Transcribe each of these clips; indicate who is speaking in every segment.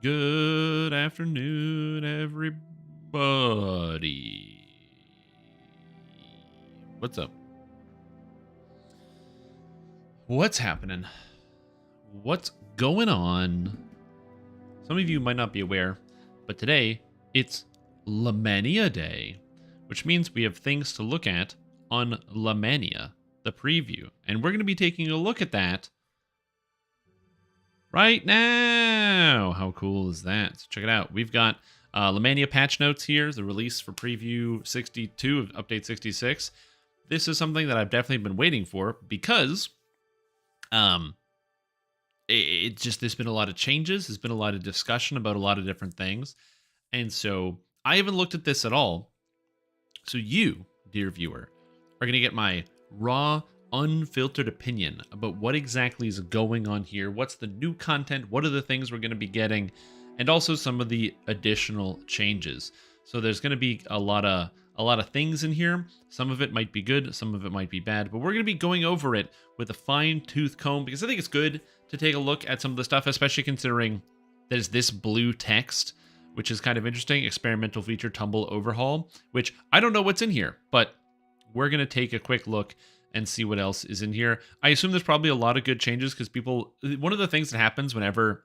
Speaker 1: Good afternoon, everybody. What's up? What's happening? What's going on? Some of you might not be aware, but today it's Lamannia Day, which means we have things to look at on Lamannia, the preview. And we're going to be taking a look at that right now. How cool is that? So check it out. We've got Lamannia patch notes here, the release for preview 62 of update 66. This is something that I've definitely been waiting for because there's been a lot of changes. There's been a lot of discussion about a lot of different things. And so I haven't looked at this at all. So you, dear viewer, are going to get my raw, unfiltered opinion about what exactly is going on here. What's the new content? What are the things we're going to be getting? And also some of the additional changes. So there's going to be a lot of things in here. Some of it might be good, some of it might be bad, but we're going to be going over it with a fine-tooth comb because I think it's good to take a look at some of the stuff, especially considering there's this blue text, which is kind of interesting. Experimental feature Tumble overhaul, which I don't know what's in here, but we're going to take a quick look and see what else is in here. I assume there's probably a lot of good changes because one of the things that happens whenever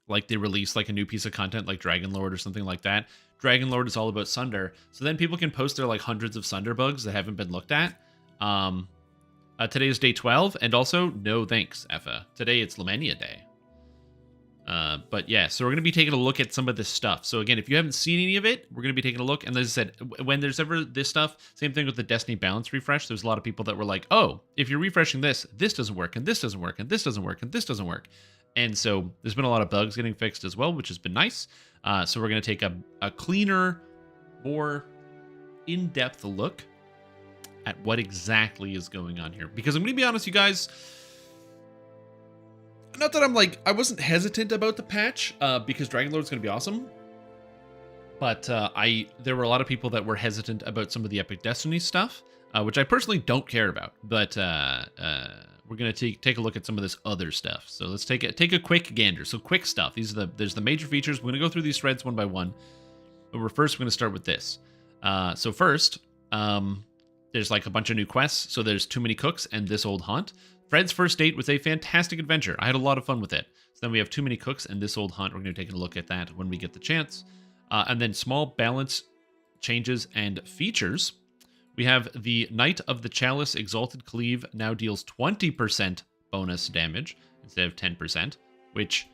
Speaker 1: like they release like a new piece of content like Dragonlord or something like that, Dragonlord is all about Sunder. So then people can post their like hundreds of Sunder bugs that haven't been looked at. Today is day 12, and also no thanks, Effa. Today it's Lamannia Day. But yeah, so we're going to be taking a look at some of this stuff. So again, if you haven't seen any of it, we're going to be taking a look. And as I said, when there's ever this stuff, same thing with the Destiny balance refresh. There's a lot of people that were like, oh, if you're refreshing this, this doesn't work, and this doesn't work, and this doesn't work, and this doesn't work. And so there's been a lot of bugs getting fixed as well, which has been nice. So we're going to take a cleaner, more in-depth look at what exactly is going on here. Because I'm going to be honest, you guys, not that I wasn't hesitant about the patch, because Dragonlord's going to be awesome. But there were a lot of people that were hesitant about some of the Epic Destiny stuff, which I personally don't care about. But we're going to take a look at some of this other stuff. So let's take a quick gander. So quick stuff. There's the major features. We're going to go through these threads one by one. But we're going to start with this. So first, there's like a bunch of new quests. So there's Too Many Cooks and This Old Haunt. Fred's first date was a fantastic adventure. I had a lot of fun with it. So then we have Too Many Cooks and This Old Haunt. We're going to take a look at that when we get the chance. And then small balance changes and features. We have the Knight of the Chalice Exalted Cleave now deals 20% bonus damage instead of 10%, which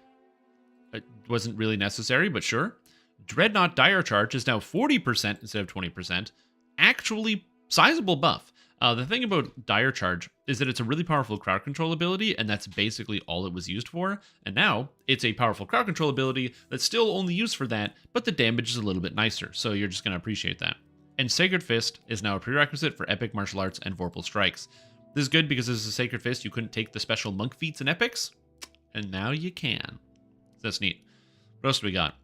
Speaker 1: wasn't really necessary, but sure. Dreadnought Dire Charge is now 40% instead of 20%. Actually, sizable buff. The thing about Dire Charge is that it's a really powerful crowd control ability, and that's basically all it was used for. And now, it's a powerful crowd control ability that's still only used for that, but the damage is a little bit nicer, so you're just going to appreciate that. And Sacred Fist is now a prerequisite for Epic Martial Arts and Vorpal Strikes. This is good because as a Sacred Fist, you couldn't take the special monk feats and epics, and now you can. That's neat. What else do we got?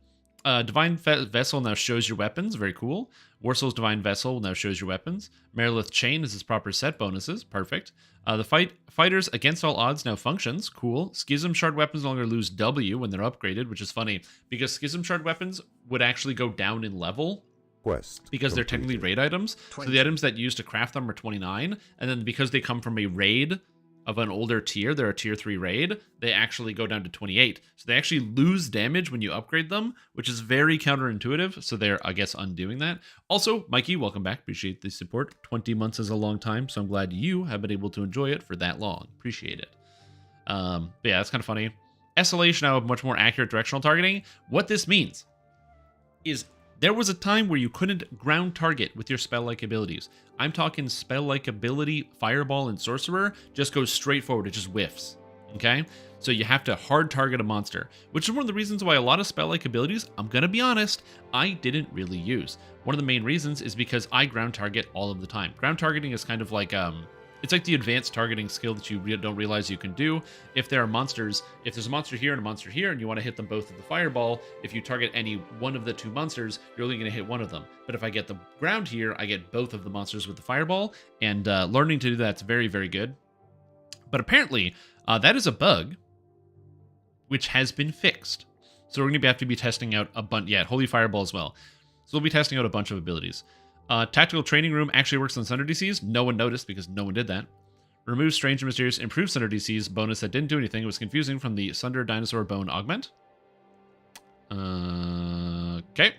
Speaker 1: Divine Vessel now shows your weapons. Very cool. Warsoul's Divine Vessel now shows your weapons. Merilith Chain is its proper set bonuses. Perfect. The Fighters Against All Odds now functions. Cool. Schism Shard weapons no longer lose W when they're upgraded, which is funny because Schism Shard weapons would actually go down in level because they're technically raid items. 20. So the items that you use to craft them are 29, and then because they come from a raid of an older tier, they're a tier 3 raid, they actually go down to 28. So they actually lose damage when you upgrade them, which is very counterintuitive. So they're, I guess, undoing that. Also, Mikey, welcome back. Appreciate the support. 20 months is a long time, so I'm glad you have been able to enjoy it for that long. Appreciate it. But yeah, that's kind of funny. SLA should now have much more accurate directional targeting. What this means is there was a time where you couldn't ground target with your spell-like abilities. I'm talking spell-like ability, Fireball, and Sorcerer just goes straight forward. It just whiffs, okay? So you have to hard target a monster, which is one of the reasons why a lot of spell-like abilities, I'm going to be honest, I didn't really use. One of the main reasons is because I ground target all of the time. Ground targeting is kind of like It's like the advanced targeting skill that you don't realize you can do. If there are monsters, if there's a monster here and a monster here, and you want to hit them both with the fireball, if you target any one of the two monsters, you're only going to hit one of them. But if I get the ground here, I get both of the monsters with the fireball, and learning to do that's very, very good. But apparently, that is a bug which has been fixed. So we're going to have to be testing out a bunch. Yeah, Holy Fireball as well. So we'll be testing out a bunch of abilities. Tactical Training Room actually works on Sunder DCs. No one noticed because no one did that. Remove Strange and Mysterious, improve Sunder DCs. Bonus that didn't do anything. It was confusing from the Sunder Dinosaur Bone Augment. Okay.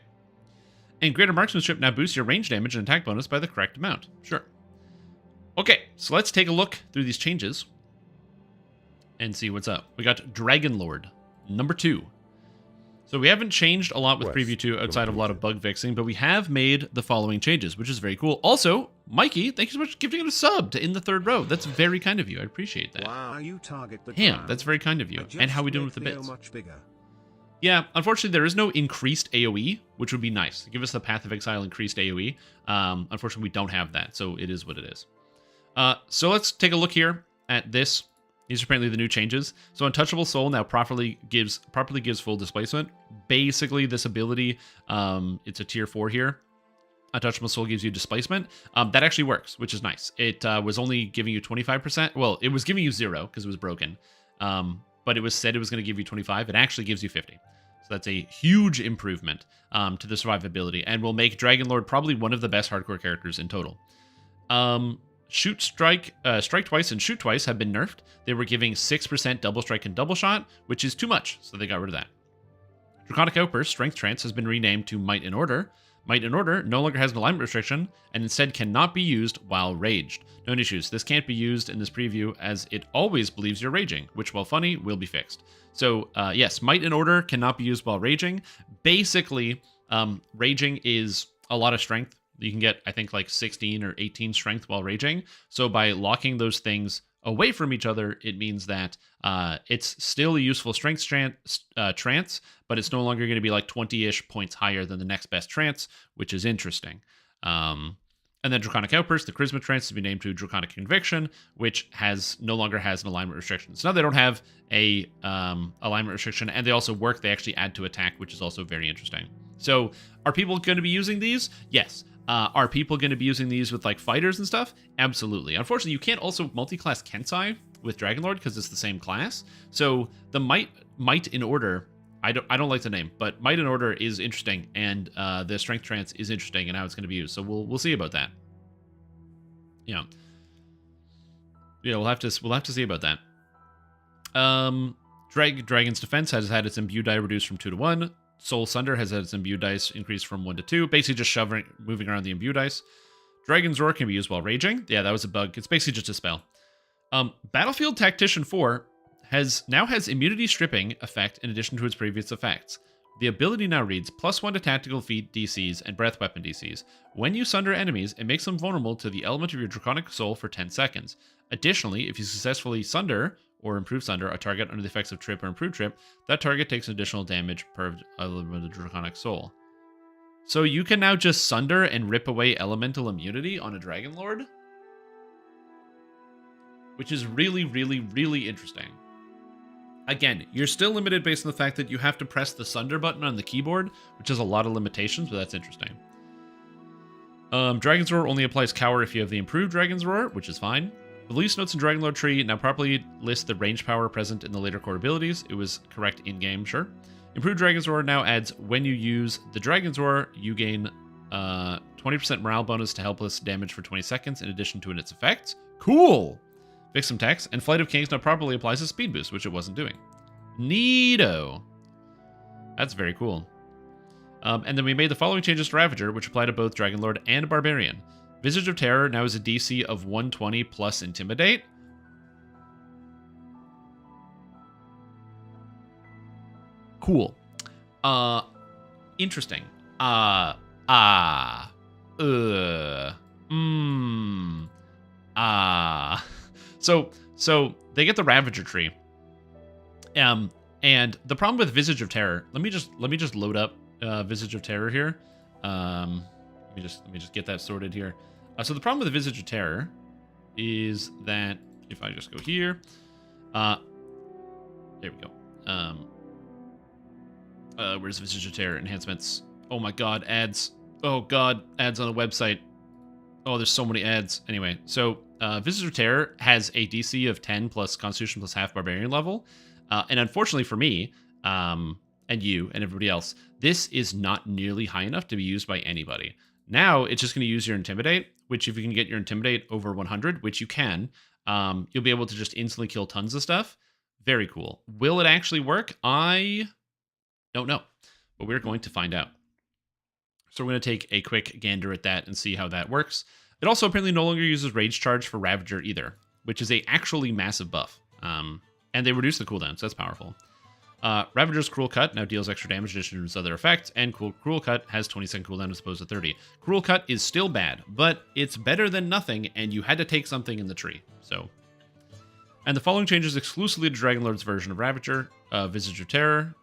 Speaker 1: And Greater Marksmanship now boosts your range damage and attack bonus by the correct amount. Sure. Okay, so let's take a look through these changes and see what's up. We got Dragonlord, number 2. So we haven't changed a lot with Preview 2 outside of a lot of bug fixing, but we have made the following changes, which is very cool. Also, Mikey, thank you so much for giving it a sub to In the Third Row. That's very kind of you. I appreciate that.
Speaker 2: Wow, you target the
Speaker 1: Damn, that's very kind of you. And how we doing with the bits?
Speaker 2: Much bigger.
Speaker 1: Yeah, unfortunately, there is no increased AoE, which would be nice. Give us the Path of Exile increased AoE. Unfortunately, we don't have that, so it is what it is. So let's take a look here at this. These are apparently the new changes. So Untouchable Soul now properly gives full displacement. Basically, this ability, it's a tier 4 here. Untouchable Soul gives you displacement. That actually works, which is nice. It was only giving you 25%. Well, it was giving you 0 because it was broken. But it was said it was going to give you 25. It actually gives you 50. So that's a huge improvement to the survivability and will make Dragonlord probably one of the best hardcore characters in total. Shoot, Strike, Strike Twice, and Shoot Twice have been nerfed. They were giving 6% Double Strike and Double Shot, which is too much, so they got rid of that. Draconic Outburst, Strength Trance, has been renamed to Might in Order. Might in Order no longer has an alignment restriction, and instead cannot be used while raged. No issues. This can't be used in this preview, as it always believes you're raging, which, while funny, will be fixed. So, yes, Might in Order cannot be used while raging. Basically, raging is a lot of strength. You can get, I think, like 16 or 18 strength while raging. So by locking those things away from each other, it means that it's still a useful strength trance, but it's no longer going to be like 20-ish points higher than the next best trance, which is interesting. And then Draconic Outburst, the Charisma Trance, has been named to Draconic Conviction, which no longer has an alignment restriction. So now they don't have a alignment restriction, and they also work. They actually add to attack, which is also very interesting. So are people going to be using these? Yes. Are people going to be using these with like fighters and stuff? Absolutely. Unfortunately, you can't also multi-class Kensai with Dragonlord because it's the same class. So the Might in Order, I don't like the name, but Might in Order is interesting, and the Strength Trance is interesting, and how it's going to be used. So we'll see about that. Yeah, we'll have to see about that. Dragon's Defense has had its imbue die reduced from 2 to 1. Soul Sunder has had its imbue dice increased from 1 to 2, basically just moving around the imbue dice. Dragon's Roar can be used while raging. Yeah, that was a bug. It's basically just a spell. Battlefield Tactician 4 now has immunity stripping effect in addition to its previous effects. The ability now reads +1 to tactical feat DCs and breath weapon DCs. When you sunder enemies, it makes them vulnerable to the element of your Draconic Soul for 10 seconds. Additionally, if you successfully sunder or improve sunder a target under the effects of trip or improve trip, that target takes additional damage per element of the Draconic Soul. So you can now just sunder and rip away elemental immunity on a Dragonlord, which is really, really, really interesting. Again, you're still limited based on the fact that you have to press the sunder button on the keyboard, which has a lot of limitations, but that's interesting. Dragon's Roar only applies cower if you have the improved Dragon's Roar, which is fine. The release notes in Dragonlord tree now properly list the range power present in the later core abilities. It was correct in-game, sure. Improved Dragon's Roar now adds when you use the Dragon's Roar, you gain 20% morale bonus to helpless damage for 20 seconds in addition to its effects. Cool! Fix some text, and Flight of Kings now properly applies a speed boost, which it wasn't doing. Neato! That's very cool. And then we made the following changes to Ravager, which apply to both Dragonlord and Barbarian. Visage of Terror now is a DC of 120 plus Intimidate. Cool. Interesting. So they get the Ravager tree. And the problem with Visage of Terror, let me just load up Visage of Terror here. Let me just get that sorted here. So the problem with the Visage of Terror is that if I just go here, there we go. Where's Visage of Terror enhancements? Oh my god, ads. Oh god, ads on a website. Oh, there's so many ads. Anyway, so Visage of Terror has a DC of 10 plus Constitution plus half Barbarian level. And unfortunately for me, and you and everybody else, this is not nearly high enough to be used by anybody. Now it's just going to use your Intimidate, which if you can get your Intimidate over 100, which you can, you'll be able to just instantly kill tons of stuff. Very cool. Will it actually work? I don't know, but we're going to find out. So we're going to take a quick gander at that and see how that works. It also apparently no longer uses Rage Charge for Ravager either, which is a actually massive buff. And they reduce the cooldown, so that's powerful. Ravager's Cruel Cut now deals extra damage in addition to its other effects, and Cruel Cut has 20-second cooldown as opposed to 30. Cruel Cut is still bad, but it's better than nothing, and you had to take something in the tree, so. And the following changes exclusively to Dragonlord's version of Ravager, Visage of Terror,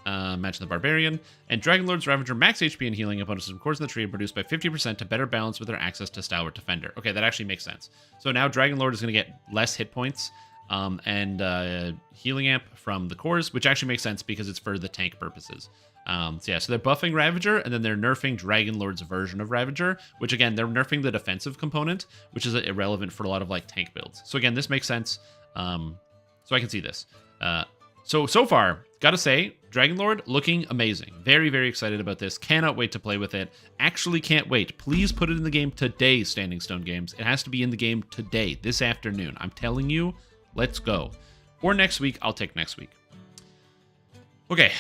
Speaker 1: Match the Barbarian, and Dragonlord's Ravager max HP and healing opponents from cores in the tree are reduced by 50% to better balance with their access to Stalwart Defender. Okay, that actually makes sense. So now Dragonlord is going to get less hit points and healing amp from the cores, which actually makes sense because it's for the tank purposes. So they're buffing Ravager, and then they're nerfing Dragonlord's version of Ravager, which again, they're nerfing the defensive component, which is irrelevant for a lot of like tank builds. So again, this makes sense. So I can see this. So far, gotta say, Dragonlord looking amazing. Very, very excited about this. Cannot wait to play with it. Actually can't wait. Please put it in the game today, Standing Stone Games. It has to be in the game today, this afternoon. I'm telling you, let's go. Or next week, I'll take next week. Okay.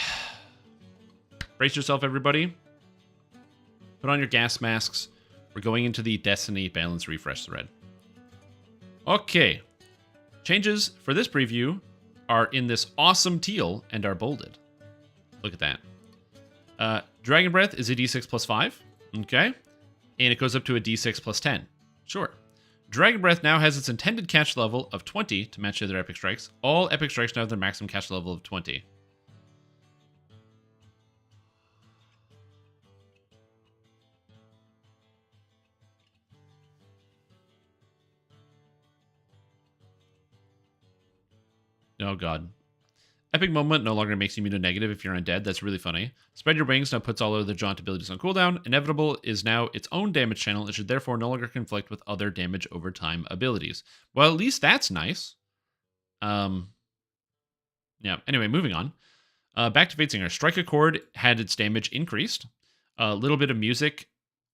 Speaker 1: Brace yourself, everybody. Put on your gas masks. We're going into the Destiny Balance Refresh thread. Okay. Changes for this preview are in this awesome teal and are bolded. Look at that. Dragon Breath is a d6 plus 5. Okay. And it goes up to a d6 plus 10. Sure. Dragon Breath now has its intended catch level of 20 to match the other epic strikes. All epic strikes now have their maximum catch level of 20. Oh god. Epic Moment no longer makes you immune to negative if you're undead. That's really funny. Spread Your Wings now puts all other jaunt abilities on cooldown. Inevitable is now its own damage channel and should therefore no longer conflict with other damage over time abilities. Well, at least that's nice. Yeah, anyway, moving on. Back to Fate Singer. Strike a Chord had its damage increased. A little bit of music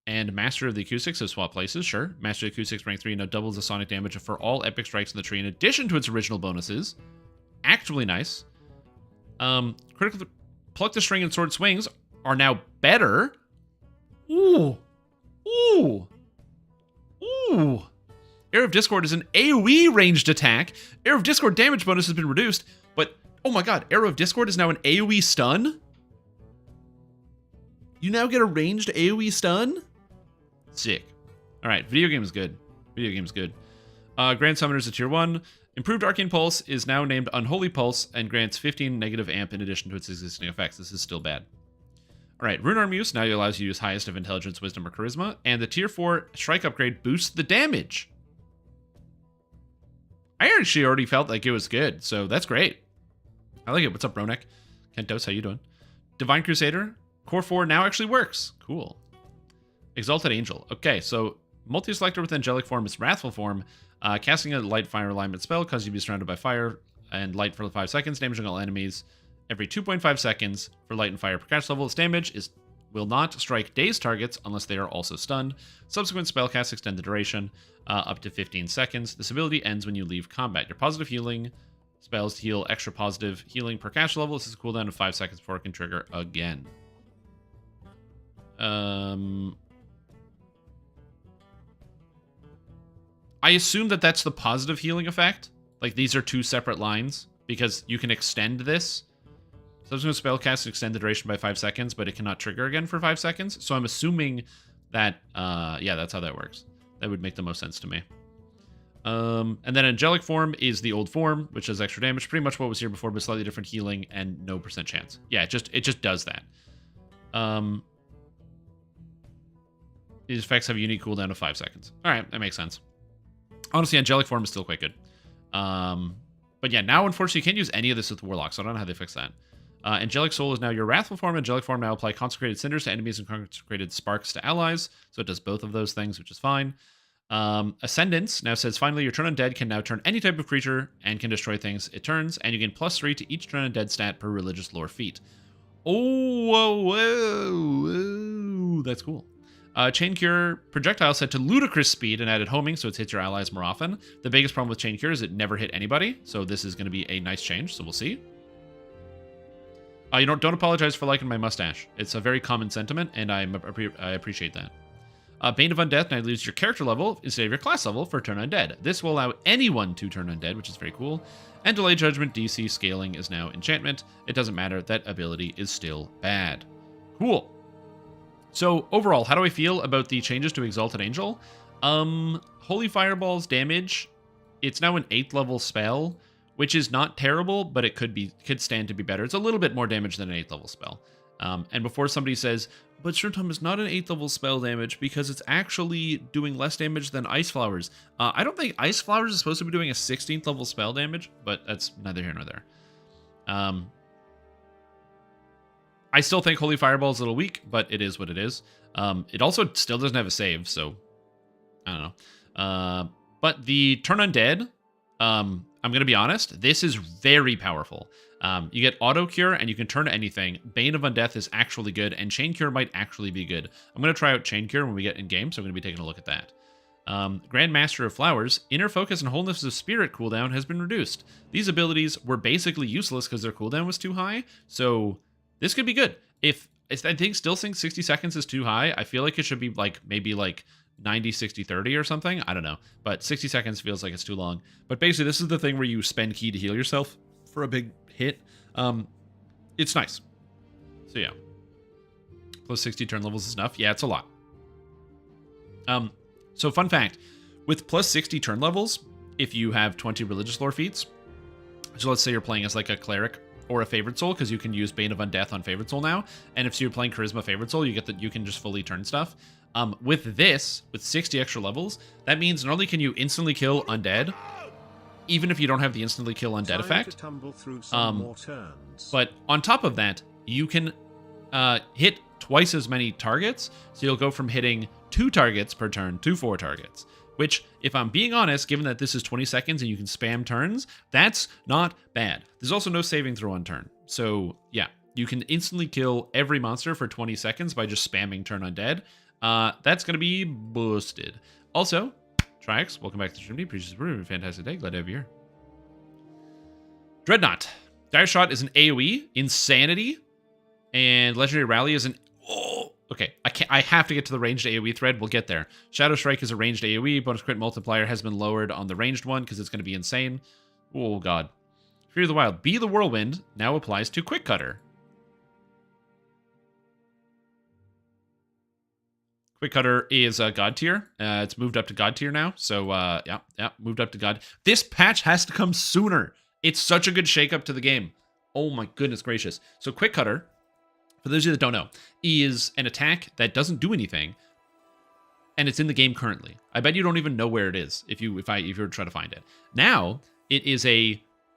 Speaker 1: and Master of the Acoustics have swapped places, sure. Master of the Acoustics rank 3 now doubles the sonic damage for all epic strikes in the tree in addition to its original bonuses. Actually nice. Critical Pluck the String and Sword Swings are now better. Ooh. Ooh. Ooh. Air of Discord is an AoE ranged attack. Air of Discord damage bonus has been reduced, but oh my god, Arrow of Discord is now an AoE stun? You now get a ranged AoE stun? Sick. Alright, video game is good. Video game is good. Grand Summoner is a tier 1. Improved Arcane Pulse is now named Unholy Pulse and grants 15 negative amp in addition to its existing effects. This is still bad. Alright, Rune Arm Use now allows you to use highest of Intelligence, Wisdom, or Charisma, and the tier 4 Strike upgrade boosts the damage. I actually already felt like it was good, so that's great. I like it. What's up, Ronek? Kentos, how you doing? Divine Crusader, Core 4 now actually works. Cool. Exalted Angel. Okay, so multi-selector with Angelic Form is Wrathful Form. Casting a light fire alignment spell causes you to be surrounded by fire and light for 5 seconds, damaging all enemies every 2.5 seconds for light and fire per catch level. Its damage will not strike dazed targets unless they are also stunned. Subsequent spell casts extend the duration up to 15 seconds. This ability ends when you leave combat. Your positive healing spells heal extra positive healing per catch level. This is a cooldown of 5 seconds before it can trigger again. I assume that that's the positive healing effect. Like, these are two separate lines, because you can extend this. Subsequent spell cast extend the duration by 5 seconds, but it cannot trigger again for 5 seconds. So I'm assuming that, yeah, that's how that works. That would make the most sense to me. And then Angelic Form is the old form, which does extra damage. Pretty much what was here before, but slightly different healing and no % chance. Yeah, it just does that. These effects have a unique cooldown of 5 seconds. All right, that makes sense. Honestly, Angelic Form is still quite good. But yeah, now unfortunately you can't use any of this with Warlock, so I don't know how they fix that. Angelic Soul is now your Wrathful Form. Angelic Form now apply Consecrated Cinders to enemies and Consecrated Sparks to allies. So it does both of those things, which is fine. Ascendance now says, finally, your Turn Undead can now turn any type of creature and can destroy things it turns, and you gain +3 to each Turn Undead stat per religious lore feat. Oh, whoa, whoa, whoa. That's cool. Chain Cure projectile set to ludicrous speed and added homing, so it hits your allies more often. The biggest problem with Chain Cure is it never hit anybody, so this is going to be a nice change, so we'll see. You don't apologize for liking my mustache. It's a very common sentiment, and I appreciate that. Bane of Undeath, now lose your character level instead of your class level for turn undead. This will allow anyone to turn undead, which is very cool. And Delay Judgment DC scaling is now enchantment. It doesn't matter, that ability is still bad. Cool. So overall, how do I feel about the changes to Exalted Angel? Holy Fireball's damage, it's now an 8th level spell, which is not terrible, but it could stand to be better. It's a little bit more damage than an 8th level spell. And before somebody says, but Shirtom is not an 8th level spell damage because it's actually doing less damage than Ice Flowers. I don't think Ice Flowers is supposed to be doing a 16th level spell damage, but that's neither here nor there. I still think Holy Fireball is a little weak, but it is what it is. It also still doesn't have a save, so I don't know. But the Turn Undead, I'm going to be honest, this is very powerful. You get Auto Cure, and you can turn to anything. Bane of Undeath is actually good, and Chain Cure might actually be good. I'm going to try out Chain Cure when we get in-game, so I'm going to be taking a look at that. Grand Master of Flowers, Inner Focus and Wholeness of Spirit cooldown has been reduced. These abilities were basically useless because their cooldown was too high, so this could be good. If I still think 60 seconds is too high, I feel like it should be maybe 90, 60, 30 or something. I don't know. But 60 seconds feels like it's too long. But basically, this is the thing where you spend key to heal yourself for a big hit. It's nice. So yeah. Plus 60 turn levels is enough. Yeah, it's a lot. So fun fact. With plus 60 turn levels, if you have 20 religious lore feats, so let's say you're playing as a cleric or a favorite soul, because you can use Bane of Undeath on favorite soul now, and if you're playing charisma favorite soul, you can just fully turn stuff. With this, with 60 extra levels, that means not only can you instantly kill undead, even if you don't have the instantly kill undead effect, but on top of that, you can hit twice as many targets, so you'll go from hitting 2 targets per turn to 4 targets. Which, if I'm being honest, given that this is 20 seconds and you can spam turns, that's not bad. There's also no saving throw on turn. So, yeah, you can instantly kill every monster for 20 seconds by just spamming turn undead. That's going to be boosted. Also, Triax, welcome back to the stream. Appreciate the fantastic day. Glad to have you here. Dreadnought. Dire Shot is an AoE, Insanity, and Legendary Rally is an... Oh, okay, I have to get to the ranged AoE thread. We'll get there. Shadow Strike is a ranged AoE. Bonus crit multiplier has been lowered on the ranged one because it's going to be insane. Oh, God. Fear of the Wild. Be the Whirlwind now applies to Quick Cutter. Quick Cutter is God tier. It's moved up to God tier now. So, yeah, moved up to God. This patch has to come sooner. It's such a good shakeup to the game. Oh, my goodness gracious. So, Quick Cutter, for those of you that don't know, is an attack that doesn't do anything, and it's in the game currently. I bet you don't even know where it is if you were to try to find it. Now, it is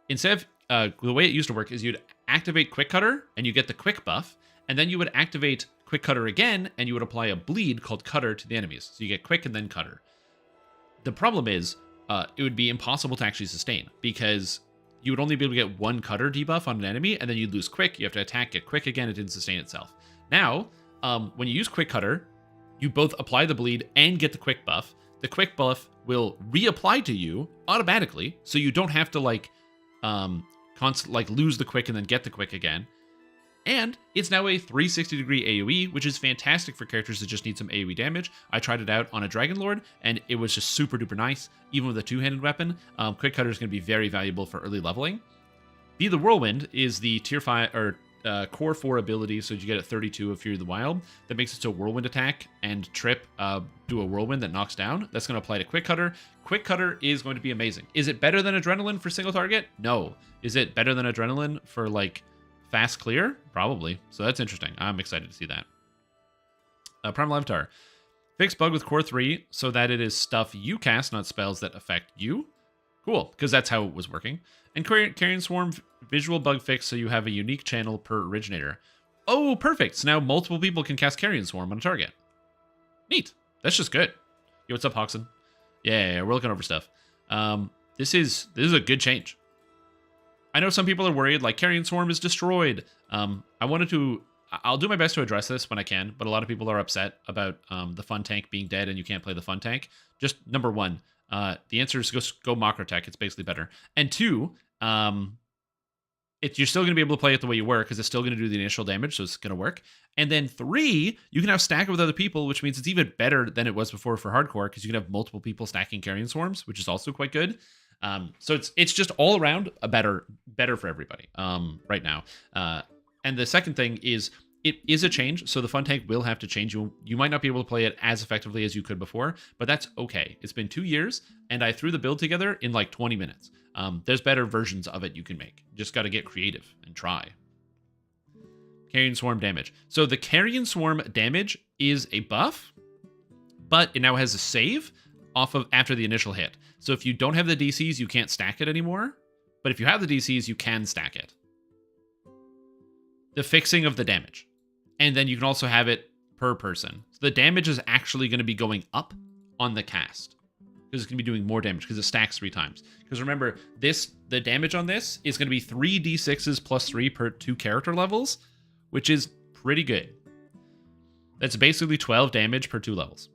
Speaker 1: instead of the way it used to work is you'd activate Quick Cutter and you get the quick buff, and then you would activate Quick Cutter again and you would apply a bleed called Cutter to the enemies. So you get quick and then Cutter. The problem is it would be impossible to actually sustain because you would only be able to get 1 Cutter debuff on an enemy, and then you'd lose quick. You have to attack, get quick again. It didn't sustain itself. Now, when you use Quick Cutter, you both apply the bleed and get the quick buff. The quick buff will reapply to you automatically, so you don't have to lose the quick and then get the quick again. And it's now a 360-degree AoE, which is fantastic for characters that just need some AoE damage. I tried it out on a Dragonlord, and it was just super duper nice, even with a 2-handed weapon. Quick Cutter is going to be very valuable for early leveling. Be the Whirlwind is the tier 5 or core 4 ability, so you get a 32 of Fury of the Wild. That makes it so Whirlwind attack and Trip do a Whirlwind that knocks down. That's going to apply to Quick Cutter. Quick Cutter is going to be amazing. Is it better than Adrenaline for single target? No. Is it better than Adrenaline for fast clear? Probably. So that's interesting. I'm excited to see that. Primal Avatar. Fix bug with core 3 so that it is stuff you cast, not spells that affect you. Cool, because that's how it was working. And Carrion Swarm visual bug fix so you have a unique channel per originator. Oh, perfect. So now multiple people can cast Carrion Swarm on a target. Neat. That's just good. Yo, what's up, Hoxton? Yeah, we're looking over stuff. This is a good change. I know some people are worried, like, Carrion Swarm is destroyed. I'll do my best to address this when I can, but a lot of people are upset about the fun tank being dead and you can't play the fun tank. Just number one, the answer is go Macrotech. It's basically better. And two, you're still going to be able to play it the way you were because it's still going to do the initial damage, so it's going to work. And then three, you can have stack it with other people, which means it's even better than it was before for hardcore because you can have multiple people stacking Carrion Swarms, which is also quite good. So it's just all around a better for everybody right now. And the second thing is it is a change, so the fun tank will have to change. You might not be able to play it as effectively as you could before, but that's okay. It's been 2 years, and I threw the build together in like 20 minutes. There's better versions of it you can make. Just got to get creative and try. Carrion Swarm damage. So the Carrion Swarm damage is a buff, but it now has a save off of after the initial hit. So if you don't have the DCs, you can't stack it anymore. But if you have the DCs, you can stack it. The fixing of the damage. And then you can also have it per person. So the damage is actually going to be going up on the cast. Because it's going to be doing more damage because it stacks 3 times. Because remember, the damage on this is going to be 3 d6s plus 3 per 2 character levels, which is pretty good. That's basically 12 damage per 2 levels.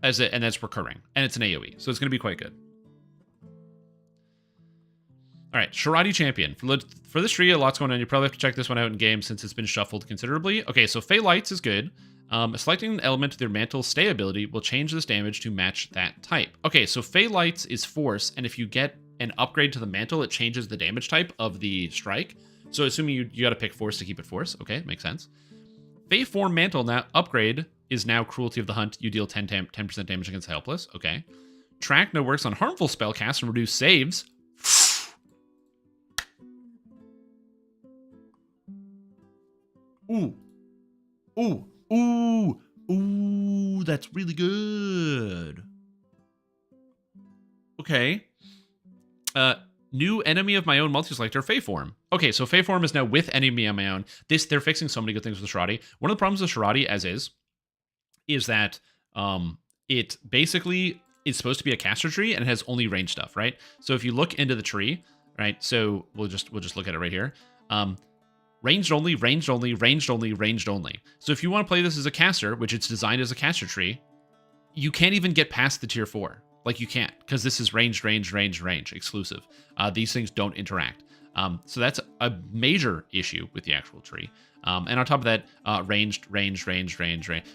Speaker 1: And that's recurring. And it's an AoE, so it's going to be quite good. All right, Shiradi Champion. For this tree, a lot's going on. You probably have to check this one out in game since it's been shuffled considerably. Okay, so Fey Lights is good. Selecting an element with their mantle stay ability will change this damage to match that type. Okay, so Fey Lights is force, and if you get an upgrade to the mantle, it changes the damage type of the strike. So assuming you got to pick force to keep it force. Okay, makes sense. Fey Form Mantle now upgrade is now Cruelty of the Hunt. You deal 10% damage against helpless. Okay. Track now works on harmful spellcasts and reduce saves. Ooh. Ooh. Ooh. Ooh. That's really good. Okay. New enemy of my own multi-selector, Fey Form. Okay, so Fey Form is now with enemy of my own. They're fixing so many good things with Shiradi. One of the problems with Shiradi, as is that it basically is supposed to be a caster tree and it has only range stuff, right? So if you look into the tree, right? So we'll just look at it right here. Ranged only, ranged only, ranged only, ranged only. So if you want to play this as a caster, which it's designed as a caster tree, you can't even get past the tier 4. Like you can't, because this is range exclusive. These things don't interact. So that's a major issue with the actual tree. And on top of that, ranged.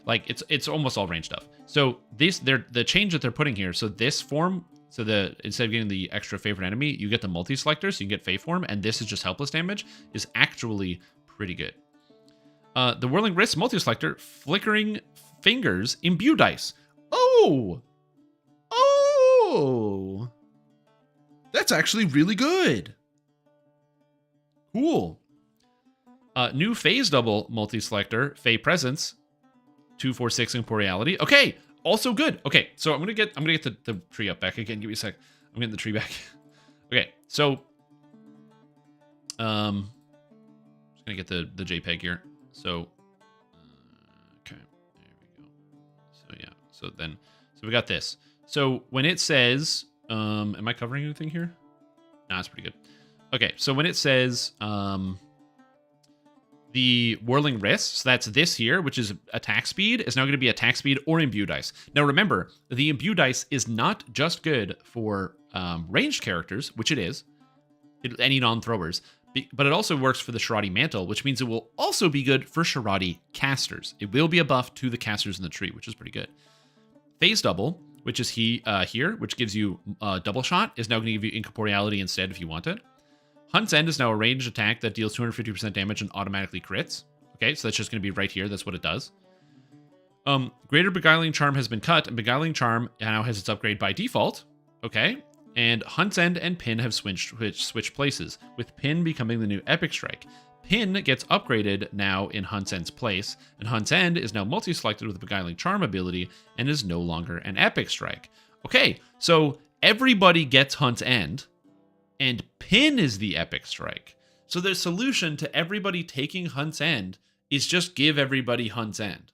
Speaker 1: Like it's almost all range stuff. So the change that they're putting here. So this form, instead of getting the extra favorite enemy, you get the multi-selector, so you can get Fey Form, and this is just helpless damage, is actually pretty good. The Whirling Wrist multi-selector, Flickering Fingers, Imbue Dice. Oh! That's actually really good. Cool. New Phase Double multi-selector, Fey Presence, 246 Incorporeality. Okay, also good. Okay, so I'm gonna get the tree up back again. Give me a sec. I'm getting the tree back. Okay, so just gonna get the JPEG here. So okay, there we go. So yeah, so we got this. So when it says, am I covering anything here? Nah, it's pretty good. Okay, so when it says the Whirling Wrist, so that's this here, which is attack speed, is now going to be attack speed or Imbue Dice. Now remember, the Imbue Dice is not just good for ranged characters, which it is, any non-throwers, but it also works for the Shiradi Mantle, which means it will also be good for Shiradi casters. It will be a buff to the casters in the tree, which is pretty good. Phase Double, which is here, which gives you double shot, is now going to give you Incorporeality instead if you want it. Hunt's End is now a ranged attack that deals 250% damage and automatically crits. Okay, so that's just going to be right here. That's what it does. Greater Beguiling Charm has been cut, and Beguiling Charm now has its upgrade by default. Okay, and Hunt's End and Pin have switched places, with Pin becoming the new Epic Strike. Pin gets upgraded now in Hunt's End's place, and Hunt's End is now multi-selected with the Beguiling Charm ability and is no longer an Epic Strike. Okay, so everybody gets Hunt's End, and Pin is the Epic Strike. So the solution to everybody taking Hunt's End is just give everybody Hunt's End.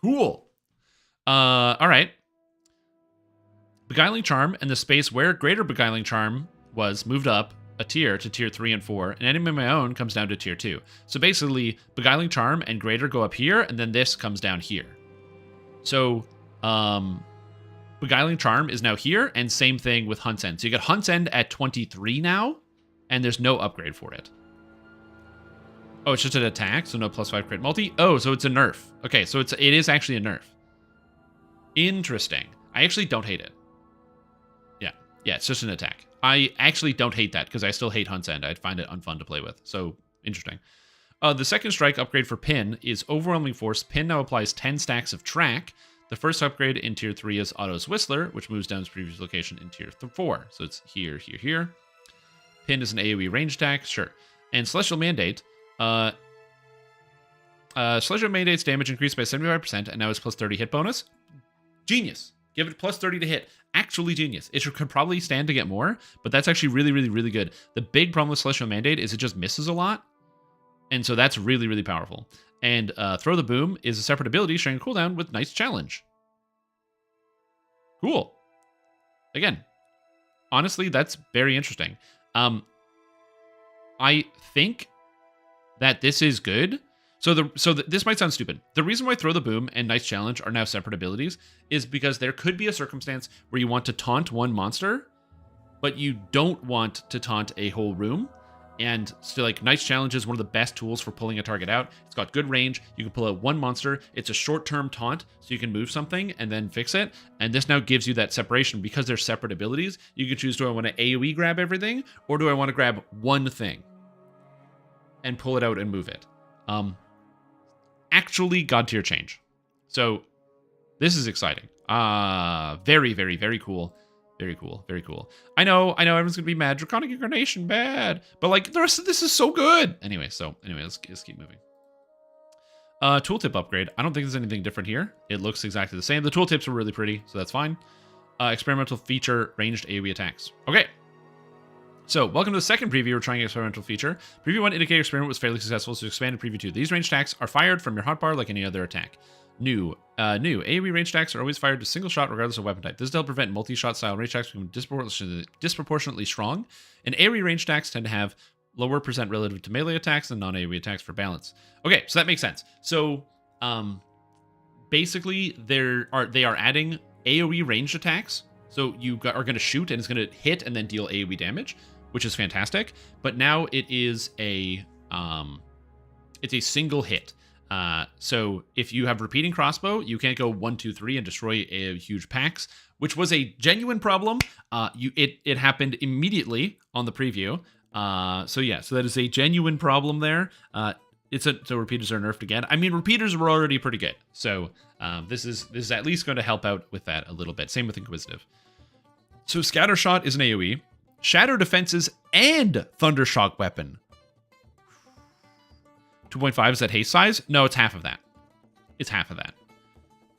Speaker 1: Cool. All right. Beguiling Charm and the space where Greater Beguiling Charm was moved up a tier to tier 3 and 4, and Enemy of My Own comes down to tier 2. So basically, Beguiling Charm and Greater go up here, and then this comes down here. So, Beguiling Charm is now here, and same thing with Hunt's End. So you got Hunt's End at 23 now, and there's no upgrade for it. Oh, it's just an attack, so no +5 crit multi. Oh, so it's a nerf. Okay, so it is actually a nerf. Interesting. I actually don't hate it. Yeah, it's just an attack. I actually don't hate that because I still hate Hunt's End. I'd find it unfun to play with. So, interesting. The second strike upgrade for Pin is Overwhelming Force. Pin now applies 10 stacks of track. The first upgrade in tier 3 is Otto's Whistler, which moves down its previous location in tier 4. So it's here, here, here. Pin is an AoE range attack, sure. And Celestial Mandate. Celestial Mandate's damage increased by 75%, and now it's +30 hit bonus. Genius. Give it +30 to hit. Actually genius. It could probably stand to get more, but that's actually really, really, really good. The big problem with Celestial Mandate is it just misses a lot, and so that's really, really powerful. And Throw the Boom is a separate ability sharing a cooldown with Nice Challenge. Cool. Again, honestly, that's very interesting. I think that this is good. This might sound stupid. The reason why Throw the Boom and Nice Challenge are now separate abilities is because there could be a circumstance where you want to taunt one monster, but you don't want to taunt a whole room. And so, like, Nice Challenge is one of the best tools for pulling a target out. It's got good range. You can pull out one monster. It's a short-term taunt, so you can move something and then fix it. And this now gives you that separation because they're separate abilities. You can choose, do I want to AoE grab everything, or do I want to grab one thing and pull it out and move it? Actually, God tier change. So this is exciting. Very, very, very cool. Very cool. Very cool. I know everyone's gonna be mad. Draconic Incarnation bad, but like the rest of this is so good. Anyway, let's keep moving. Tooltip upgrade. I don't think there's anything different here. It looks exactly the same. The tooltips are really pretty, so that's fine. Experimental feature, ranged AoE attacks. Okay. So, welcome to the second preview. We're trying an experimental feature. Preview 1 indicator experiment was fairly successful, so expanded preview 2. These range attacks are fired from your hotbar like any other attack. New AoE range attacks are always fired to single shot regardless of weapon type. This is to help prevent multi-shot style range attacks from becoming disproportionately strong. And AoE range attacks tend to have lower percent relative to melee attacks than non-AoE attacks for balance. Okay, so that makes sense. So, basically, they are adding AoE ranged attacks. So you are going to shoot and it's going to hit and then deal AoE damage, which is fantastic. But now it is it's a single hit. So if you have repeating crossbow, you can't go 1, 2, 3 and destroy huge packs, which was a genuine problem. It happened immediately on the preview. So that is a genuine problem there. So repeaters are nerfed again. I mean, repeaters were already pretty good. So this is at least going to help out with that a little bit. Same with Inquisitive. So Scatter Shot is an AoE. Shadow Defenses and Thundershock Weapon. 2.5 is that haste size? No, it's half of that. It's half of that.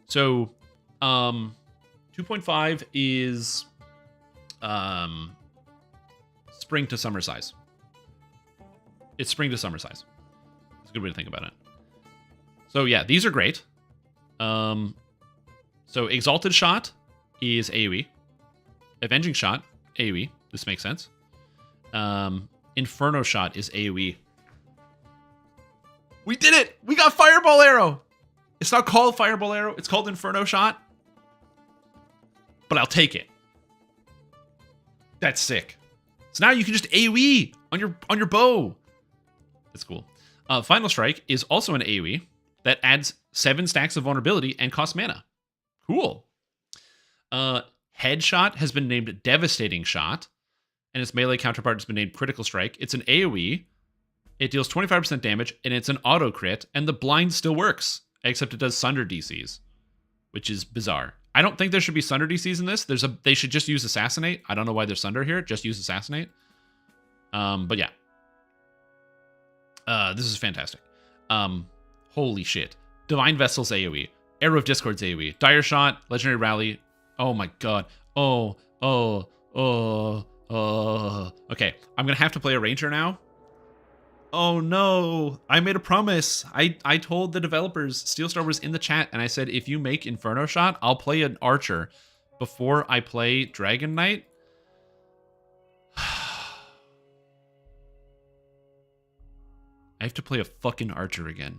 Speaker 1: So 2.5 is spring to summer size. It's spring to summer size. It's a good way to think about it. So yeah, these are great. So Exalted Shot is AoE. Avenging Shot, AoE. This makes sense. Inferno Shot is AoE. We did it! We got Fireball Arrow! It's not called Fireball Arrow, it's called Inferno Shot. But I'll take it. That's sick. So now you can just AoE on your bow. That's cool. Final Strike is also an AoE that adds 7 stacks of vulnerability and costs mana. Cool. Headshot has been named Devastating Shot, and its melee counterpart has been named Critical Strike. It's an AoE. It deals 25% damage, and it's an auto crit, and the blind still works, except it does Sunder DCs, which is bizarre. I don't think there should be Sunder DCs in this. They should just use Assassinate. I don't know why there's Sunder here. Just use Assassinate. But yeah. This is fantastic. Holy shit. Divine Vessel's AoE. Arrow of Discord's AoE. Dire Shot, Legendary Rally. Oh my god. Okay, I'm gonna have to play a Ranger now. Oh no, I made a promise. I told the developers, Steel Star was in the chat, and I said, if you make Inferno Shot, I'll play an Archer. before I play Dragon Knight. I have to play a fucking archer again.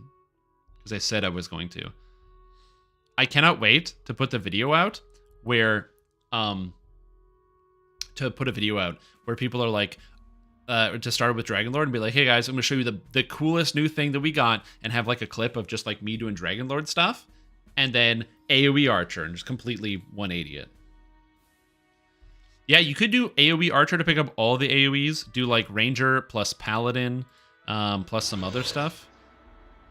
Speaker 1: Because I said I was going to. I cannot wait to put the video out where people are like, to start with Dragonlord and be like, hey guys, I'm going to show you the coolest new thing that we got, and have like a clip of just like me doing Dragonlord stuff, and then AoE Archer and just completely 180 it. Yeah, you could do AoE Archer to pick up all the AoEs, do like Ranger plus Paladin, plus some other stuff.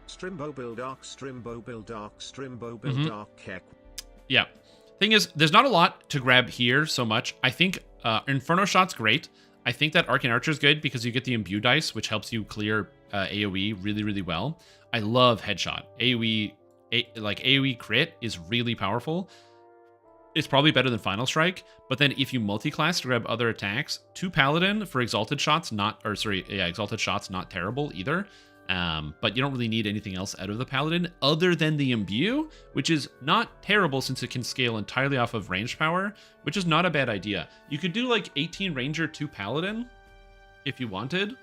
Speaker 2: Strimbo build arc, Strimbo build arc, Strimbo build arc, heck.
Speaker 1: Yeah. Thing is, there's not a lot to grab here so much. I think Inferno Shot's great. I think that Arcane Archer is good because you get the Imbue dice, which helps you clear AoE really, really well. I love Headshot. AoE crit is really powerful. It's probably better than Final Strike, but then if you multi-class to grab other attacks, 2 Paladin for Exalted Shots, Exalted Shots not terrible either. But you don't really need anything else out of the Paladin other than the Imbue, which is not terrible since it can scale entirely off of ranged power, which is not a bad idea. You could do like 18 Ranger, 2 Paladin if you wanted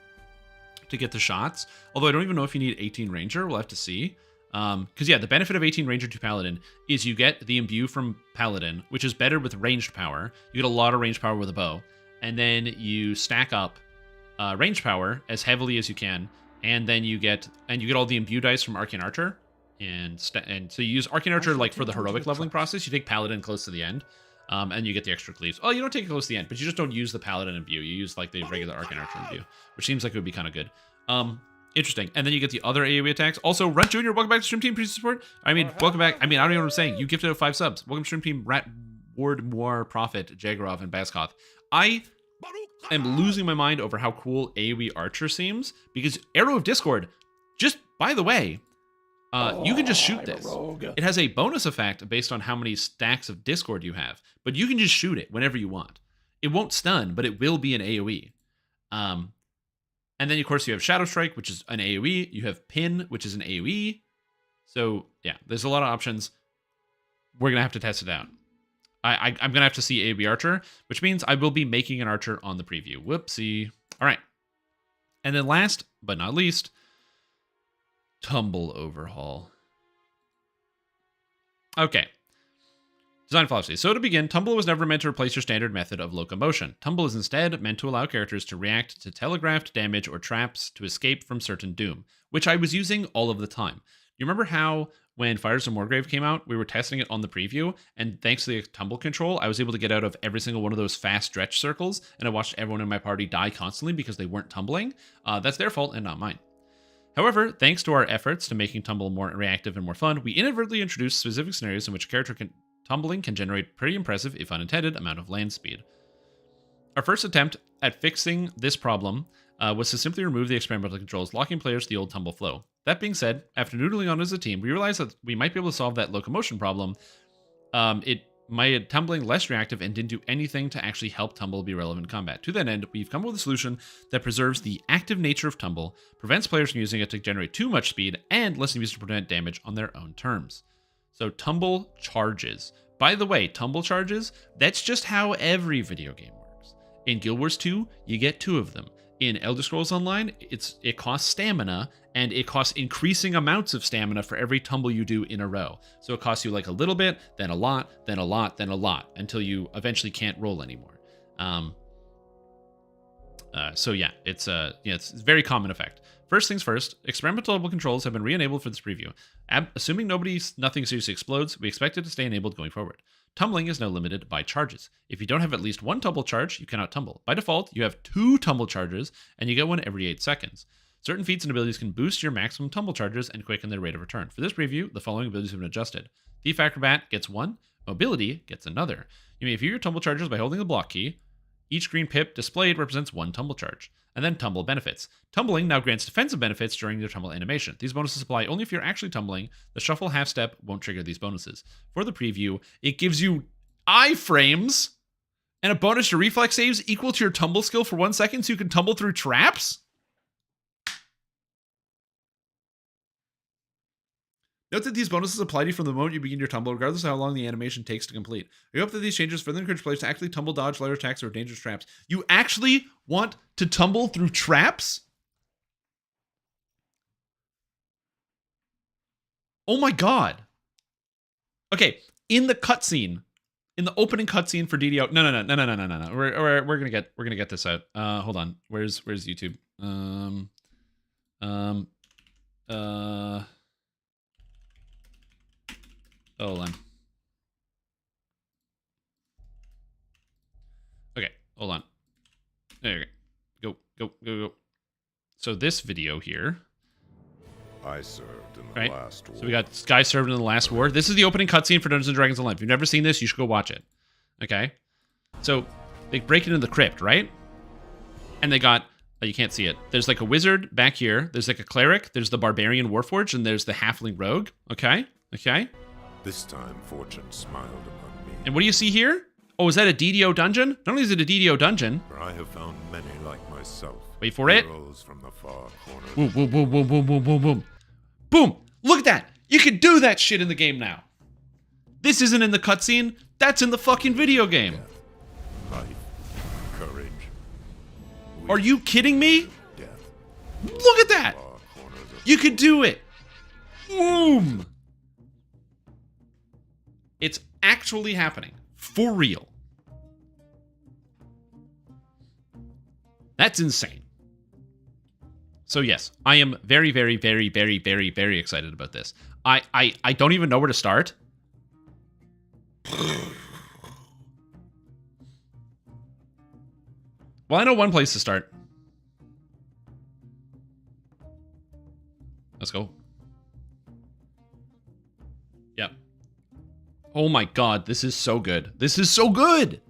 Speaker 1: to get the shots. Although I don't even know if you need 18 Ranger. We'll have to see. Because yeah, the benefit of 18 Ranger, 2 Paladin is you get the Imbue from Paladin, which is better with ranged power. You get a lot of ranged power with a bow. And then you stack up ranged power as heavily as you can. And then you get all the Imbue dice from Arcane Archer, and so you use Arcane Archer like for the heroic leveling process. You take Paladin close to the end, and you get the extra cleaves. Oh, you don't take it close to the end, but you just don't use the Paladin Imbue. You use like the regular Arcane Archer Imbue, which seems like it would be kind of good. Interesting. And then you get the other AoE attacks. Also, Runt Jr., welcome back to Stream Team. Appreciate support. I mean, welcome back. I mean, I don't even know what I'm saying. You gifted out 5 subs. Welcome to Stream Team. Rat Ward Moore Prophet Jagrov and Baskoth. I'm losing my mind over how cool AoE Archer seems, because Arrow of Discord, just by the way, you can just shoot this. It has a bonus effect based on how many stacks of Discord you have, but you can just shoot it whenever you want. It won't stun, but it will be an AoE. And then, of course, you have Shadow Strike, which is an AoE. You have Pin, which is an AoE. So, yeah, there's a lot of options. We're going to have to test it out. I'm going to have to see AoE Archer, which means I will be making an Archer on the preview. Whoopsie. All right. And then last but not least, Tumble overhaul. Okay. Design philosophy. So to begin, Tumble was never meant to replace your standard method of locomotion. Tumble is instead meant to allow characters to react to telegraphed damage or traps to escape from certain doom, which I was using all of the time. You remember how when Fires of Morgrave came out, we were testing it on the preview, and thanks to the tumble control, I was able to get out of every single one of those fast stretch circles, and I watched everyone in my party die constantly because they weren't tumbling. That's their fault and not mine. However, thanks to our efforts to making Tumble more reactive and more fun, we inadvertently introduced specific scenarios in which tumbling can generate pretty impressive, if unintended, amount of land speed. Our first attempt at fixing this problem was to simply remove the experimental controls, locking players to the old tumble flow. That being said, after noodling on as a team, we realized that we might be able to solve that locomotion problem. It made tumbling less reactive and didn't do anything to actually help Tumble be relevant in combat. To that end, we've come up with a solution that preserves the active nature of Tumble, prevents players from using it to generate too much speed, and lets them use it to prevent damage on their own terms. So Tumble charges. By the way, Tumble charges, that's just how every video game works. In Guild Wars 2, you get 2 of them. In Elder Scrolls Online, it costs stamina, and it costs increasing amounts of stamina for every tumble you do in a row. So it costs you like a little bit, then a lot, then a lot, then a lot, until you eventually can't roll anymore. So yeah, it's a very common effect. First things first, experimental tumble controls have been re-enabled for this preview. Assuming nothing seriously explodes, we expect it to stay enabled going forward. Tumbling is now limited by charges. If you don't have at least 1 tumble charge, you cannot tumble. By default, you have 2 tumble charges, and you get one every 8 seconds. Certain feats and abilities can boost your maximum tumble charges and quicken their rate of return. For this preview, the following abilities have been adjusted. Thief Acrobat gets 1, Mobility gets another. You may view your tumble charges by holding the block key. Each green pip displayed represents 1 tumble charge. And then Tumble benefits. Tumbling now grants defensive benefits during your tumble animation. These bonuses apply only if you're actually tumbling. The shuffle half step won't trigger these bonuses. For the preview, it gives you iframes and a bonus to reflex saves equal to your tumble skill for 1 second so you can tumble through traps? Note that these bonuses apply to you from the moment you begin your tumble, regardless of how long the animation takes to complete. We hope that these changes further encourage players to actually tumble, dodge, layer attacks, or dangerous traps. You actually want to tumble through traps? Oh my god. Okay, in the cutscene, in the opening cutscene for DDO. No. We're gonna get this out. Hold on. Where's YouTube? Hold on. Okay, hold on. There you go. Go. So this video here.
Speaker 3: I served in the last war.
Speaker 1: So we got Sky served in the last war. This is the opening cutscene for Dungeons & Dragons Online. If you've never seen this, you should go watch it. Okay? So they break into the crypt, right? And they got... you can't see it. There's like a wizard back here. There's like a cleric. There's the barbarian warforged. And there's the halfling rogue. Okay?
Speaker 3: This time fortune smiled upon me.
Speaker 1: And what do you see here? Oh, is that a DDO dungeon? Not only is it a DDO dungeon...
Speaker 3: For I have found many like myself.
Speaker 1: Wait for it.
Speaker 3: From the far corners.
Speaker 1: Boom. Boom! Look at that! You can do that shit in the game now. This isn't in the cutscene. That's in the fucking video game.
Speaker 3: Life, courage.
Speaker 1: Are you kidding me?
Speaker 3: Death.
Speaker 1: Look at that! You can do it! Boom! It's actually happening. For real. That's insane. So yes, I am very, very, very, very, very, very excited about this. I don't even know where to start. Well, I know one place to start. Let's go. Yep. Oh my god, this is so good. This is so good!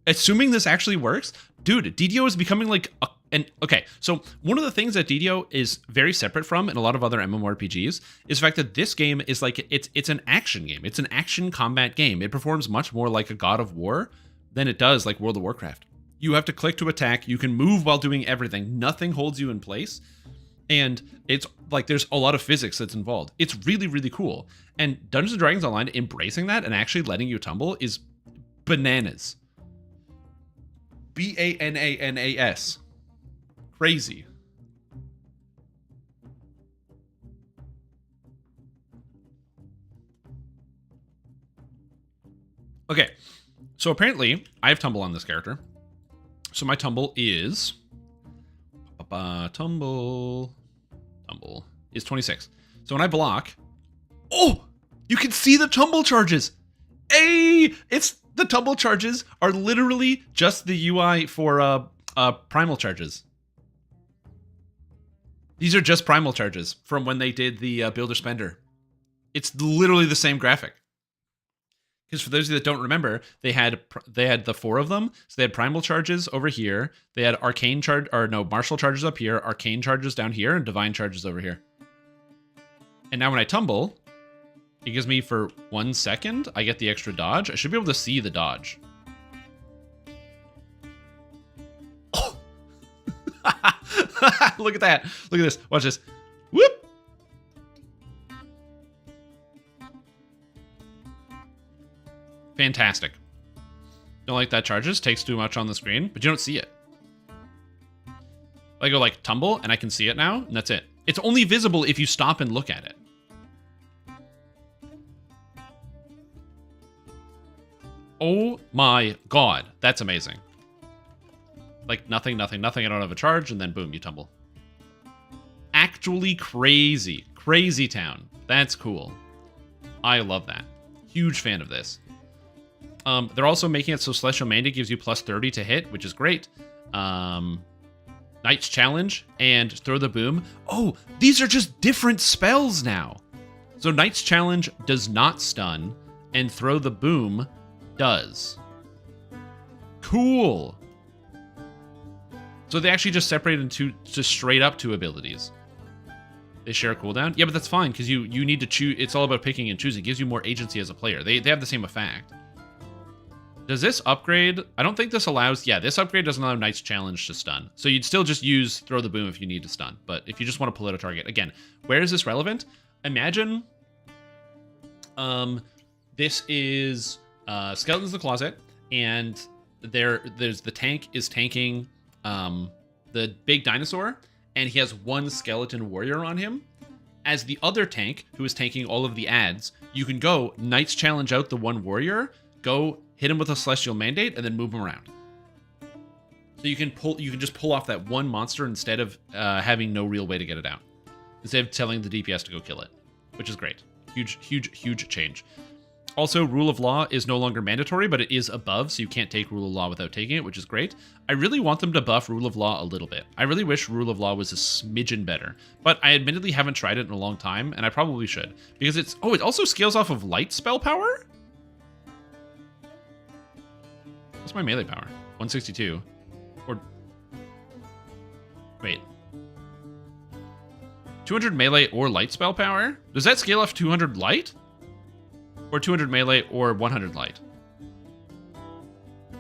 Speaker 1: Assuming this actually works, dude, DDO is becoming like a... And okay, so one of the things that DDO is very separate from in a lot of other MMORPGs is the fact that this game is like, it's an action game. It's an action combat game. It performs much more like a God of War than it does like World of Warcraft. You have to click to attack. You can move while doing everything. Nothing holds you in place. And it's like there's a lot of physics that's involved. It's really, really cool. And Dungeons & Dragons Online embracing that and actually letting you tumble is bananas. BANANAS. Crazy. Okay, so apparently I have tumble on this character. So my tumble is tumble is 26. So when I block, oh, you can see the tumble charges. Hey, it's the tumble charges are literally just the UI for primal charges. These are just primal charges from when they did the Builder Spender. It's literally the same graphic. Because for those of you that don't remember, they had the 4 of them. So they had primal charges over here. They had martial charges up here, arcane charges down here, and divine charges over here. And now when I tumble, it gives me for 1 second, I get the extra dodge. I should be able to see the dodge. Oh. Look at that. Look at this. Watch this. Whoop. Fantastic. Don't like that charges. Takes too much on the screen, but you don't see it. I go like tumble and I can see it now, and that's it. It's only visible if you stop and look at it. Oh my god. That's amazing. Like nothing. I don't have a charge, and then boom, you tumble. Actually crazy. Crazy town. That's cool. I love that. Huge fan of this. They're also making it so Celestial Mandate gives you plus 30 to hit, which is great. Knight's Challenge and Throw the Boom. Oh, these are just different spells now. So Knight's Challenge does not stun, and Throw the Boom does. Cool. So they actually just separate into just straight up 2 abilities. They share a cooldown? Yeah, but that's fine, because you need to choose. It's all about picking and choosing. It gives you more agency as a player. They have the same effect. Does this upgrade... I don't think this allows... Yeah, this upgrade doesn't allow Knight's Challenge to stun. So you'd still just use Throw the Boom if you need to stun. But if you just want to pull out a target... Again, where is this relevant? Imagine This is Skeletons in the Closet, and there's the tank is tanking the big dinosaur, and he has one skeleton warrior on him. As the other tank, who is tanking all of the ads, you can go Knights challenge out the one warrior, go hit him with a Celestial Mandate, and then move him around. So you can just pull off that one monster instead of having no real way to get it out. Instead of telling the DPS to go kill it, which is great. Huge change. Also, Rule of Law is no longer mandatory, but it is above, so you can't take Rule of Law without taking it, which is great. I really want them to buff Rule of Law a little bit. I really wish Rule of Law was a smidgen better, but I admittedly haven't tried it in a long time, and I probably should. Because it also scales off of light spell power? What's my melee power? 162. Or... Wait. 200 melee or light spell power? Does that scale off 200 light? Or 200 melee or 100 light? We're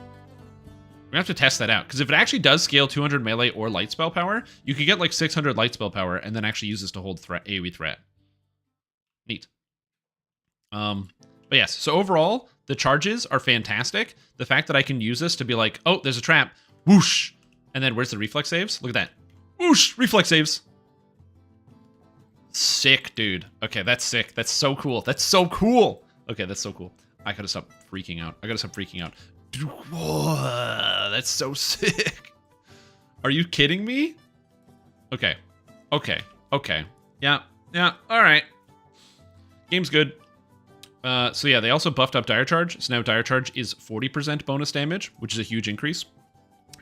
Speaker 1: gonna have to test that out, because if it actually does scale 200 melee or light spell power, you could get like 600 light spell power and then actually use this to hold AoE threat. Neat. But yes, so overall, the charges are fantastic. The fact that I can use this to be like, oh, there's a trap, whoosh, and then where's the reflex saves? Look at that. Whoosh, reflex saves. Sick, dude. Okay, that's sick. That's so cool. That's so cool. Okay, that's so cool. I gotta stop freaking out. Dude, whoa, that's so sick. Are you kidding me? Okay. Yeah, all right. Game's good. So yeah, they also buffed up Dire Charge. So now Dire Charge is 40% bonus damage, which is a huge increase.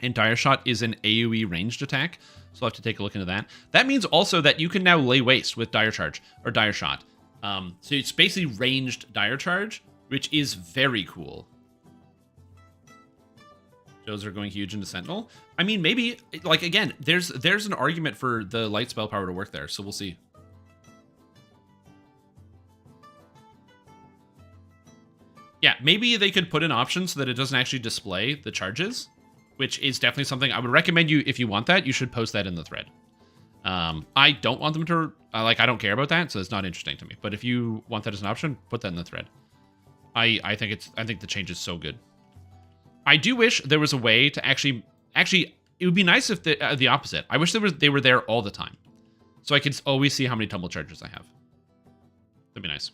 Speaker 1: And Dire Shot is an AoE ranged attack. So I'll have to take a look into that. That means also that you can now lay waste with Dire Charge or Dire Shot. So it's basically ranged Dire Charge, which is very cool. Those are going huge into Sentinel. I mean, maybe, like, again, there's an argument for the light spell power to work there, so we'll see. Yeah, maybe they could put an option so that it doesn't actually display the charges, which is definitely something I would recommend you, if you want that, you should post that in the thread. I don't want them to, I don't care about that, so it's not interesting to me. But if you want that as an option, put that in the thread. I think the change is so good. I do wish there was a way to actually, it would be nice if the opposite. I wish they were there all the time, so I could always see how many tumble charges I have. That'd be nice.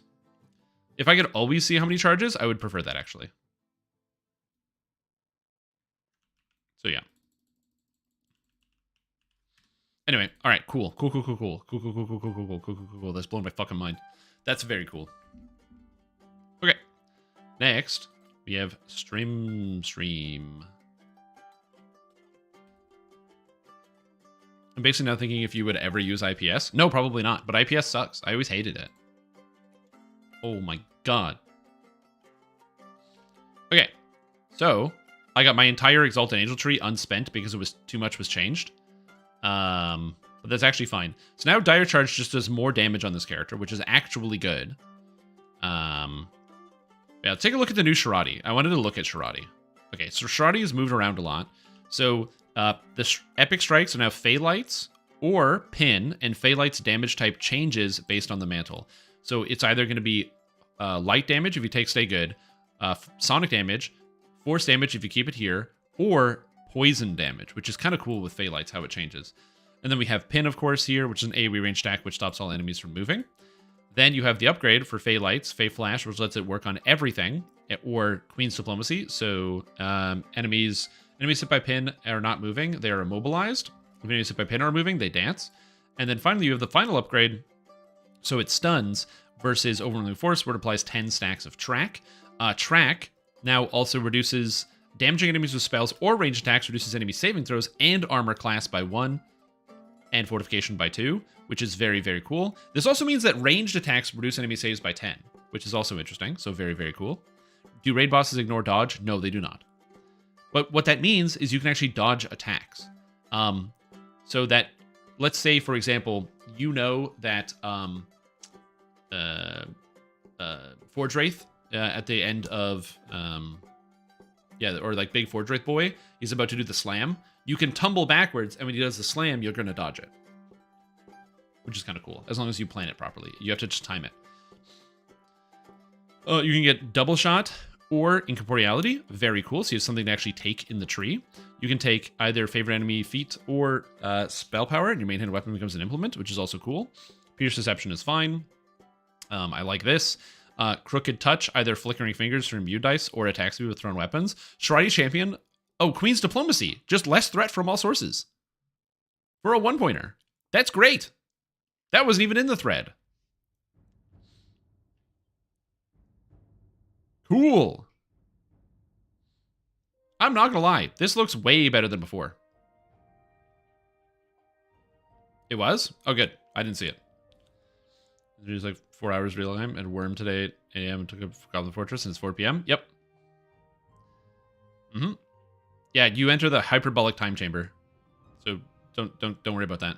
Speaker 1: If I could always see how many charges, I would prefer that, actually. So yeah. Anyway, all right, cool. That's blowing my fucking mind. That's very cool. Okay. Next, we have Stream. I'm basically now thinking if you would ever use IPS. No, probably not, but IPS sucks. I always hated it. Oh my god. Okay, so I got my entire Exalted Angel tree unspent because it was too much was changed. But that's actually fine. So now Dire Charge just does more damage on this character, which is actually good. Yeah, let's take a look at the new Shiradi. I wanted to look at Shiradi. Okay, so Shiradi has moved around a lot. So the Epic Strikes are now Fey Lights or Pin, and Fey Lights damage type changes based on the mantle. So it's either going to be light damage if you take Stay Good, sonic damage, force damage if you keep it here, or poison damage, which is kind of cool with Fey Lights, how it changes. And then we have Pin, of course, here, which is an AoE range stack, which stops all enemies from moving. Then you have the upgrade for Fey Lights, Fey Flash, which lets it work on everything, or Queen's Diplomacy. So enemies hit by Pin are not moving, they are immobilized. If enemies hit by Pin are moving, they dance. And then finally, you have the final upgrade, so it stuns versus Overwhelming Force, where it applies 10 stacks of Track. Track now also reduces damaging enemies with spells or ranged attacks, reduces enemy saving throws and armor class by 1, and fortification by 2, which is very, very cool. This also means that ranged attacks reduce enemy saves by 10, which is also interesting, so very, very cool. Do raid bosses ignore dodge? No, they do not. But what that means is you can actually dodge attacks. So that, let's say, for example, you know that Forge Wraith at the end of, or like Big Forge Wraith Boy, he's about to do the slam. You can tumble backwards, and when he does the slam, you're going to dodge it. Which is kind of cool, as long as you plan it properly. You have to just time it. You can get double shot or incorporeality. Very cool. So you have something to actually take in the tree. You can take either favorite enemy feat or spell power, and your main hand weapon becomes an implement, which is also cool. Pierce deception is fine. I like this. Crooked touch, either flickering fingers from immune dice or attacks me with thrown weapons. Shiradi Champion. Oh, Queen's Diplomacy. Just less threat from all sources. For a 1-pointer. That's great. That wasn't even in the thread. Cool. I'm not gonna lie. This looks way better than before. It was? Oh, good. I didn't see it. It was like 4 hours real time, and Worm today at 8 a.m. and took a Goblin Fortress, and it's 4 p.m. Yep. Yeah, you enter the hyperbolic time chamber. So don't worry about that.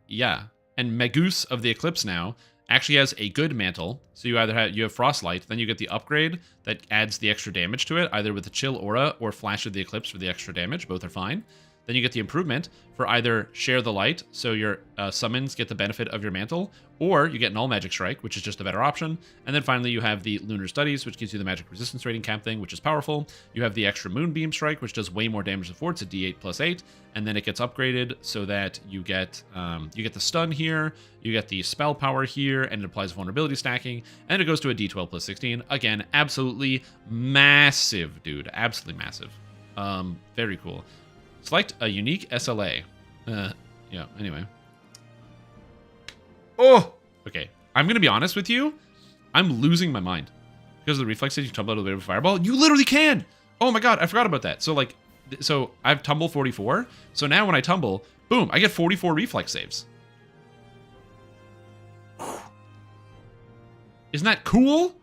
Speaker 1: Yeah. And Magus of the Eclipse now actually has a good mantle. So you either have Frostlight, then you get the upgrade that adds the extra damage to it, either with the Chill Aura or Flash of the Eclipse for the extra damage. Both are fine. Then you get the improvement for either Share the Light, so your summons get the benefit of your mantle, or you get Null Magic Strike, which is just a better option. And then finally you have the Lunar Studies, which gives you the magic resistance rating cap thing, which is powerful. You have the extra Moonbeam Strike, which does way more damage than 4. It's a D8 plus 8, and then it gets upgraded so that you get the stun here, you get the spell power here, and it applies vulnerability stacking, and it goes to a D12 plus 16. Again, absolutely massive, dude. Absolutely massive. Very cool. Select a unique SLA. Yeah, anyway. Oh! Okay, I'm going to be honest with you. I'm losing my mind. Because of the reflex that you tumble out of the way of a fireball. You literally can! Oh my god, I forgot about that. So I've tumble 44. So now when I tumble, boom, I get 44 reflex saves. Isn't that cool?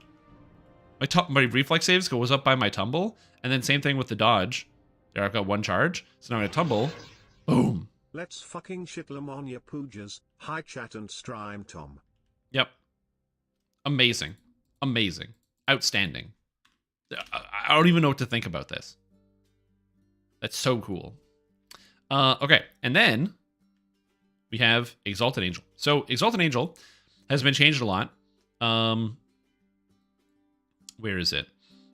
Speaker 1: My reflex saves goes up by my tumble. And then same thing with the dodge. There, I've got 1 charge. So now I'm going to tumble. Boom.
Speaker 2: Let's fucking shit Lamannia Poojas. Hi chat and stream Tom.
Speaker 1: Yep. Amazing. Amazing. Outstanding. I don't even know what to think about this. That's so cool. Okay. And then we have Exalted Angel. So Exalted Angel has been changed a lot. Where is it?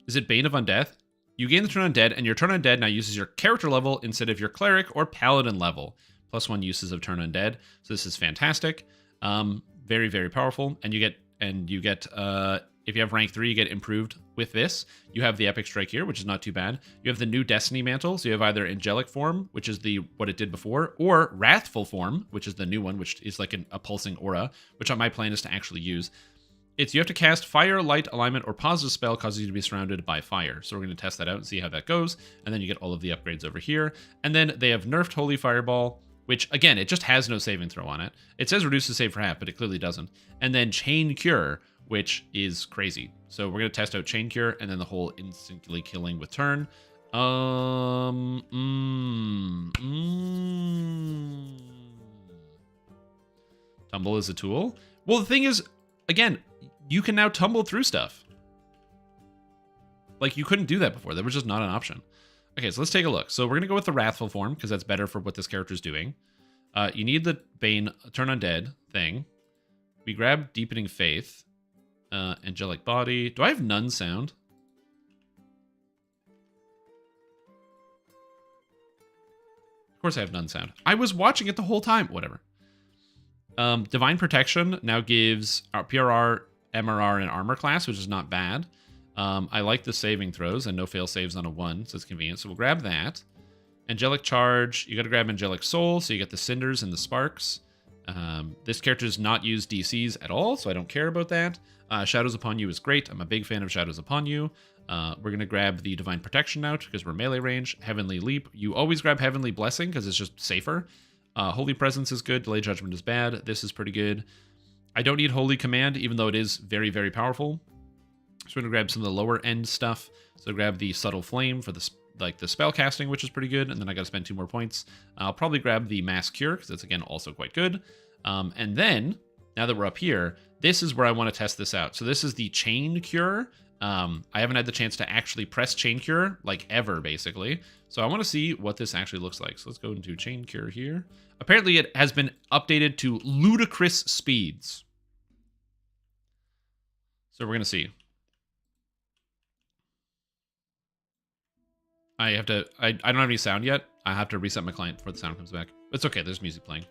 Speaker 1: Is it Bane of Undeath? You gain the turn undead, and your turn undead now uses your character level instead of your cleric or paladin level. +1 uses of turn undead. So this is fantastic. Very, very powerful. And you get if you have rank 3, you get improved with this. You have the epic strike here, which is not too bad. You have the new destiny mantle. So you have either angelic form, which is what it did before, or wrathful form, which is the new one, which is like a pulsing aura, which on my plan is to actually use. You have to cast fire, light, alignment, or positive spell causes you to be surrounded by fire. So we're going to test that out and see how that goes. And then you get all of the upgrades over here. And then they have nerfed Holy Fireball, which, again, it just has no saving throw on it. It says reduces save for half, but it clearly doesn't. And then Chain Cure, which is crazy. So we're going to test out Chain Cure and then the whole instantly killing with turn. Tumble is a tool. Well, the thing is, again, you can now tumble through stuff. Like, you couldn't do that before. That was just not an option. Okay, so let's take a look. So we're going to go with the Wrathful form, because that's better for what this character's doing. You need the Bane Turn Undead thing. We grab Deepening Faith. Angelic Body. Do I have Nun Sound? Of course I have Nun Sound. I was watching it the whole time. Whatever. Divine Protection now gives PRR, MRR, and Armor class, which is not bad. I like the saving throws and no fail saves on a 1, so it's convenient. So we'll grab that. Angelic Charge. You got to grab Angelic Soul, so you get the Cinders and the Sparks. This character does not use DCs at all, so I don't care about that. Shadows Upon You is great. I'm a big fan of Shadows Upon You. We're going to grab the Divine Protection out because we're melee range. Heavenly Leap. You always grab Heavenly Blessing because it's just safer. Holy Presence is good. Delay Judgment is bad. This is pretty good. I don't need Holy Command, even though it is very, very powerful. So we're going to grab some of the lower end stuff. So grab the Subtle Flame for the spell casting, which is pretty good. And then I got to spend 2 more points. I'll probably grab the Mass Cure, because that's, again, also quite good. And then, now that we're up here, this is where I want to test this out. So this is the Chain Cure. I haven't had the chance to actually press Chain Cure, like ever, basically. So I want to see what this actually looks like. So let's go into Chain Cure here. Apparently it has been updated to ludicrous speeds. So we're going to see. I don't have any sound yet. I have to reset my client before the sound comes back. It's okay. There's music playing.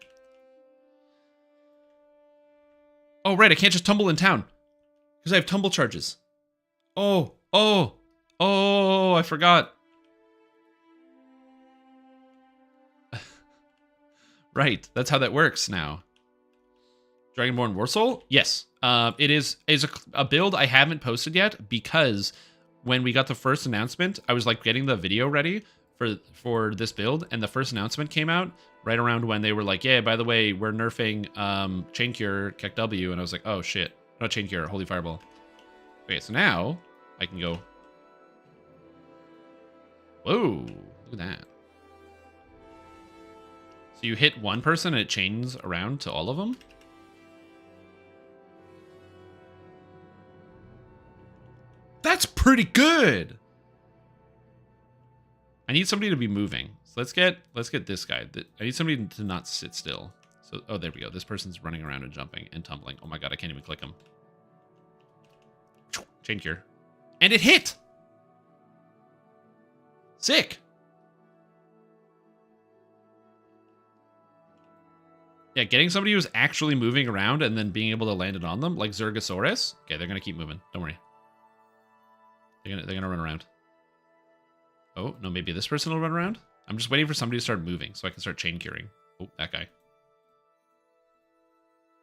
Speaker 1: Oh, right. I can't just tumble in town because I have tumble charges. Oh, I forgot. Right. That's how that works now. Dragonborn Warsoul? Yes. It is a build I haven't posted yet because when we got the first announcement, I was like getting the video ready for this build, and the first announcement came out right around when they were like, yeah, by the way, we're nerfing Chain Cure Keck W, and I was like, oh shit. Not Chain Cure, Holy Fireball. Okay, so now I can go. Whoa, look at that. So you hit one person and it chains around to all of them? That's pretty good. I need somebody to be moving. So let's get this guy. I need somebody to not sit still. So oh, there we go. This person's running around and jumping and tumbling. Oh my god, I can't even click him. Chain Cure. And it hit. Sick. Yeah, getting somebody who's actually moving around and then being able to land it on them, like Zergosaurus. Okay, they're gonna keep moving. Don't worry. They're gonna run around. Oh, no, maybe this person will run around? I'm just waiting for somebody to start moving so I can start chain curing. Oh, that guy.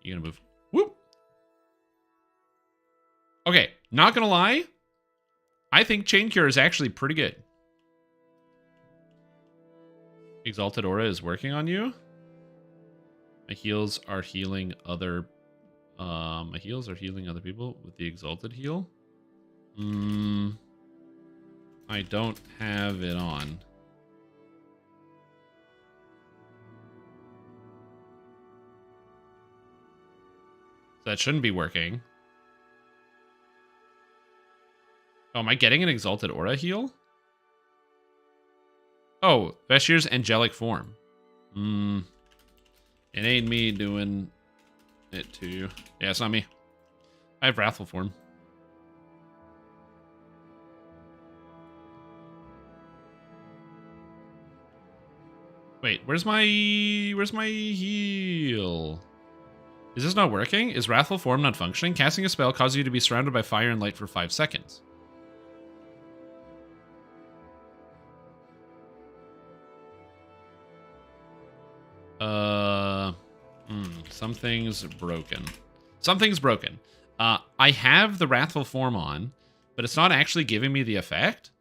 Speaker 1: You gonna move? Whoop! Okay, not gonna lie. I think chain cure is actually pretty good. Exalted Aura is working on you. My heals are healing other... my heals are healing other people with the Exalted heal. I don't have it on. So that shouldn't be working. Oh, am I getting an Exalted Aura heal? Oh, Veshir's angelic form. It ain't me doing it to you. Yeah, it's not me. I have Wrathful form. Wait, where's my heal? Is this not working? Is Wrathful Form not functioning? Casting a spell causes you to be surrounded by fire and light for 5 seconds. Something's broken. Something's broken. I have the Wrathful Form on, but it's not actually giving me the effect.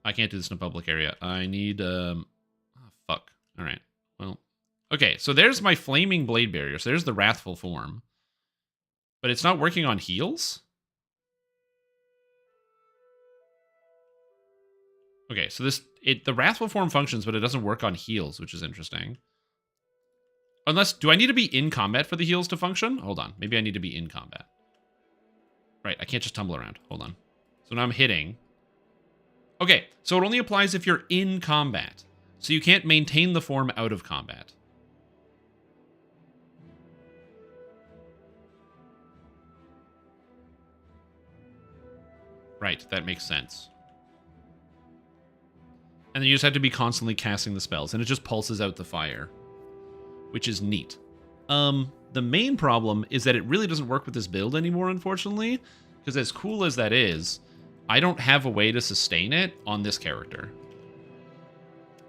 Speaker 1: I can't do this in a public area. I need, fuck. All right. Well, okay. So there's my Flaming Blade Barrier. So there's the Wrathful Form. But it's not working on heals? Okay, so the Wrathful Form functions, but it doesn't work on heals, which is interesting. Unless, do I need to be in combat for the heals to function? Hold on. Maybe I need to be in combat. Right, I can't just tumble around. Hold on. So now I'm hitting. Okay, so it only applies if you're in combat. So you can't maintain the form out of combat. Right, that makes sense. And then you just have to be constantly casting the spells, and it just pulses out the fire, which is neat. The main problem is that it really doesn't work with this build anymore, unfortunately, because as cool as that is, I don't have a way to sustain it on this character.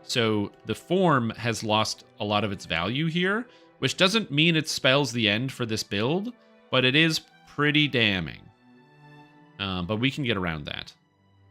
Speaker 1: So the form has lost a lot of its value here, which doesn't mean it spells the end for this build, but it is pretty damning. But we can get around that.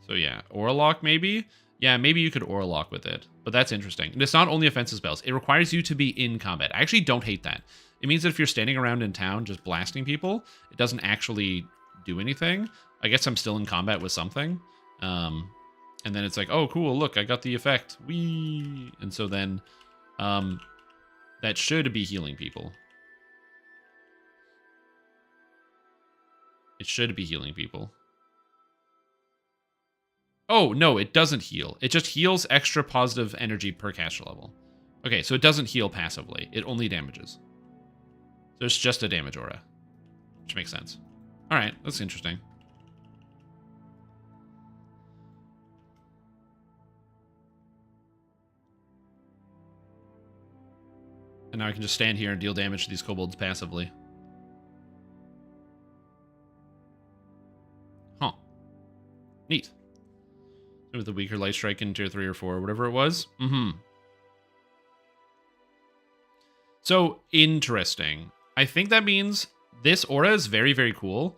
Speaker 1: So yeah, Orlock maybe? Yeah, maybe you could Orlock with it, but that's interesting. And it's not only offensive spells. It requires you to be in combat. I actually don't hate that. It means that if you're standing around in town just blasting people, it doesn't actually do anything. I guess I'm still in combat with something. And then it's like, oh, cool, look, I got the effect. Whee! And so then that should be healing people. It should be healing people. Oh, no, it doesn't heal. It just heals extra positive energy per caster level. Okay, so it doesn't heal passively. It only damages. So it's just a damage aura, which makes sense. All right, that's interesting. And now I can just stand here and deal damage to these kobolds passively. Huh. Neat. With the weaker light strike in tier 3 or 4, whatever it was. So, interesting. I think that means this aura is very, very cool.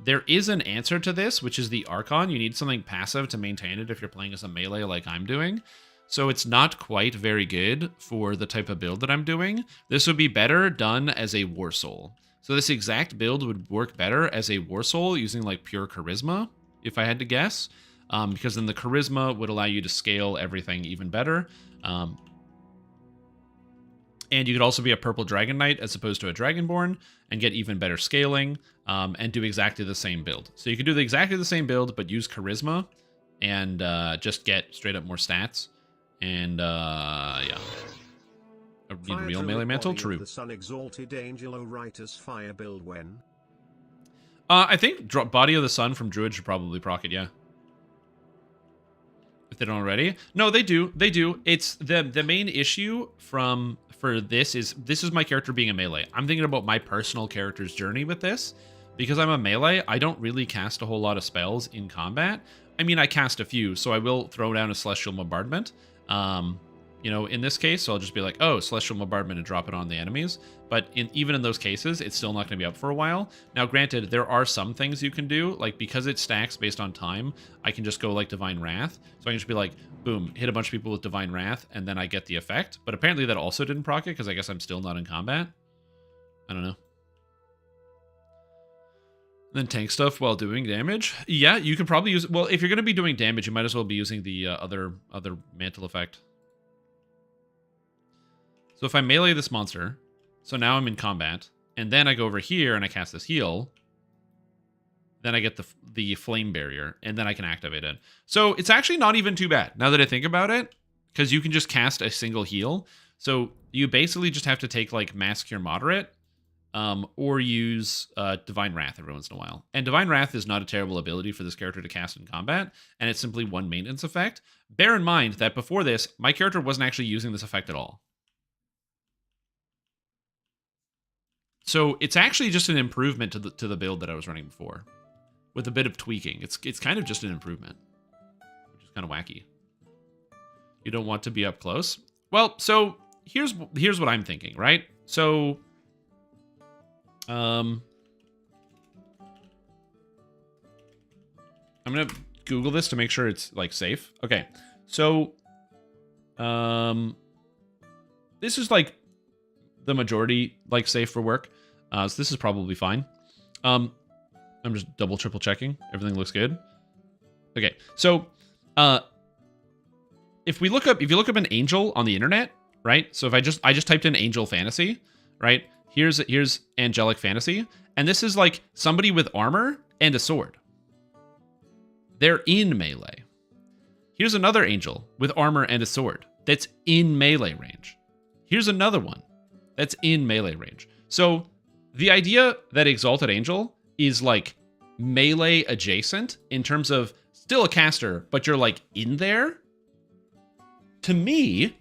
Speaker 1: There is an answer to this, which is the Archon. You need something passive to maintain it if you're playing as a melee like I'm doing. So it's not quite very good for the type of build that I'm doing. This would be better done as a War Soul. So this exact build would work better as a War Soul using like pure Charisma, if I had to guess. Because then the Charisma would allow you to scale everything even better. And you could also be a Purple Dragon Knight as opposed to a Dragonborn and get even better scaling and do exactly the same build. So you could do exactly the same build, but use Charisma and just get straight up more stats. And, yeah. A real melee mantle? True.
Speaker 2: The Sun Exalted Angel Oritus fire build when?
Speaker 1: I think Body of the Sun from Druid should probably proc it, yeah. If they don't already. No, they do. They do. It's the main issue for this is my character being a melee. I'm thinking about my personal character's journey with this. Because I'm a melee, I don't really cast a whole lot of spells in combat. I mean, I cast a few, so I will throw down a Celestial Bombardment. You know, in this case, so I'll just be like, oh, Celestial Bombardment and drop it on the enemies. But even in those cases, it's still not going to be up for a while. Now, granted, there are some things you can do, like because it stacks based on time, I can just go like Divine Wrath. So I can just be like, boom, hit a bunch of people with Divine Wrath, and then I get the effect. But apparently that also didn't proc it, because I guess I'm still not in combat. I don't know. Then tank stuff while doing damage. Yeah, you can probably use... Well, if you're going to be doing damage, you might as well be using the other mantle effect. So if I melee this monster, so now I'm in combat, and then I go over here and I cast this heal, then I get the flame barrier, and then I can activate it. So it's actually not even too bad, now that I think about it, because you can just cast a single heal. So you basically just have to take, like, Mass Cure Moderate, or use Divine Wrath every once in a while. And Divine Wrath is not a terrible ability for this character to cast in combat, and it's simply one maintenance effect. Bear in mind that before this, my character wasn't actually using this effect at all. So it's actually just an improvement to the build that I was running before, with a bit of tweaking. It's kind of just an improvement, which is kind of wacky. You don't want to be up close. Well, so here's what I'm thinking, right? So, I'm gonna Google this to make sure it's like safe. Okay, so, this is like the majority like safe for work. So this is probably fine. I'm just triple checking. Everything looks good. Okay. So, if you look up an angel on the internet, right? So if I just typed in angel fantasy, right? Here's angelic fantasy. And this is like somebody with armor and a sword. They're in melee. Here's another angel with armor and a sword that's in melee range. Here's another one that's in melee range. So the idea that Exalted Angel is like melee adjacent in terms of still a caster, but you're like in there, to me,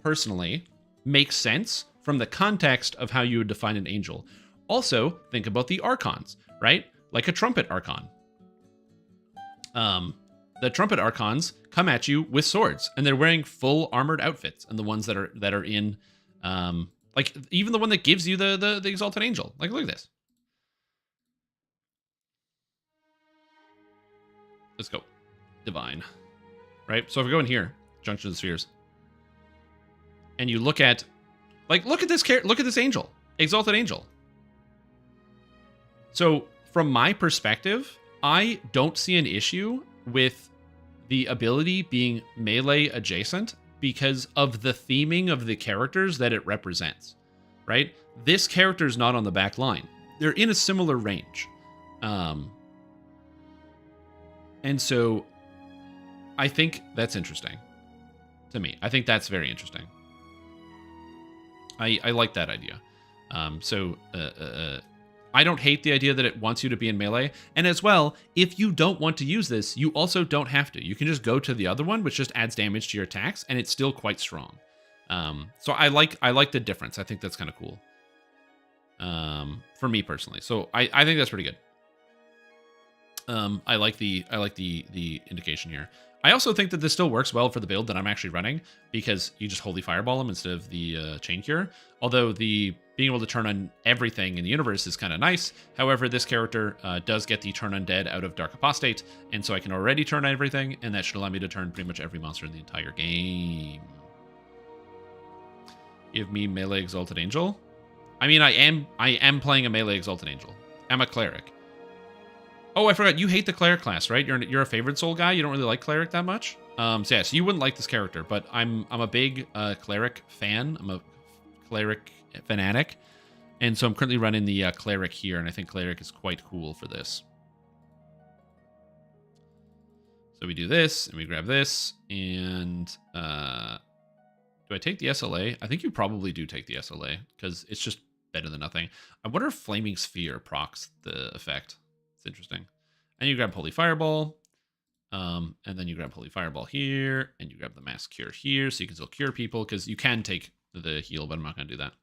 Speaker 1: personally, makes sense from the context of how you would define an angel. Also, think about the archons, right? Like a trumpet archon. The trumpet archons come at you with swords, and they're wearing full armored outfits, and the ones that are in like, even the one that gives you the Exalted Angel. Like, look at this. Let's go. Divine. Right? So if we go in here, Junction of the Spheres, and you look at... Like, look at this angel. Exalted Angel. So, from my perspective, I don't see an issue with the ability being melee adjacent, because of the theming of the characters that it represents, right? This character is not on the back line. They're in a similar range. And so I think that's interesting to me. I think that's very interesting. I like that idea. So I don't hate the idea that it wants you to be in melee. And as well, if you don't want to use this, you also don't have to. You can just go to the other one, which just adds damage to your attacks, and it's still quite strong. So I like the difference. I think that's kind of cool. For me personally. So I think that's pretty good. I like the indication here. I also think that this still works well for the build that I'm actually running, because you just Holy Fireball them instead of the Chain Cure. Although the being able to turn on everything in the universe is kind of nice. However, this character does get the Turn Undead out of Dark Apostate, and so I can already turn on everything, and that should allow me to turn pretty much every monster in the entire game. Give me melee Exalted Angel. I mean, I am playing a melee Exalted Angel. I'm a cleric. Oh, I forgot. You hate the cleric class, right? You're a favorite soul guy. You don't really like cleric that much. So yeah, so you wouldn't like this character, but I'm a big cleric fan. I'm a cleric fanatic, and so I'm currently running the cleric here, and I think cleric is quite cool for this. So we do this, and we grab this, and do I take the SLA? I think you probably do take the SLA, because it's just better than nothing. I wonder if Flaming Sphere procs the effect. It's interesting. And you grab Holy Fireball, and then you grab Holy Fireball here, and you grab the Mass Cure here, so you can still cure people, because you can take the heal, but I'm not going to do that.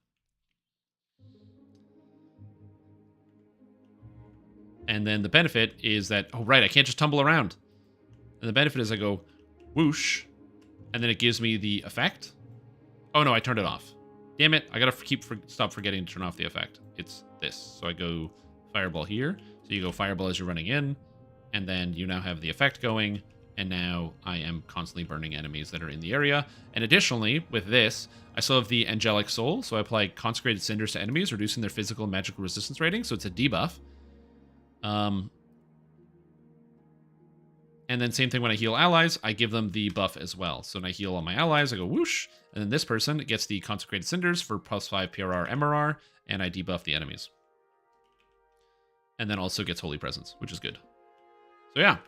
Speaker 1: And then the benefit is that, oh right, I can't just tumble around. And the benefit is I go whoosh, and then it gives me the effect. Oh no, I turned it off. Damn it, I gotta stop forgetting to turn off the effect. It's this. So I go Fireball here. So you go Fireball as you're running in, and then you now have the effect going, and now I am constantly burning enemies that are in the area. And additionally, with this, I still have the Angelic Soul, so I apply Consecrated Cinders to enemies, reducing their physical and magical resistance rating, so it's a debuff. And then same thing when I heal allies, I give them the buff as well. So when I heal all my allies, I go whoosh, and then this person gets the Consecrated Cinders for +5 PRR MRR, and I debuff the enemies. And then also gets Holy Presence, which is good. So yeah,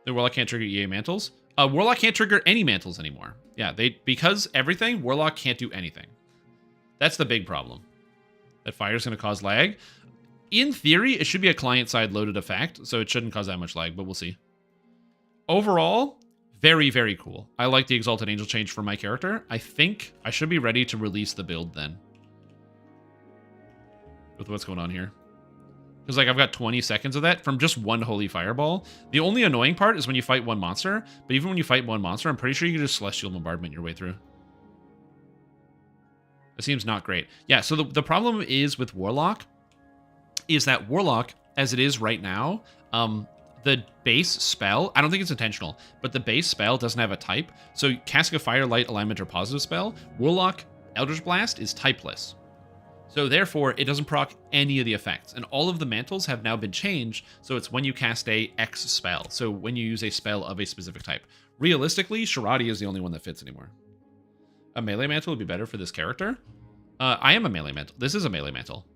Speaker 1: the Warlock can't trigger EA mantles. Warlock can't trigger any mantles anymore. Yeah, because everything, Warlock can't do anything. That's the big problem. That fire is going to cause lag. In theory, it should be a client-side loaded effect, so it shouldn't cause that much lag, but we'll see. Overall, very, very cool. I like the Exalted Angel change for my character. I think I should be ready to release the build then. With what's going on here. Because like I've got 20 seconds of that from just one Holy Fireball. The only annoying part is when you fight one monster, but even when you fight one monster, I'm pretty sure you can just Celestial Bombardment your way through. It seems not great. Yeah, so the problem is with Warlock is that Warlock, as it is right now, the base spell, I don't think it's intentional, but the base spell doesn't have a type. So casting a Fire, Light, Alignment, or Positive spell, Warlock Eldritch Blast is typeless. So therefore, it doesn't proc any of the effects. And all of the mantles have now been changed, so it's when you cast a X spell. So when you use a spell of a specific type. Realistically, Shiradi is the only one that fits anymore. A melee mantle would be better for this character. I am a melee mantle. This is a melee mantle.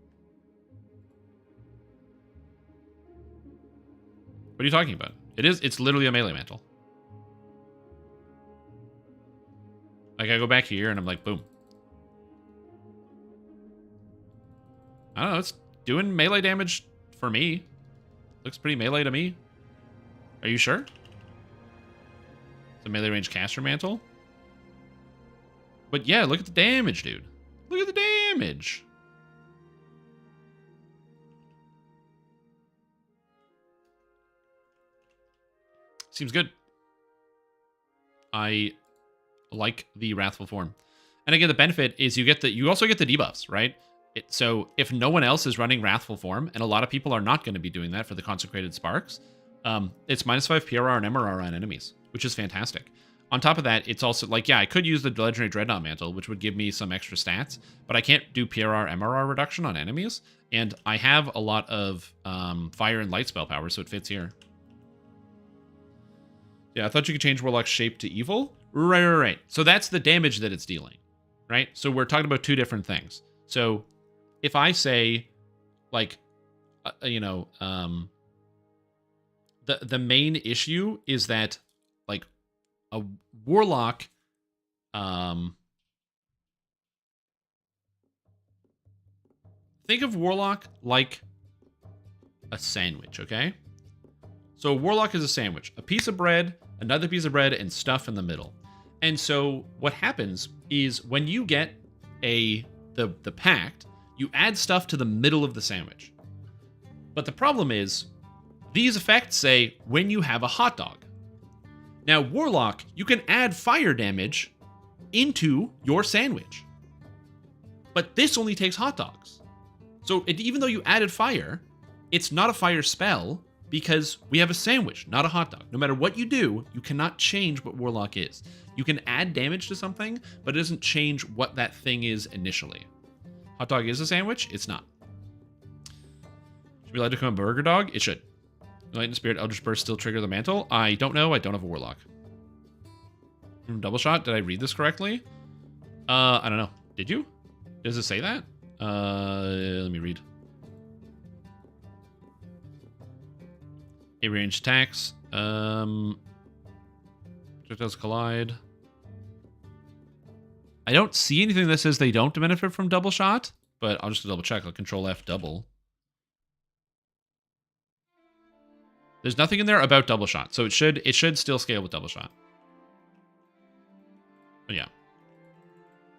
Speaker 1: What are you talking about? It's literally a melee mantle. Like I go back here and I'm like, boom. I don't know, it's doing melee damage for me. Looks pretty melee to me. Are you sure? It's a melee range caster mantle. But yeah, look at the damage, dude. Look at the damage. Seems good. I like the Wrathful form. And again, the benefit is you also get the debuffs, right? So if no one else is running Wrathful form, and a lot of people are not going to be doing that for the Consecrated Sparks, it's -5 PRR and MRR on enemies, which is fantastic. On top of that, it's also like, yeah, I could use the Legendary Dreadnought Mantle, which would give me some extra stats, but I can't do PRR, MRR reduction on enemies, and I have a lot of fire and light spell power, so it fits here. Yeah, I thought you could change Warlock's shape to evil. Right. So that's the damage that it's dealing, right? So we're talking about two different things. So if I say, like, the main issue is that, like, a Warlock, think of Warlock like a sandwich, okay? So a warlock is a sandwich. A piece of bread, another piece of bread, and stuff in the middle. And so what happens is when you get the pact, you add stuff to the middle of the sandwich. But the problem is, these effects say when you have a hot dog. Now, warlock, you can add fire damage into your sandwich. But this only takes hot dogs. So even though you added fire, it's not a fire spell because we have a sandwich, not a hot dog. No matter what you do, you cannot change what warlock is. You can add damage to something, but it doesn't change what that thing is initially. Hot dog is a sandwich? It's not. Should be allowed to become a burger dog? It should. Light and Spirit, Eldritch Burst still trigger the mantle? I don't know. I don't have a warlock. Double shot? Did I read this correctly? I don't know. Did you? Does it say that? Let me read. A range attacks. Projectiles collide. I don't see anything that says they don't benefit from double shot, but I'll just double check. I'll Control F double. There's nothing in there about double shot, so it should still scale with double shot. But yeah.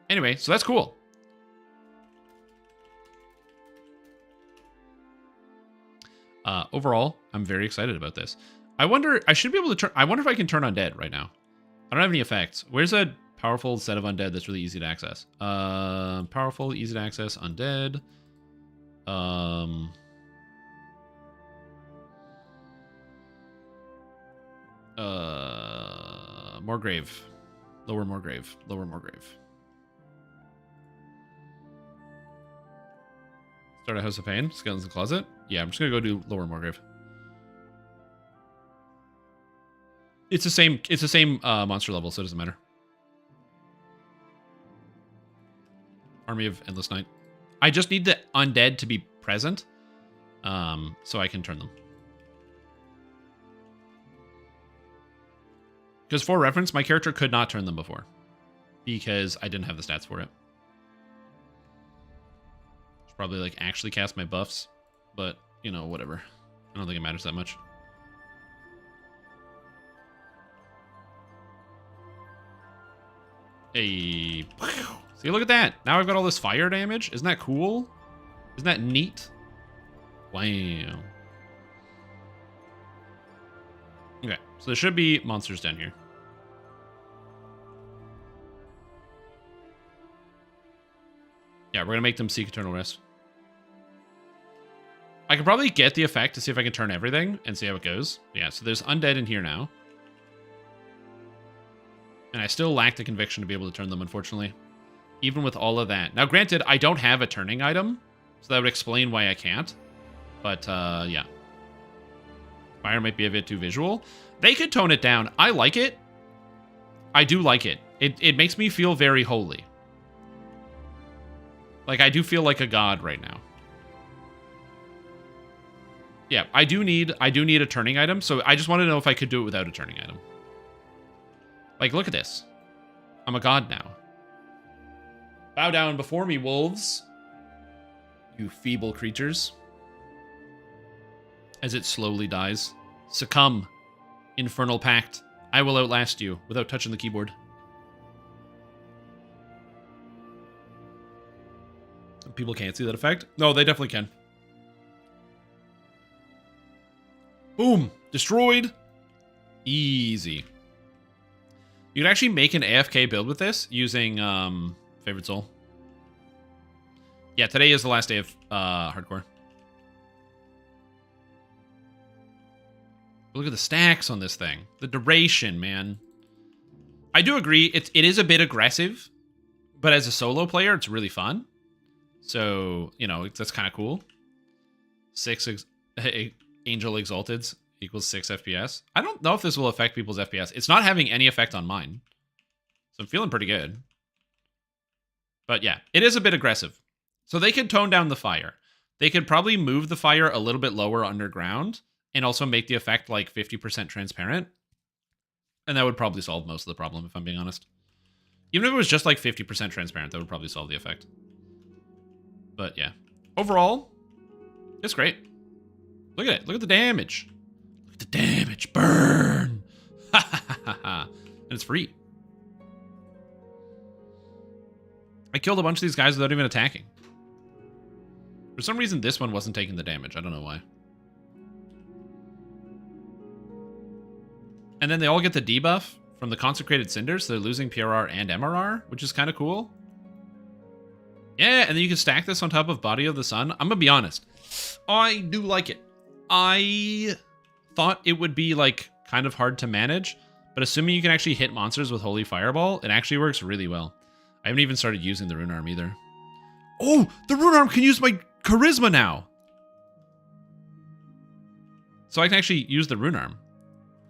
Speaker 1: Anyway, so that's cool. Overall, I'm very excited about this. I wonder if I can turn undead right now. I don't have any effects. Where's a powerful set of undead that's really easy to access? Powerful, easy to access, undead. Moorgrave. Lower Moorgrave. Lower Moorgrave. Start a House of Pain. Skeletons in the Closet. Yeah, I'm just gonna go do Lower Moorgrave. It's the same monster level, so it doesn't matter. Army of Endless Night. I just need the undead to be present, so I can turn them. Because for reference, my character could not turn them before because I didn't have the stats for it. Should probably like actually cast my buffs, but you know, whatever. I don't think it matters that much. Hey, see, look at that. Now I've got all this fire damage. Isn't that cool? Isn't that neat? Wow. Okay, so there should be monsters down here. Yeah, we're gonna make them seek eternal rest. I could probably get the effect to see if I can turn everything and see how it goes. Yeah, so there's undead in here now. And I still lack the conviction to be able to turn them, unfortunately. Even with all of that. Now, granted, I don't have a turning item, so that would explain why I can't. But, yeah. Fire might be a bit too visual. They could tone it down. I like it. I do like it. It makes me feel very holy. Like, I do feel like a god right now. Yeah, I do need a turning item, so I just want to know if I could do it without a turning item. Like, look at this. I'm a god now. Bow down before me, wolves. You feeble creatures. As it slowly dies. Succumb, infernal pact. I will outlast you without touching the keyboard. People can't see that effect? No, they definitely can. Boom. Destroyed. Easy. You can actually make an AFK build with this using Favorite Soul. Yeah, today is the last day of hardcore. Look at the stacks on this thing. The duration, man. I do agree. It is a bit aggressive, but as a solo player, it's really fun. So, you know, that's kind of cool. 6 Angel Exalteds equals 6 FPS. I don't know if this will affect people's FPS. It's not having any effect on mine. So I'm feeling pretty good. But yeah, it is a bit aggressive. So they could tone down the fire. They could probably move the fire a little bit lower underground and also make the effect like 50% transparent. And that would probably solve most of the problem, if I'm being honest. Even if it was just like 50% transparent, that would probably solve the effect. But yeah, overall, it's great. Look at it. Look at the damage. Look at the damage. Burn. Ha ha ha ha. And it's free. I killed a bunch of these guys without even attacking. For some reason, this one wasn't taking the damage. I don't know why. And then they all get the debuff from the Consecrated Cinders, so they're losing PRR and MRR, which is kind of cool. Yeah, and then you can stack this on top of Body of the Sun. I'm going to be honest. I do like it. I thought it would be, like, kind of hard to manage, but assuming you can actually hit monsters with Holy Fireball, it actually works really well. I haven't even started using the Rune Arm either. Oh, the Rune Arm can use my Charisma now. So I can actually use the Rune Arm.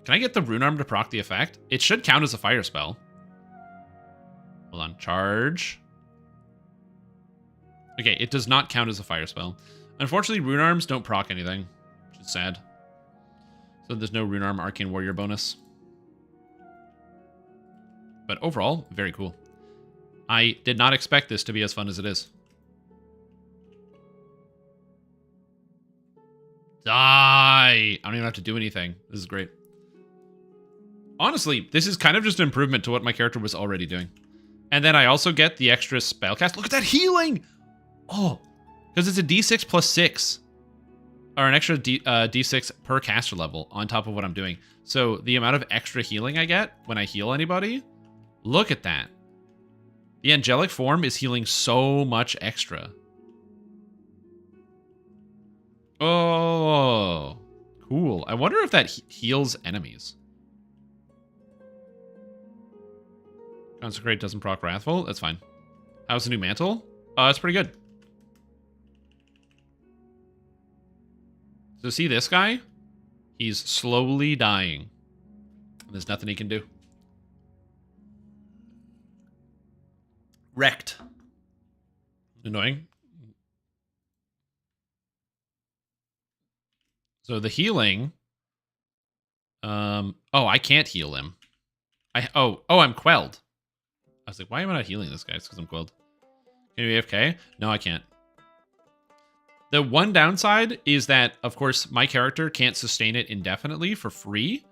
Speaker 1: Can I get the Rune Arm to proc the effect? It should count as a fire spell. Hold on, charge. Okay, it does not count as a fire spell. Unfortunately, Rune Arms don't proc anything, which is sad. So there's no Rune Arm Arcane Warrior bonus. But overall, very cool. I did not expect this to be as fun as it is. Die! I don't even have to do anything. This is great. Honestly, this is kind of just an improvement to what my character was already doing. And then I also get the extra spellcast. Look at that healing! Oh, because it's a d6 plus 6. Or an extra d6 per caster level on top of what I'm doing. So the amount of extra healing I get when I heal anybody, look at that. The angelic form is healing so much extra. Oh, cool. I wonder if that heals enemies. Consecrate doesn't proc Wrathful. That's fine. How's the new mantle? It's pretty good. So see this guy? He's slowly dying. There's nothing he can do. Wrecked. Annoying. So the healing. Oh, I can't heal him. Oh, I'm quelled. I was like, why am I not healing this guy? It's because I'm quelled. Can you AFK? No, I can't. The one downside is that, of course, my character can't sustain it indefinitely for free,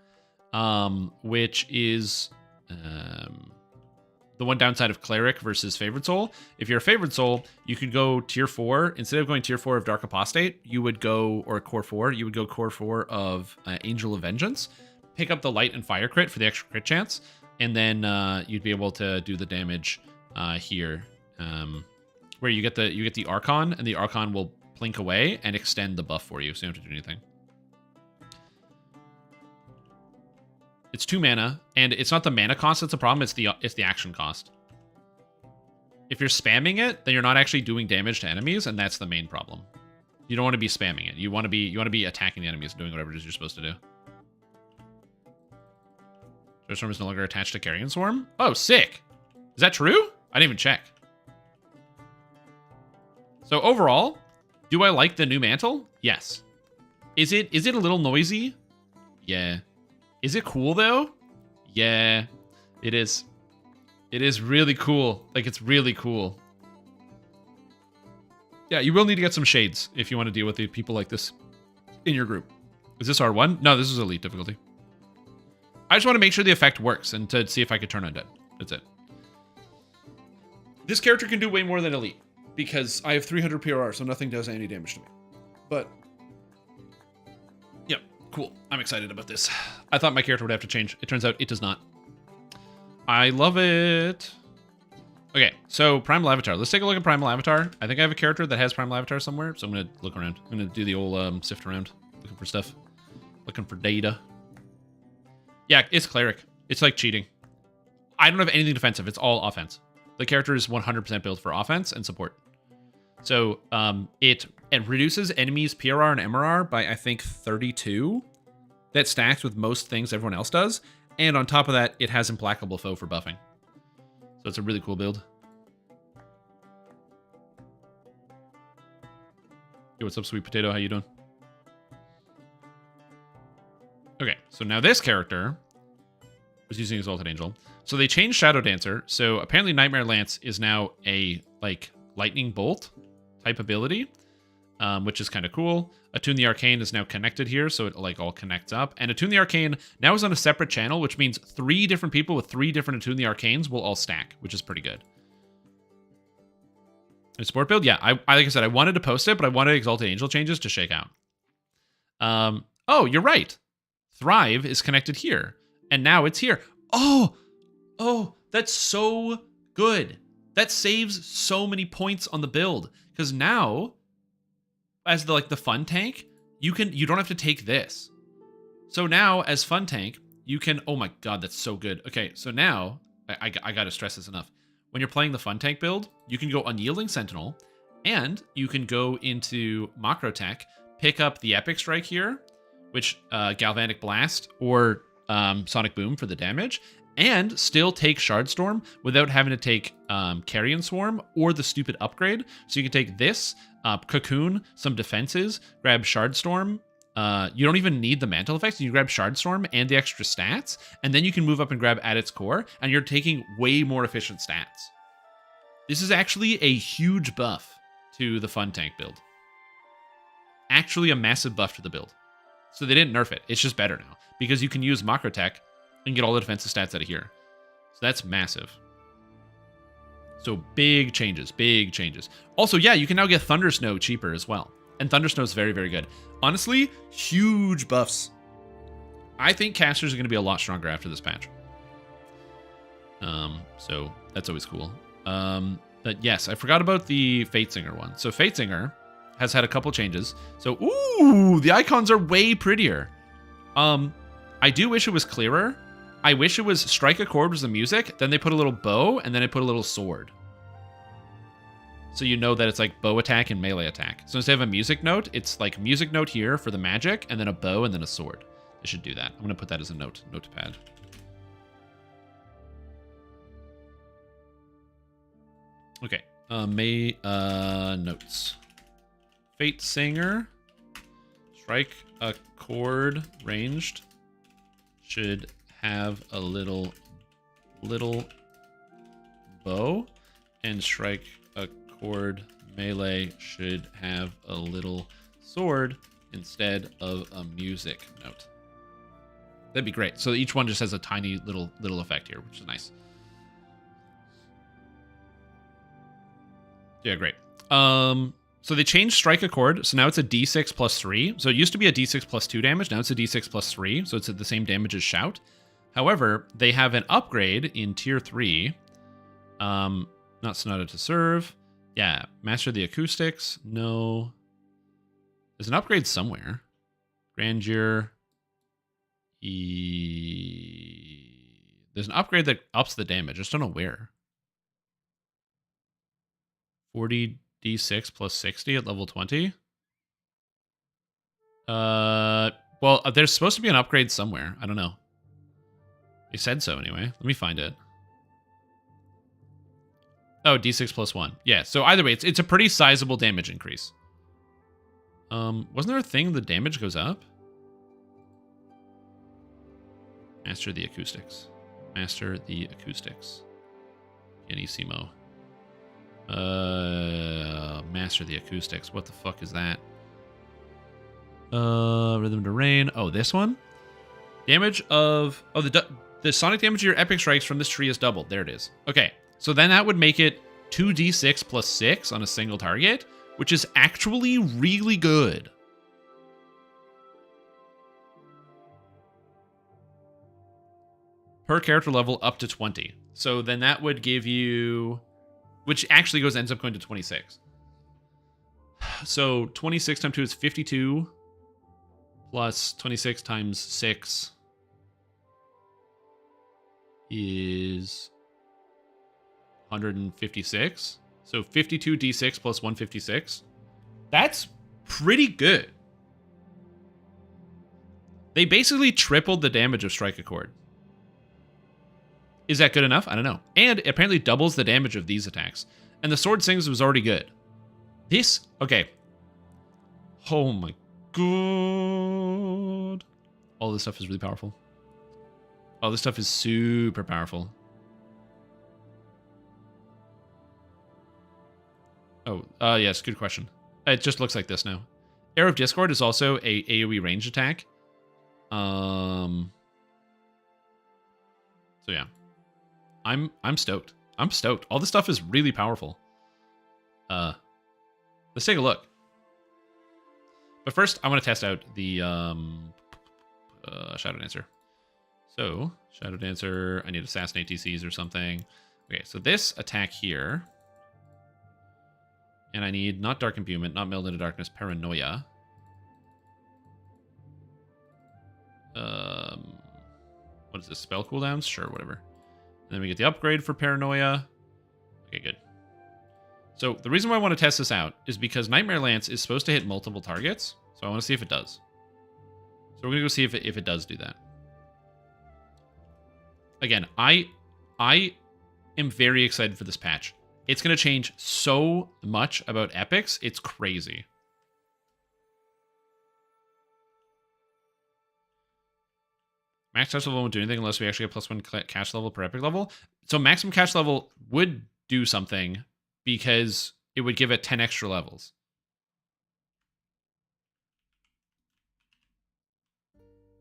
Speaker 1: which is the one downside of Cleric versus Favored Soul. If you're a Favored Soul, you could go tier 4. Instead of going tier 4 of Dark Apostate, you would go, or core 4, you would go core 4 of Angel of Vengeance, pick up the Light and Fire crit for the extra crit chance, and then you'd be able to do the damage here, where you get the Archon, and the Archon will blink away and extend the buff for you, so you don't have to do anything. It's 2 mana, and it's not the mana cost that's a problem, it's the action cost. If you're spamming it, then you're not actually doing damage to enemies, and that's the main problem. You don't want to be spamming it. You want to be attacking the enemies and doing whatever it is you're supposed to do. Storm is no longer attached to Carrion Swarm? Oh, sick! Is that true? I didn't even check. So overall, do I like the new mantle? Yes. Is it a little noisy? Yeah. Is it cool though? Yeah, it is. It is really cool. Like, it's really cool. Yeah, you will need to get some shades if you want to deal with the people like this in your group. Is this R1? No, this is elite difficulty. I just want to make sure the effect works and to see if I could turn undead. That's it. This character can do way more than elite because I have 300 PRR, so nothing does any damage to me. But yeah, cool. I'm excited about this. I thought my character would have to change. It turns out it does not. I love it. Okay, so Primal Avatar. Let's take a look at Primal Avatar. I think I have a character that has Primal Avatar somewhere, so I'm going to look around. I'm going to do the old sift around, looking for stuff, looking for data. Yeah, it's Cleric. It's like cheating. I don't have anything defensive. It's all offense. The character is 100% built for offense and support. So it reduces enemies' PRR and MRR by, I think, 32. That stacks with most things everyone else does. And on top of that, it has Implacable Foe for buffing. So it's a really cool build. Hey, what's up, Sweet Potato? How you doing? Okay, so now this character was using Exalted Angel. So they changed Shadow Dancer. So apparently Nightmare Lance is now a, like, lightning bolt type ability. which is kind of cool. Attune the Arcane is now connected here, so it like all connects up. And Attune the Arcane now is on a separate channel, which means 3 different people with 3 different Attune the Arcanes will all stack, which is pretty good. A sport build? Yeah, I like I said, I wanted to post it, but I wanted Exalted Angel changes to shake out. Oh, you're right. Thrive is connected here, and now it's here. Oh, that's so good. That saves so many points on the build, because now, as the fun tank, you don't have to take this. So now, as fun tank, you can. Oh my god, that's so good. Okay, so now I gotta stress this enough. When you're playing the fun tank build, you can go Unyielding Sentinel, and you can go into Macro Tech, pick up the Epic Strike here, which Galvanic Blast or Sonic Boom for the damage, and still take Shardstorm without having to take Carrion Swarm or the stupid upgrade. So you can take this, Cocoon, some defenses, grab Shardstorm. You don't even need the mantle effects. You grab Shardstorm and the extra stats, and then you can move up and grab At Its Core, and you're taking way more efficient stats. This is actually a huge buff to the fun tank build. Actually a massive buff to the build. So they didn't nerf it. It's just better now, because you can use Macro Tech and get all the defensive stats out of here. So that's massive. So big changes, big changes. Also, yeah, you can now get Thunder Snow cheaper as well. And Thunder Snow is very, very good. Honestly, huge buffs. I think casters are going to be a lot stronger after this patch. So that's always cool. But yes, I forgot about the Fate Singer one. So Fate Singer has had a couple changes. So, ooh, the icons are way prettier. I do wish it was clearer. I wish it was Strike a Chord was the music, then they put a little bow, and then I put a little sword. So you know that it's like bow attack and melee attack. So instead of a music note, it's like music note here for the magic, and then a bow, and then a sword. I should do that. I'm going to put that as a notepad. Okay, notes. Fate Singer, Strike a Chord ranged, should have a little bow, and Strike a Chord melee should have a little sword instead of a music note. That'd be great. So each one just has a tiny little effect here, which is nice. Yeah, great. So they changed Strike a Chord, so now it's a D6 plus 3. So it used to be a D6 plus 2 damage, now it's a D6 plus 3, so it's at the same damage as Shout. However, they have an upgrade in Tier 3. Not Sonata to Serve. Yeah, Master the Acoustics. No. There's an upgrade somewhere. Grandeur. There's an upgrade that ups the damage. I just don't know where. 40 D6 plus 60 at level 20. Well, there's supposed to be an upgrade somewhere. I don't know. They said so anyway. Let me find it. Oh, D6 plus 1. Yeah, so either way, it's a pretty sizable damage increase. Wasn't there a thing the damage goes up? Master the Acoustics. Master the Acoustics. Pianissimo. Master the Acoustics. What the fuck is that? Rhythm to Rain. Oh, this one? Damage of... Oh, the sonic damage of your epic strikes from this tree is doubled. There it is. Okay, so then that would make it 2d6 plus 6 on a single target, which is actually really good. Per character level up to 20. So then that would give you... Which actually ends up going to 26. So 26 times 2 is 52. Plus 26 times 6 is 156. So 52 d6 plus 156. That's pretty good. They basically tripled the damage of Strike a Chord. Is that good enough? I don't know. And it apparently doubles the damage of these attacks. And the Sword Sings was already good. This, okay. Oh my god. All this stuff is really powerful. All this stuff is super powerful. Oh, yes, good question. It just looks like this now. Air of Discord is also a AoE range attack. So yeah. I'm stoked. I'm stoked. All this stuff is really powerful. Let's take a look. But first, I want to test out the Shadow Dancer. So, Shadow Dancer, I need Assassinate DCs or something. Okay, so this attack here. And I need not Dark Imbuement, not Meld into Darkness, Paranoia. What is this? Spell cooldowns? Sure, whatever. And then we get the upgrade for Paranoia. Okay, good. So the reason why I want to test this out is because Nightmare Lance is supposed to hit multiple targets. So I want to see if it does. So we're going to go see if it does do that. Again, I am very excited for this patch. It's going to change so much about epics. It's crazy. Max cash level won't do anything unless we actually get +1 cash level per epic level. So maximum cash level would do something because it would give it 10 extra levels.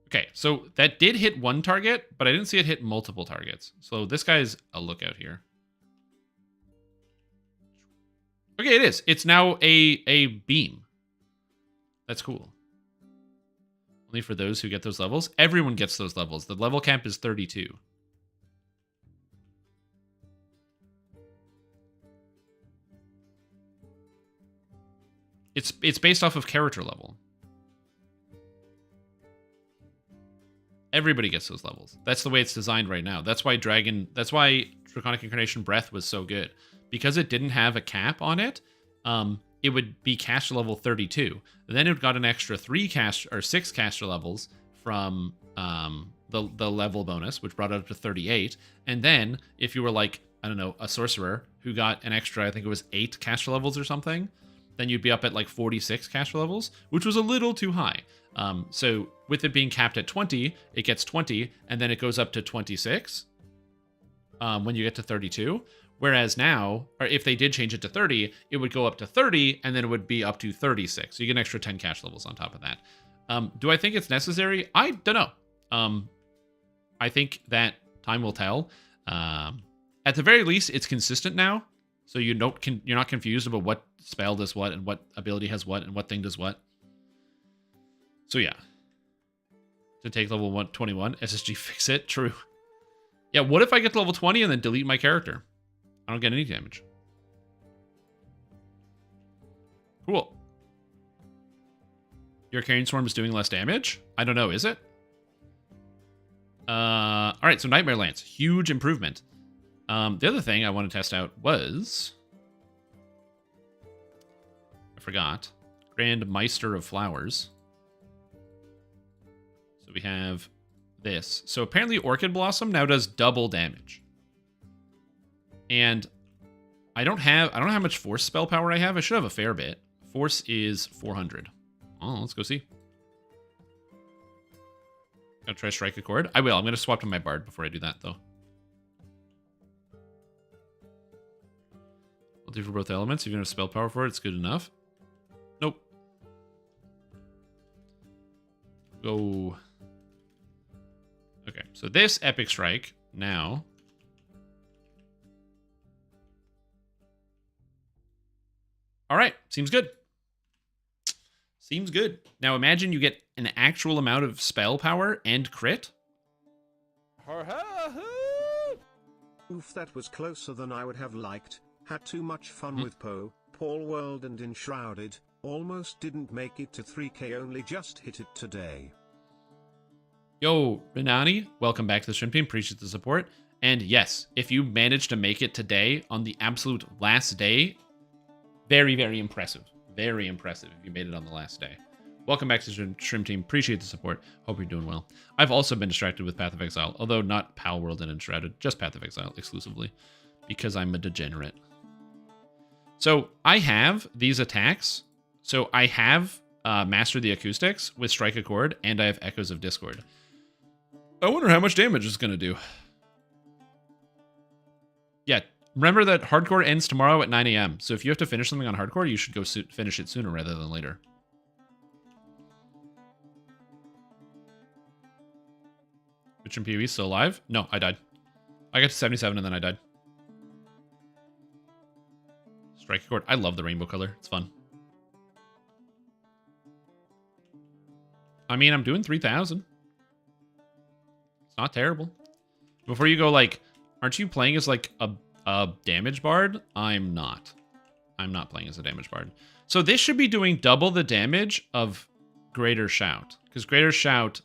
Speaker 1: Okay, so that did hit one target, but I didn't see it hit multiple targets. So this guy's a lookout here. Okay, it is. It's now a beam. That's cool. Only for those who get those levels. Everyone gets those levels. The level cap is 32. It's based off of character level. Everybody gets those levels. That's the way it's designed right now. That's why Draconic Incarnation Breath was so good. Because it didn't have a cap on it, it would be caster level 32. Then it got an extra 6 caster levels from the level bonus, which brought it up to 38. And then if you were like, I don't know, a sorcerer who got an extra, I think it was 8 caster levels or something, then you'd be up at like 46 caster levels, which was a little too high. So with it being capped at 20, it gets 20, and then it goes up to 26 when you get to 32. Whereas now, or if they did change it to 30, it would go up to 30, and then it would be up to 36. So you get an extra 10 cash levels on top of that. Do I think it's necessary? I don't know. I think that time will tell. At the very least, it's consistent now. So you're not confused about what spell does what, and what ability has what, and what thing does what. So yeah. To take level 121, SSG fix it. True. Yeah, what if I get to level 20 and then delete my character? I don't get any damage. Cool. Your Carrion Swarm is doing less damage? I don't know, is it? Alright, so Nightmare Lance. Huge improvement. The other thing I want to test out was... I forgot. Grand Meister of Flowers. So we have this. So apparently Orchid Blossom now does double damage. And I don't have how much force spell power I have. I should have a fair bit. Force is 400. Oh, let's go see. Gonna try Strike a Chord. I will. I'm gonna swap to my Bard before I do that though. I'll do for both elements. If you don't have spell power for it, it's good enough. Nope. Go. Okay, so this Epic Strike now. All right, seems good. Seems good. Now imagine you get an actual amount of spell power and crit.
Speaker 2: Oof, that was closer than I would have liked. Had too much fun with Poe, Paul World and Enshrouded. Almost didn't make it to 3K, only just hit it today.
Speaker 1: Yo, Renani, welcome back to the stream team. Appreciate the support. And yes, if you managed to make it today on the absolute last day, very, very impressive. Very impressive if you made it on the last day. Welcome back to the stream team. Appreciate the support. Hope you're doing well. I've also been distracted with Path of Exile, although not Pal World and Enshrouded, just Path of Exile exclusively, because I'm a degenerate. So I have these attacks. So I have Master the Acoustics with Strike a Chord, and I have Echoes of Discord. I wonder how much damage it's going to do. Yeah, Remember that hardcore ends tomorrow at 9 a.m. So if you have to finish something on hardcore, you should go finish it sooner rather than later. Which in PoE still alive? No, I died. I got to 77 and then I died. Strike Accord. I love the rainbow color. It's fun. I mean, I'm doing 3,000. It's not terrible. Before you go like, aren't you playing as like a damage bard? I'm not. I'm not playing as a damage bard. So this should be doing double the damage of Greater Shout. Because Greater Shout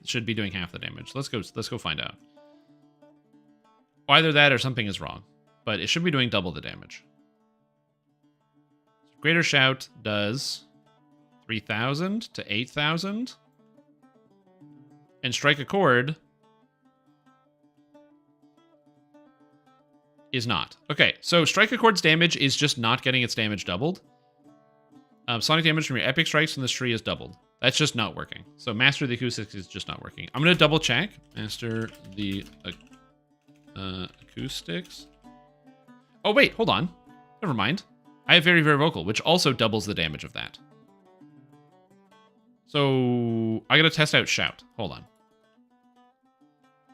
Speaker 1: should be doing half the damage. Let's go find out. Either that or something is wrong. But it should be doing double the damage. Greater Shout does 3,000 to 8,000. And Strike Accord is not. Okay, so Strike Accord's damage is just not getting its damage doubled. Sonic damage from your epic strikes from this tree is doubled. That's just not working. So Master the Acoustics is just not working. I'm going to double check. Master the Acoustics. Oh, wait, hold on. Never mind. I have Very, Very Vocal, which also doubles the damage of that. So I got to test out Shout. Hold on.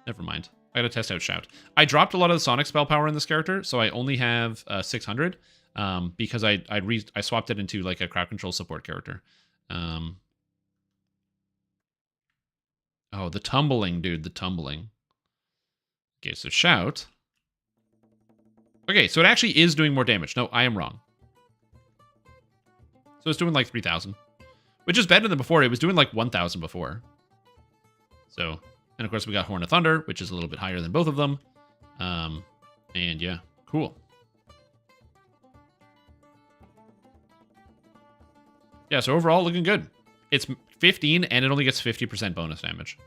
Speaker 1: Never mind. I got to test out Shout. I dropped a lot of the Sonic spell power in this character, so I only have 600 because I swapped it into like a crowd control support character. Oh, the tumbling, dude. The tumbling. Okay, so Shout. Okay, so it actually is doing more damage. No, I am wrong. So it's doing like 3,000. Which is better than before. It was doing like 1,000 before. So, and of course we got Horn of Thunder, which is a little bit higher than both of them. And yeah, cool. Yeah, so overall looking good. It's 15 and it only gets 50% bonus damage.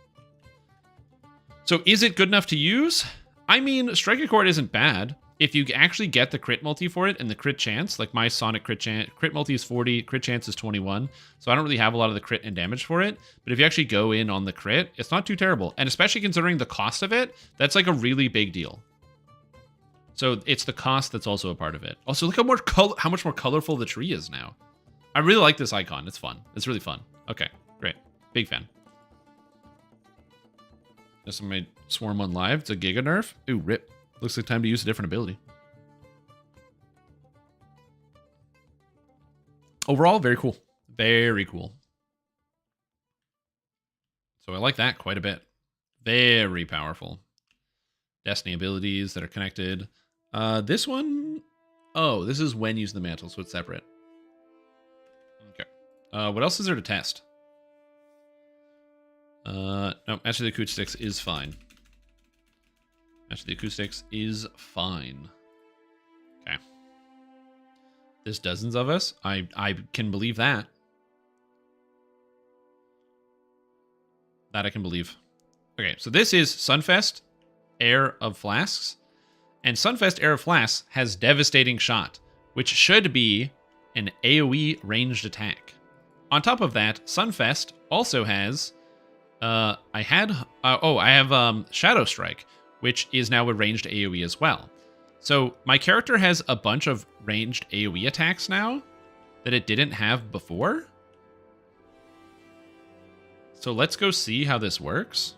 Speaker 1: So is it good enough to use? I mean, Strike Accord isn't bad. If you actually get the crit multi for it and the crit chance, like my Sonic crit multi is 40, crit chance is 21. So I don't really have a lot of the crit and damage for it. But if you actually go in on the crit, it's not too terrible. And especially considering the cost of it, that's like a really big deal. So it's the cost that's also a part of it. Also, look how much more colorful the tree is now. I really like this icon. It's fun. It's really fun. Okay, great. Big fan. This one made Swarm on live. It's a Giga nerf. Ooh, rip. Looks like time to use a different ability. Overall, very cool. Very cool. So I like that quite a bit. Very powerful. Destiny abilities that are connected. This one... Oh, this is when using the mantle, so it's separate. Okay. What else is there to test? No, Master the Acoustics is fine. Master the Acoustics is fine. Okay. There's dozens of us. I can believe that. That I can believe. Okay, so this is Sunfest, Air of Flasks. And Sunfest, Air of Flasks has Devastating Shot, which should be an AoE ranged attack. On top of that, Sunfest also has... I have Shadow Strike, which is now a ranged AoE as well. So my character has a bunch of ranged AoE attacks now that it didn't have before. So let's go see how this works.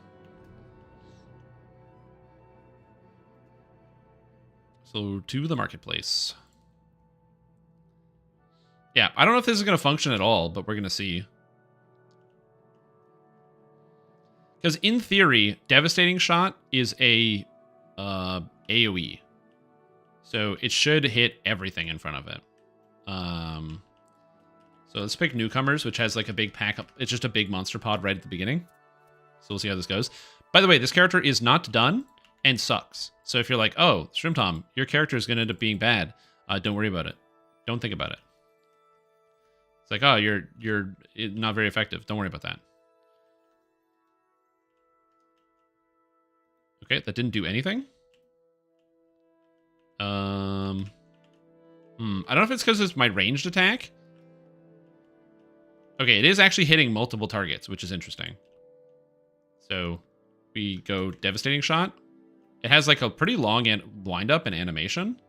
Speaker 1: So to the marketplace. Yeah, I don't know if this is going to function at all, but we're going to see. Because in theory, Devastating Shot is a AoE. So it should hit everything in front of it. So let's pick Newcomers, which has like a big pack up. It's just a big monster pod right at the beginning. So we'll see how this goes. By the way, this character is not done and sucks. So if you're like, oh, Shrimp Tom, your character is going to end up being bad, don't worry about it. Don't think about it. It's like, oh, you're not very effective. Don't worry about that. Okay, that didn't do anything. I don't know if it's because it's my ranged attack. Okay, it is actually hitting multiple targets, which is interesting. So we go Devastating Shot. It has like a pretty long wind-up and animation.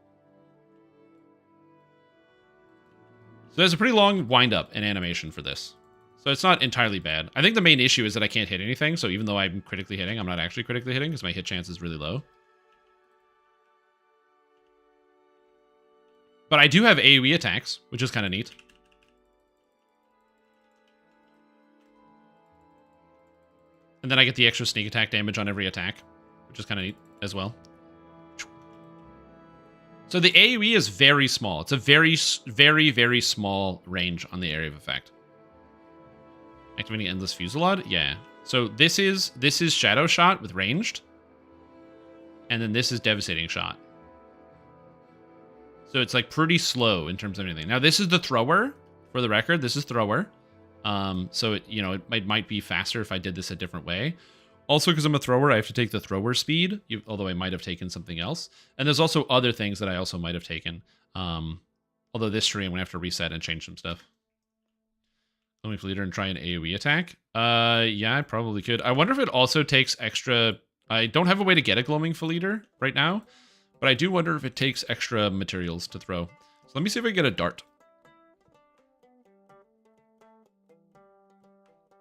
Speaker 1: So there's a pretty long wind-up and animation for this. So it's not entirely bad. I think the main issue is that I can't hit anything, so even though I'm critically hitting, I'm not actually critically hitting because my hit chance is really low. But I do have AoE attacks, which is kind of neat. And then I get the extra sneak attack damage on every attack, which is kind of neat as well. So the AoE is very small. It's a very, very, very small range on the area of effect. Activating Endless Fusillade? Yeah. So this is Shadow Shot with ranged. And then this is Devastating Shot. So it's like pretty slow in terms of anything. Now this is the thrower, for the record. This is thrower. So it might be faster if I did this a different way. Also, because I'm a thrower, I have to take the thrower speed, although I might have taken something else. And there's also other things that I also might have taken. Although this stream, I'm going to have to reset and change some stuff. Let me leader and try an AoE attack. Yeah, I probably could. I wonder if it also takes extra... I don't have a way to get a Gloaming Leader right now, but I do wonder if it takes extra materials to throw. So let me see if I can get a dart.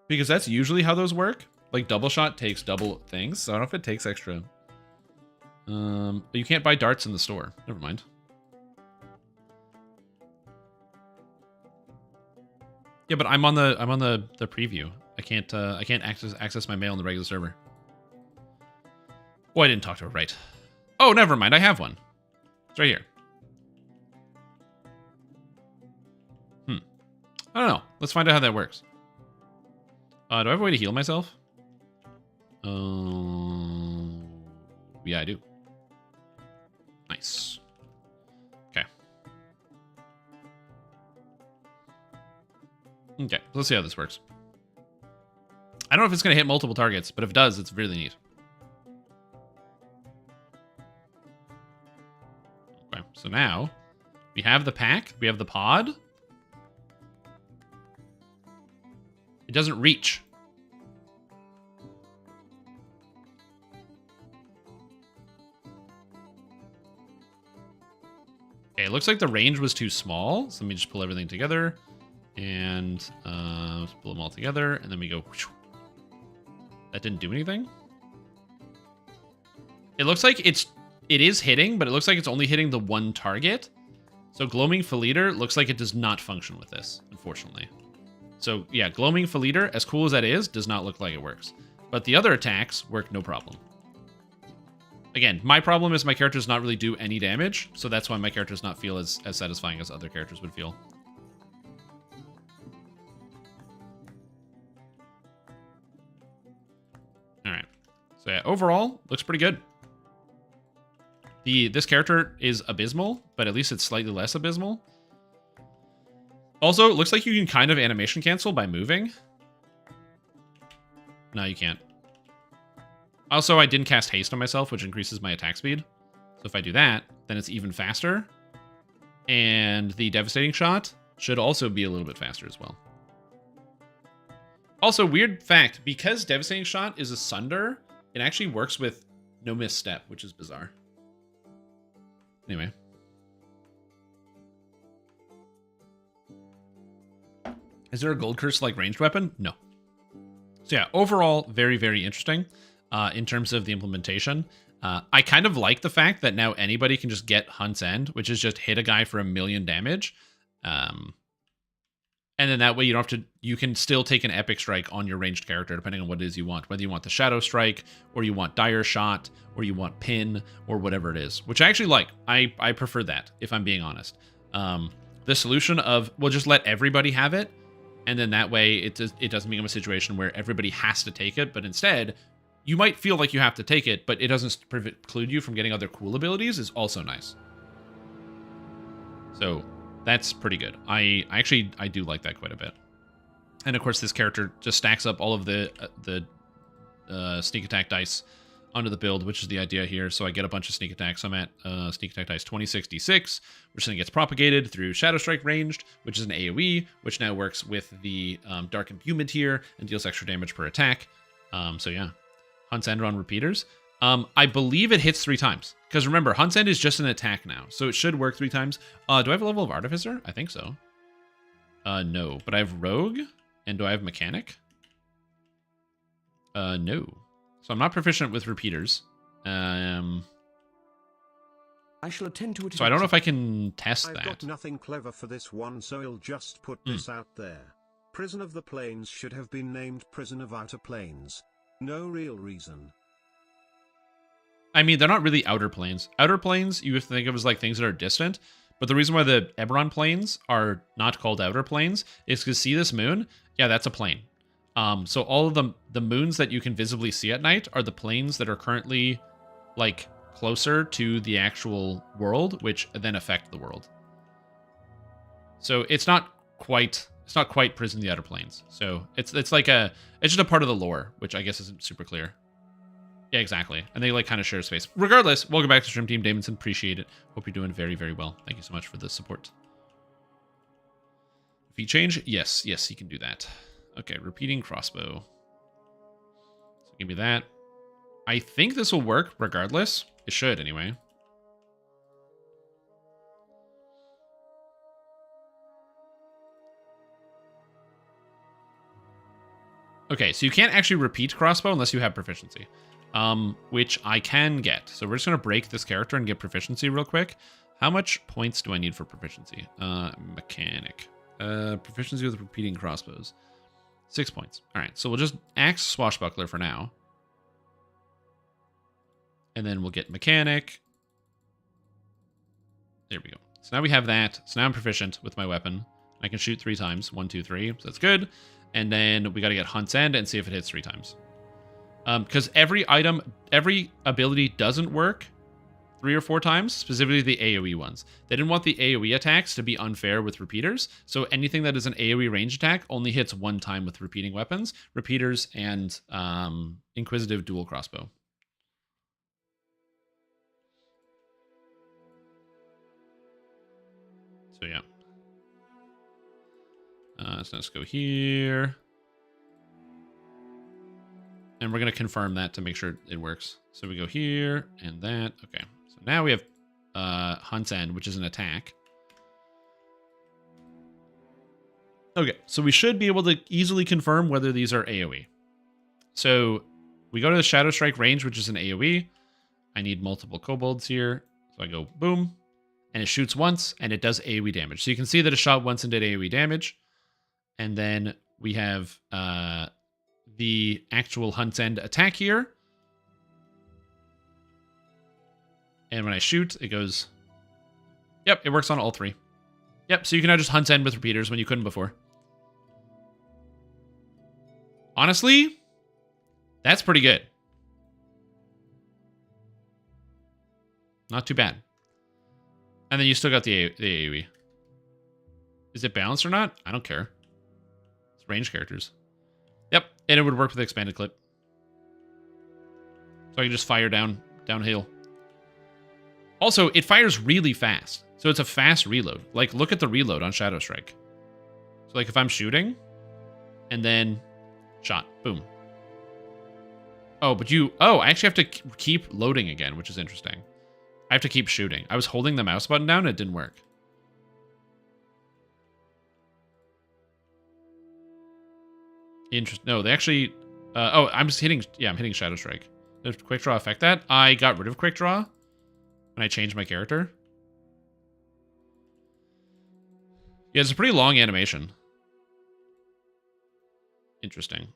Speaker 1: Because that's usually how those work. Like, double shot takes double things, so I don't know if it takes extra. You can't buy darts in the store. Never mind. Yeah, but I'm on the preview. I can't access my mail in the regular server. Oh, I didn't talk to her, right. Oh, never mind. I have one. It's right here. I don't know. Let's find out how that works. Do I have a way to heal myself? Yeah, I do. Nice. Okay. Okay, let's see how this works. I don't know if it's going to hit multiple targets, but if it does, it's really neat. Okay, so now we have the pack, we have the pod. It doesn't reach. Okay, it looks like the range was too small, so let me just pull everything together. And let's pull them all together, and then we go... That didn't do anything? It looks like it is hitting, but it looks like it's only hitting the one target. So Gloaming Leader looks like it does not function with this, unfortunately. So yeah, Gloaming Leader, as cool as that is, does not look like it works. But the other attacks work no problem. Again, my problem is my character does not really do any damage, so that's why my character does not feel as satisfying as other characters would feel. Alright. So yeah, overall, looks pretty good. This character is abysmal, but at least it's slightly less abysmal. Also, it looks like you can kind of animation cancel by moving. No, you can't. Also, I didn't cast haste on myself, which increases my attack speed. So if I do that, then it's even faster. And the devastating shot should also be a little bit faster as well. Also, weird fact, because devastating shot is a sunder, it actually works with no misstep, which is bizarre. Anyway. Is there a gold curse like ranged weapon? No. So yeah, overall, very, very interesting in terms of the implementation. I kind of like the fact that now anybody can just get Hunt's End, which is just hit a guy for 1,000,000 damage. And then that way you can still take an epic strike on your ranged character, depending on what it is you want. Whether you want the Shadow Strike, or you want Dire Shot, or you want Pin, or whatever it is. Which I actually like. I prefer that, if I'm being honest. The solution of, we'll just let everybody have it, and then that way it doesn't become a situation where everybody has to take it, but instead, you might feel like you have to take it, but it doesn't preclude you from getting other cool abilities, is also nice. So that's pretty good. I do like that quite a bit. And of course, this character just stacks up all of the sneak attack dice onto the build, which is the idea here. So I get a bunch of sneak attacks. I'm at sneak attack dice 2066, which then gets propagated through Shadow Strike ranged, which is an AoE, which now works with the Dark Imbuement here and deals extra damage per attack. So yeah, Hunt's End on repeaters. I believe it hits 3 times. Because remember, Hunt's End is just an attack now. So it should work 3 times. Do I have a level of Artificer? I think so. No. But I have Rogue. And do I have Mechanic? No. So I'm not proficient with repeaters.
Speaker 4: I shall attend to it.
Speaker 1: So I don't know if I can test that.
Speaker 2: I've got nothing clever for this one, so I'll just put this out there. Prison of the Plains should have been named Prison of Outer Plains. No real reason.
Speaker 1: I mean, they're not really outer planes. Outer planes, you have to think of as like things that are distant. But the reason why the Eberron planes are not called outer planes is because see this moon? Yeah, that's a plane. So all of the moons that you can visibly see at night are the planes that are currently like closer to the actual world, which then affect the world. So it's not quite Prison of the Outer Planes. So it's just a part of the lore, which I guess isn't super clear. Yeah, exactly. And they like kind of share space. Regardless, welcome back to Stream Team Davidson. Appreciate it. Hope you're doing very, very well. Thank you so much for the support. Feat change? Yes, you can do that. Okay, repeating crossbow. So give me that. I think this will work regardless. It should anyway. Okay, so you can't actually repeat crossbow unless you have proficiency. Which I can get. So we're just going to break this character and get proficiency real quick. How much points do I need for proficiency? Mechanic. Proficiency with repeating crossbows. 6 points. All right, so we'll just axe swashbuckler for now. And then we'll get mechanic. There we go. So now we have that. So now I'm proficient with my weapon. I can shoot 3 times. 1, 2, 3. So that's good. And then we got to get Hunt's End and see if it hits 3 times. Because every ability doesn't work 3 or 4 times, specifically the AoE ones. They didn't want the AoE attacks to be unfair with repeaters, so anything that is an AoE range attack only hits 1 time with repeating weapons, repeaters, and Inquisitive dual crossbow. So yeah. So let's go here. And we're going to confirm that to make sure it works. So we go here and that. Okay. So now we have Hunt's End, which is an attack. Okay. So we should be able to easily confirm whether these are AoE. So we go to the Shadow Strike range, which is an AoE. I need multiple kobolds here. So I go boom. And it shoots once and it does AoE damage. So you can see that it shot once and did AoE damage. And then we have the actual Hunt's End attack here. And when I shoot, it goes... Yep, it works on all 3. Yep, so you can now just Hunt's End with repeaters when you couldn't before. Honestly, that's pretty good. Not too bad. And then you still got the AoE. Is it balanced or not? I don't care. It's range characters. Yep, and it would work with the expanded clip. So I can just fire downhill. Also, it fires really fast. So it's a fast reload. Like, look at the reload on Shadow Strike. So, like, if I'm shooting, and then shot. Boom. Oh, but I actually have to keep loading again, which is interesting. I have to keep shooting. I was holding the mouse button down and it didn't work. No, they actually... I'm hitting Shadow Strike. Does Quick Draw affect that? I got rid of Quick Draw when I changed my character. Yeah, it's a pretty long animation. Interesting.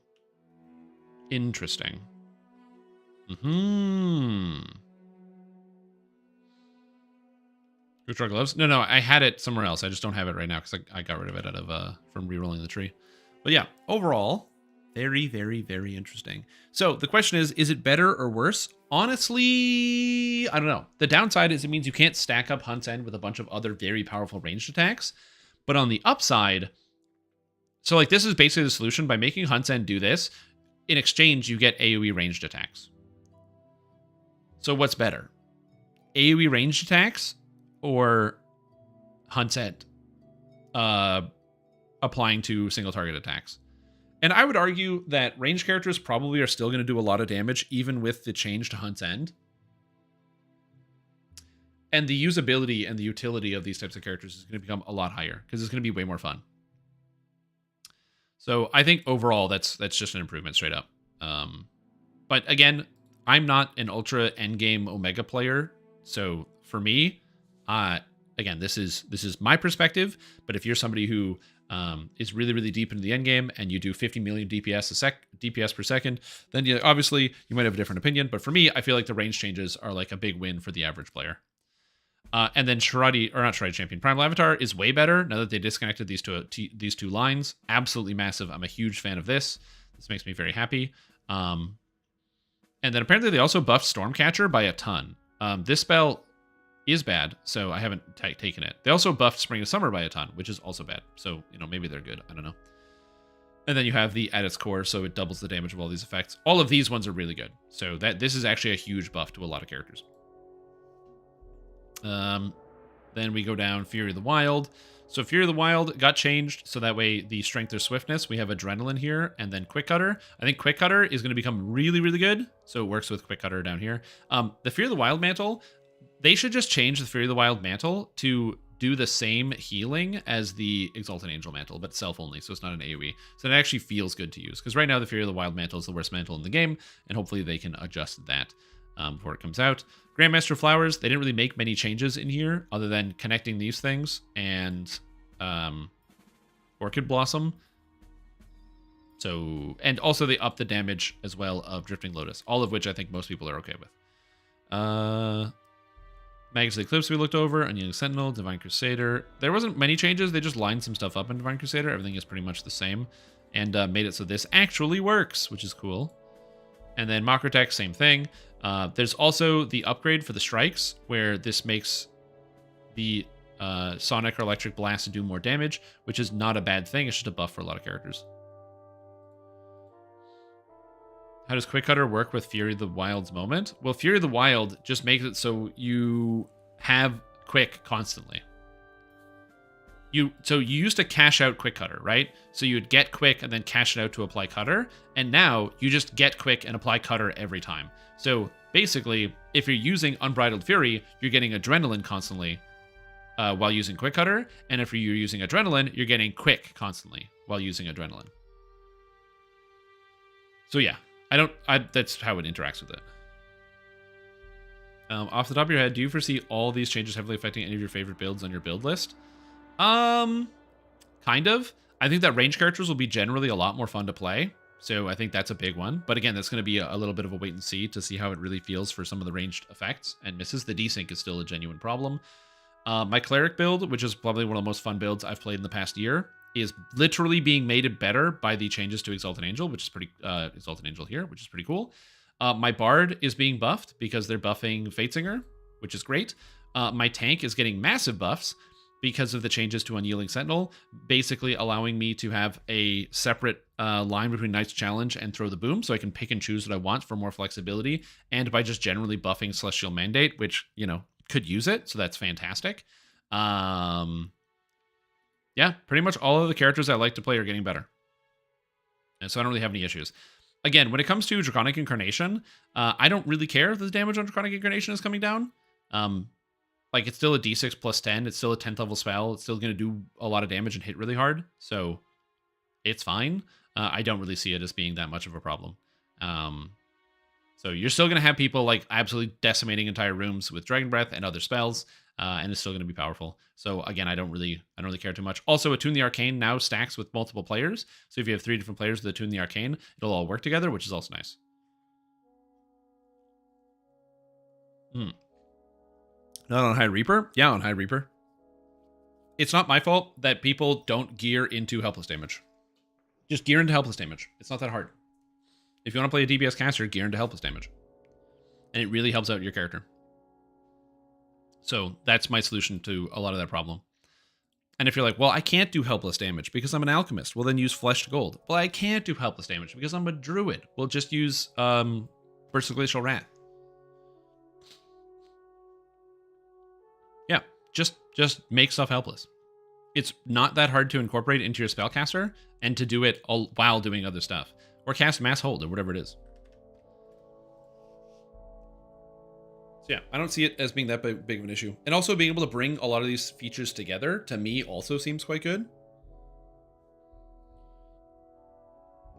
Speaker 1: Quick Draw gloves? No, I had it somewhere else. I just don't have it right now because I got rid of it from re-rolling the tree. But yeah, overall, very, very, very interesting. So the question is it better or worse? Honestly, I don't know. The downside is it means you can't stack up Hunt's End with a bunch of other very powerful ranged attacks. But on the upside, so like this is basically the solution. By making Hunt's End do this, in exchange, you get AoE ranged attacks. So what's better? AoE ranged attacks or Hunt's End? Applying to single target attacks. And I would argue that range characters probably are still going to do a lot of damage, even with the change to Hunt's End. And the usability and the utility of these types of characters is going to become a lot higher because it's going to be way more fun. So I think overall that's just an improvement straight up. But again, I'm not an ultra endgame Omega player, so for me, again, this is my perspective. But if you're somebody who is really, really deep into the endgame and you do 50 million DPS per second, then obviously you might have a different opinion. But for me, I feel like the range changes are like a big win for the average player. And then Shiradi Champion Primal Avatar is way better now that they disconnected these two lines. Absolutely massive. I'm a huge fan of this. This makes me very happy. And then apparently they also buffed Stormcatcher by a ton. This spell is bad, so I haven't taken it. They also buffed Spring of Summer by a ton, which is also bad. So, maybe they're good. I don't know. And then you have the at its core, so it doubles the damage of all these effects. All of these ones are really good. So this is actually a huge buff to a lot of characters. Then we go down Fury of the Wild. So Fury of the Wild got changed, so that way the strength or swiftness, we have Adrenaline here, and then Quick Cutter. I think Quick Cutter is going to become really, really good, so it works with Quick Cutter down here. The Fury of the Wild mantle, they should just change the Fury of the Wild mantle to do the same healing as the Exalted Angel mantle, but self-only, so it's not an AoE. So it actually feels good to use, because right now the Fury of the Wild mantle is the worst mantle in the game, and hopefully they can adjust that before it comes out. Grandmaster Flowers, they didn't really make many changes in here, other than connecting these things and Orchid Blossom. So, and also they up the damage as well of Drifting Lotus, all of which I think most people are okay with. Magus of the Eclipse we looked over, Unyielding Sentinel, Divine Crusader. There wasn't many changes, they just lined some stuff up in Divine Crusader. Everything is pretty much the same, and made it so this actually works, which is cool. And then Makratech, same thing. There's also the upgrade for the strikes, where this makes the Sonic or Electric Blast to do more damage, which is not a bad thing. It's just a buff for a lot of characters. How does Quick Cutter work with Fury of the Wild's moment? Well, Fury of the Wild just makes it so you have Quick constantly. So you used to cash out Quick Cutter, right? So you would get Quick and then cash it out to apply Cutter. And now you just get Quick and apply Cutter every time. So basically, if you're using Unbridled Fury, you're getting Adrenaline constantly while using Quick Cutter. And if you're using Adrenaline, you're getting Quick constantly while using Adrenaline. So yeah, that's how it interacts with it. Off the top of your head, do you foresee all these changes heavily affecting any of your favorite builds on your build list? Kind of. I think that range characters will be generally a lot more fun to play. So I think that's a big one. But again, that's going to be a little bit of a wait and see to see how it really feels for some of the ranged effects and misses. The desync is still a genuine problem. My cleric build, which is probably one of the most fun builds I've played in the past year, is literally being made better by the changes to Exalted Angel, which is pretty Exalted Angel here, which is pretty cool. My bard is being buffed because they're buffing Fatesinger, which is great. My tank is getting massive buffs because of the changes to Unyielding Sentinel, basically allowing me to have a separate line between Knight's Challenge and Throw the Boom, so I can pick and choose what I want for more flexibility, and by just generally buffing Celestial Mandate, which, could use it, so that's fantastic. Yeah, pretty much all of the characters I like to play are getting better. And so I don't really have any issues. Again, when it comes to Draconic Incarnation, I don't really care if the damage on Draconic Incarnation is coming down. Like, it's still a d6 plus 10. It's still a 10th level spell. It's still going to do a lot of damage and hit really hard. So it's fine. I don't really see it as being that much of a problem. So you're still going to have people like absolutely decimating entire rooms with Dragon Breath and other spells. And it's still going to be powerful. So again, I don't really care too much. Also, Attune the Arcane now stacks with multiple players. So if you have 3 different players with Attune the Arcane, it'll all work together, which is also nice. Not on High Reaper? Yeah, on High Reaper. It's not my fault that people don't gear into helpless damage. Just gear into helpless damage. It's not that hard. If you want to play a DPS caster, gear into helpless damage. And it really helps out your character. So that's my solution to a lot of that problem. And if you're like, well, I can't do helpless damage because I'm an alchemist, well, then use Fleshed Gold. Well, I can't do helpless damage because I'm a druid. Well, just use Burst of Glacial Wrath. Yeah, just make stuff helpless. it's not that hard to incorporate into your spellcaster and to do it all while doing other stuff. Or cast Mass Hold or whatever it is. So yeah, I don't see it as being that big of an issue. And also being able to bring a lot of these features together, to me, also seems quite good.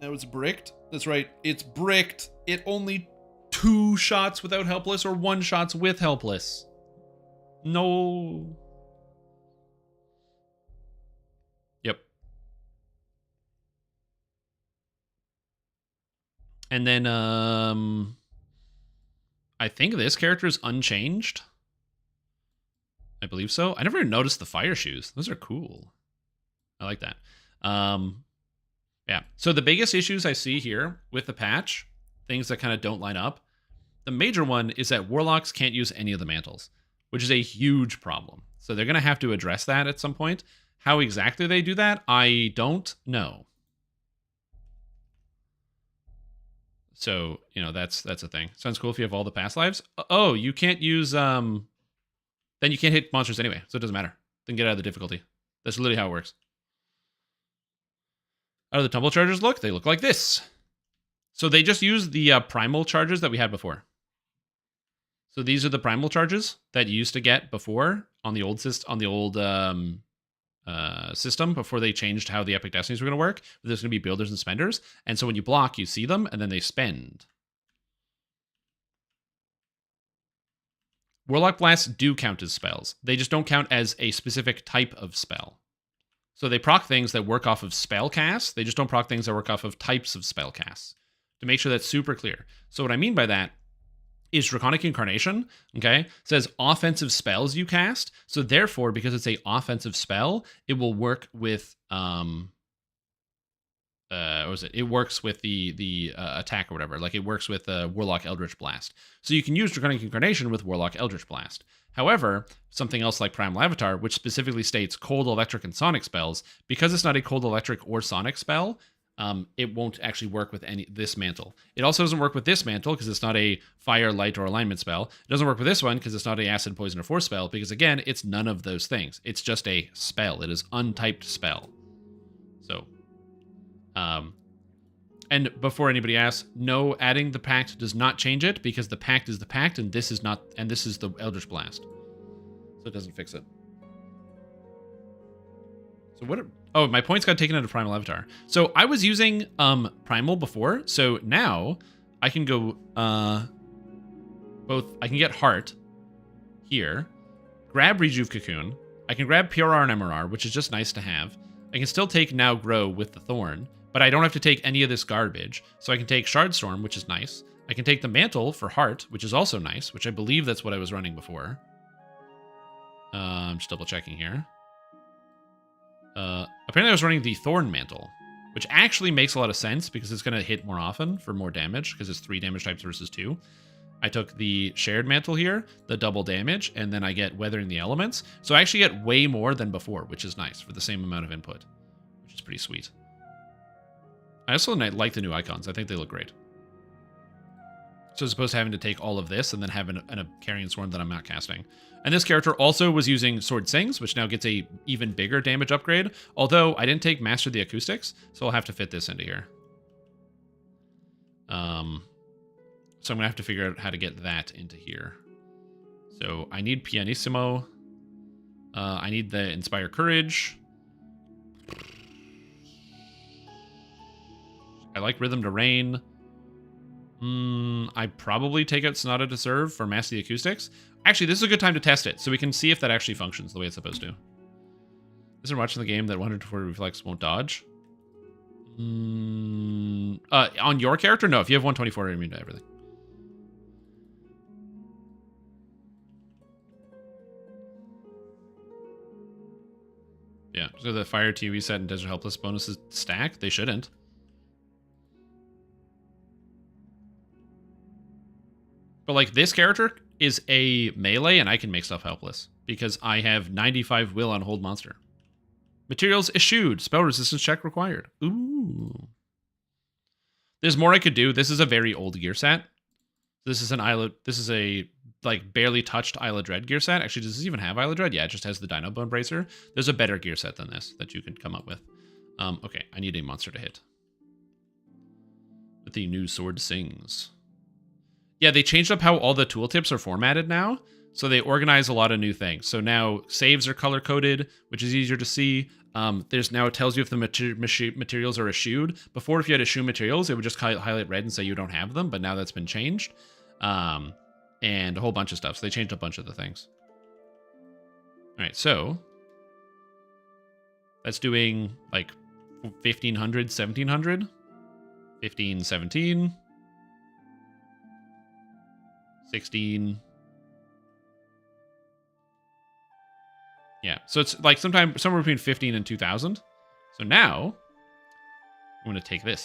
Speaker 1: Now it's bricked. That's right, it's bricked. It only 2 shots without helpless or 1 shots with helpless. No. Yep. And then, I think this character is unchanged. I believe so. I never even noticed the fire shoes. Those are cool. I like that. Yeah. So the biggest issues I see here with the patch, things that kind of don't line up, the major one is that warlocks can't use any of the mantles, which is a huge problem. So they're going to have to address that at some point. How exactly they do that, I don't know. So, you know, that's a thing. Sounds cool if you have all the past lives. Oh, you can't use, then you can't hit monsters anyway, so it doesn't matter. Then get out of the difficulty. That's literally how it works. How do the tumble charges look? They look like this. So they just use the primal charges that we had before. So these are the primal charges that you used to get before on the old system, system before they changed how the Epic Destinies were going to work. There's going to be builders and spenders. And so when you block, you see them, and then they spend. Warlock Blasts do count as spells. They just don't count as a specific type of spell. So they proc things that work off of spell casts. They just don't proc things that work off of types of spell casts. To make sure that's super clear. So what I mean by that is Draconic Incarnation, okay, says offensive spells you cast. So therefore, because it's a offensive spell, it will work with what was it? It works with the attack or whatever. Like it works with Warlock Eldritch Blast. So you can use Draconic Incarnation with Warlock Eldritch Blast. However, something else like Primal Avatar, which specifically states cold, electric, and sonic spells, because it's not a cold, electric, or sonic spell, it won't actually work with this mantle. It also doesn't work with this mantle because it's not a fire, light, or alignment spell. It doesn't work with this one because it's not a acid, poison, or force spell, because again, it's none of those things. It's just a spell. It is untyped spell. So, and before anybody asks, no, adding the pact does not change it because the pact is the pact, and this is not, and this is the Eldritch Blast. So it doesn't fix it. So what? Oh, my points got taken out of Primal Avatar. So I was using Primal before. So now I can go both. I can get Heart here, grab Rejuve Cocoon. I can grab PRR and MRR, which is just nice to have. I can still take Now Grow with the Thorn, but I don't have to take any of this garbage. So I can take Shardstorm, which is nice. I can take the Mantle for Heart, which is also nice, which I believe that's what I was running before. I'm just double checking here. Apparently I was running the Thorn Mantle, which actually makes a lot of sense because it's going to hit more often for more damage because it's 3 damage types versus 2. I took the Shared Mantle here, the double damage, and then I get Weathering the Elements. So I actually get way more than before, which is nice for the same amount of input, which is pretty sweet. I also like the new icons. I think they look great. So as opposed to having to take all of this and then have a Carrion Swarm that I'm not casting. And this character also was using Sword Sings, which now gets a even bigger damage upgrade. Although I didn't take Master the Acoustics, so I'll have to fit this into here. So I'm going to have to figure out how to get that into here. So I need Pianissimo. I need the Inspire Courage. I like Rhythm to Rain. I probably take out Sonata to Serve for Master the Acoustics. Actually, this is a good time to test it, so we can see if that actually functions the way it's supposed to. Is there much in the game that 140 Reflex won't dodge? On your character? No, if you have 124, you're immune to everything. Yeah, so the Fire TV set and Desert Helpless bonuses stack? They shouldn't. But like this character is a melee and I can make stuff helpless because I have 95 will on hold monster. Materials eschewed. Spell resistance check required. Ooh. There's more I could do. This is a very old gear set. This is an islet. This is a like barely touched Isle of Dread gear set. Actually, does this even have Isle of Dread? Yeah, it just has the Dino Bone Bracer. There's a better gear set than this that you could come up with. Okay, I need a monster to hit. But the new sword sings. Yeah, they changed up how all the tooltips are formatted now. So they organize a lot of new things. So now saves are color-coded, which is easier to see. There's now, it tells you if the materials are eschewed. Before, if you had eschew materials, it would just highlight red and say you don't have them. But now that's been changed. And a whole bunch of stuff. So they changed a bunch of the things. All right, so that's doing like 1,500, 1,700. 15, 17. 16. Yeah, so it's like somewhere between 15 and 2,000. So now, I'm going to take this.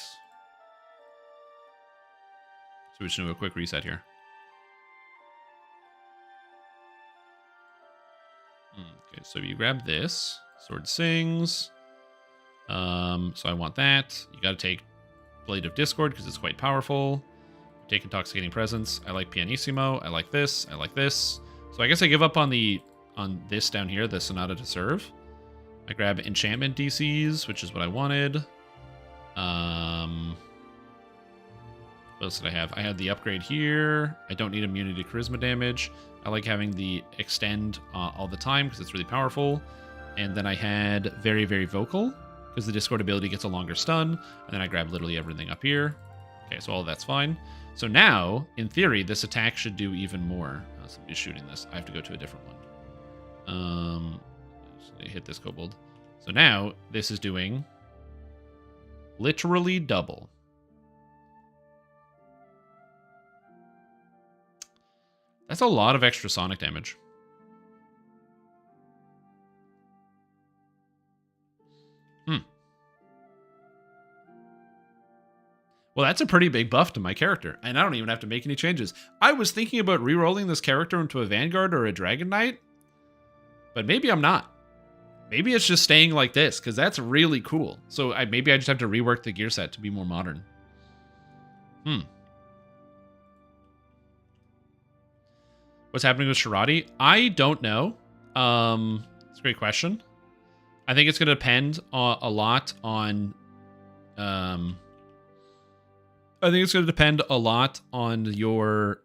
Speaker 1: So we're just going to do a quick reset here. Okay, so you grab this. Sword sings. So I want that. You got to take Blade of Discord because it's quite powerful. Take Intoxicating Presence. I like Pianissimo. I like this. I like this. So I guess I give up on this down here, the Sonata to Serve. I grab Enchantment DCs, which is what I wanted. What else did I have? I had the upgrade here. I don't need immunity to charisma damage. I like having the extend all the time because it's really powerful. And then I had Very, Very Vocal because the Discord ability gets a longer stun. And then I grab literally everything up here. Okay, so all that's fine. So now, in theory, this attack should do even more. Somebody's shooting this. I have to go to a different one. Hit this kobold. So now, this is doing literally double. That's a lot of extra sonic damage. Well, that's a pretty big buff to my character, and I don't even have to make any changes. I was thinking about re-rolling this character into a Vanguard or a Dragon Knight, but maybe I'm not. Maybe it's just staying like this, because that's really cool. So maybe I just have to rework the gear set to be more modern. What's happening with Shiradi? I don't know. It's a great question. I think it's going to depend a lot on... I think it's going to depend a lot on your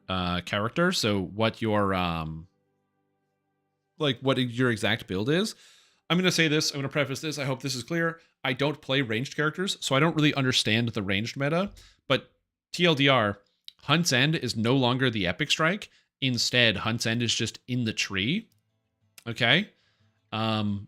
Speaker 1: character. So what your what your exact build is. I'm going to say this. I'm going to preface this. I hope this is clear. I don't play ranged characters, so I don't really understand the ranged meta. But TLDR, Hunt's End is no longer the epic strike. Instead, Hunt's End is just in the tree. Okay? And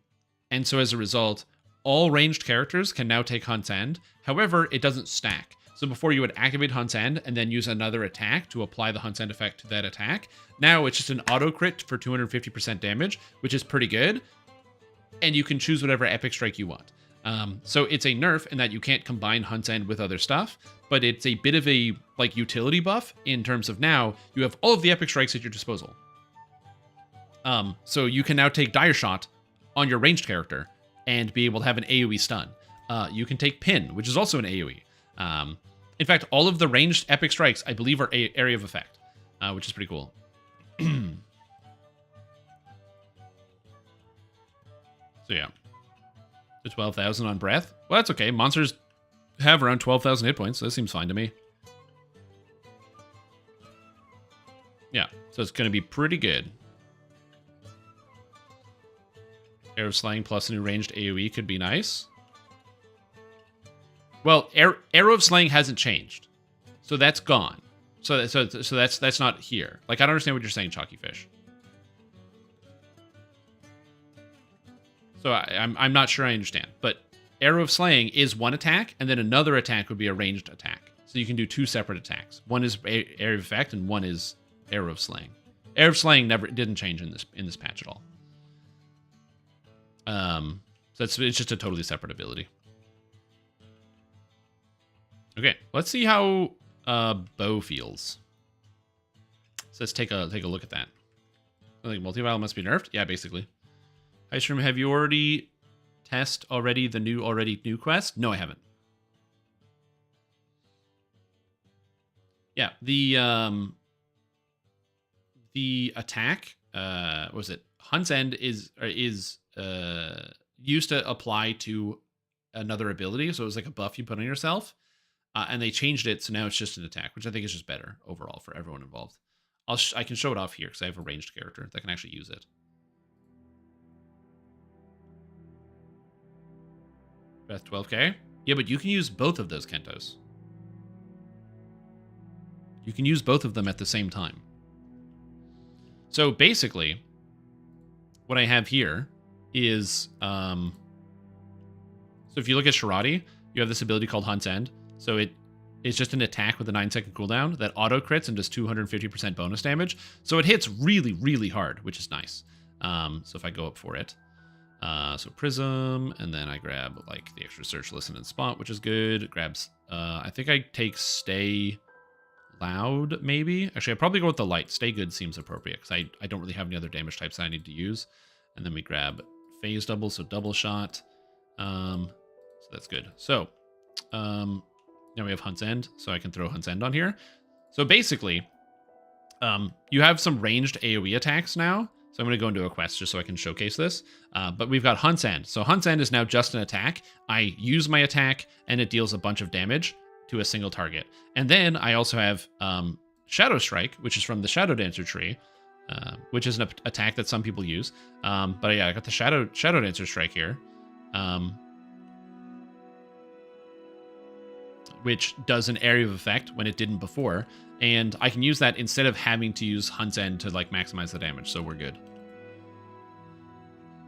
Speaker 1: so as a result, all ranged characters can now take Hunt's End. However, it doesn't stack. So before you would activate Hunt's End and then use another attack to apply the Hunt's End effect to that attack. Now it's just an auto crit for 250% damage, which is pretty good. And you can choose whatever epic strike you want. So it's a nerf in that you can't combine Hunt's End with other stuff, but it's a bit of a utility buff in terms of now you have all of the epic strikes at your disposal. So you can now take Dire Shot on your ranged character and be able to have an AoE stun. You can take Pin, which is also an AoE. In fact, all of the ranged epic strikes, I believe, are area of effect, which is pretty cool. So yeah, to 12,000 on breath. Well, that's okay. Monsters have around 12,000 hit points, so that seems fine to me. Yeah, so it's going to be pretty good. Arrow of Slaying plus a new ranged AoE could be nice. Well, Arrow of Slaying hasn't changed, so that's gone. So that's not here. Like, I don't understand what you're saying, Chalky Fish. So I'm not sure I understand, but Arrow of Slaying is one attack, and then another attack would be a ranged attack. So you can do two separate attacks. One is Area of Effect, and one is Arrow of Slaying. Arrow of Slaying didn't change in this patch at all. So it's just a totally separate ability. Okay, let's see how Bow feels. So let's take a look at that. I think multi-vial must be nerfed. Yeah, basically. Ice Room, have you already the new quest? No, I haven't. Yeah, the attack, what was it? Hunt's End is used to apply to another ability. So it was like a buff you put on yourself. And they changed it, so now it's just an attack, which I think is just better overall for everyone involved. I can show it off here because I have a ranged character that can actually use it. Beth 12k. Yeah, but you can use both of those Kentos. You can use both of them at the same time. So basically, what I have here is, so if you look at Shiradi, you have this ability called Hunt's End. So it's just an attack with a 9-second cooldown that auto crits and does 250% bonus damage. So it hits really, really hard, which is nice. So if I go up for it, so Prism, and then I grab like the extra search, listen, and spot, which is good. Grabs, I think I take Stay Loud, maybe. Actually, I'd probably go with the light. Stay Good seems appropriate because I don't really have any other damage types that I need to use. And then we grab Phase Double, so double shot. So that's good. So, now we have Hunt's End, so I can throw Hunt's End on here. So basically, you have some ranged AoE attacks now. So I'm going to go into a quest just so I can showcase this. But we've got Hunt's End. So Hunt's End is now just an attack. I use my attack, and it deals a bunch of damage to a single target. And then I also have Shadow Strike, which is from the Shadow Dancer tree, which is an attack that some people use. But yeah, I got the Shadow Dancer Strike here. Which does an area of effect when it didn't before. And I can use that instead of having to use Hunt's End to like maximize the damage, so we're good.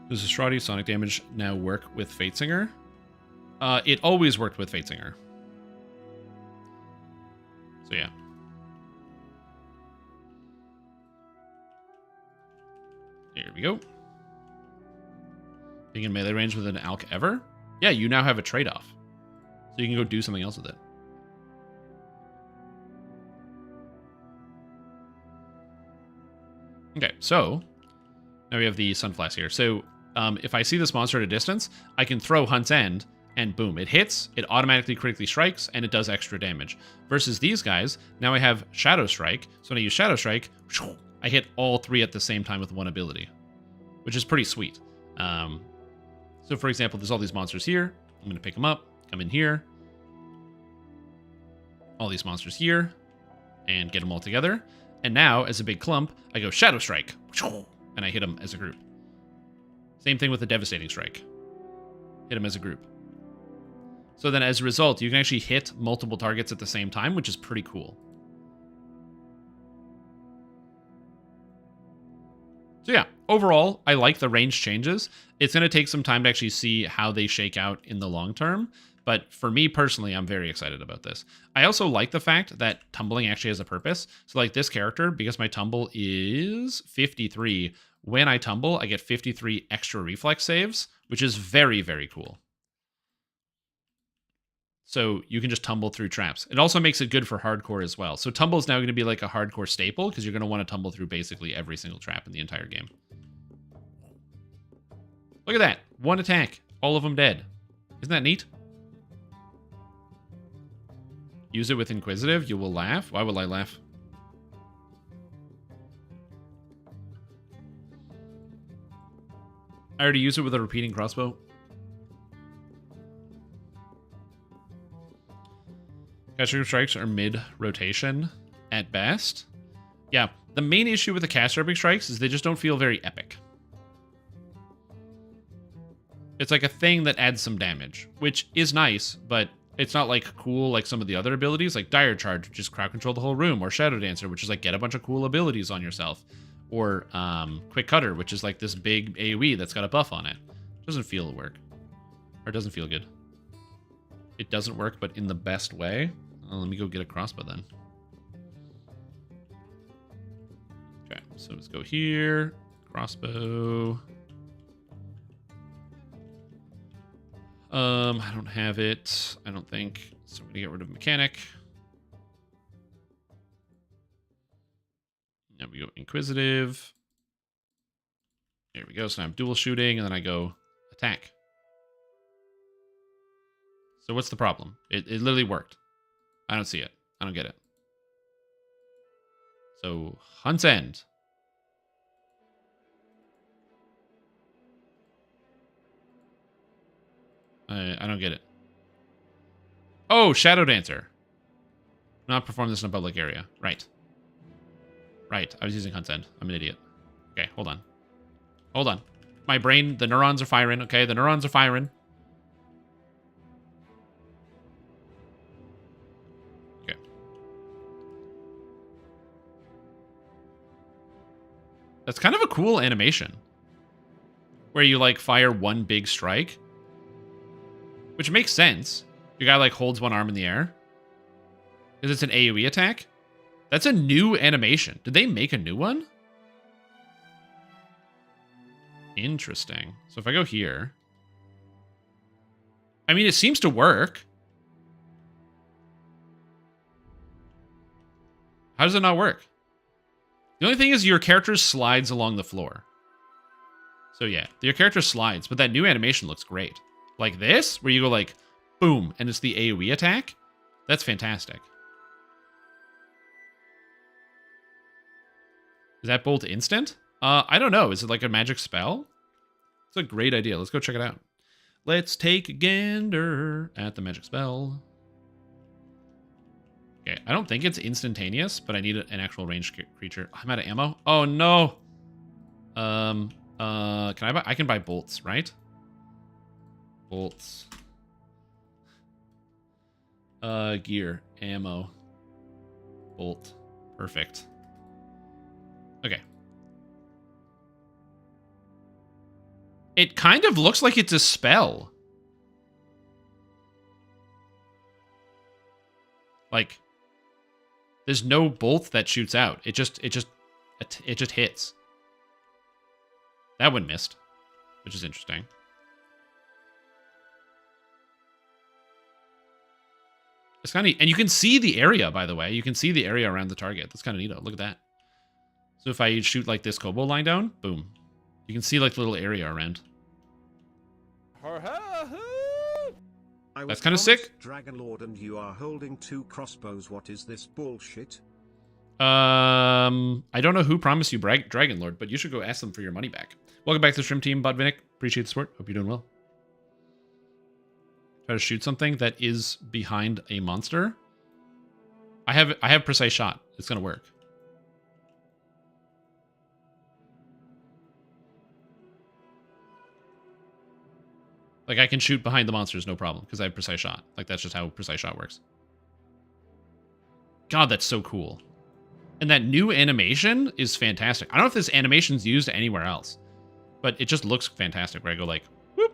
Speaker 1: Does the Shiradi sonic damage now work with Fatesinger? It always worked with Fatesinger. So yeah. Here we go. Being in melee range with an Alk ever? Yeah, you now have a trade-off. So you can go do something else with it. Okay, so now we have the Sunflask here. So if I see this monster at a distance, I can throw Hunt's End, and boom, it hits, it automatically critically strikes, and it does extra damage. Versus these guys, now I have Shadow Strike. So when I use Shadow Strike, I hit all three at the same time with one ability, which is pretty sweet. So for example, there's all these monsters here. I'm going to pick them up, come in here, all these monsters here, and get them all together. And now, as a big clump, I go Shadow Strike, and I hit them as a group. Same thing with the Devastating Strike. Hit them as a group. So then as a result, you can actually hit multiple targets at the same time, which is pretty cool. So yeah, overall, I like the range changes. It's going to take some time to actually see how they shake out in the long term. But for me personally, I'm very excited about this. I also like the fact that tumbling actually has a purpose. So like this character, because my tumble is 53, when I tumble, I get 53 extra reflex saves, which is very, very cool. So you can just tumble through traps. It also makes it good for hardcore as well. So tumble is now going to be like a hardcore staple because you're going to want to tumble through basically every single trap in the entire game. Look at that. One attack. All of them dead. Isn't that neat? Use it with Inquisitive. You will laugh. Why will I laugh? I already used it with a repeating crossbow. Caster strikes are mid-rotation at best. Yeah, the main issue with the caster epic strikes is they just don't feel very epic. It's like a thing that adds some damage, which is nice, but it's not like cool like some of the other abilities, like Dire Charge, which is crowd control the whole room, or Shadow Dancer, which is like get a bunch of cool abilities on yourself, or Quick Cutter, which is like this big AoE that's got a buff on it. Doesn't feel work, or doesn't feel good. It doesn't work, but in the best way. Let me go get a crossbow then. Okay, so let's go here. Crossbow. I don't have it, I don't think. So I'm gonna get rid of mechanic. Now we go Inquisitive. There we go. So now I'm dual shooting, and then I go attack. So what's the problem? It literally worked. I don't see it. I don't get it. So Hunt's End. I don't get it. Oh, Shadow Dancer. Not perform this in a public area. Right. Right. I was using Hunt's End. I'm an idiot. Okay, hold on. Hold on. My brain, the neurons are firing. Okay, the neurons are firing. Okay. That's kind of a cool animation. Where you, like, fire one big strike. Which makes sense. Your guy, like, holds one arm in the air. Because it's an AoE attack. That's a new animation. Did they make a new one? Interesting. So if I go here... I mean, it seems to work. How does it not work? The only thing is your character slides along the floor. So yeah, your character slides, but that new animation looks great. Like this, where you go like, boom, and it's the AoE attack. That's fantastic. Is that bolt instant? I don't know. Is it like a magic spell? It's a great idea. Let's go check it out. Let's take a gander at the magic spell. Okay, I don't think it's instantaneous, but I need an actual ranged creature. I'm out of ammo. Oh no. Can I buy? I can buy bolts, right? Bolts. Gear, ammo, bolt. Perfect. Okay. It kind of looks like it's a spell. Like, there's no bolt that shoots out. It just hits. That one missed, which is interesting. It's kind of neat. And you can see the area, by the way. You can see the area around the target. That's kind of neat. Look at that. So if I shoot like this Kobo line down, boom. You can see like the little area around. That's kind of sick.
Speaker 2: Dragonlord, and you are holding 2 crossbows. What is this bullshit?
Speaker 1: I don't know who promised you Dragonlord, but you should go ask them for your money back. Welcome back to the stream team, Budvinic. Appreciate the support. Hope you're doing well. Try to shoot something that is behind a monster. I have precise shot. It's gonna work. Like, I can shoot behind the monsters, no problem, because I have precise shot. Like, that's just how precise shot works. God, that's so cool. And that new animation is fantastic. I don't know if this animation's used anywhere else, but it just looks fantastic, where I go like, whoop.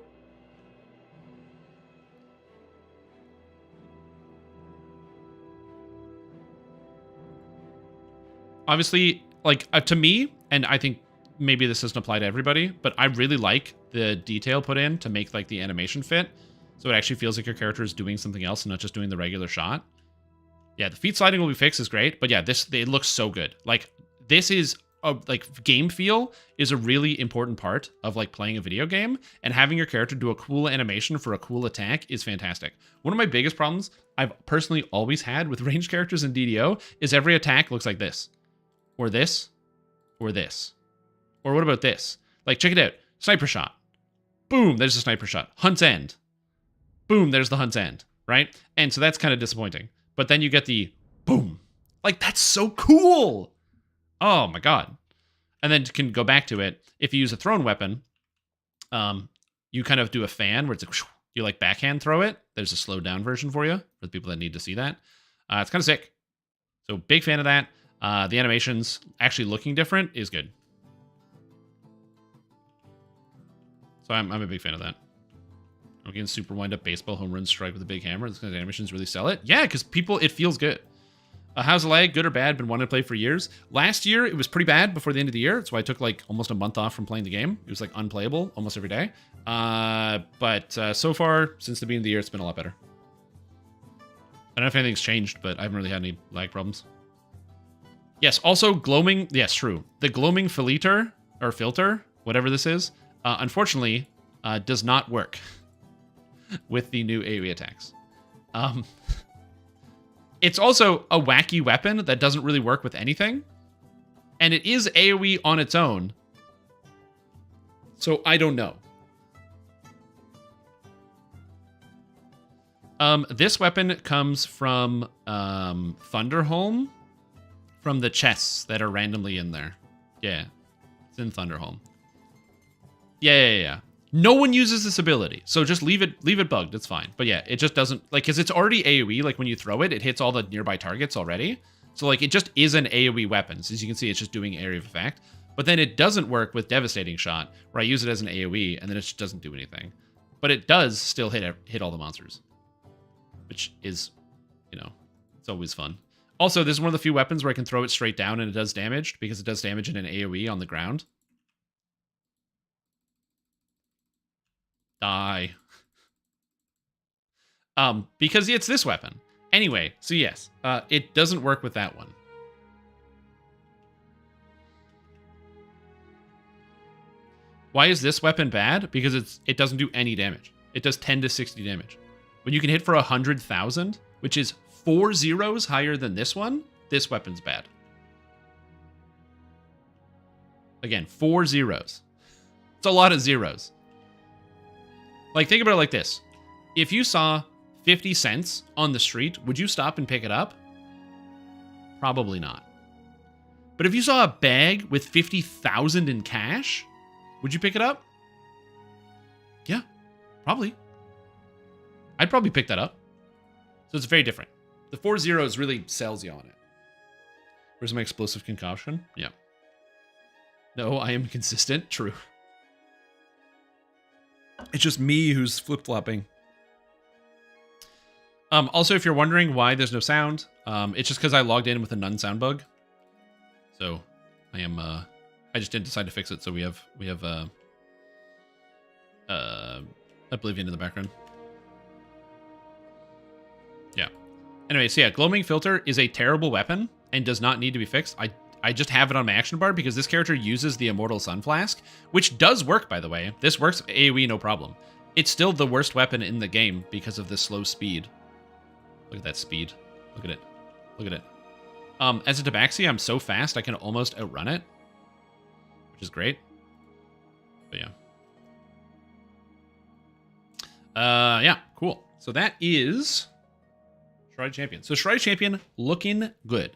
Speaker 1: Obviously, like, to me, and I think maybe this doesn't apply to everybody, but I really like the detail put in to make like the animation fit. So it actually feels like your character is doing something else and not just doing the regular shot. Yeah, the feet sliding will be fixed is great, but yeah, it looks so good. Like, this is like game feel is a really important part of like playing a video game, and having your character do a cool animation for a cool attack is fantastic. One of my biggest problems I've personally always had with ranged characters in DDO is every attack looks like this, or this, or this. Or what about this? Like, check it out. Sniper shot. Boom, there's a sniper shot. Hunt's End. Boom, there's the Hunt's End, right? And so that's kind of disappointing. But then you get the boom. Like, that's so cool. Oh my God. And then you can go back to it. If you use a thrown weapon, you kind of do a fan where it's like, you like backhand throw it. There's a slowed down version for you, for the people that need to see that. It's kind of sick. So big fan of that. The animations actually looking different is good. So I'm a big fan of that. I'm getting super wind up baseball home run strike with a big hammer. These kind of animations really sell it. Yeah, because it feels good. How's the lag? Good or bad? Been wanting to play for years. Last year, it was pretty bad before the end of the year. That's why I took like almost a month off from playing the game. It was like unplayable almost every day. But so far, since the beginning of the year, it's been a lot better. I don't know if anything's changed, but I haven't really had any lag problems. Yes, also gloaming. Yes, true. The gloaming filter, whatever this is, unfortunately, does not work with the new AoE attacks. It's also a wacky weapon that doesn't really work with anything. And it is AoE on its own. So I don't know. This weapon comes from Thunderholm, from the chests that are randomly in there. Yeah, it's in Thunderholm. Yeah. No one uses this ability, so just leave it bugged. It's fine. But yeah, it just doesn't, like, because it's already AoE. Like when you throw it, it hits all the nearby targets already. So like it just is an AoE weapon. So as you can see, it's just doing area of effect. But then it doesn't work with Devastating Shot, where I use it as an AoE, and then it just doesn't do anything. But it does still hit all the monsters, which is, you know, it's always fun. Also, this is one of the few weapons where I can throw it straight down and it does damage, because it does damage in an AoE on the ground. Die. Because it's this weapon. Anyway, so yes, it doesn't work with that one. Why is this weapon bad? Because it doesn't do any damage. It does 10 to 60 damage. When you can hit for 100,000, which is 4 zeros higher than this one, this weapon's bad. Again, 4 zeros. It's a lot of zeros. Like, think about it like this. If you saw 50 cents on the street, would you stop and pick it up? Probably not. But if you saw a bag with 50,000 in cash, would you pick it up? Yeah, probably. I'd probably pick that up. So it's very different. The 4 zeros really sells you on it. Where's my explosive concoction? Yeah. No, I am consistent. True. It's just me who's flip-flopping. Also, if you're wondering why there's no sound, it's just because I logged in with a none sound bug. So I am I just didn't decide to fix it, so we have Oblivion in the background. Yeah. Anyway, so yeah, Gloaming Filter is a terrible weapon and does not need to be fixed. I just have it on my action bar because this character uses the Immortal Sun Flask, which does work, by the way. This works AoE, no problem. It's still the worst weapon in the game because of the slow speed. Look at that speed. Look at it. Look at it. As a Tabaxi, I'm so fast I can almost outrun it, which is great. But yeah. Yeah, cool. So that is Shiradi Champion. So Shiradi Champion looking good.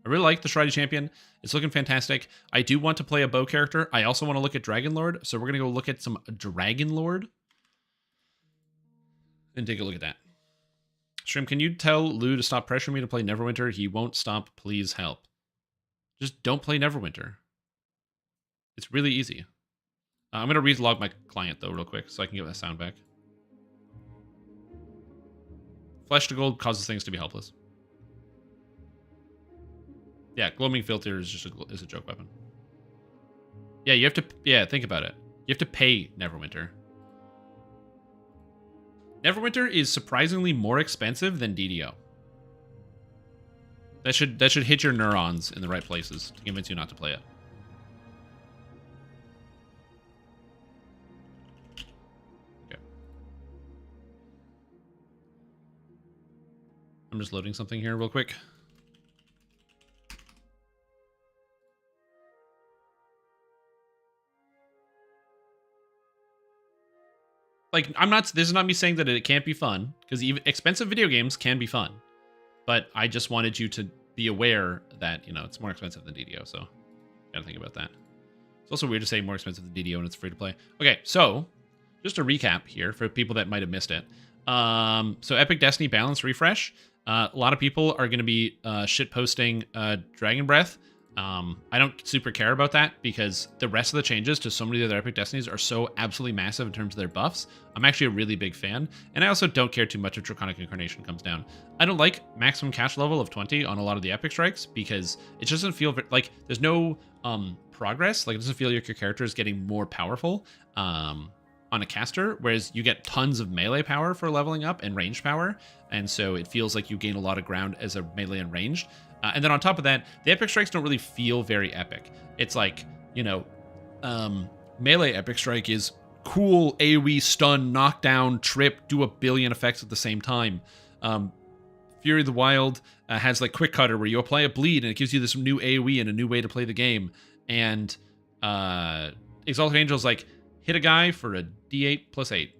Speaker 1: I really like the Shiradi Champion. It's looking fantastic. I do want to play a bow character. I also want to look at Dragonlord. So we're going to go look at some Dragonlord and take a look at that. Shrimp, can you tell Lou to stop pressuring me to play Neverwinter? He won't stop. Please help. Just don't play Neverwinter. It's really easy. I'm going to relog my client, though, real quick, so I can get that sound back. Flesh to gold causes things to be helpless. Yeah, Gloaming Filter is just a joke weapon. Yeah, you have to... Yeah, think about it. You have to pay Neverwinter. Neverwinter is surprisingly more expensive than DDO. That should hit your neurons in the right places to convince you not to play it. Okay. I'm just loading something here real quick. Like, this is not me saying that it can't be fun, because even expensive video games can be fun. But I just wanted you to be aware that, you know, it's more expensive than DDO, so gotta think about that. It's also weird to say more expensive than DDO and it's free to play. Okay, so just a recap here for people that might have missed it. So Epic Destiny Balance Refresh. A lot of people are going to be shitposting Dragon Breath. I don't super care about that because the rest of the changes to so many of the other Epic Destinies are so absolutely massive in terms of their buffs. I'm actually a really big fan, and I also don't care too much if Draconic Incarnation comes down. I don't like maximum cash level of 20 on a lot of the Epic Strikes because it just doesn't feel like there's no progress. Like, it doesn't feel like your character is getting more powerful on a caster, whereas you get tons of melee power for leveling up and range power, and so it feels like you gain a lot of ground as a melee and ranged. And then on top of that, the Epic Strikes don't really feel very epic. It's like, you know, melee Epic Strike is cool AoE, stun, knockdown, trip, do a billion effects at the same time. Fury of the Wild has like Quick Cutter where you apply a bleed and it gives you this new AoE and a new way to play the game. And Exalted Angel is like, hit a guy for a D8 plus 8.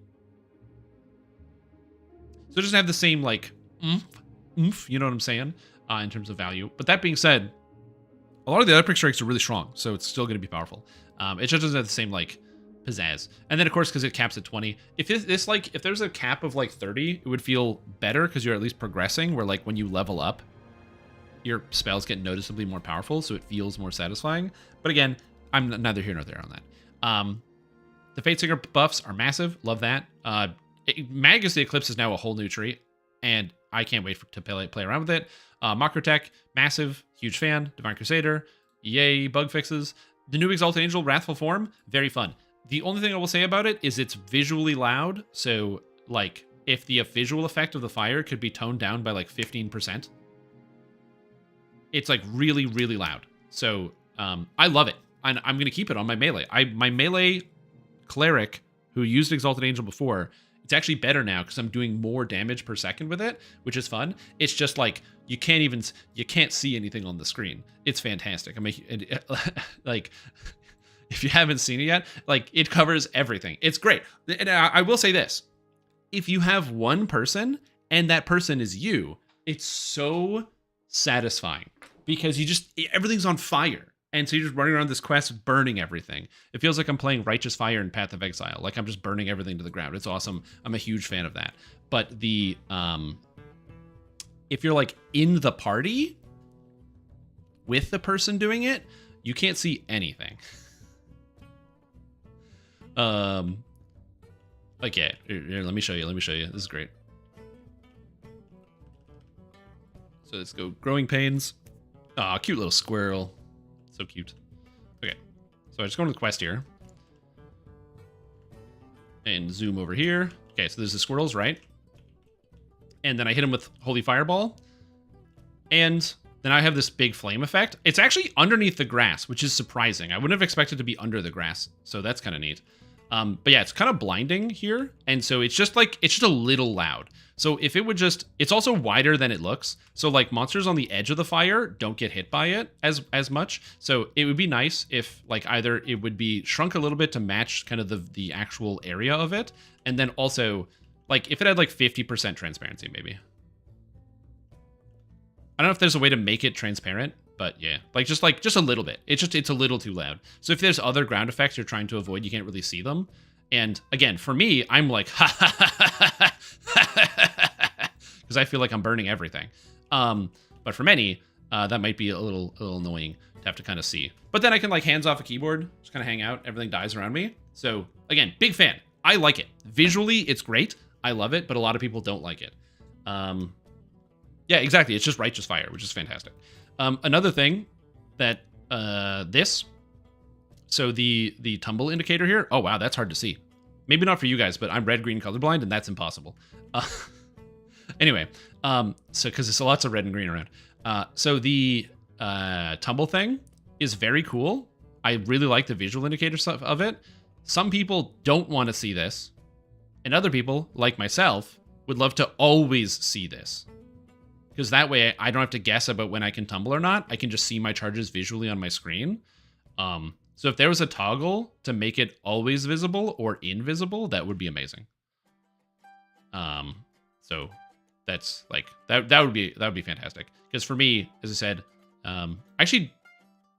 Speaker 1: So it doesn't have the same, like, oomph, you know what I'm saying, in terms of value. But that being said, a lot of the other prick strikes are really strong, so it's still going to be powerful. It just doesn't have the same, like, pizzazz. And then, of course, because it caps at 20, if if there's a cap of, like, 30, it would feel better because you're at least progressing, where, like, when you level up, your spells get noticeably more powerful, so it feels more satisfying. But again, I'm neither here nor there on that. The Fatesinger buffs are massive. Love that. Magus the Eclipse is now a whole new tree, and I can't wait to play around with it. Macrotech, massive, huge fan. Divine Crusader, yay, bug fixes. The new Exalted Angel, Wrathful Form, very fun. The only thing I will say about it is it's visually loud, so, like, if the visual effect of the fire could be toned down by, like, 15%, it's, like, really, really loud. So, I love it. And I'm going to keep it on my melee. My melee cleric, who used Exalted Angel before, it's actually better now because I'm doing more damage per second with it, which is fun. It's just like you can't see anything on the screen. It's fantastic. Like, if you haven't seen it yet, like, it covers everything. It's great. And I will say this: if you have one person and that person is you, it's so satisfying because everything's on fire. And so you're just running around this quest, burning everything. It feels like I'm playing Righteous Fire in Path of Exile. Like, I'm just burning everything to the ground. It's awesome. I'm a huge fan of that. But if you're, like, in the party with the person doing it, you can't see anything. Like, yeah, here, let me show you. This is great. So let's go Growing Pains. Aw, cute little squirrel. So cute. Okay, so I just go into the quest here and zoom over here. Okay, so there's the squirrels, right? And then I hit him with Holy Fireball, and then I have this big flame effect. It's actually underneath the grass, which is surprising. I wouldn't have expected it to be under the grass, so that's kind of neat. But yeah, it's kind of blinding here, and so it's just a little loud. So if it would it's also wider than it looks. So, like, monsters on the edge of the fire don't get hit by it as much. So it would be nice if, like, either it would be shrunk a little bit to match kind of the actual area of it, and then also, like, if it had like 50% transparency, maybe. I don't know if there's a way to make it transparent, but yeah, like just a little bit. It's a little too loud. So if there's other ground effects you're trying to avoid, you can't really see them. And again, for me, I'm like, because I feel like I'm burning everything. But for many, that might be a little annoying to have to kind of see. But then I can, like, hands off a keyboard, just kind of hang out. Everything dies around me. So again, big fan. I like it. Visually, it's great. I love it, but a lot of people don't like it. Yeah, exactly. It's just Righteous Fire, which is fantastic. Another thing that so the tumble indicator here, oh wow, that's hard to see. Maybe not for you guys, but I'm red-green colorblind, and that's impossible. Anyway, so because there's lots of red and green around. So the tumble thing is very cool. I really like the visual indicator stuff of it. Some people don't want to see this, and other people, like myself, would love to always see this. Because that way I don't have to guess about when I can tumble or not. I can just see my charges visually on my screen. So if there was a toggle to make it always visible or invisible, that would be amazing. So that's like that would be fantastic. Because for me, as I said, actually,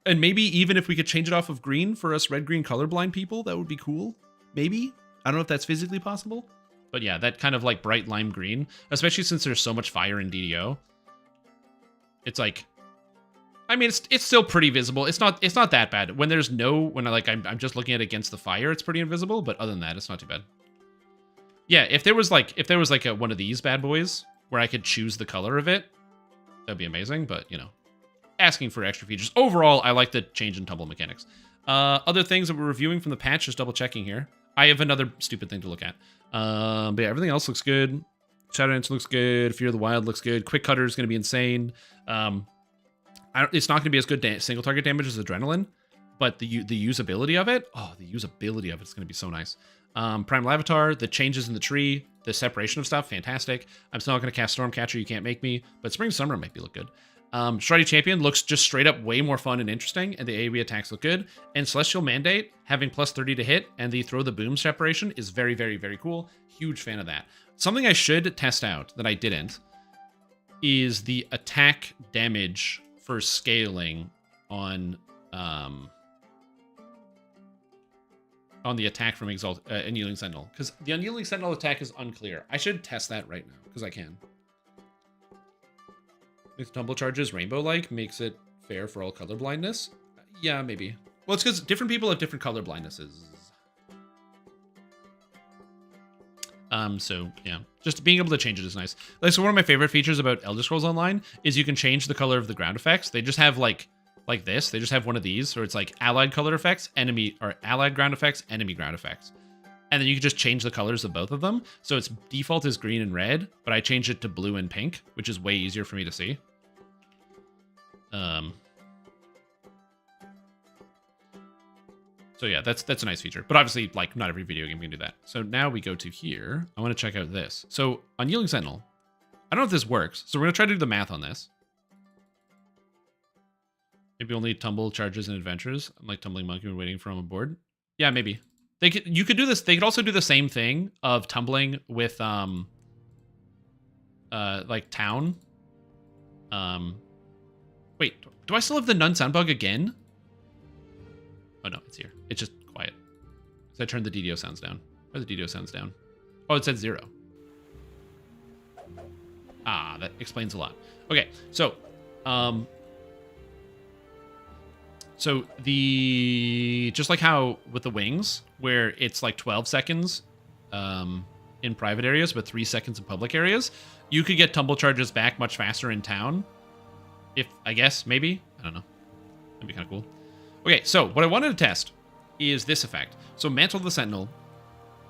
Speaker 1: and maybe even if we could change it off of green for us red-green colorblind people, that would be cool. Maybe. I don't know if that's physically possible. But yeah, that kind of like bright lime green, especially since there's so much fire in DDO. It's like, I mean, it's still pretty visible. It's not that bad. When I'm just looking at it against the fire, it's pretty invisible. But other than that, it's not too bad. Yeah, if there was like one of these bad boys where I could choose the color of it, that'd be amazing. But, you know, asking for extra features. Overall, I like the change in tumble mechanics. Other things that we're reviewing from the patch, just double checking here. I have another stupid thing to look at. But yeah, everything else looks good. Shadow Dance looks good. Fear of the Wild looks good. Quick Cutter is going to be insane. It's not going to be as good single target damage as Adrenaline, but the usability of it, it's going to be so nice. Prime Lavatar, the changes in the tree, the separation of stuff, fantastic. I'm still not going to cast Stormcatcher, you can't make me, but Spring Summer might look good. Shiradi Champion looks just straight up way more fun and interesting, and the AoE attacks look good. And Celestial Mandate, having plus 30 to hit, and the throw the boom separation is very, very, very cool. Huge fan of that. Something I should test out that I didn't is the attack damage for scaling on the attack from Unyielding Sentinel, because the Unyielding Sentinel attack is unclear. I should test that right now, because I can. Makes Tumble charges rainbow-like, makes it fair for all color blindness. Yeah, maybe. Well, it's because different people have different color blindnesses. So yeah, just being able to change it is nice. Like, so one of my favorite features about Elder Scrolls Online is you can change the color of the ground effects. They just have like this. They just have one of these, or it's like allied color effects, enemy, or allied ground effects, enemy ground effects. And then you can just change the colors of both of them. So its default is green and red, but I changed it to blue and pink, which is way easier for me to see. So yeah, that's a nice feature. But obviously, like, not every video game can do that. So now we go to here. I want to check out this. So Unyielding Sentinel. I don't know if this works. So we're going to try to do the math on this. Maybe only Tumble charges and adventures. I'm like Tumbling Monkey when waiting for him aboard. Yeah, maybe. You could do this. They could also do the same thing of tumbling with like town. Wait, do I still have the none sound bug again? Oh no, it's here. It's just quiet. So I turned the DDO sounds down. Why are the DDO sounds down? Oh, it said 0. Ah, that explains a lot. Okay, so just like how with the wings, where it's like 12 seconds in private areas, but 3 seconds in public areas, you could get tumble charges back much faster in town. I guess, maybe? I don't know. That'd be kind of cool. Okay, so what I wanted to test is this effect. So Mantle of the Sentinel,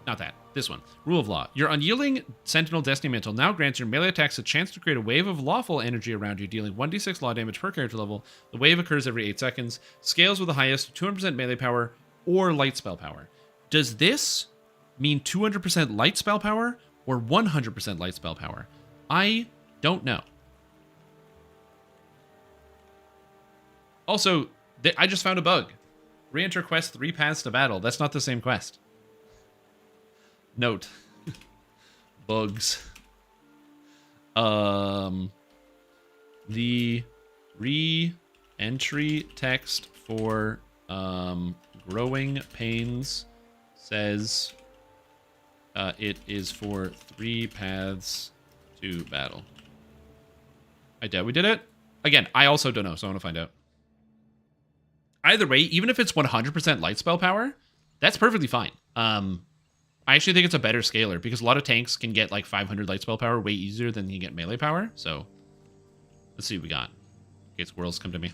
Speaker 1: not that, this one. Rule of Law. Your Unyielding Sentinel Destiny Mantle now grants your melee attacks a chance to create a wave of lawful energy around you, dealing 1d6 law damage per character level. The wave occurs every 8 seconds, scales with the highest 200% melee power or light spell power. Does this mean 200% light spell power or 100% light spell power? I don't know. Also, I just found a bug. Re-enter quest 3 paths to battle. That's not the same quest. Note. Bugs. The re-entry text for Growing Pains says it is for 3 paths to battle. I doubt we did it. Again, I also don't know, so I want to find out. Either way, even if it's 100% light spell power, that's perfectly fine. I actually think it's a better scaler because a lot of tanks can get like 500 light spell power way easier than you get melee power. So let's see what we got. Okay, squirrels, come to me.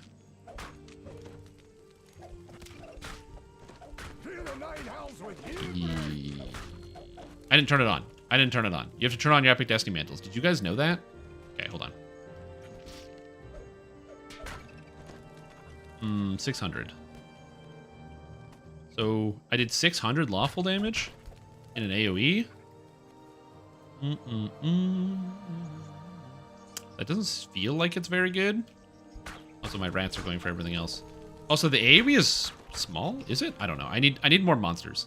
Speaker 1: I didn't turn it on. I didn't turn it on. You have to turn on your Epic Destiny Mantles. Did you guys know that? Okay, hold on. 600. So I did 600 lawful damage in an AoE. That doesn't feel like it's very good. Also, my rats are going for everything else. Also, the AoE is small, is it? I don't know. I need more monsters.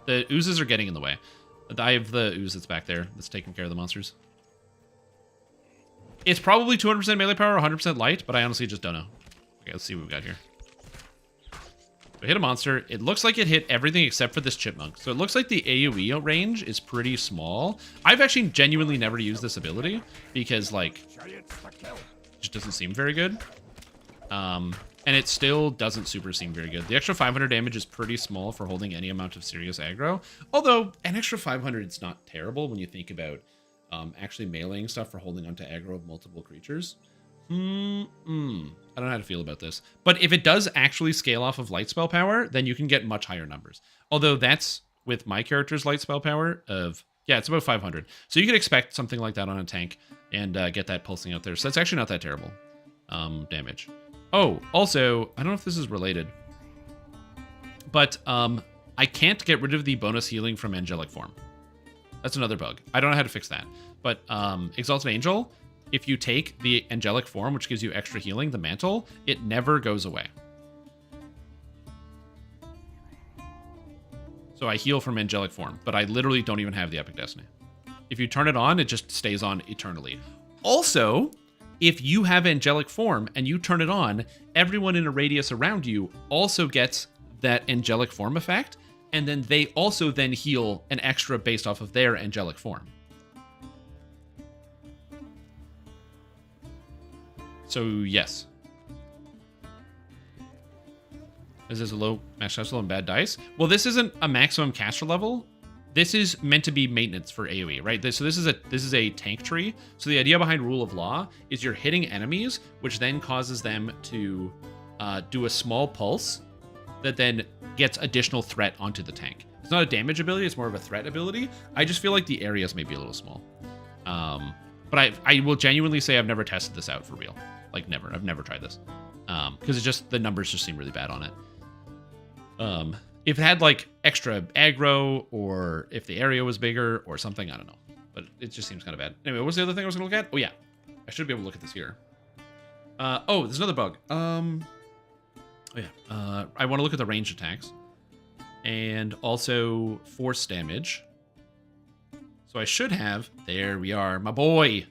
Speaker 1: The oozes are getting in the way. I have the ooze that's back there that's taking care of the monsters. It's probably 200% melee power, 100% light, but I honestly just don't know. Okay, let's see what we got here. We hit a monster. It looks like it hit everything except for this chipmunk. So it looks like the AoE range is pretty small. I've actually genuinely never used this ability because, like, it just doesn't seem very good. And it still doesn't super seem very good. The extra 500 damage is pretty small for holding any amount of serious aggro. Although, an extra 500 is not terrible when you think about actually meleeing stuff for holding onto aggro of multiple creatures. I don't know how to feel about this. But if it does actually scale off of light spell power, then you can get much higher numbers. Although that's with my character's light spell power of, yeah, it's about 500. So you could expect something like that on a tank and get that pulsing out there. So that's actually not that terrible damage. Oh, also, I don't know if this is related, but I can't get rid of the bonus healing from angelic form. That's another bug. I don't know how to fix that. But Exalted Angel, if you take the angelic form, which gives you extra healing, the mantle, it never goes away. So I heal from angelic form, but I literally don't even have the Epic Destiny. If you turn it on, it just stays on eternally. Also, if you have angelic form and you turn it on, everyone in a radius around you also gets that angelic form effect, and then they also then heal an extra based off of their angelic form. So yes. Is this a low max caster level and bad dice? Well, this isn't a maximum caster level. This is meant to be maintenance for AoE, right? So this is a tank tree. So the idea behind Rule of Law is you're hitting enemies, which then causes them to do a small pulse that then gets additional threat onto the tank. It's not a damage ability, it's more of a threat ability. I just feel like the areas may be a little small. But I will genuinely say I've never tested this out for real. Like never, I've never tried this. Because it's just, the numbers just seem really bad on it. If it had like extra aggro, or if the area was bigger or something, I don't know. But it just seems kind of bad. Anyway, what was the other thing I was gonna look at? Oh yeah, I should be able to look at this here. Oh, there's another bug. Oh yeah, I want to look at the ranged attacks. And also force damage. So I should have, there we are, my boy,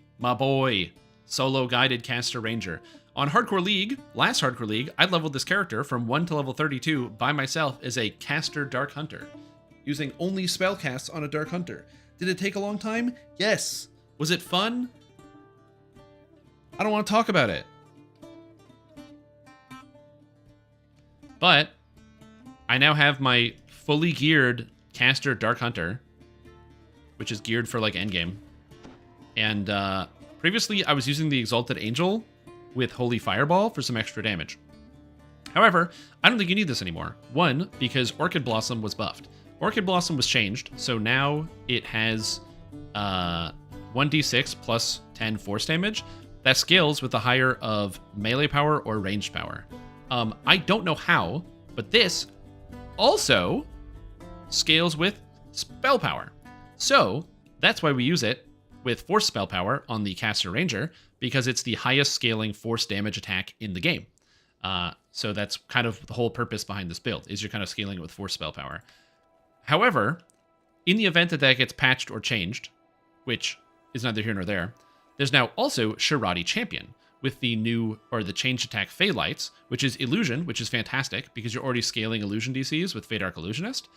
Speaker 1: solo guided caster ranger. On Hardcore League, last Hardcore League, I leveled this character from 1 to level 32 by myself as a caster Dark Hunter, using only spell casts on a Dark Hunter. Did it take a long time? Yes. Was it fun? I don't want to talk about it. But I now have my fully geared caster Dark Hunter, which is geared for like endgame. And previously I was using the Exalted Angel with Holy Fireball for some extra damage. However, I don't think you need this anymore. One, because Orchid Blossom was buffed. Orchid Blossom was changed, so now it has 1d6 plus 10 force damage that scales with the higher of melee power or ranged power. I don't know how, but this also scales with spell power. So that's why we use it with force spell power on the caster ranger, because it's the highest scaling force damage attack in the game. So that's kind of the whole purpose behind this build, is you're kind of scaling it with force spell power. However, in the event that that gets patched or changed, which is neither here nor there, there's now also Shiradi Champion with the new, or the changed attack Fey Lights, which is Illusion, which is fantastic because you're already scaling Illusion DCs with Fey Dark Illusionist.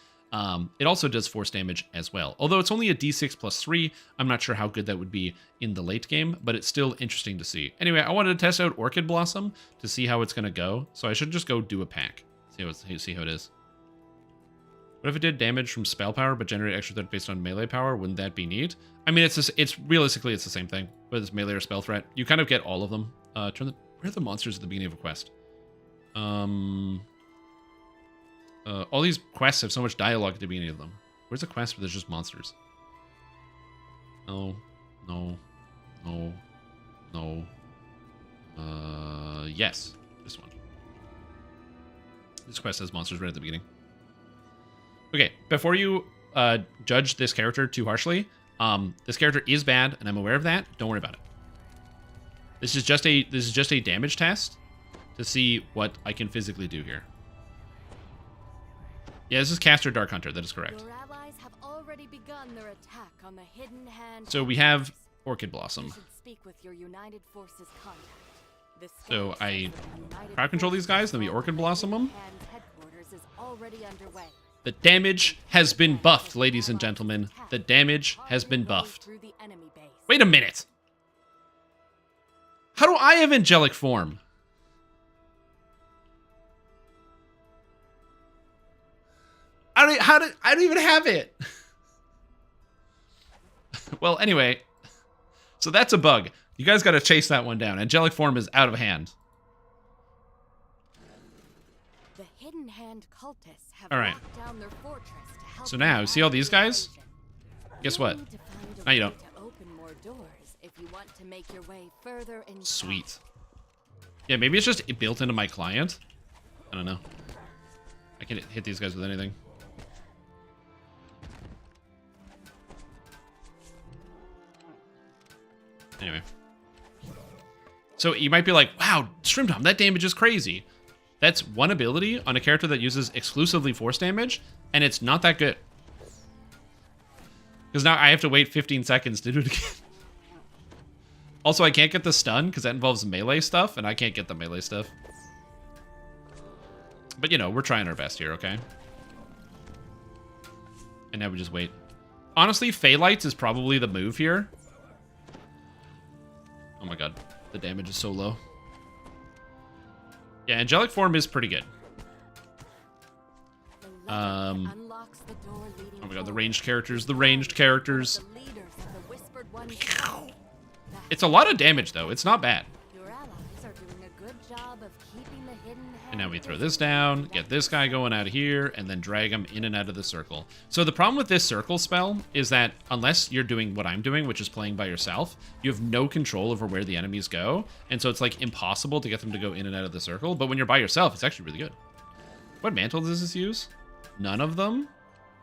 Speaker 1: It also does force damage as well. Although it's only a d6 plus 3, I'm not sure how good that would be in the late game, but it's still interesting to see. Anyway, I wanted to test out Orchid Blossom to see how it's going to go, so I should just go do a pack. See how it is. What if it did damage from spell power but generate extra threat based on melee power? Wouldn't that be neat? I mean, it's realistically it's the same thing, whether it's melee or spell threat. You kind of get all of them. Where are the monsters at the beginning of a quest? All these quests have so much dialogue at the beginning of them. Where's a quest where there's just monsters? No. Yes. This one. This quest has monsters right at the beginning. Okay, before you judge this character too harshly, this character is bad, and I'm aware of that. Don't worry about it. This is just a damage test to see what I can physically do here. Yeah, this is caster Dark Hunter. That is correct.
Speaker 4: Your allies have already begun their attack on the hidden hand.
Speaker 1: So we have Orchid Blossom.
Speaker 4: You should speak with your United Forces contact. The
Speaker 1: So I
Speaker 4: United
Speaker 1: crowd control these guys, then we Orchid Blossom them.
Speaker 4: Hand's headquarters is already underway.
Speaker 1: The damage has been buffed, ladies and gentlemen. The damage has been buffed.
Speaker 4: Through the enemy base.
Speaker 1: Wait a minute. How do I have angelic form? I don't even have it. Well, anyway, so that's a bug. You guys got to chase that one down. Angelic form is out of hand.
Speaker 4: The hidden hand cultists have
Speaker 1: All right.
Speaker 4: locked down their fortress to help
Speaker 1: So now, see all these guys? Guess what?
Speaker 4: need to find a
Speaker 1: Now you
Speaker 4: way
Speaker 1: don't.
Speaker 4: to open more doors if you want to make your way further inside.
Speaker 1: Sweet. Yeah, maybe it's just built into my client. I don't know. I can hit these guys with anything. Anyway. So you might be like, wow, Stream Tom, that damage is crazy. That's one ability on a character that uses exclusively force damage, and it's not that good. Because now I have to wait 15 seconds to do it again. Also, I can't get the stun because that involves melee stuff, and I can't get the melee stuff. But, you know, we're trying our best here, okay? And now we just wait. Honestly, Phallites is probably the move here. Oh my god, the damage is so low. Yeah, Angelic Form is pretty good. Oh my god, the ranged characters, the ranged characters. It's a lot of damage, though. It's not bad. And now we throw this down, get this guy going out of here, and then drag him in and out of the circle. So the problem with this circle spell is that unless you're doing what I'm doing, which is playing by yourself, you have no control over where the enemies go. And so it's like impossible to get them to go in and out of the circle. But when you're by yourself, it's actually really good. What mantle does this use? None of them?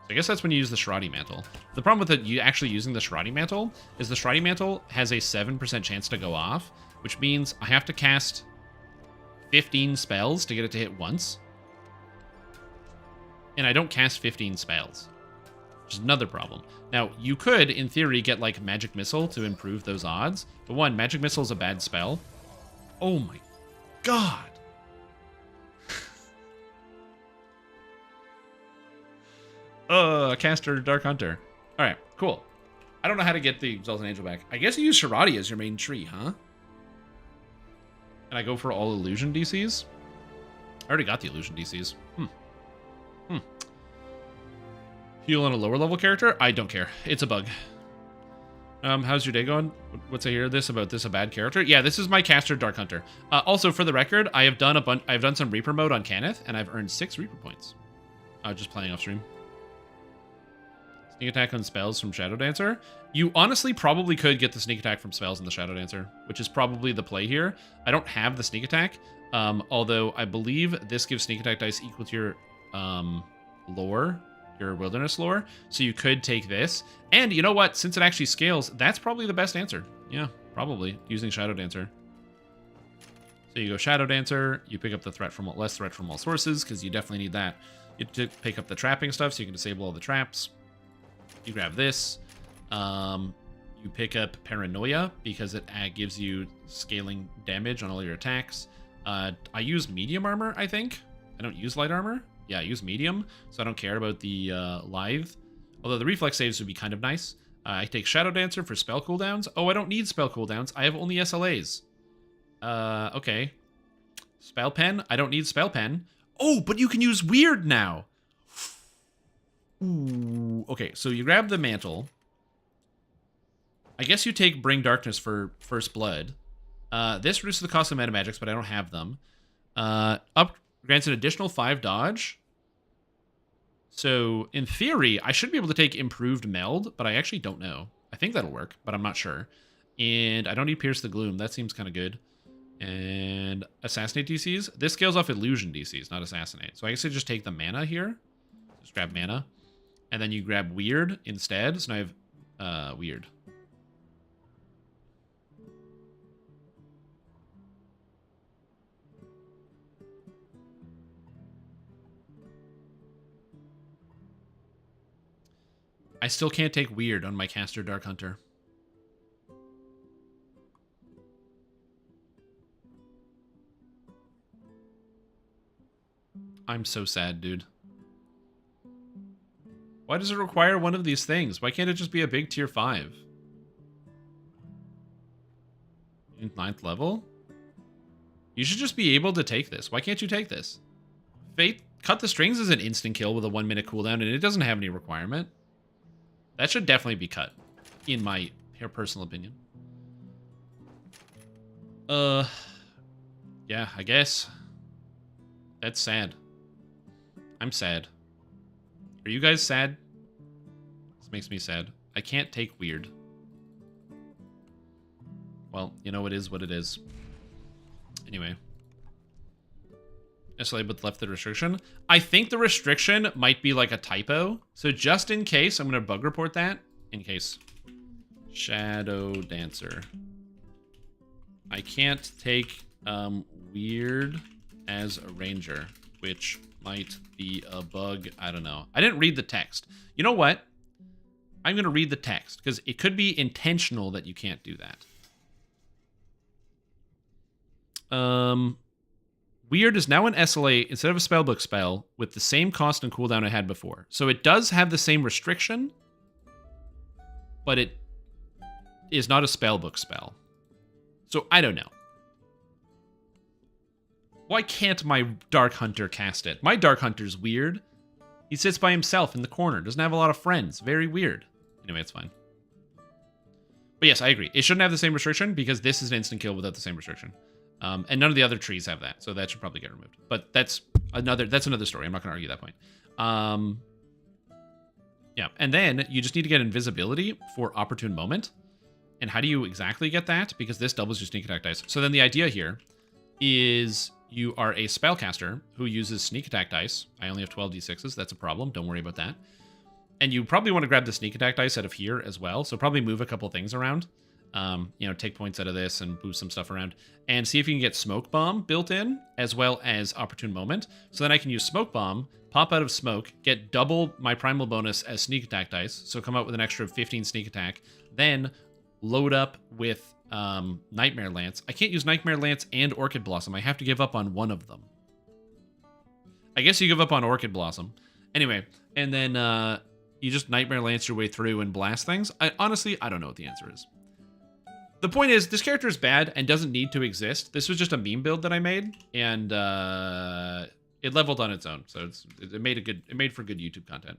Speaker 1: So I guess that's when you use the Shiradi Mantle. The problem with you actually using the Shiradi Mantle is the Shiradi Mantle has a 7% chance to go off, which means I have to cast 15 spells to get it to hit once. And I don't cast 15 spells, which is another problem. Now, you could, in theory, get like Magic Missile to improve those odds. But one, Magic Missile is a bad spell. Oh my god. Caster Dark Hunter. Alright, cool. I don't know how to get the Exalted Angel back. I guess you use Shiradi as your main tree, huh? And I go for all illusion DCs? I already got the illusion DCs. Heal on a lower level character? I don't care. It's a bug. How's your day going? What's I hear this about this a bad character? Yeah, this is my caster Dark Hunter. Also, for the record, I have done some Reaper mode on Kenneth, and I've earned 6 Reaper points. Just playing off stream. Sneak attack on spells from Shadow Dancer. You honestly probably could get the sneak attack from spells in the Shadow Dancer, which is probably the play here. I don't have the sneak attack, although I believe this gives sneak attack dice equal to your lore, your wilderness lore. So you could take this. And you know what? Since it actually scales, that's probably the best answer. Yeah, probably, using Shadow Dancer. So you go Shadow Dancer, you pick up the less threat from all sources, because you definitely need that. You pick up the trapping stuff so you can disable all the traps. You grab this. You pick up Paranoia because it gives you scaling damage on all your attacks. I use medium armor, I think. I don't use light armor. Yeah, I use medium, so I don't care about the lithe. Although the reflex saves would be kind of nice. I take Shadow Dancer for spell cooldowns. Oh, I don't need spell cooldowns. I have only SLAs. Okay. Spell Pen. I don't need Spell Pen. Oh, but you can use Weird now. Ooh. Okay, so you grab the mantle. I guess you take Bring Darkness for First Blood. This reduces the cost of meta magics, but I don't have them. Grants an additional 5 dodge. So, in theory, I should be able to take Improved Meld, but I actually don't know. I think that'll work, but I'm not sure. And I don't need Pierce the Gloom. That seems kind of good. And Assassinate DCs. This scales off Illusion DCs, not Assassinate. So I guess I just take the mana here. Just grab mana. And then you grab Weird instead. So now I have Weird. I still can't take Weird on my caster Dark Hunter. I'm so sad, dude. Why does it require one of these things? Why can't it just be a big tier 5? 9th level? You should just be able to take this. Why can't you take this? Fate Cut the Strings is an instant kill with a 1-minute cooldown, and it doesn't have any requirement. That should definitely be cut, in my personal opinion. Yeah, I guess. That's sad. I'm sad. Are you guys sad? This makes me sad. I can't take Weird. Well, you know, it is what it is. Anyway. SLA but left the restriction. I think the restriction might be like a typo. So just in case, I'm going to bug report that. In case. Shadow Dancer. I can't take weird as a ranger, which might be a bug. I don't know. I didn't read the text. You know what? I'm going to read the text because it could be intentional that you can't do that. Weird is now an SLA instead of a spellbook spell with the same cost and cooldown I had before. So it does have the same restriction, but it is not a spellbook spell. So I don't know. Why can't my Dark Hunter cast it? My Dark Hunter's weird. He sits by himself in the corner. Doesn't have a lot of friends. Very weird. Anyway, it's fine. But yes, I agree. It shouldn't have the same restriction because this is an instant kill without the same restriction. And none of the other trees have that, so that should probably get removed. But that's another story. I'm not going to argue that point. Yeah, and then you just need to get invisibility for opportune moment. And how do you exactly get that? Because this doubles your sneak attack dice. So then the idea here is you are a spellcaster who uses sneak attack dice. I only have 12 d6s. That's a problem. Don't worry about that. And you probably want to grab the sneak attack dice out of here as well. So probably move a couple things around. You know, take points out of this and move some stuff around. And see if you can get Smoke Bomb built in, as well as Opportune Moment. So then I can use Smoke Bomb, pop out of smoke, get double my primal bonus as sneak attack dice. So come out with an extra 15 sneak attack. Then load up with Nightmare Lance. I can't use Nightmare Lance and Orchid Blossom. I have to give up on one of them. I guess you give up on Orchid Blossom. Anyway, and then you just Nightmare Lance your way through and blast things. Honestly, I don't know what the answer is. The point is, this character is bad and doesn't need to exist. This was just a meme build that I made, and it leveled on its own. So it made for good YouTube content.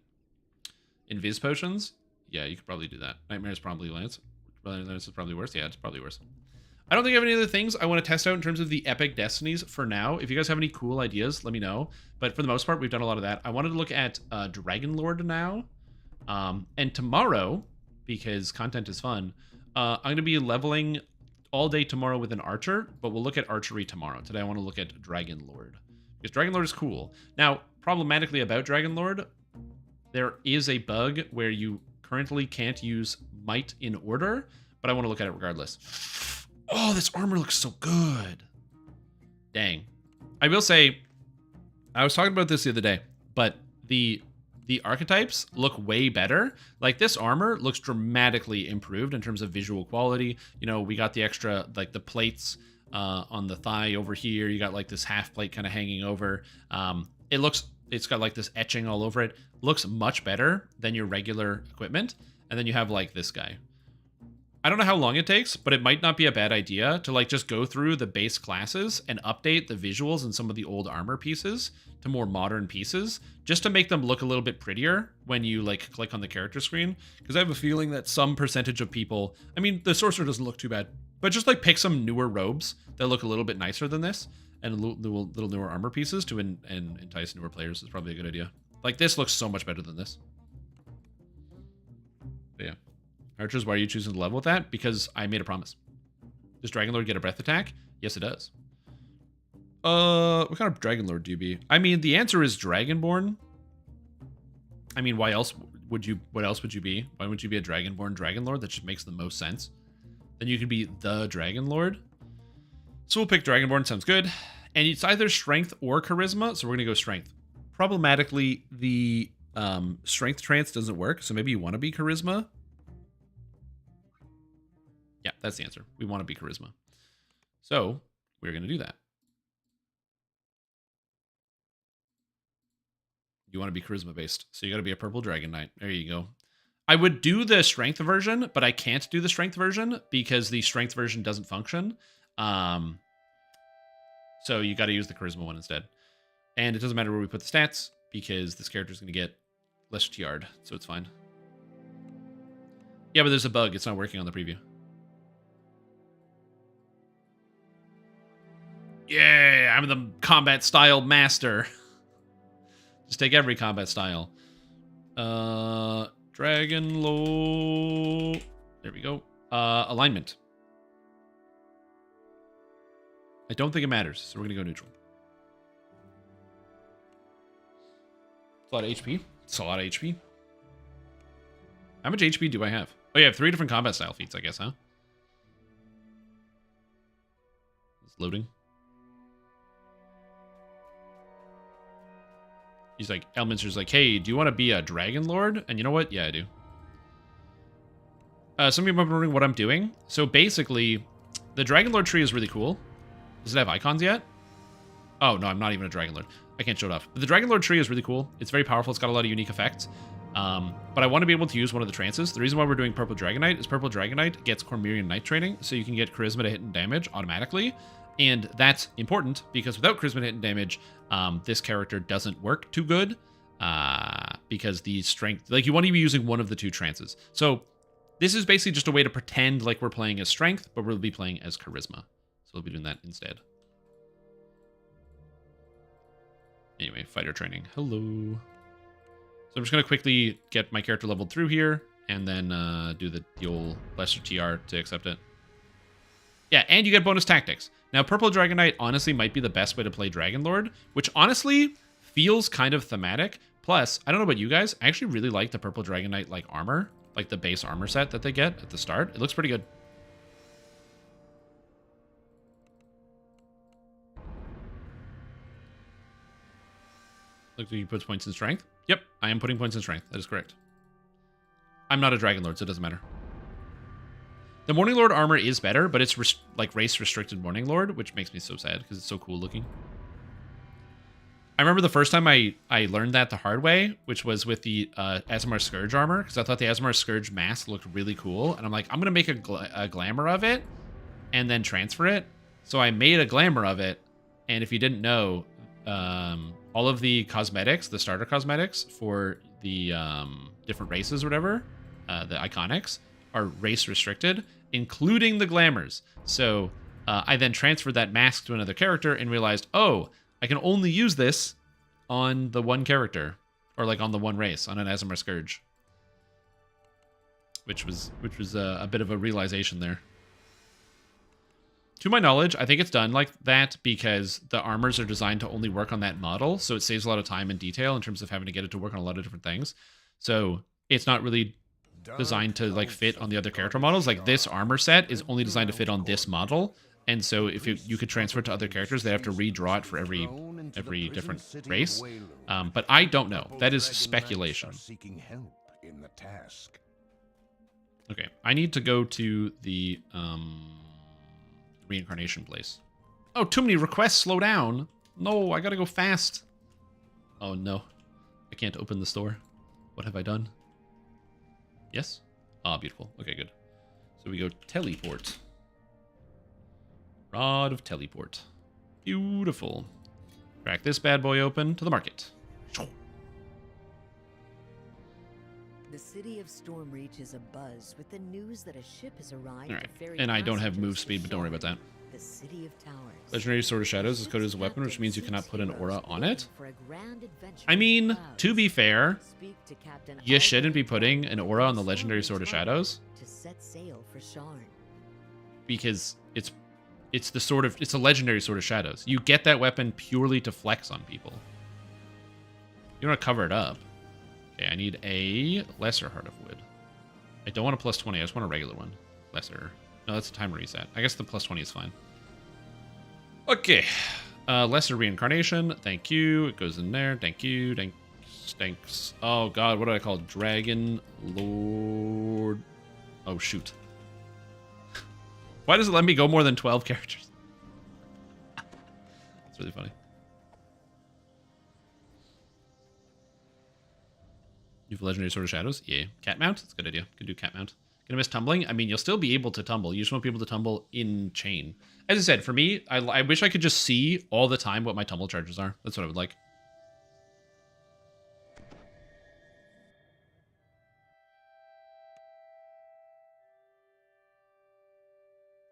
Speaker 1: Invis potions? Yeah, you could probably do that. Nightmare is probably Lance. Lance is probably worse. Yeah, it's probably worse. I don't think I have any other things I want to test out in terms of the epic destinies for now. If you guys have any cool ideas, let me know. But for the most part, we've done a lot of that. I wanted to look at Dragonlord now. And tomorrow, because content is fun, I'm going to be leveling all day tomorrow with an archer, but we'll look at archery tomorrow. Today I want to look at Dragonlord, because Dragonlord is cool. Now, problematically about Dragonlord, there is a bug where you currently can't use might in order, but I want to look at it regardless. Oh, this armor looks so good. Dang. I will say, I was talking about this the other day, but the archetypes look way better. Like, this armor looks dramatically improved in terms of visual quality. You know, we got the extra, like, the plates on the thigh over here. You got, like, this half plate kind of hanging over. It's got, like, this etching all over it. Looks much better than your regular equipment. And then you have, like, this guy. I don't know how long it takes, but it might not be a bad idea to, like, just go through the base classes and update the visuals and some of the old armor pieces to more modern pieces, just to make them look a little bit prettier when you, like, click on the character screen. Because I have a feeling that some percentage of people, I mean, the sorcerer doesn't look too bad, but just, like, pick some newer robes that look a little bit nicer than this, and little newer armor pieces to entice newer players is probably a good idea. Like, this looks so much better than this. But yeah. Archers, why are you choosing to level with that? Because I made a promise. Does Dragonlord get a breath attack? Yes, it does. What kind of Dragonlord do you be? I mean, the answer is Dragonborn. I mean, what else would you be? Why wouldn't you be a Dragonborn Dragonlord? That just makes the most sense. Then you could be the Dragonlord. So we'll pick Dragonborn, sounds good. And it's either strength or charisma, so we're gonna go strength. Problematically, the strength trance doesn't work, so maybe you want to be charisma. Yeah, that's the answer. We want to be charisma. So we're going to do that. You want to be charisma based. So you got to be a purple dragon knight. There you go. I would do the strength version, but I can't do the strength version because the strength version doesn't function. So you got to use the charisma one instead. And it doesn't matter where we put the stats because this character is going to get less tiard. So it's fine. Yeah, but there's a bug. It's not working on the preview. Yeah, I'm the combat style master. Just take every combat style. Dragonlord. There we go. Alignment. I don't think it matters, so we're gonna go neutral. It's a lot of HP. It's a lot of HP. How much HP do I have? Oh, yeah, I have 3 different combat style feats, I guess, huh? loading. He's like, Elminster's like, hey, do you want to be a Dragonlord? And you know what? Yeah, I do. Some people are wondering what I'm doing. So basically, the Dragonlord tree is really cool. Does it have icons yet? Oh, no, I'm not even a Dragonlord. I can't show it off. But the Dragonlord tree is really cool. It's very powerful. It's got a lot of unique effects. But I want to be able to use one of the trances. The reason why we're doing Purple Dragonite is Purple Dragonite gets Cormyrean Knight training, so you can get Charisma to hit and damage automatically. And that's important, because without Charisma to hit and damage, this character doesn't work too good. Because the strength... Like, you want to be using one of the two trances. So this is basically just a way to pretend like we're playing as Strength, but we'll be playing as Charisma. So we'll be doing that instead. Anyway, fighter training. Hello. So I'm just going to quickly get my character leveled through here, and then do the old Lesser TR to accept it. Yeah, and you get bonus tactics. Now, Purple Dragonite honestly might be the best way to play Dragonlord, which honestly feels kind of thematic. Plus, I don't know about you guys, I actually really like the Purple Dragonite like armor, like the base armor set that they get at the start. It looks pretty good. Looks like you put points in strength. Yep, I am putting points in strength. That is correct. I'm not a Dragonlord, so it doesn't matter. The Morning Lord armor is better, but it's like race-restricted Morning Lord, which makes me so sad because it's so cool looking. I remember the first time I learned that the hard way, which was with the Aasimar Scourge armor, because I thought the Aasimar Scourge mask looked really cool, and I'm like, I'm going to make a glamour of it and then transfer it. So I made a glamour of it, and if you didn't know, all of the cosmetics, the starter cosmetics for the different races or whatever, the iconics, are race restricted, including the glamours. So I then transferred that mask to another character and realized, oh, I can only use this on the one character, or like on the one race, on an Aasimar Scourge. Which was a bit of a realization there. To my knowledge, I think it's done like that because the armors are designed to only work on that model, so it saves a lot of time and detail in terms of having to get it to work on a lot of different things. So it's not really designed to like fit on the other character models. Like this armor set is only designed to fit on this model, and so if you could transfer it to other characters, they have to redraw it for every different race. But I don't know. That is speculation. Okay, I need to go to the reincarnation place. Oh, too many requests. Slow down. No, I gotta go fast. Oh no, I can't open the store. What have I done? Yes? Ah, beautiful. Okay, good. So we go teleport. Rod of teleport. Beautiful. Crack this bad boy open to the market.
Speaker 4: The city of Stormreach is abuzz with the news that a ship has arrived.
Speaker 1: All right, and I don't have move speed, but don't worry about that.
Speaker 4: The city of towers.
Speaker 1: Legendary Sword of Shadows is coded as a weapon, which means you cannot put an aura on it. I mean, to be fair, you shouldn't be putting an aura on the Legendary Sword of Shadows.
Speaker 4: To set sail for Sharn.
Speaker 1: Because it's a Legendary Sword of Shadows. You get that weapon purely to flex on people. You want to cover it up. Okay, I need a lesser Heart of Wood. I don't want a plus 20, I just want a regular one. Lesser. No, that's a time reset. I guess the plus 20 is fine. Okay. Lesser Reincarnation. Thank you. It goes in there. Thank you. Thanks. Oh, God. What do I call it? Dragon Lord. Oh, shoot. Why does it let me go more than 12 characters? That's really funny. You have Legendary Sword of Shadows? Yeah. Cat Mount? That's a good idea. Can do Cat Mount. Gonna miss tumbling? I mean, you'll still be able to tumble. You just won't be able to tumble in chain. As I said, for me, I wish I could just see all the time what my tumble charges are. That's what I would like.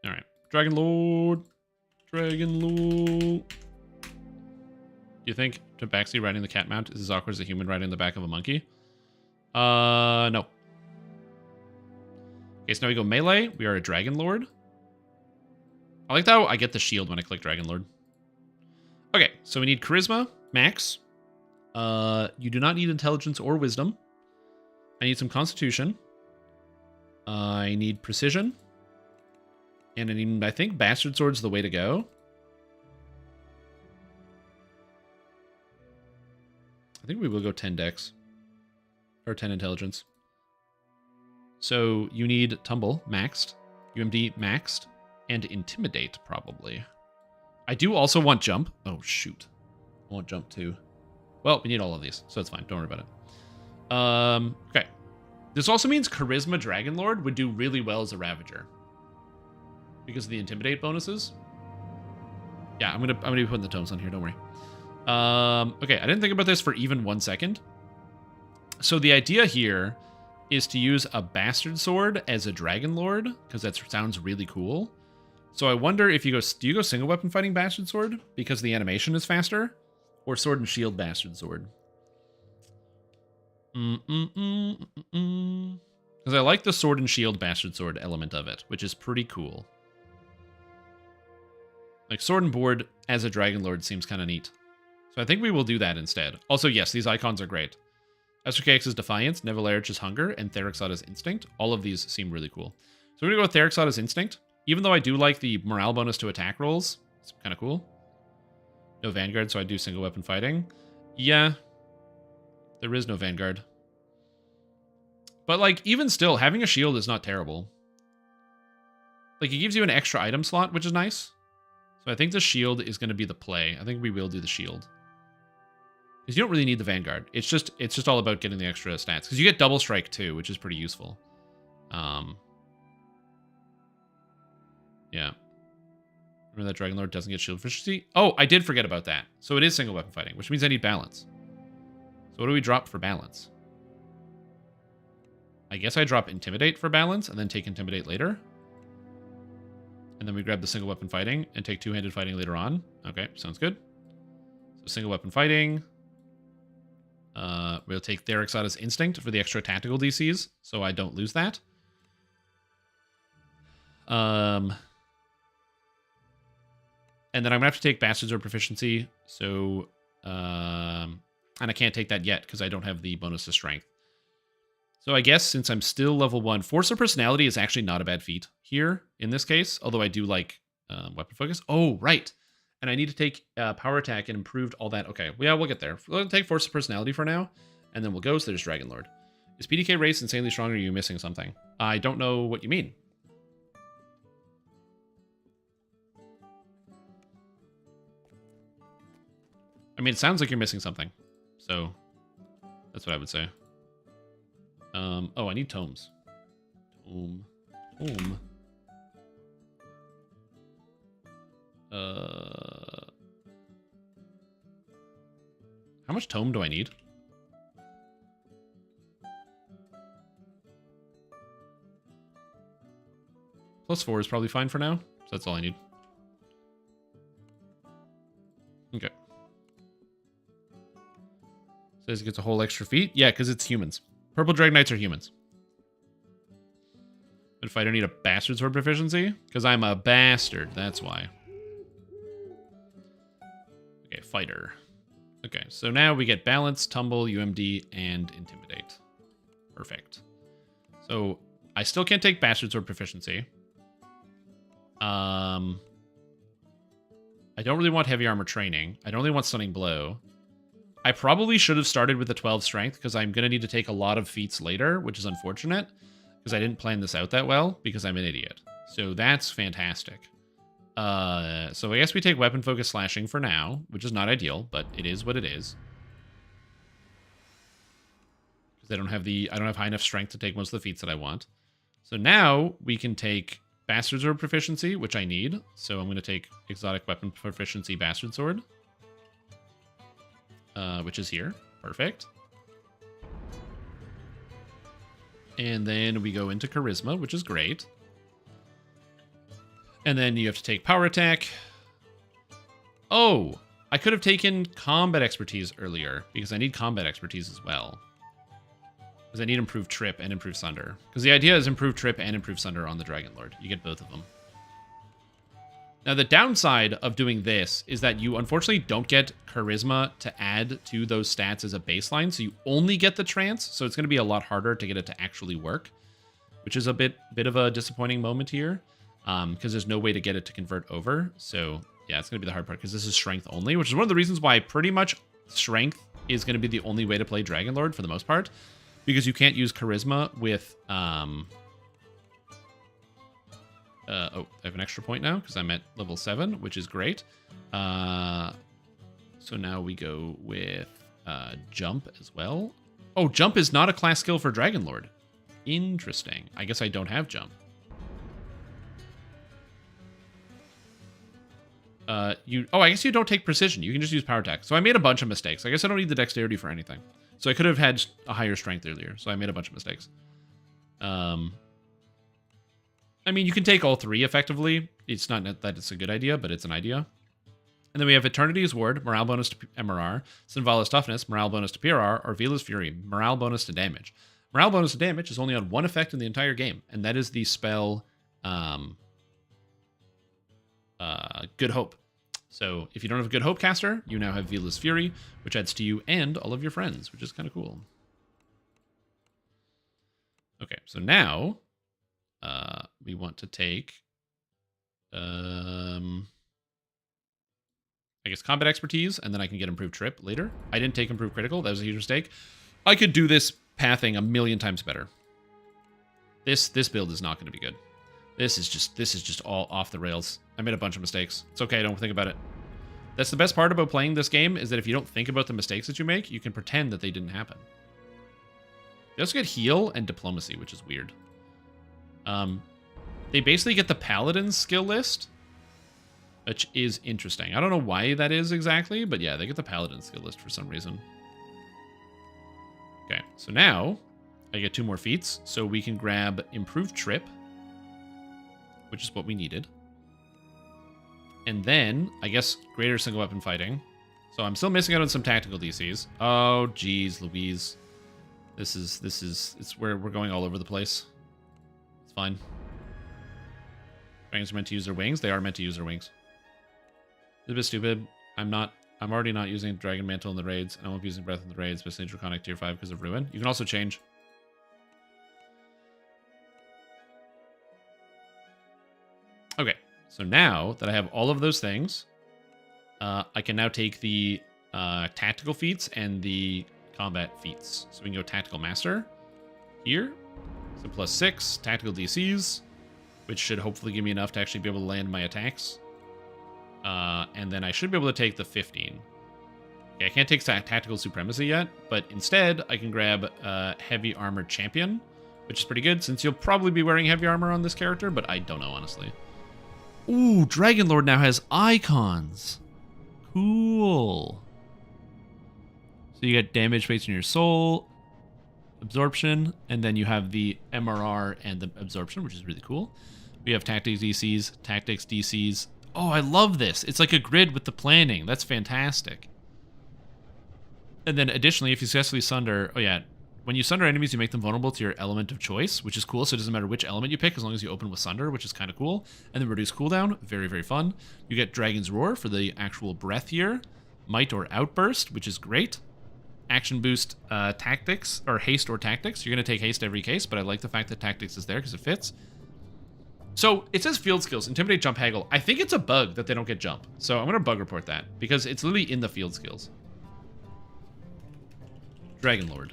Speaker 1: All right. Dragonlord. Dragonlord. Do you think Tabaxi riding the cat mount is as awkward as a human riding the back of a monkey? No. Okay, so now we go melee. We are a Dragonlord. I like how I get the shield when I click Dragonlord. Okay, so we need Charisma, max. You do not need Intelligence or Wisdom. I need some Constitution. I need Precision. And I think Bastard Sword's the way to go. I think we will go 10 dex. Or 10 intelligence. So you need Tumble maxed, UMD maxed, and Intimidate probably. I do also want Jump. Oh, shoot. I want Jump too. Well, we need all of these, so it's fine. Don't worry about it. Okay. This also means Charisma Dragonlord would do really well as a Ravager. Because of the Intimidate bonuses. Yeah, I'm gonna be putting the tomes on here, don't worry. Okay, I didn't think about this for even 1 second. So the idea here is to use a Bastard Sword as a Dragonlord, because that sounds really cool. So I wonder if you go, do you go single weapon fighting Bastard Sword because the animation is faster, or Sword and Shield Bastard Sword? Because I like the Sword and Shield Bastard Sword element of it, which is pretty cool. Like Sword and Board as a Dragonlord seems kind of neat. So I think we will do that instead. Also, yes, these icons are great. Esther KX's Defiance, Neville Erich's Hunger, and Therixada's Instinct. All of these seem really cool. So we're going to go with Therixada's Instinct. Even though I do like the morale bonus to attack rolls. It's kind of cool. No Vanguard, so I do single weapon fighting. Yeah. There is no Vanguard. But, like, even still, having a shield is not terrible. Like, it gives you an extra item slot, which is nice. So I think the shield is going to be the play. I think we will do the shield. Because you don't really need the Vanguard. It's just all about getting the extra stats. Because you get double strike too, which is pretty useful. Yeah. Remember that Dragonlord doesn't get shield efficiency? Oh, I did forget about that. So it is single weapon fighting, which means I need balance. So what do we drop for balance? I guess I drop Intimidate for balance and then take Intimidate later. And then we grab the single weapon fighting and take two-handed fighting later on. Okay, sounds good. So single weapon fighting. We'll take Therixada's Instinct for the extra tactical DCs, so I don't lose that. And then I'm going to have to take Bastards or Proficiency, so... and I can't take that yet, because I don't have the bonus to Strength. So I guess, since I'm still level 1, Force of Personality is actually not a bad feat here, in this case, although I do like Weapon Focus. Oh, right! And I need to take Power Attack and Improved all that. Okay, yeah, we'll get there. We'll take Force of Personality for now, and then we'll go, so there's Dragonlord. Is PDK race insanely strong, or are you missing something? I don't know what you mean. I mean, it sounds like you're missing something. So, that's what I would say. Oh, I need tomes. Tome. How much tome do I need? +4 is probably fine for now. So that's all I need. Okay. Says it gets a whole extra feat. Yeah, because it's humans. Purple Drag Knights are humans. But if I don't need a Bastard Sword proficiency, because I'm a bastard, that's why. Okay, fighter. Okay, so now we get Balance, Tumble, UMD, and Intimidate. Perfect. So I still can't take Bastard Sword proficiency. I don't really want Heavy Armor training. I don't really want Stunning Blow. I probably should have started with the 12 strength because I'm going to need to take a lot of feats later, which is unfortunate because I didn't plan this out that well because I'm an idiot. So that's fantastic. So I guess we take weapon focus slashing for now, which is not ideal, but it is what it is. Because I don't have high enough strength to take most of the feats that I want. So now we can take Bastard Sword proficiency, which I need. So I'm going to take exotic weapon proficiency Bastard Sword. Which is here. Perfect. And then we go into Charisma, which is great. And then you have to take Power Attack. Oh, I could have taken Combat Expertise earlier, because I need Combat Expertise as well. Because I need Improved Trip and Improved Sunder. Because the idea is Improved Trip and Improved Sunder on the Dragonlord. You get both of them. Now, the downside of doing this is that you unfortunately don't get Charisma to add to those stats as a baseline, so you only get the Trance, so it's going to be a lot harder to get it to actually work, which is a bit of a disappointing moment here, because there's no way to get it to convert over. So, yeah, it's going to be the hard part, because this is Strength only, which is one of the reasons why pretty much Strength is going to be the only way to play Dragonlord for the most part, because you can't use Charisma with... oh, I have an extra point now because I'm at level 7, which is great. So now we go with Jump as well. Oh, Jump is not a class skill for Dragonlord. Interesting. I guess I don't have Jump. I guess you don't take Precision. You can just use Power Attack. So I made a bunch of mistakes. I guess I don't need the Dexterity for anything. So I could have had a higher Strength earlier. So I made a bunch of mistakes. I mean, you can take all 3 effectively. It's not that it's a good idea, but it's an idea. And then we have Eternity's Ward, morale bonus to MRR, Sinvala's Toughness, morale bonus to PRR, or Vila's Fury, morale bonus to damage. Morale bonus to damage is only on 1 effect in the entire game, and that is the spell Good Hope. So if you don't have a Good Hope caster, you now have Vila's Fury, which adds to you and all of your friends, which is kind of cool. Okay, so now we want to take... I guess combat expertise, and then I can get improved trip later. I didn't take improved critical. That was a huge mistake. I could do this pathing a million times better. This build is not going to be good. This is just all off the rails. I made a bunch of mistakes. It's okay. Don't think about it. That's the best part about playing this game, is that if you don't think about the mistakes that you make, you can pretend that they didn't happen. They also get heal and diplomacy, which is weird. They basically get the paladin's skill list, which is interesting. I don't know why that is exactly, but yeah, they get the paladin skill list for some reason. Okay, so now I get 2 more feats, so we can grab improved trip, which is what we needed. And then, I guess, greater single weapon fighting. So I'm still missing out on some tactical DCs. Oh, geez, Louise. It's where we're going all over the place. It's fine. Dragons are meant to use their wings. They are meant to use their wings. It's a bit stupid. I'm already not using Dragon Mantle in the raids. I won't be using Breath in the raids, but it's Draconic Tier 5 because of Ruin. You can also change. Okay, so now that I have all of those things, I can now take the tactical feats and the combat feats. So we can go Tactical Master here. So +6 tactical DCs, which should hopefully give me enough to actually be able to land my attacks. And then I should be able to take the 15. Okay, I can't take Tactical Supremacy yet, but instead I can grab Heavy Armored Champion, which is pretty good since you'll probably be wearing heavy armor on this character, but I don't know, honestly. Ooh, Dragonlord now has icons. Cool. So you get damage based on your soul, absorption, and then you have the MRR and the absorption, which is really cool. We have tactics DCs. Oh, I love this. It's like a grid with the planning. That's fantastic. And then additionally, if you successfully sunder... Oh, yeah. When you sunder enemies, you make them vulnerable to your element of choice, which is cool. So it doesn't matter which element you pick as long as you open with sunder, which is kind of cool. And then reduce cooldown. Very, very fun. You get Dragon's Roar for the actual breath here. Might or Outburst, which is great. Action boost tactics, or haste or tactics. You're going to take haste every case, but I like the fact that tactics is there because it fits. So it says field skills, intimidate, jump, haggle. I think it's a bug that they don't get jump. So I'm going to bug report that because it's literally in the field skills. Dragonlord.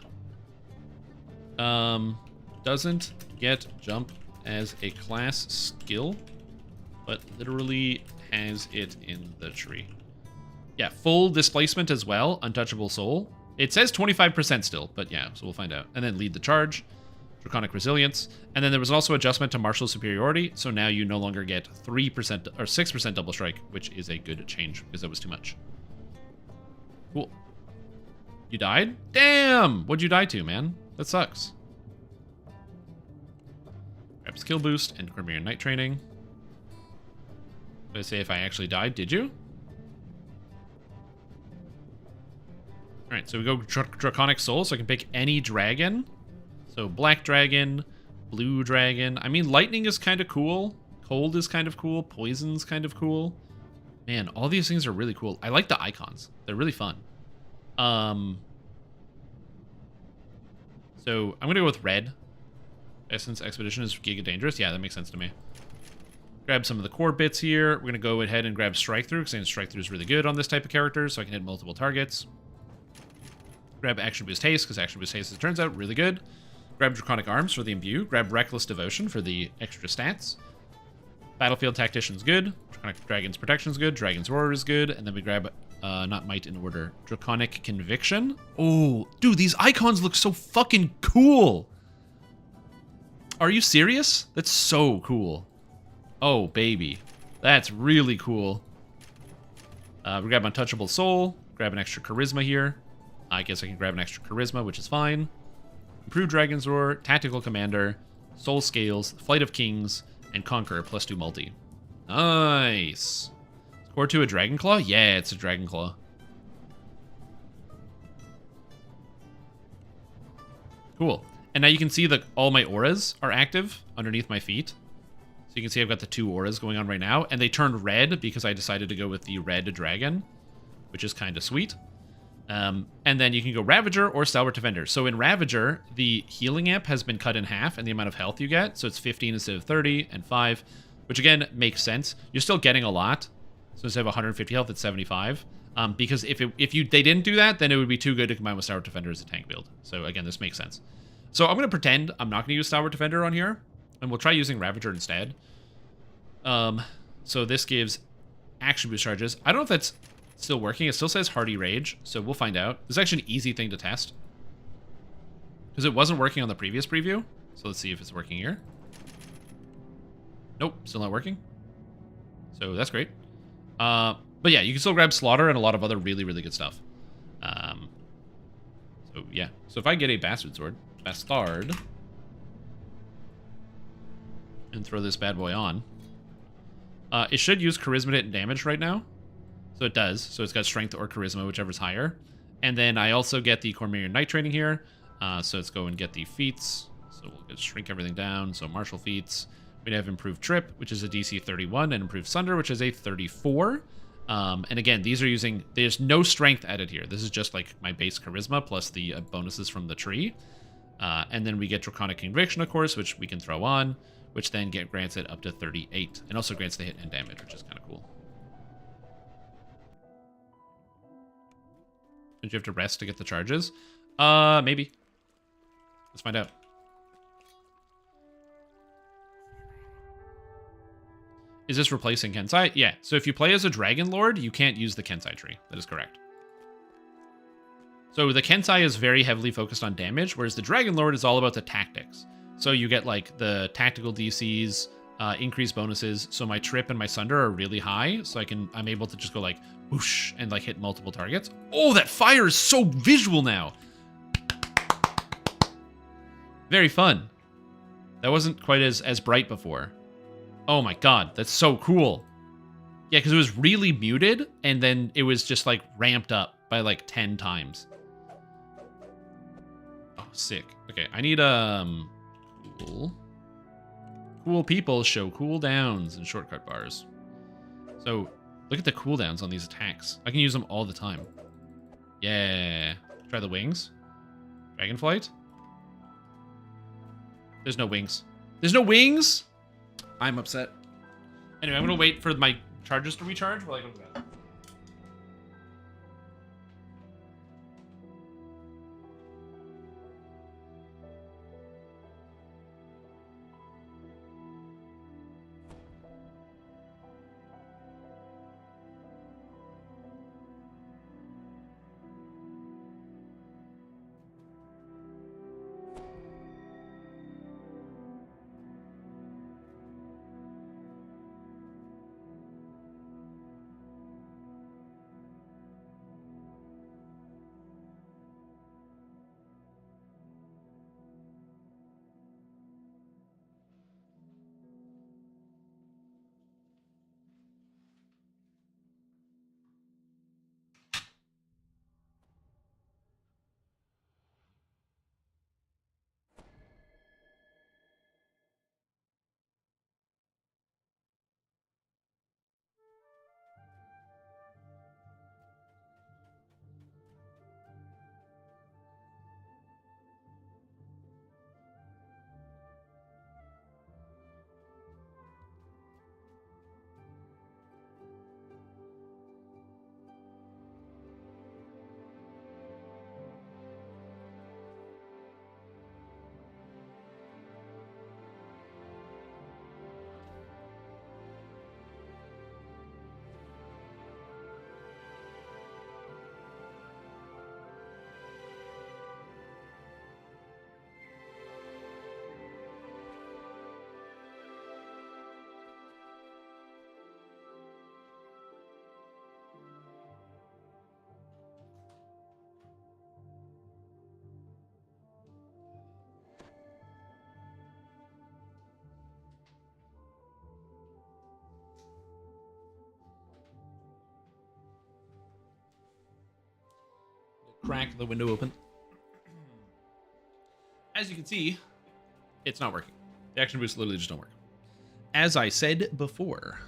Speaker 1: Doesn't get jump as a class skill, but literally has it in the tree. Yeah, full displacement as well, untouchable soul. It says 25% still, but yeah, so we'll find out. And then lead the charge, draconic resilience, and then there was also adjustment to martial superiority, so now you no longer get 3% or 6% double strike, which is a good change because that was too much. Cool. You died? Damn! What'd you die to, man? That sucks. Grab skill boost and Cormyrean Knight training. Did I say if I actually died? Did you? Alright, so we go Draconic Soul, so I can pick any dragon. So Black Dragon, Blue Dragon. I mean, Lightning is kind of cool. Cold is kind of cool. Poison's kind of cool. Man, all these things are really cool. I like the icons. They're really fun. So I'm going to go with red. Essence Expedition is giga dangerous. Yeah, that makes sense to me. Grab some of the core bits here. We're going to go ahead and grab Strike Through, because Strike Through is really good on this type of character, so I can hit multiple targets. Grab Action Boost Haste, because Action Boost Haste, as it turns out, really good. Grab Draconic Arms for the Imbue. Grab Reckless Devotion for the extra stats. Battlefield Tactician's good. Draconic Dragon's Protection's good. Dragon's Roar is good. And then we grab, not Might in order, Draconic Conviction. Oh, dude, these icons look so fucking cool. Are you serious? That's so cool. Oh, baby. That's really cool. We grab Untouchable Soul. Grab an extra Charisma here. I guess I can grab an extra Charisma, which is fine. Improved Dragon's Roar, Tactical Commander, Soul Scales, Flight of Kings, and Conqueror +2 multi. Nice. Core 2 a Dragonclaw? Yeah, it's a Dragonclaw. Cool. And now you can see that all my auras are active underneath my feet. So you can see I've got the 2 auras going on right now, and they turned red because I decided to go with the red dragon, which is kind of sweet. And then you can go Ravager or Stalwart Defender. So in Ravager, the healing amp has been cut in half and the amount of health you get. So it's 15 instead of 30 and 5, which again makes sense. You're still getting a lot. So instead of 150 health, it's 75. Because if they didn't do that, then it would be too good to combine with Stalwart Defender as a tank build. So again, this makes sense. So I'm going to pretend I'm not going to use Stalwart Defender on here, and we'll try using Ravager instead. So this gives action boost charges. I don't know if that's still working. It still says Hardy Rage, so we'll find out. This is actually an easy thing to test, because it wasn't working on the previous preview. So let's see if it's working here. Nope, still not working. So that's great. But yeah, you can still grab Slaughter and a lot of other really, really good stuff. So yeah, so if I get a Bastard and throw this bad boy on, it should use Charisma to hit damage right now. So it does. So it's got Strength or Charisma, whichever's higher. And then I also get the Cormyrean Night Training here. So let's go and get the feats. So we'll just shrink everything down. So Martial feats. We'd have Improved Trip, which is a DC 31, and Improved Sunder, which is a 34. And again, these are using, there's no strength added here. This is just like my base Charisma plus the bonuses from the tree. And then we get Draconic Conviction, of course, which we can throw on, which then grants it up to 38. And also grants the hit and damage, which is kind of cool. Don't you have to rest to get the charges? Maybe. Let's find out. Is this replacing Kensai? Yeah. So if you play as a Dragonlord, you can't use the Kensai tree. That is correct. So the Kensai is very heavily focused on damage, whereas the Dragonlord is all about the tactics. So you get like the tactical DCs, increased bonuses. So my Trip and my Sunder are really high, so I'm able to just go like whoosh and like hit multiple targets. Oh, that fire is so visual now. Very fun. That wasn't quite as bright before. Oh my god, that's so cool. Yeah, because it was really muted, and then it was just like ramped up by like 10 times. Oh, sick. Okay, I need cool people show cooldowns and shortcut bars. So look at the cooldowns on these attacks. I can use them all the time. Yeah. Try the wings. Dragonflight. There's no wings. There's no wings? I'm upset. Anyway, I'm going to wait for my charges to recharge while I go to bed. crack the window open. As you can see, it's not working. The action boosts literally just don't work. As I said before.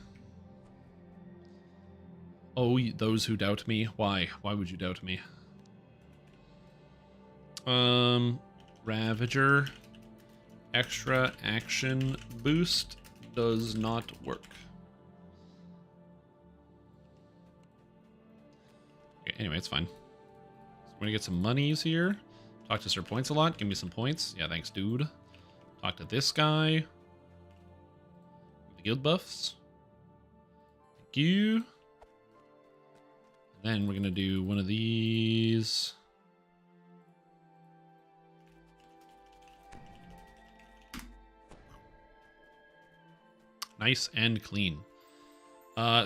Speaker 1: Oh, those who doubt me. Why? Why would you doubt me? Ravager. Extra action boost does not work. Okay, anyway, it's fine. So we're gonna get some monies here. Talk to Sir Points a lot. Give me some points. Yeah, thanks, dude. Talk to this guy. The guild buffs. Thank you. And then we're gonna do one of these. Nice and clean. I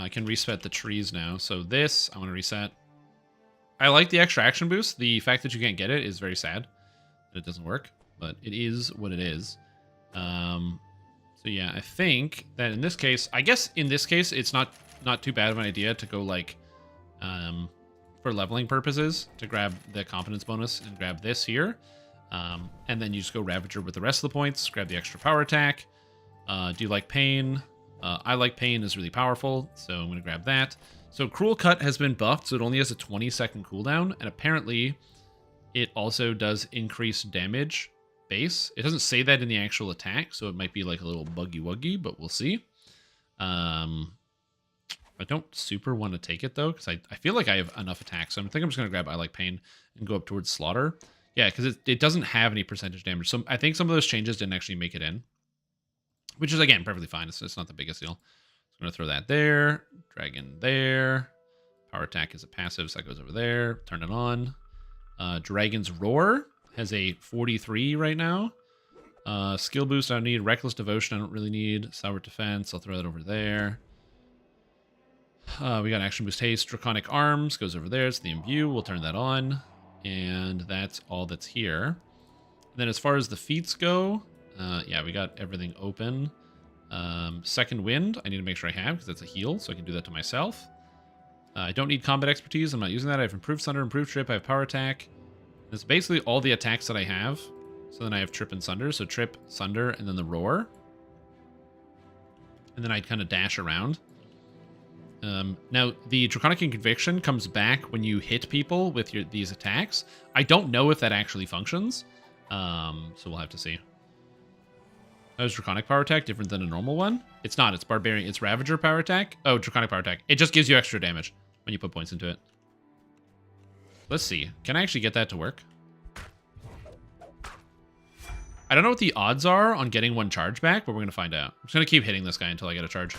Speaker 1: can reset the trees now. So this, I want to reset. I like the extra action boost. The fact that you can't get it is very sad that it doesn't work, but it is what it is. So yeah, I think that in this case, I guess in this case, it's not too bad of an idea to go like, for leveling purposes, to grab the competence bonus and grab this here. And then you just go Ravager with the rest of the points, grab the extra power attack. Do you like Pain? I like Pain is really powerful, so I'm going to grab that. So Cruel Cut has been buffed, so it only has a 20-second cooldown, and apparently it also does increase damage base. It doesn't say that in the actual attack, so it might be like a little buggy-wuggy, but we'll see. I don't super want to take it, though, because I feel like I have enough attacks, so I think I'm just going to grab I Like Pain and go up towards Slaughter. Yeah, because it doesn't have any percentage damage. So I think some of those changes didn't actually make it in. Which is, again, perfectly fine. It's not the biggest deal. So I'm going to throw that there. Dragon there. Power attack is a passive, so that goes over there. Turn it on. Dragon's Roar has a 43 right now. Skill boost I don't need. Reckless Devotion I don't really need. Sour Defense, I'll throw that over there. We got Action Boost Haste. Draconic Arms goes over there. It's the Imbue. We'll turn that on. And that's all that's here. And then as far as the feats go, yeah, we got everything open. Second Wind, I need to make sure I have, because that's a heal, so I can do that to myself. I don't need combat expertise. I'm not using that. I have Improved Sunder, Improved Trip. I have Power Attack. That's basically all the attacks that I have. So then I have Trip and Sunder. So Trip, Sunder, and then the Roar. And then I'd kind of dash around. Now, the Draconic Conviction comes back when you hit people with these attacks. I don't know if that actually functions, so we'll have to see. That was Draconic Power Attack, different than a normal one? It's not, it's Barbarian, it's Ravager Power Attack. Oh, Draconic Power Attack. It just gives you extra damage when you put points into it. Let's see, can I actually get that to work? I don't know what the odds are on getting one charge back, but we're going to find out. I'm just going to keep hitting this guy until I get a charge.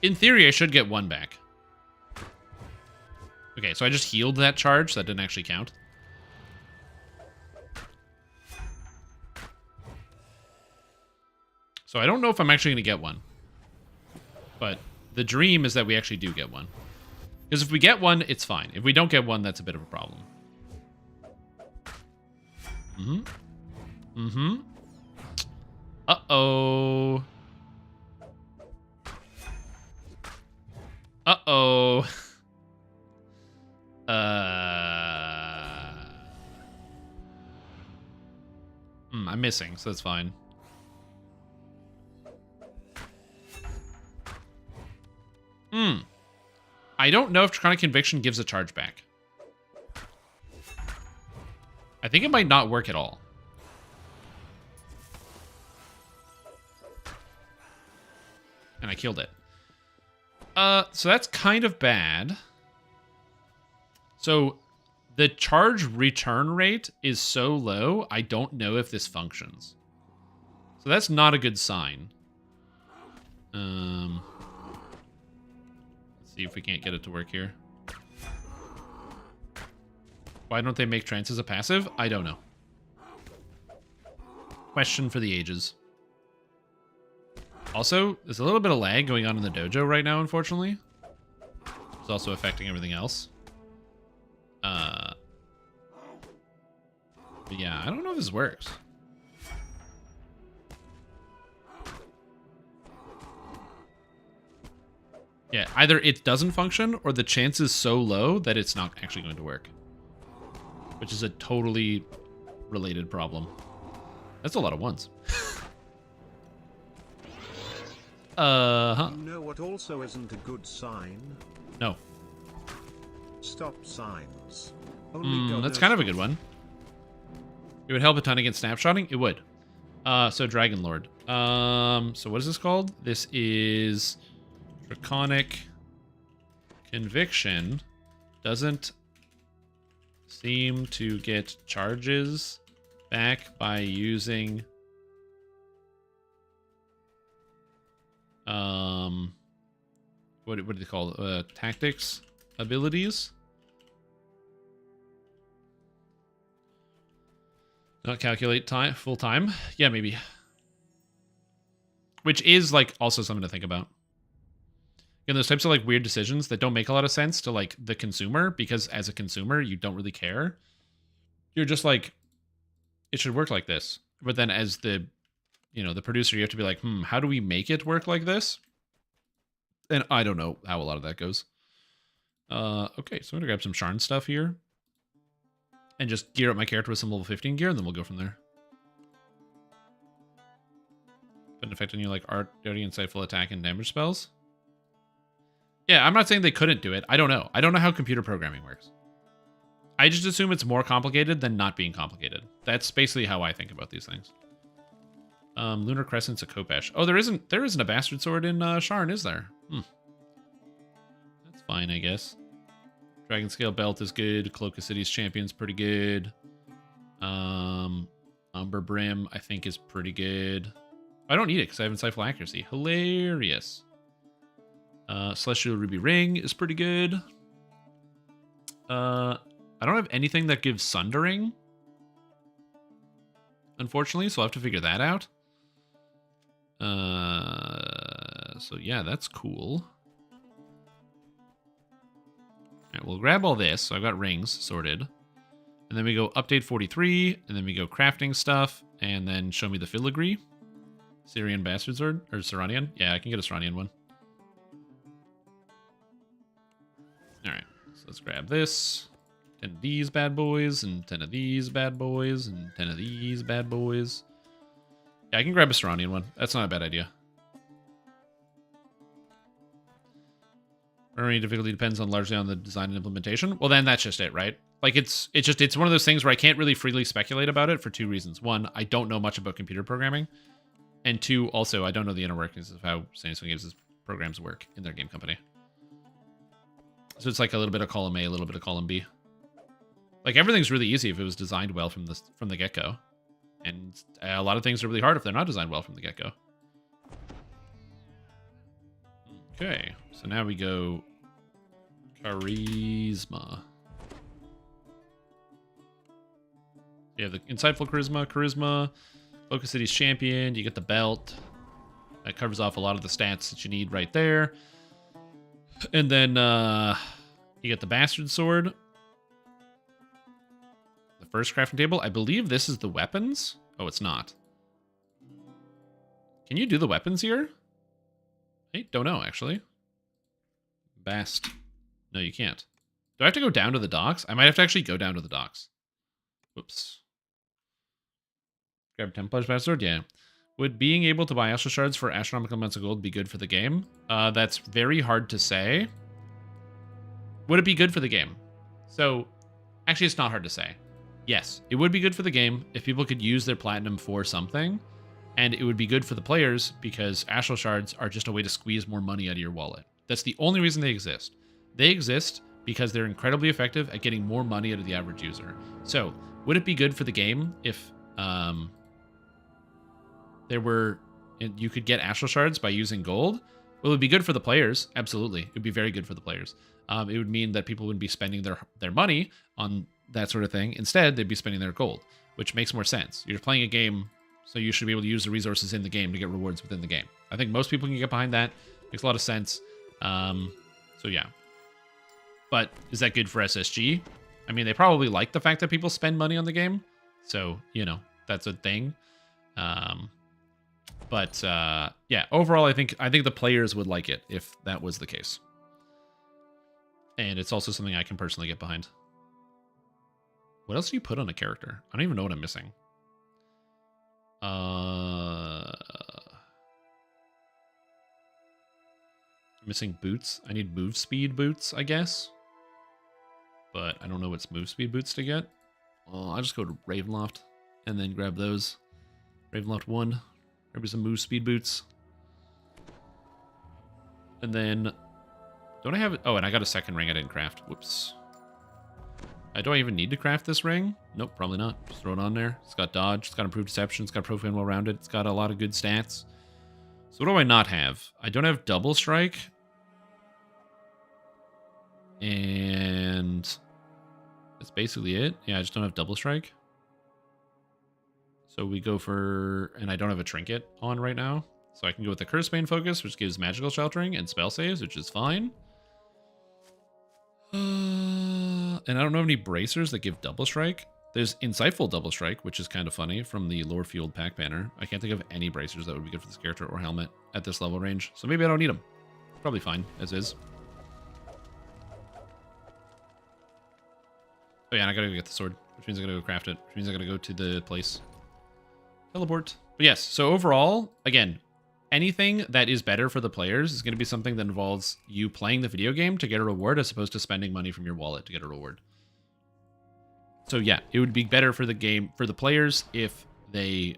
Speaker 1: In theory, I should get one back. Okay, so I just healed that charge, so that didn't actually count. So I don't know if I'm actually going to get one. But the dream is that we actually do get one. Because if we get one, it's fine. If we don't get one, that's a bit of a problem. Uh-oh. Uh-oh. I'm missing, so that's fine. I don't know if Draconic Conviction gives a charge back. I think it might not work at all. And I killed it. So that's kind of bad. So the charge return rate is so low, I don't know if this functions. So that's not a good sign. Let's see if we can't get it to work here. Why don't they make trances a passive? I don't know. Question for the ages. Also, there's a little bit of lag going on in the dojo right now, unfortunately. It's also affecting everything else. But yeah, I don't know if this works. Yeah, either it doesn't function or the chance is so low that it's not actually going to work. Which is a totally related problem. That's a lot of ones.
Speaker 2: You know what also isn't a good sign?
Speaker 1: No.
Speaker 2: Stop signs. Only God
Speaker 1: That's
Speaker 2: knows
Speaker 1: kind of a
Speaker 2: what.
Speaker 1: good one. It would help a ton against snapshotting. It would. So Dragonlord. So what is this called? This is Draconic Conviction. Doesn't seem to get charges back by using what do they call it? Tactics abilities. Not calculate time full time. Yeah, maybe. Which is like also something to think about. Again, those types of like weird decisions that don't make a lot of sense to like the consumer, because as a consumer, you don't really care. You're just like, it should work like this. But then as the, you know, the producer, you have to be like, how do we make it work like this? And I don't know how a lot of that goes. Okay, so I'm gonna grab some Sharn stuff here. And just gear up my character with some level 15 gear, and then we'll go from there. Put an effect on you like art, dirty, insightful attack, and damage spells. Yeah, I'm not saying they couldn't do it. I don't know. I don't know how computer programming works. I just assume it's more complicated than not being complicated. That's basically how I think about these things. Lunar Crescent's a Kopesh. Oh, there isn't a Bastard Sword in Sharn, is there? That's fine, I guess. Dragon Scale Belt is good. Cloak of City's Champion's pretty good. Umber Brim, I think, is pretty good. I don't need it because I have Insightful Accuracy. Hilarious. Celestial Ruby Ring is pretty good. I don't have anything that gives Sundering, unfortunately, so I'll have to figure that out. So yeah, that's cool. Alright, we'll grab all this. So I've got rings sorted. And then we go update 43, and then we go crafting stuff, and then show me the filigree. Syrian Bastard Sword? Or Saranian? Yeah, I can get a Saranian one. Alright, so let's grab this. 10 of these bad boys, and 10 of these bad boys, and 10 of these bad boys. Yeah, I can grab a Saranian one. That's not a bad idea. Earning difficulty depends on largely on the design and implementation. Well, then that's just it, right? Like it's one of those things where I can't really freely speculate about it for two reasons. One, I don't know much about computer programming. And two, also, I don't know the inner workings of how Samsung Games' programs work in their game company. So it's like a little bit of column A, a little bit of column B. Like everything's really easy if it was designed well from the get-go. And a lot of things are really hard if they're not designed well from the get-go. Okay, so now we go Charisma. You have the Insightful Charisma, Focus City's Champion, you get the belt. That covers off a lot of the stats that you need right there. And then you get the Bastard Sword. The first crafting table. I believe this is the weapons. Oh, it's not. Can you do the weapons here? I don't know, actually. Bast. No, you can't. Do I have to go down to the docks? I might have to actually go down to the docks. Whoops. Grab 10 Pledge Bastard? Yeah. Would being able to buy Astral Shards for astronomical amounts of gold be good for the game? That's very hard to say. Would it be good for the game? So, actually, it's not hard to say. Yes, it would be good for the game if people could use their platinum for something. And it would be good for the players because Astral Shards are just a way to squeeze more money out of your wallet. That's the only reason they exist. They exist because they're incredibly effective at getting more money out of the average user. So, would it be good for the game if you could get Astral Shards by using gold? Well, it would be good for the players. Absolutely. It would be very good for the players. It would mean that people wouldn't be spending their money on that sort of thing. Instead, they'd be spending their gold, which makes more sense. You're playing a game, so you should be able to use the resources in the game to get rewards within the game. I think most people can get behind that. Makes a lot of sense. So yeah. But is that good for SSG? I mean, they probably like the fact that people spend money on the game. So, you know, that's a thing. But yeah, overall, I think the players would like it if that was the case. And it's also something I can personally get behind. What else do you put on a character? I don't even know what I'm missing. Missing boots. I need move speed boots, I guess. But I don't know what's move speed boots to get. I'll just go to Ravenloft and then grab those. Ravenloft 1. Grab some move speed boots. And then... Don't I have... Oh, and I got a second ring I didn't craft. Whoops. Do I even need to craft this ring? Nope, probably not. Just throw it on there. It's got dodge. It's got improved deception. It's got profane well-rounded. It's got a lot of good stats. So what do I not have? I don't have double strike. And... that's basically it. Yeah, I just don't have double strike. So we go for... And I don't have a trinket on right now. So I can go with the Curse Bane Focus, which gives magical sheltering and spell saves, which is fine. And I don't know any bracers that give double strike. There's Insightful Double Strike, which is kind of funny, from the Lore Fueled pack banner. I can't think of any bracers that would be good for this character or helmet at this level range. So maybe I don't need them. Probably fine, as is. Oh yeah, and I gotta go get the sword, which means I gotta go craft it, which means I gotta go to the place. Teleport. But yes, so overall, again, anything that is better for the players is going to be something that involves you playing the video game to get a reward as opposed to spending money from your wallet to get a reward. So yeah, it would be better for the game, for the players if they,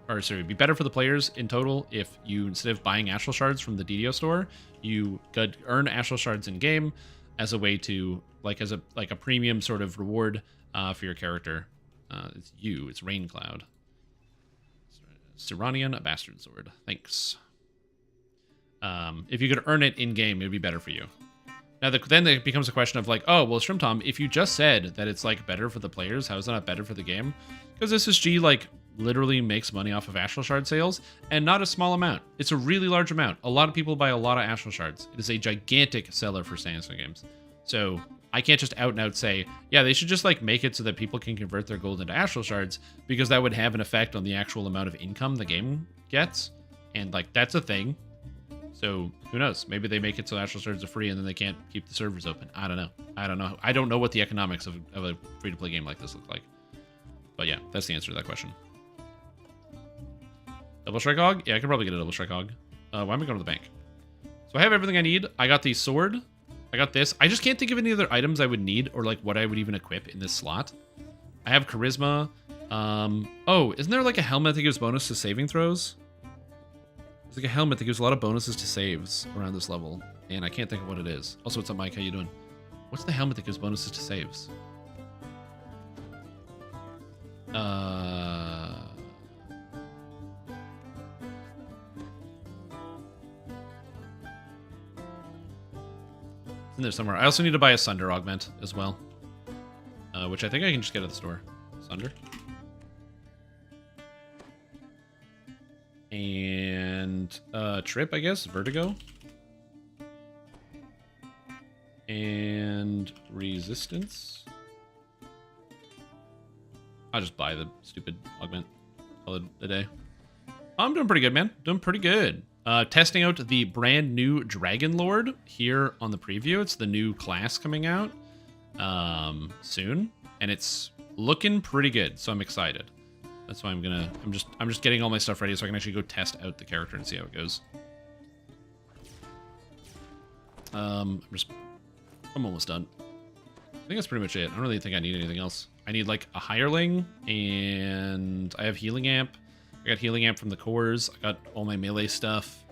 Speaker 1: it'd be better for the players in total if you, instead of buying Astral Shards from the DDO store, you could earn Astral Shards in game as a way to, like a premium sort of reward for your character. It's Raincloud. Siranian, a bastard sword. Thanks. If you could earn it in game, it would be better for you. Now, then it becomes a question of like, oh, well, Shrimp Tom, if you just said that it's like better for the players, how is that not better for the game? Because SSG like literally makes money off of Astral Shard sales, and not a small amount. It's a really large amount. A lot of people buy a lot of Astral Shards. It is a gigantic seller for Samsung games. So I can't just out and out say, yeah, they should just like make it so that people can convert their gold into Astral Shards, because that would have an effect on the actual amount of income the game gets. And like, that's a thing. So who knows? Maybe they make it so Astral Shards are free and then they can't keep the servers open. I don't know. I don't know what the economics of a free-to-play game like this look like. But yeah, that's the answer to that question. Double Strike Hog? Yeah, I could probably get a Double Strike Hog. Why am I going to the bank? So I have everything I need. I got the sword. I got this. I just can't think of any other items I would need or like what I would even equip in this slot. I have Charisma. Oh, isn't there like a helmet that gives bonus to saving throws? There's like a helmet that gives a lot of bonuses to saves around this level, and I can't think of what it is. Also, what's up, Mike? How you doing? What's the helmet that gives bonuses to saves? It's in there somewhere. I also need to buy a Sunder Augment as well, which I think I can just get at the store. Sunder. And Trip, I guess. Vertigo. And Resistance. I'll just buy the stupid augment. Call it a day. I'm doing pretty good, man. Doing pretty good. Testing out the brand new Dragonlord here on the preview. It's the new class coming out soon, and it's looking pretty good. So I'm excited. That's why I'm just getting all my stuff ready so I can actually go test out the character and see how it goes. I'm almost done. I think that's pretty much it. I don't really think I need anything else. I need like a hireling, and I have healing amp. I got healing amp from the cores. I got all my melee stuff.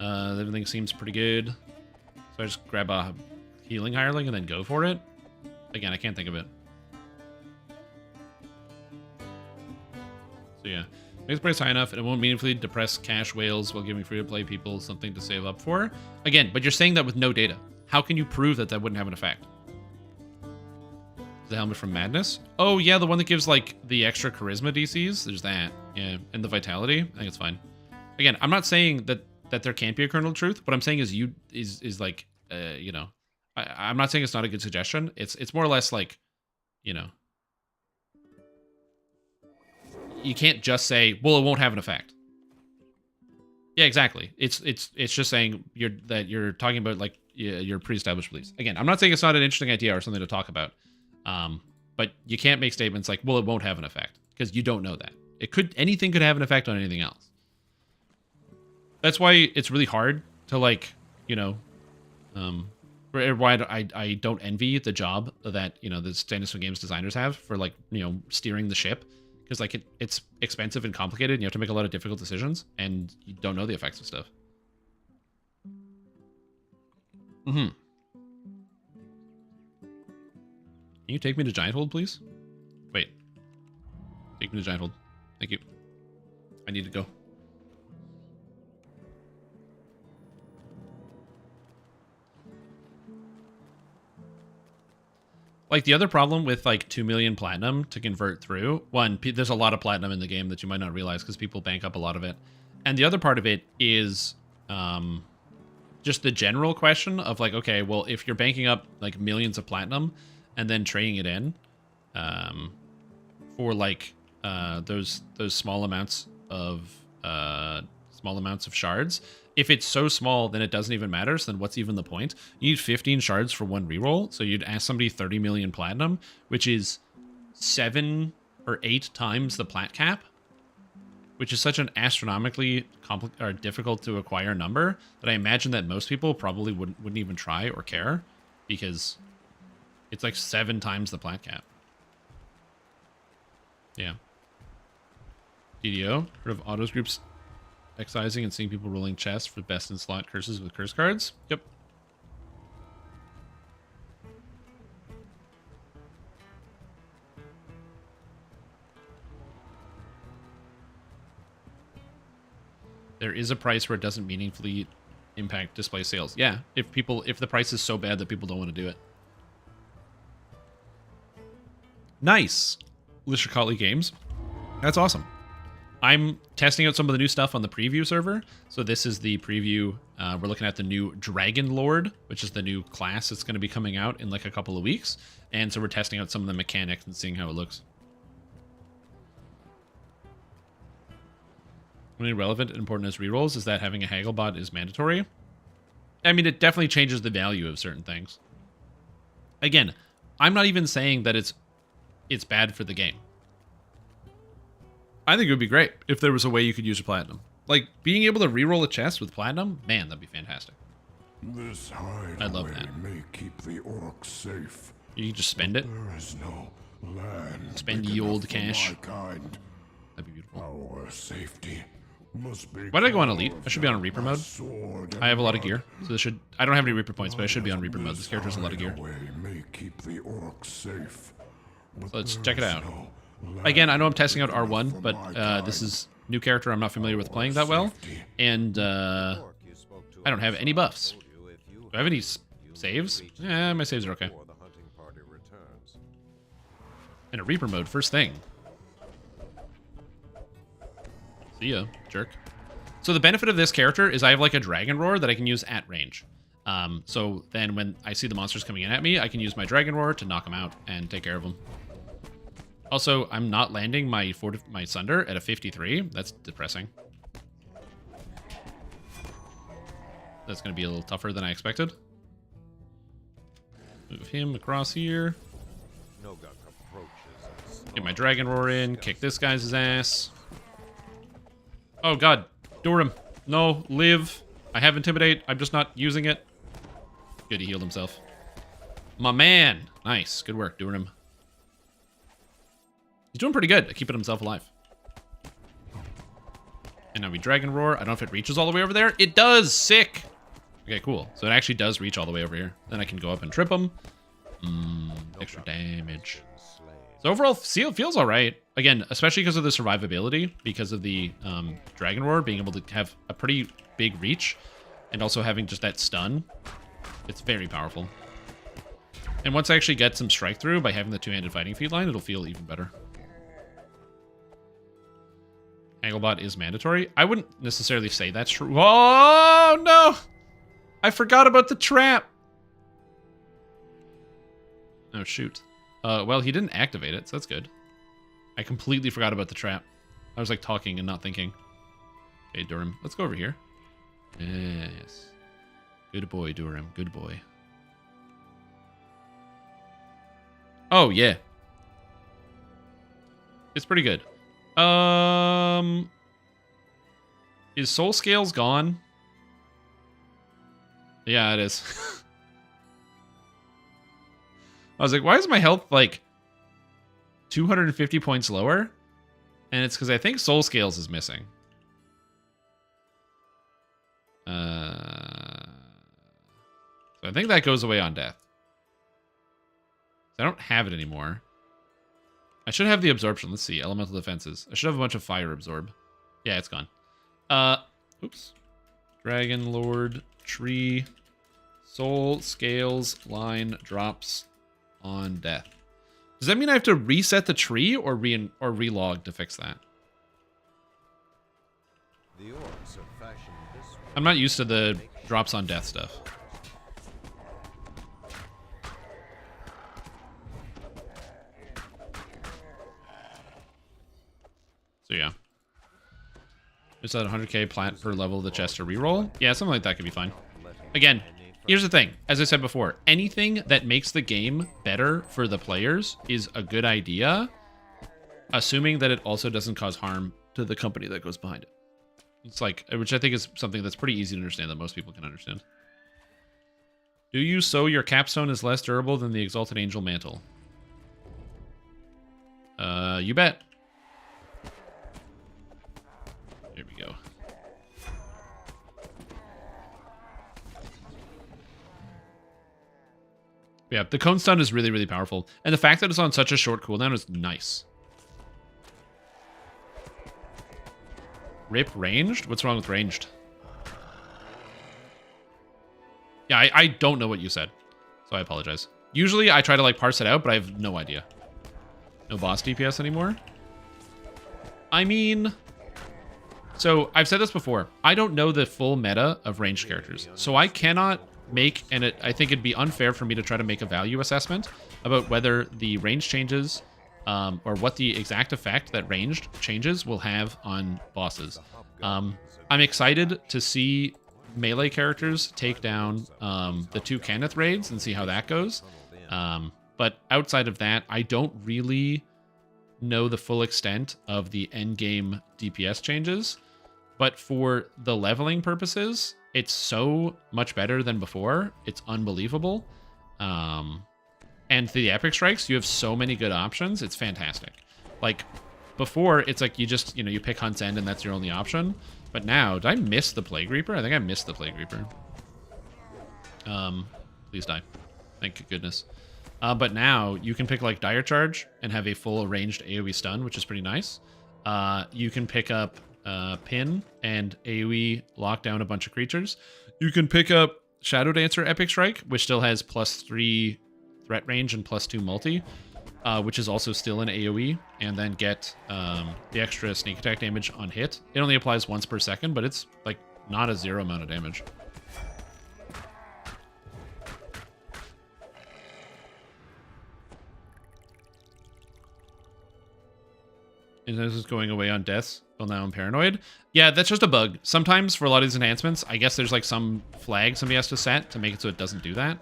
Speaker 1: Everything seems pretty good. So I just grab a healing hireling and then go for it. Again, I can't think of it. So yeah, makes the price high enough and it won't meaningfully depress cash whales while giving free-to-play people something to save up for. Again, but you're saying that with no data. How can you prove that that wouldn't have an effect? The helmet from Madness? Oh yeah, the one that gives like the extra charisma DCs. There's that. Yeah, and the vitality. I think it's fine. Again, I'm not saying that there can't be a kernel of truth. What I'm saying is like you know, I'm not saying it's not a good suggestion. It's more or less like, you know, you can't just say, well, it won't have an effect. Yeah, exactly. It's just saying you're talking about like your pre-established beliefs. Again, I'm not saying it's not an interesting idea or something to talk about, but you can't make statements like, well, it won't have an effect, because you don't know that. Anything could have an effect on anything else. That's why it's really hard to, like, you know, why I don't envy the job that, you know, the Stand-Up Games designers have for, like, you know, steering the ship. Because, like, it's expensive and complicated, and you have to make a lot of difficult decisions, and you don't know the effects of stuff. Can you take me to Giant Hold, please? Wait. Take me to Giant Hold. Thank you. I need to go. Like, the other problem with, like, 2 million platinum to convert through, one, there's a lot of platinum in the game that you might not realize because people bank up a lot of it. And the other part of it is just the general question of, like, okay, well, if you're banking up, like, millions of platinum and then trading it in for, like, those small amounts of shards, if it's so small, then it doesn't even matter. So then what's even the point? You need 15 shards for one reroll. So you'd ask somebody 30 million platinum, which is 7 or 8 times the plat cap, which is such an astronomically difficult to acquire number that I imagine that most people probably wouldn't even try or care, because it's like 7 times the plat cap. Yeah. DDO, heard of autos groups excising and seeing people rolling chests for best in slot curses with curse cards? Yep. There is a price where it doesn't meaningfully impact display sales. Yeah, if the price is so bad that people don't want to do it. Nice. Lishikali Games. That's awesome. I'm testing out some of the new stuff on the preview server. So this is the preview. We're looking at the new Dragonlord, which is the new class that's going to be coming out in like a couple of weeks. And so we're testing out some of the mechanics and seeing how it looks. Only relevant and important as rerolls is that having a Hagglebot is mandatory. I mean, it definitely changes the value of certain things. Again, I'm not even saying that it's bad for the game. I think it would be great if there was a way you could use a platinum. Like, being able to reroll a chest with platinum, man, that'd be fantastic.
Speaker 5: This
Speaker 1: I'd love that.
Speaker 5: may keep the orcs safe.
Speaker 1: You can just spend it.
Speaker 5: There is no land.
Speaker 1: Spend
Speaker 5: big
Speaker 1: ye
Speaker 5: enough
Speaker 1: old
Speaker 5: for
Speaker 1: cash.
Speaker 5: my kind.
Speaker 1: That'd be beautiful.
Speaker 5: Our safety must be.
Speaker 1: Why did I go on Elite? I should be on Reaper mode.
Speaker 5: Sword
Speaker 1: I have a lot of
Speaker 5: and
Speaker 1: gear, so this should. I don't have any Reaper points, but I should be on Reaper mode. This character has a lot of gear.
Speaker 5: hideaway may keep the orcs safe. But
Speaker 1: So let's
Speaker 5: there
Speaker 1: check it
Speaker 5: is
Speaker 1: out.
Speaker 5: no
Speaker 1: Again, I know I'm
Speaker 5: land
Speaker 1: testing out
Speaker 5: big enough
Speaker 1: R1,
Speaker 5: for
Speaker 1: but
Speaker 5: my
Speaker 1: this
Speaker 5: kind.
Speaker 1: is new character I'm not familiar with playing that well, and I don't have any buffs. Do I have any saves? Yeah, my saves are okay. In a Reaper mode, first thing. See ya, jerk. So the benefit of this character is I have like a Dragon Roar that I can use at range. So then when I see the monsters coming in at me, I can use my Dragon Roar to knock them out and take care of them. Also, I'm not landing my Sunder at a 53. That's depressing. That's going to be a little tougher than I expected. Move him across here. Get my Dragon Roar in. Kick this guy's ass. Oh, God. Durham. No, live. I have Intimidate. I'm just not using it. Good, he healed himself. My man. Nice. Good work, Durham. He's doing pretty good at keeping himself alive. And now we Dragon Roar. I don't know if it reaches all the way over there. It does! Sick! Okay, cool. So it actually does reach all the way over here. Then I can go up and trip him. Extra damage. So overall, feels alright. Again, especially because of the survivability, because of the Dragon Roar, being able to have a pretty big reach, and also having just that stun. It's very powerful. And once I actually get some strike through by having the two-handed fighting feat line, it'll feel even better. Hagglebot is mandatory. I wouldn't necessarily say that's true. Oh, no! I forgot about the trap! Oh, shoot. Well, he didn't activate it, so that's good. I completely forgot about the trap. I was like talking and not thinking. Okay, Durham. Let's go over here. Yes. Good boy, Durham. Good boy. Oh, yeah. It's pretty good. Is Soul Scales gone? Yeah, it is. I was like, why is my health like 250 points lower? And it's because I think Soul Scales is missing. So I think that goes away on death. I don't have it anymore. I should have the absorption. Let's see. Elemental defenses. I should have a bunch of fire absorb. Yeah, it's gone. Oops. Dragonlord tree. Soul scales line drops on death. Does that mean I have to reset the tree or relog to fix that?
Speaker 6: The orcs have fashioned this
Speaker 1: I'm not used to the drops on death stuff. So yeah. Just at 100k plat per level of the chest to reroll. Yeah, something like that could be fine. Again, here's the thing. As I said before, anything that makes the game better for the players is a good idea, assuming that it also doesn't cause harm to the company that goes behind it. It's like, which I think is something that's pretty easy to understand, that most people can understand. Do you sew your capstone is less durable than the Exalted Angel mantle? You bet. Here we go. Yeah, the cone stun is really, really powerful. And the fact that it's on such a short cooldown is nice. Rip ranged? What's wrong with ranged? Yeah, I don't know what you said, so I apologize. Usually I try to like parse it out, but I have no idea. No boss DPS anymore? I mean... So, I've said this before. I don't know the full meta of ranged characters. So I cannot make, and I think it'd be unfair for me to try to make a value assessment about whether the range changes or what the exact effect that ranged changes will have on bosses. I'm excited to see melee characters take down the 2 Kenneth raids and see how that goes. But outside of that, I don't really know the full extent of the endgame DPS changes. But for the leveling purposes, it's so much better than before. It's unbelievable. And the epic strikes, you have so many good options. It's fantastic. Like, before, it's like you just, you pick Hunt's End and that's your only option. But now, did I miss the Plague Reaper? I think I missed the Plague Reaper. Please die. Thank goodness. But now, you can pick, like, Dire Charge and have a full ranged AoE stun, which is pretty nice. You can pick up Pin and AoE lock down a bunch of creatures. You can pick up Shadow Dancer Epic Strike, which still has +3 threat range and +2 multi, which is also still an AoE, and then get the extra sneak attack damage on hit. It only applies once per second, but it's like not a 0 amount of damage. And this is going away on deaths. Well, now I'm paranoid. Yeah, that's just a bug. Sometimes for a lot of these enhancements, I guess there's like some flag somebody has to set to make it so it doesn't do that.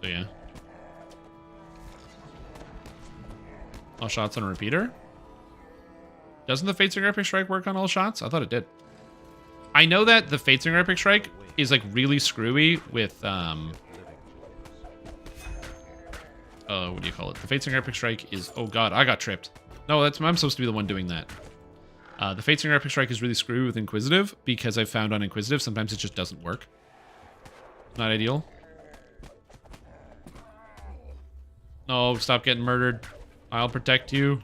Speaker 1: So yeah. All shots on a repeater? Doesn't the Fatesinger Epic Strike work on all shots? I thought it did. I know that the Fatesinger Epic Strike is like really screwy with what do you call it? The Fatesinger Epic Strike is, oh god, I got tripped. No, I'm supposed to be the one doing that. The Fatesinger Epic Strike is really screwy with Inquisitive because I found on Inquisitive sometimes it just doesn't work. Not ideal. No, stop getting murdered. I'll protect you.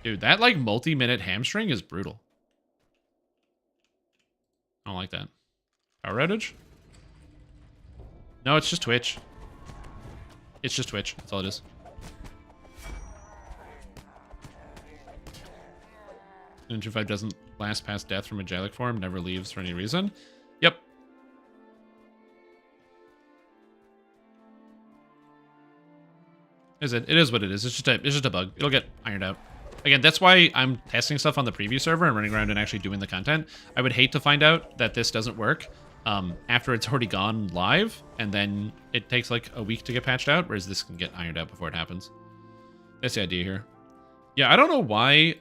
Speaker 1: Dude, that like multi-minute hamstring is brutal. I don't like that. Power outage? No, it's just Twitch. It's just Twitch. That's all it is. Ninja 5 doesn't last past death from angelic form, never leaves for any reason. Yep. It is what it is. It's just a bug. It'll get ironed out. Again, that's why I'm testing stuff on the preview server and running around and actually doing the content. I would hate to find out that this doesn't work after it's already gone live, and then it takes like a week to get patched out, whereas this can get ironed out before it happens. That's the idea here. Yeah, I don't know why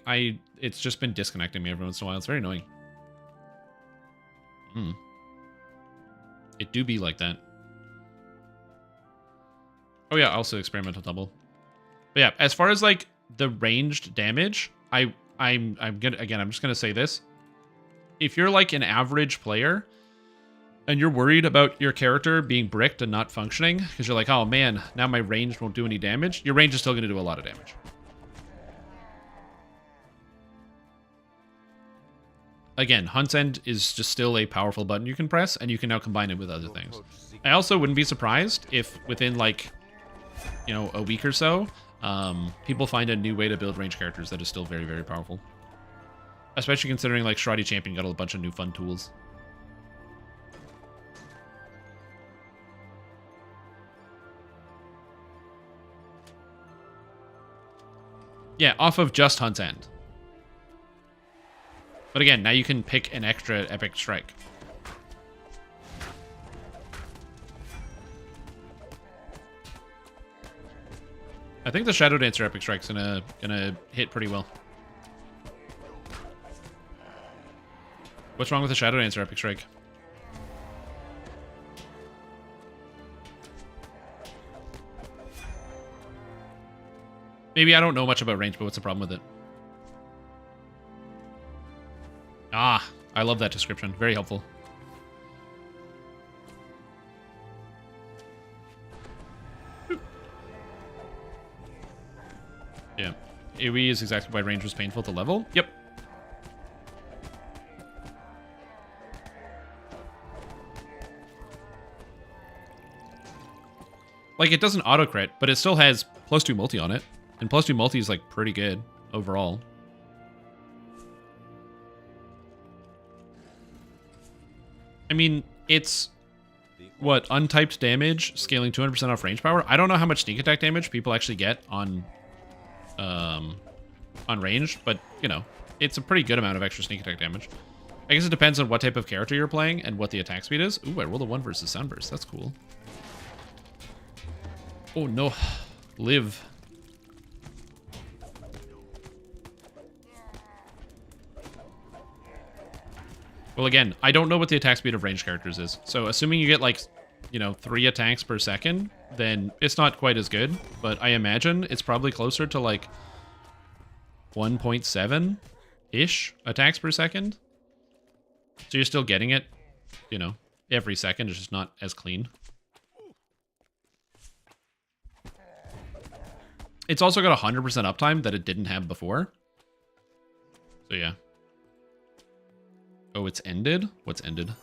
Speaker 1: it's just been disconnecting me every once in a while. It's very annoying. It do be like that. Oh yeah, also experimental tumble. But yeah, as far as like the ranged damage, I'm just gonna say this. If you're like an average player and you're worried about your character being bricked and not functioning, because you're like, oh man, now my range won't do any damage, your range is still gonna do a lot of damage. Again, Hunt's End is just still a powerful button you can press, and you can now combine it with other things. I also wouldn't be surprised if within like, you know, a week or so, people find a new way to build range characters that is still very, very powerful. Especially considering like Shiradi Champion got a bunch of new fun tools. Yeah, off of just Hunt's End. But again, now you can pick an extra epic strike. I think the Shadow Dancer epic strike's gonna hit pretty well. What's wrong with the Shadow Dancer epic strike? Maybe I don't know much about range, but what's the problem with it? Ah, I love that description. Very helpful. Yeah. AoE is exactly why range was painful to level. Yep. Like, it doesn't auto-crit, but it still has +2 multi on it. And +2 multi is, like, pretty good overall. I mean, it's, what, untyped damage, scaling 200% off range power? I don't know how much sneak attack damage people actually get on ranged, but, you know, it's a pretty good amount of extra sneak attack damage. I guess it depends on what type of character you're playing and what the attack speed is. Ooh, I rolled a 1 versus Sunburst. That's cool. Oh, no. Live. Well, again, I don't know what the attack speed of ranged characters is. So assuming you get, like, you know, 3 attacks per second, then it's not quite as good. But I imagine it's probably closer to, like, 1.7-ish attacks per second. So you're still getting it, you know, every second. It's just not as clean. It's also got 100% uptime that it didn't have before. So, yeah. Oh, it's ended? What's ended?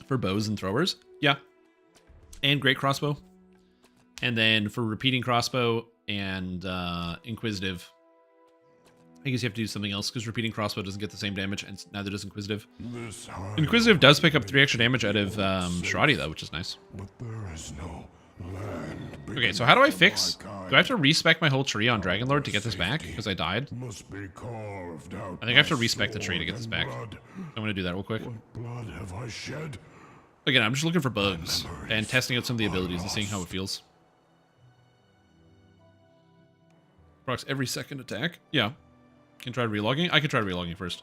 Speaker 1: For bows and throwers? Yeah. And great crossbow. And then for repeating crossbow and Inquisitive, I guess you have to do something else because repeating crossbow doesn't get the same damage, and neither does Inquisitive. Inquisitive does pick up 3 extra damage out of Shiradi, though, which is nice.
Speaker 5: But there is no land.
Speaker 1: Okay, so how do I fix... Do I have to respec my whole tree on Dragonlord to get this back? Because I died.
Speaker 5: Must be carved out.
Speaker 1: I think I have to respec the tree to get this back.
Speaker 5: Blood.
Speaker 1: I'm going to do that real quick.
Speaker 5: What blood have I shed?
Speaker 1: Again, I'm just looking for bugs and testing out some of the abilities and seeing how it feels. Procs every second attack? Yeah. Can try relogging? I can try relogging first.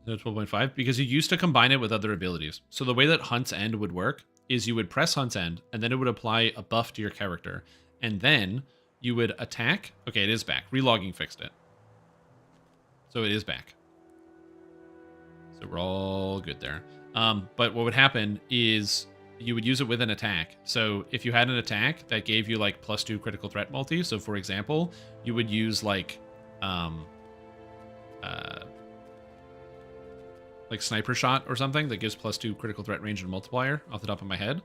Speaker 1: No, 12.5? Because you used to combine it with other abilities. So the way that Hunt's End would work is you would press Hunt's End, and then it would apply a buff to your character. And then you would attack. Okay, it is back. Relogging fixed it. So it is back. So we're all good there. But what would happen is you would use it with an attack. So if you had an attack that gave you like +2 critical threat multi, so for example, you would use like sniper shot or something that gives +2 critical threat range and multiplier off the top of my head.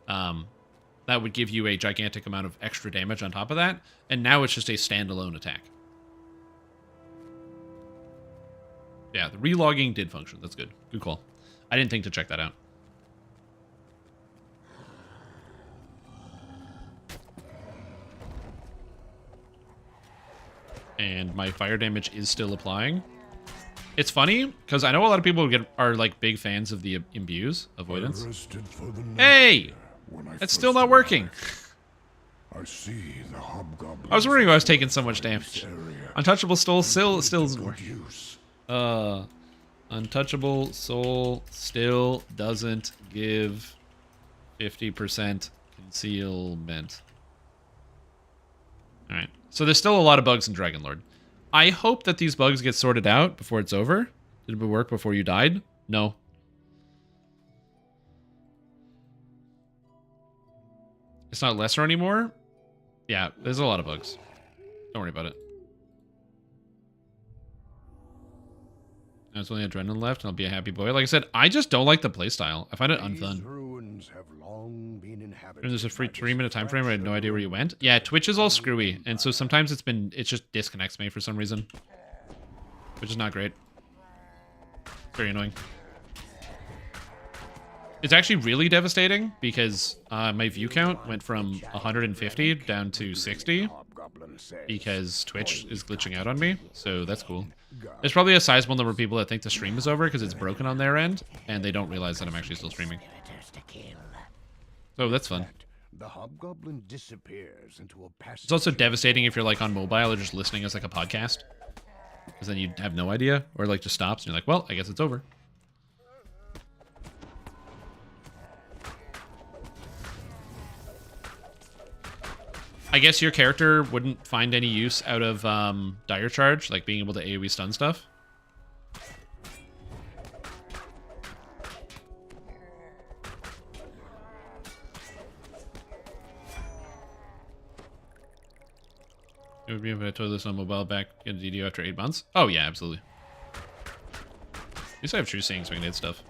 Speaker 1: That would give you a gigantic amount of extra damage on top of that. And now it's just a standalone attack. Yeah, the relogging did function. That's good. Good call. I didn't think to check that out. and my fire damage is still applying. It's funny because I know a lot of people are like big fans of the imbues avoidance. Hey, it's still not working.
Speaker 5: I see the hobgoblin.
Speaker 1: I was wondering why I was taking so much damage. Untouchable soul still isn't working. Untouchable soul still doesn't give 50% concealment. All right, so there's still a lot of bugs in Dragonlord. I hope that these bugs get sorted out before it's over. Did it work before you died? No. It's not lesser anymore? Yeah, there's a lot of bugs. Don't worry about it. There's only adrenaline left, and I'll be a happy boy. Like I said, I just don't like the playstyle. I find it unfun. And there's a free 3-minute time frame where I had no idea where you went. Yeah, Twitch is all screwy, and so sometimes it just disconnects me for some reason, which is not great. Very annoying. It's actually really devastating because my view count went from 150 down to 60 because Twitch is glitching out on me, so that's cool. There's probably a sizable number of people that think the stream is over because it's broken on their end, and they don't realize that I'm actually still streaming. So that's fun.
Speaker 5: The hobgoblin disappears into a passage.
Speaker 1: It's also devastating if you're like on mobile or just listening as like a podcast, because then you have no idea, or like just stops and you're like, well, I guess it's over. I guess your character wouldn't find any use out of Dire Charge, like being able to AoE stun stuff. It would be if I told this on mobile back in DDO after 8 months. Oh yeah, absolutely. At least I have true seeing so we can hit stuff.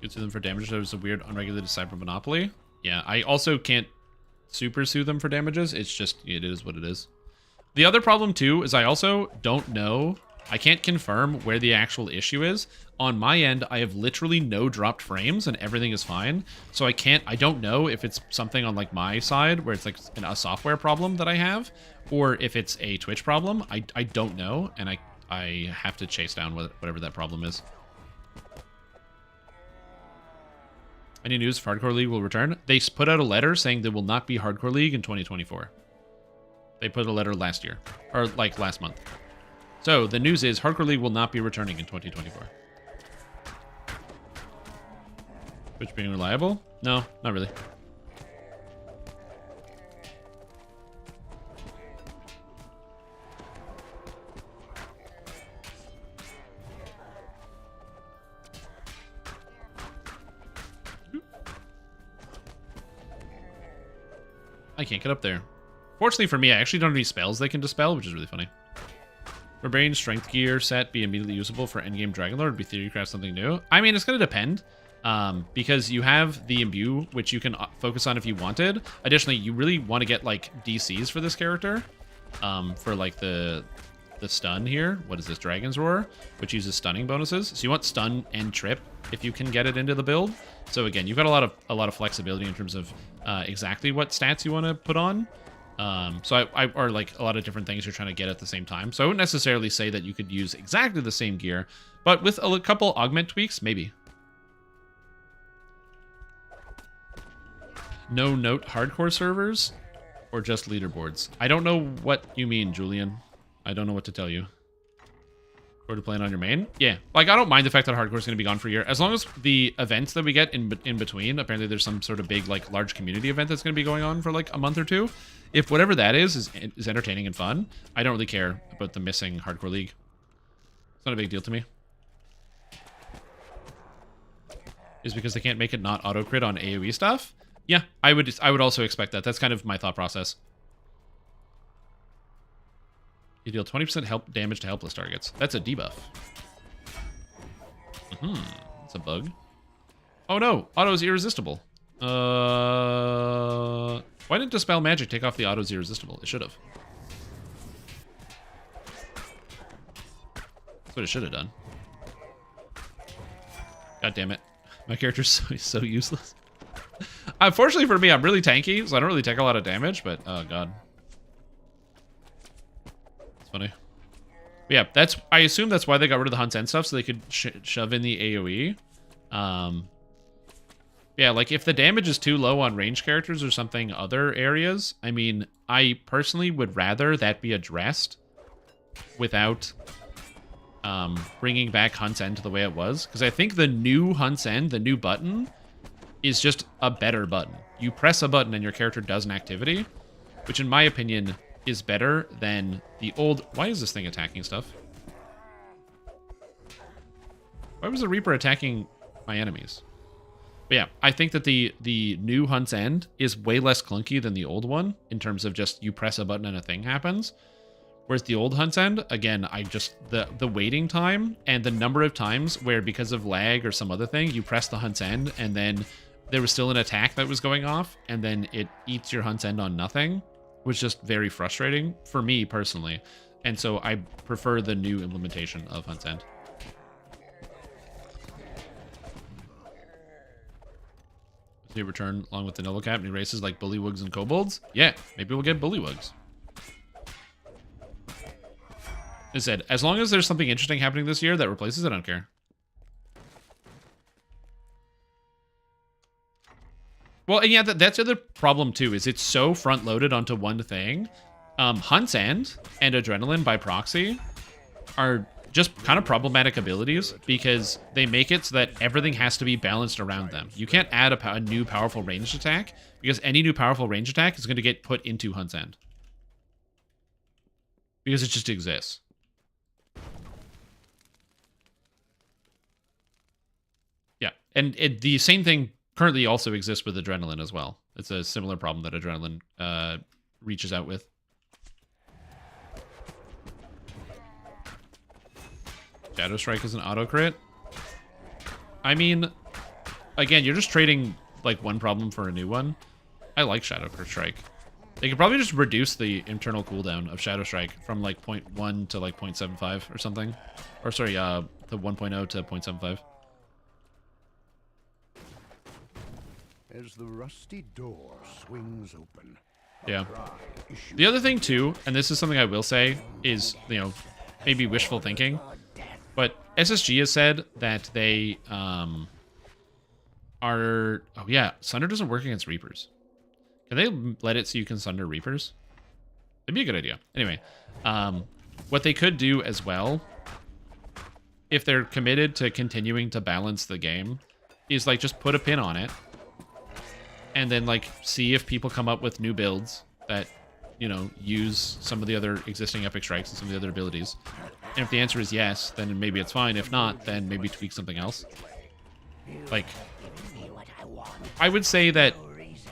Speaker 1: Good sue them for damage. There was a weird unregulated cyber monopoly. Yeah, I also can't super sue them for damages. It's just, it is what it is. The other problem too is I also don't know. I can't confirm where the actual issue is. On my end, I have literally no dropped frames and everything is fine. So I don't know if it's something on like my side where it's like a software problem that I have, or if it's a Twitch problem. I don't know, and I have to chase down whatever that problem is. Any news if Hardcore League will return? They put out a letter saying there will not be Hardcore League in 2024. They put a letter last year, or like last month. So the news is Hardcore League will not be returning in 2024. Twitch being reliable? No, not really. I can't get up there. Fortunately for me, I actually don't have any spells they can dispel, which is really funny. Barbarian strength gear set be immediately usable for endgame Dragonlord? Be theorycraft something new? I mean, it's going to depend. Because you have the imbue, which you can focus on if you wanted. Additionally, you really want to get like DCs for this character. For like the stun here. What is this? Dragon's Roar, which uses stunning bonuses. So you want stun and trip if you can get it into the build. So again, you've got a lot of flexibility in terms of exactly what stats you want to put on. So I are like a lot of different things you're trying to get at the same time. So I wouldn't necessarily say that you could use exactly the same gear, but with a couple augment tweaks, maybe. No note hardcore servers or just leaderboards? I don't know what you mean, Julian. I don't know what to tell you. Or to play it on your main? Yeah, like I don't mind the fact that hardcore is going to be gone for a year. As long as the events that we get in between, apparently there's some sort of big like large community event that's going to be going on for like a month or two. If whatever that is entertaining and fun, I don't really care about the missing hardcore league. It's not a big deal to me. Is because they can't make it not auto crit on AoE stuff? Yeah, I would also expect that. That's kind of my thought process. You deal 20% help damage to helpless targets. That's a debuff. That's a bug. Oh no, auto is irresistible. Why didn't Dispel Magic take off the auto's irresistible? It should have. That's what it should have done. God damn it. My character's so useless. Unfortunately for me, I'm really tanky, so I don't really take a lot of damage, but oh god. It's funny. But yeah, I assume that's why they got rid of the Hunt's End stuff, so they could shove in the AoE. Yeah, like if the damage is too low on range characters or something other areas, I mean, I personally would rather that be addressed without bringing back Hunt's End to the way it was. Because I think the new Hunt's End, the new button, is just a better button. You press a button and your character does an activity, which in my opinion is better than the old... Why is this thing attacking stuff? Why was the Reaper attacking my enemies? But yeah, I think that the new Hunt's End is way less clunky than the old one in terms of just you press a button and a thing happens. Whereas the old Hunt's End, again, the waiting time and the number of times where because of lag or some other thing, you press the Hunt's End and then there was still an attack that was going off and then it eats your Hunt's End on nothing was just very frustrating for me personally. And so I prefer the new implementation of Hunt's End. They return along with the Noble Cap new races like Bullywugs and Kobolds. Yeah, maybe we'll get Bullywugs. As I said, as long as there's something interesting happening this year that replaces it, I don't care. Well, and yeah, that's the other problem too, is it's so front-loaded onto one thing. Hunt's End and Adrenaline by proxy are just kind of problematic abilities because they make it so that everything has to be balanced around them. You can't add a new powerful ranged attack because any new powerful ranged attack is going to get put into Hunt's End. Because it just exists. Yeah, and the same thing currently also exists with Adrenaline as well. It's a similar problem that Adrenaline reaches out with. Shadow Strike is an auto crit. I mean, again, you're just trading like one problem for a new one. I like Shadow Strike. They could probably just reduce the internal cooldown of Shadow Strike from like 0.1 to like 0.75 or something. Or sorry, the 1.0 to 0.75.
Speaker 5: As the rusty door swings open.
Speaker 1: Yeah. The other thing too, and this is something I will say, is, you know, maybe wishful thinking, but SSG has said that they are... Oh yeah, Sunder doesn't work against Reapers. Can they let it so you can Sunder Reapers? That'd be a good idea. Anyway, what they could do as well, if they're committed to continuing to balance the game, is like just put a pin on it, and then like see if people come up with new builds that, you know, use some of the other existing epic strikes and some of the other abilities. And if the answer is yes, then maybe it's fine. If not, then maybe tweak something else. Like, I would say that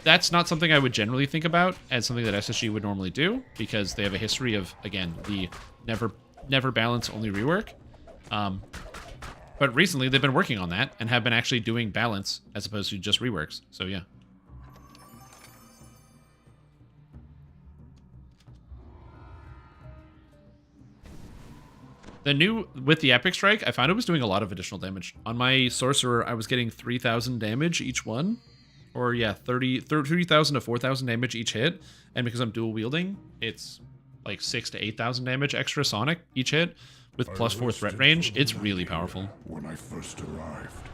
Speaker 1: that's not something I would generally think about as something that SSG would normally do, because they have a history of, again, the never balance, only rework. But recently they've been working on that and have been actually doing balance as opposed to just reworks. So yeah. The new, with the Epic Strike, I found it was doing a lot of additional damage. On my Sorcerer, I was getting 3,000 damage each one. Or yeah, 3,000 to 4,000 damage each hit. And because I'm dual wielding, it's like 6,000 to 8,000 damage extra Sonic each hit. With +4 threat range, it's really powerful.
Speaker 5: When I first arrived,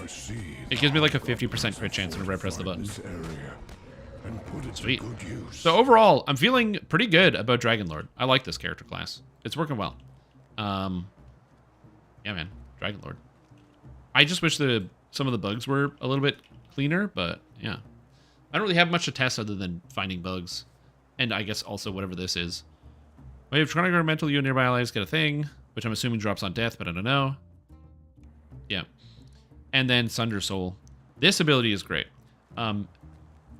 Speaker 5: I see
Speaker 1: it gives me like a 50% crit chance whenever I press the button. Sweet. So overall, I'm feeling pretty good about Dragonlord. I like this character class. It's working well. Yeah, man, Dragonlord. I just wish some of the bugs were a little bit cleaner, but yeah. I don't really have much to test other than finding bugs. And I guess also whatever this is. Wave Tronic Mental, you and nearby allies get a thing, which I'm assuming drops on death, but I don't know. Yeah. And then Sunder Soul. This ability is great.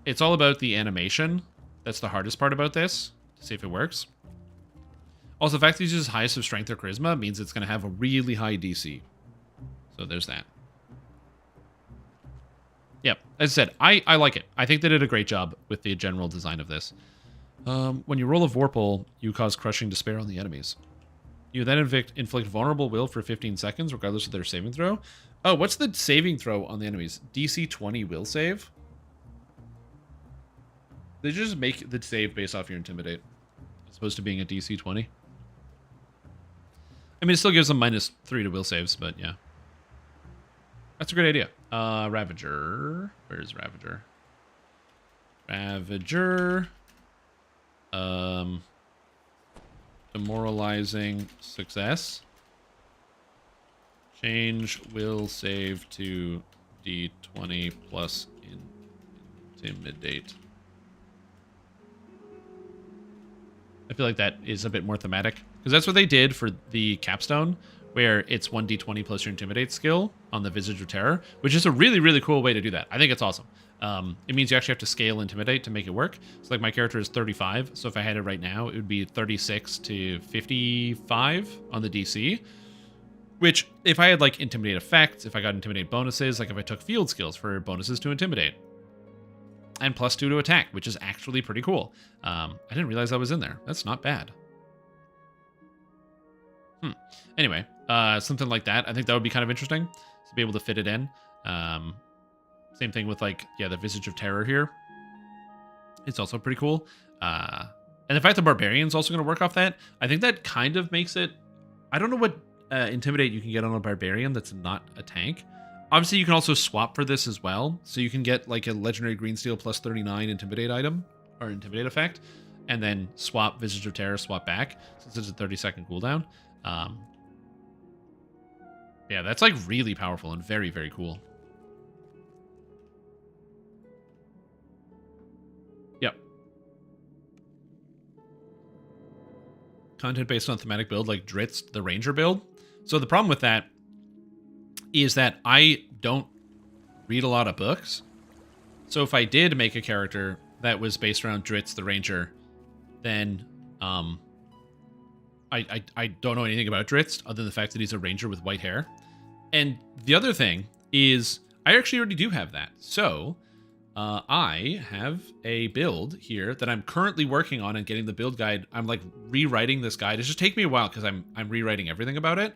Speaker 1: It's all about the animation. That's the hardest part about this, to see if it works. Also, the fact that it uses highest of strength or charisma means it's going to have a really high DC. So there's that. Yep, as I said, I like it. I think they did a great job with the general design of this. When you roll a Vorpal, you cause crushing despair on the enemies. You then inflict vulnerable will for 15 seconds, regardless of their saving throw. Oh, what's the saving throw on the enemies? DC 20 will save? They just make the save based off your Intimidate, as opposed to being a DC 20. I mean, it still gives them -3 to will saves, but yeah. That's a great idea. Ravager. Where's Ravager? Ravager. Demoralizing success. Change will save to D20 plus intimidate. I feel like that is a bit more thematic because that's what they did for the capstone, where it's 1d20 plus your intimidate skill on the Visage of Terror, which is a really, really cool way to do that. I think it's awesome. It means you actually have to scale intimidate to make it work. So like my character is 35, so if I had it right now, it would be 36 to 55 on the DC, which if I had like intimidate effects, if I got intimidate bonuses, like if I took field skills for bonuses to intimidate, and +2 to attack, which is actually pretty cool. I didn't realize that was in there. That's not bad. Anyway, something like that. I think that would be kind of interesting to be able to fit it in. Same thing with like, yeah, the Visage of Terror here. It's also pretty cool. And the fact that Barbarian's also going to work off that, I think that kind of makes it... I don't know what Intimidate you can get on a Barbarian that's not a tank. Obviously, you can also swap for this as well. So you can get like a Legendary Green Steel +39 Intimidate item, or Intimidate effect, and then swap Visage of Terror, swap back, since it's a 30-second cooldown. Yeah, that's like really powerful and very, very cool. Yep. Content based on thematic build like Dritz, the Ranger build. So the problem with that is that I don't read a lot of books. So if I did make a character that was based around Dritz, the Ranger, then I don't know anything about Dritz other than the fact that he's a ranger with white hair. And the other thing is I actually already do have that. So I have a build here that I'm currently working on and getting the build guide. I'm like rewriting this guide. It's just taking me a while because I'm rewriting everything about it.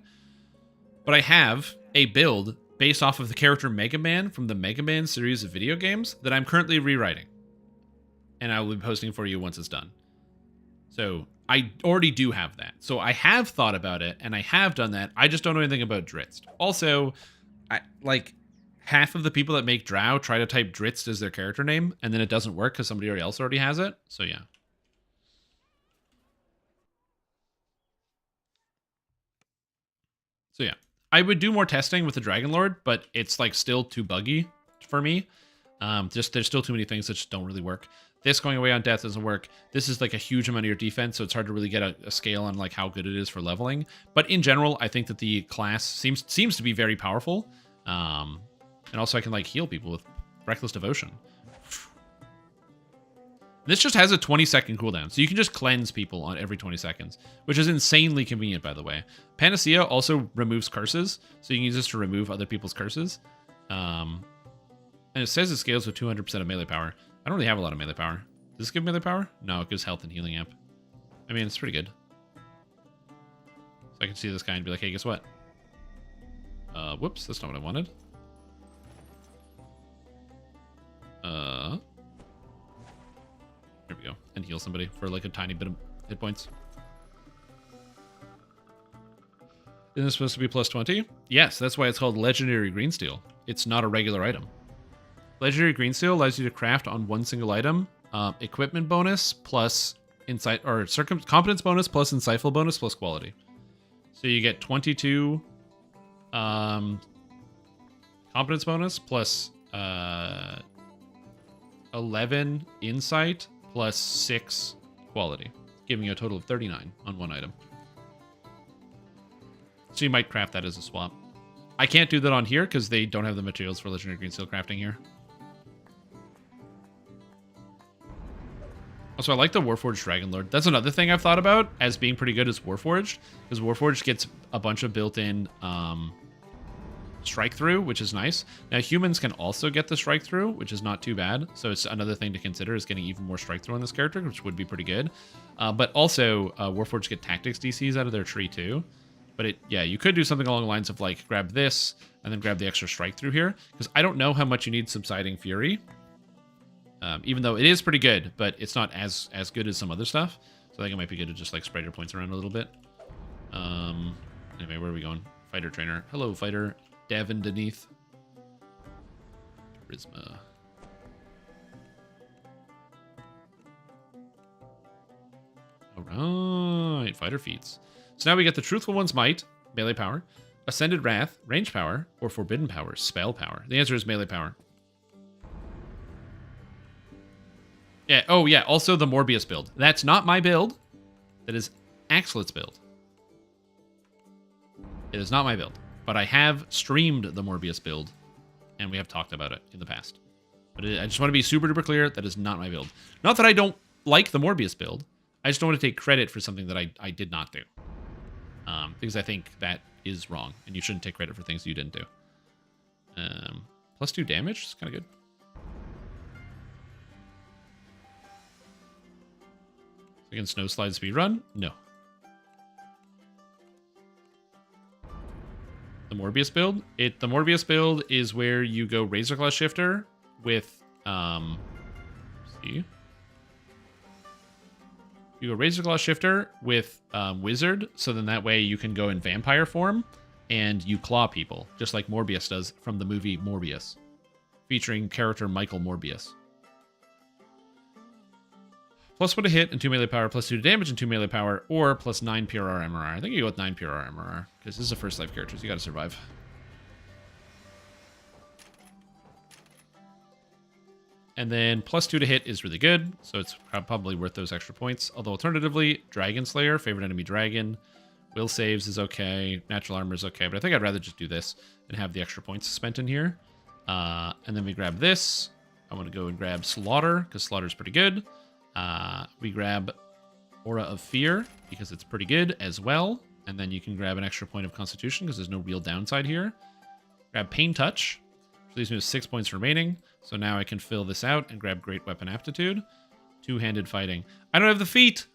Speaker 1: But I have a build based off of the character Mega Man from the Mega Man series of video games that I'm currently rewriting. And I will be posting for you once it's done. So I already do have that. So I have thought about it, and I have done that. I just don't know anything about Dritz. Also, like half of the people that make Drow try to type Dritz as their character name, and then it doesn't work because somebody else already has it. So yeah. So yeah. I would do more testing with the Dragonlord, but it's like still too buggy for me. There's still too many things that just don't really work. This going away on death doesn't work. This is like a huge amount of your defense, so it's hard to really get a scale on like how good it is for leveling. But in general, I think that the class seems to be very powerful. And also I can like heal people with Reckless Devotion. This just has a 20-second cooldown, so you can just cleanse people on every 20 seconds, which is insanely convenient, by the way. Panacea also removes curses, so you can use this to remove other people's curses. And it says it scales with 200% of melee power. I don't really have a lot of melee power. Does this give melee power? No, it gives health and healing amp. I mean, it's pretty good. So I can see this guy and be like, hey, guess what? Whoops, that's not what I wanted. There we go. And heal somebody for like a tiny bit of hit points. Isn't this supposed to be +20? Yes, that's why it's called Legendary Green Steel. It's not a regular item. Legendary Green Steel allows you to craft on one single item, equipment bonus plus insight, or competence bonus plus insightful bonus plus quality. So you get 22 competence bonus plus 11 insight plus 6 quality, giving you a total of 39 on one item. So you might craft that as a swap. I can't do that on here because they don't have the materials for Legendary Green Steel crafting here. Also, I like the Warforged Dragonlord. That's another thing I've thought about as being pretty good is Warforged, because Warforged gets a bunch of built-in strike through, which is nice. Now, humans can also get the strike through, which is not too bad. So it's another thing to consider is getting even more strike through on this character, which would be pretty good. But also, Warforged get tactics DCs out of their tree too. But yeah, you could do something along the lines of like grab this and then grab the extra strike through here, because I don't know how much you need Subsiding Fury. Even though it is pretty good, but it's not as good as some other stuff. So I think it might be good to just like spread your points around a little bit. Anyway, where are we going? Fighter trainer. Hello, fighter. Davin Deneath. Charisma. Alright, fighter feats. So now we get the Truthful One's Might, melee power, Ascended Wrath, range power, or Forbidden Power, spell power. The answer is melee power. Yeah, oh yeah, also the Morbius build. That's not my build. That is Axlet's build. It is not my build. But I have streamed the Morbius build, and we have talked about it in the past. But I just want to be super duper clear, that is not my build. Not that I don't like the Morbius build, I just don't want to take credit for something that I did not do. Because I think that is wrong, and you shouldn't take credit for things you didn't do. +2 damage, it's kind of good. We can snow slide speed run? No. The Morbius build? The Morbius build is where you go Razorclaw Shifter with see? You go Razorclaw Shifter with Wizard, so then that way you can go in vampire form and you claw people, just like Morbius does from the movie Morbius, featuring character Michael Morbius. +1 to hit and 2 melee power, +2 to damage and 2 melee power, or +9 PRR MRR. I think you go with 9 PRR MRR, because this is a first life character, so you gotta survive. And then +2 to hit is really good, so it's probably worth those extra points. Although alternatively, Dragon Slayer, favorite enemy dragon, will saves is okay, natural armor is okay, but I think I'd rather just do this and have the extra points spent in here. And then we grab this. I want to go and grab Slaughter, because Slaughter's pretty good. We grab Aura of Fear, because it's pretty good as well. And then you can grab an extra point of Constitution, because there's no real downside here. Grab Pain Touch, which leaves me with 6 points remaining. So now I can fill this out and grab Great Weapon Aptitude. Two-handed fighting. I don't have the feat!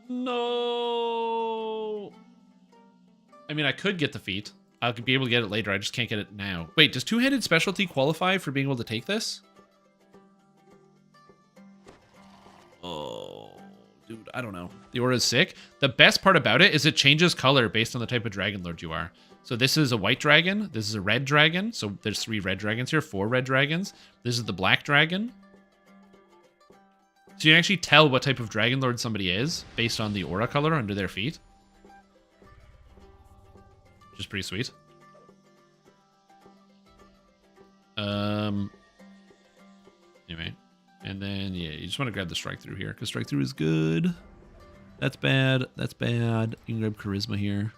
Speaker 1: No! I mean, I could get the feat. I could be able to get it later. I just can't get it now. Wait, does two-handed specialty qualify for being able to take this? Oh, dude, I don't know. The aura is sick. The best part about it is it changes color based on the type of Dragonlord you are. So this is a white dragon. This is a red dragon. So there's 3 red dragons here, 4 red dragons. This is the black dragon. So you can actually tell what type of Dragonlord somebody is based on the aura color under their feet. Which is pretty sweet. Anyway. And then, yeah, you just want to grab the strike through here, because strike through is good. That's bad. That's bad. You can grab charisma here.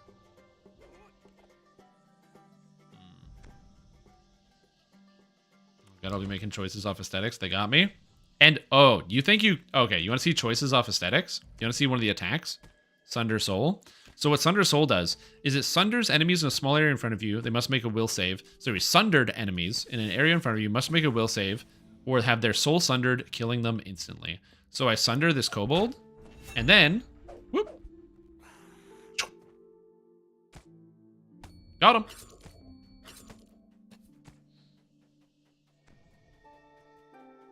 Speaker 1: Gotta be making choices off aesthetics. They got me. And, oh, you think you... Okay, you want to see choices off aesthetics? You want to see one of the attacks? Sunder Soul. So what Sunder Soul does is it sunders enemies in a small area in front of you. They must make a will save. So we sundered enemies in an area in front of you must make a will save or have their soul sundered, killing them instantly. So I sunder this kobold, and then... Whoop! Got him!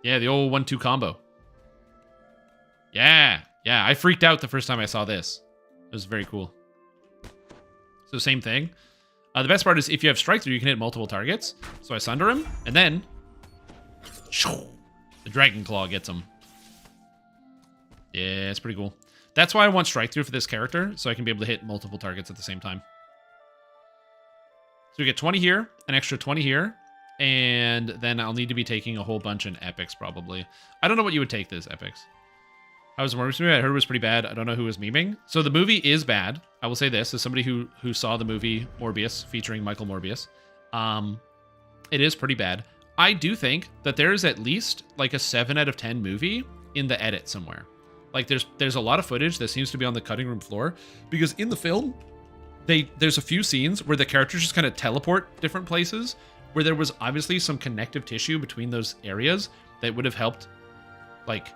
Speaker 1: Yeah, the old 1-2 combo. Yeah, I freaked out the first time I saw this. It was very cool. So same thing. The best part is if you have strike through, you can hit multiple targets. So I sunder him, and then the Dragon Claw gets him. Yeah, it's pretty cool. That's why I want strike through for this character, so I can be able to hit multiple targets at the same time. So we get 20 here, an extra 20 here, and then I'll need to be taking a whole bunch in epics probably. I don't know what you would take this epics. How was the Morbius movie? I heard it was pretty bad. I don't know who was memeing. So the movie is bad. I will say this as somebody who saw the movie Morbius featuring Michael Morbius. It is pretty bad. I do think that there is at least like a 7 out of 10 movie in the edit somewhere. Like there's a lot of footage that seems to be on the cutting room floor because in the film, there's a few scenes where the characters just kind of teleport different places where there was obviously some connective tissue between those areas that would have helped like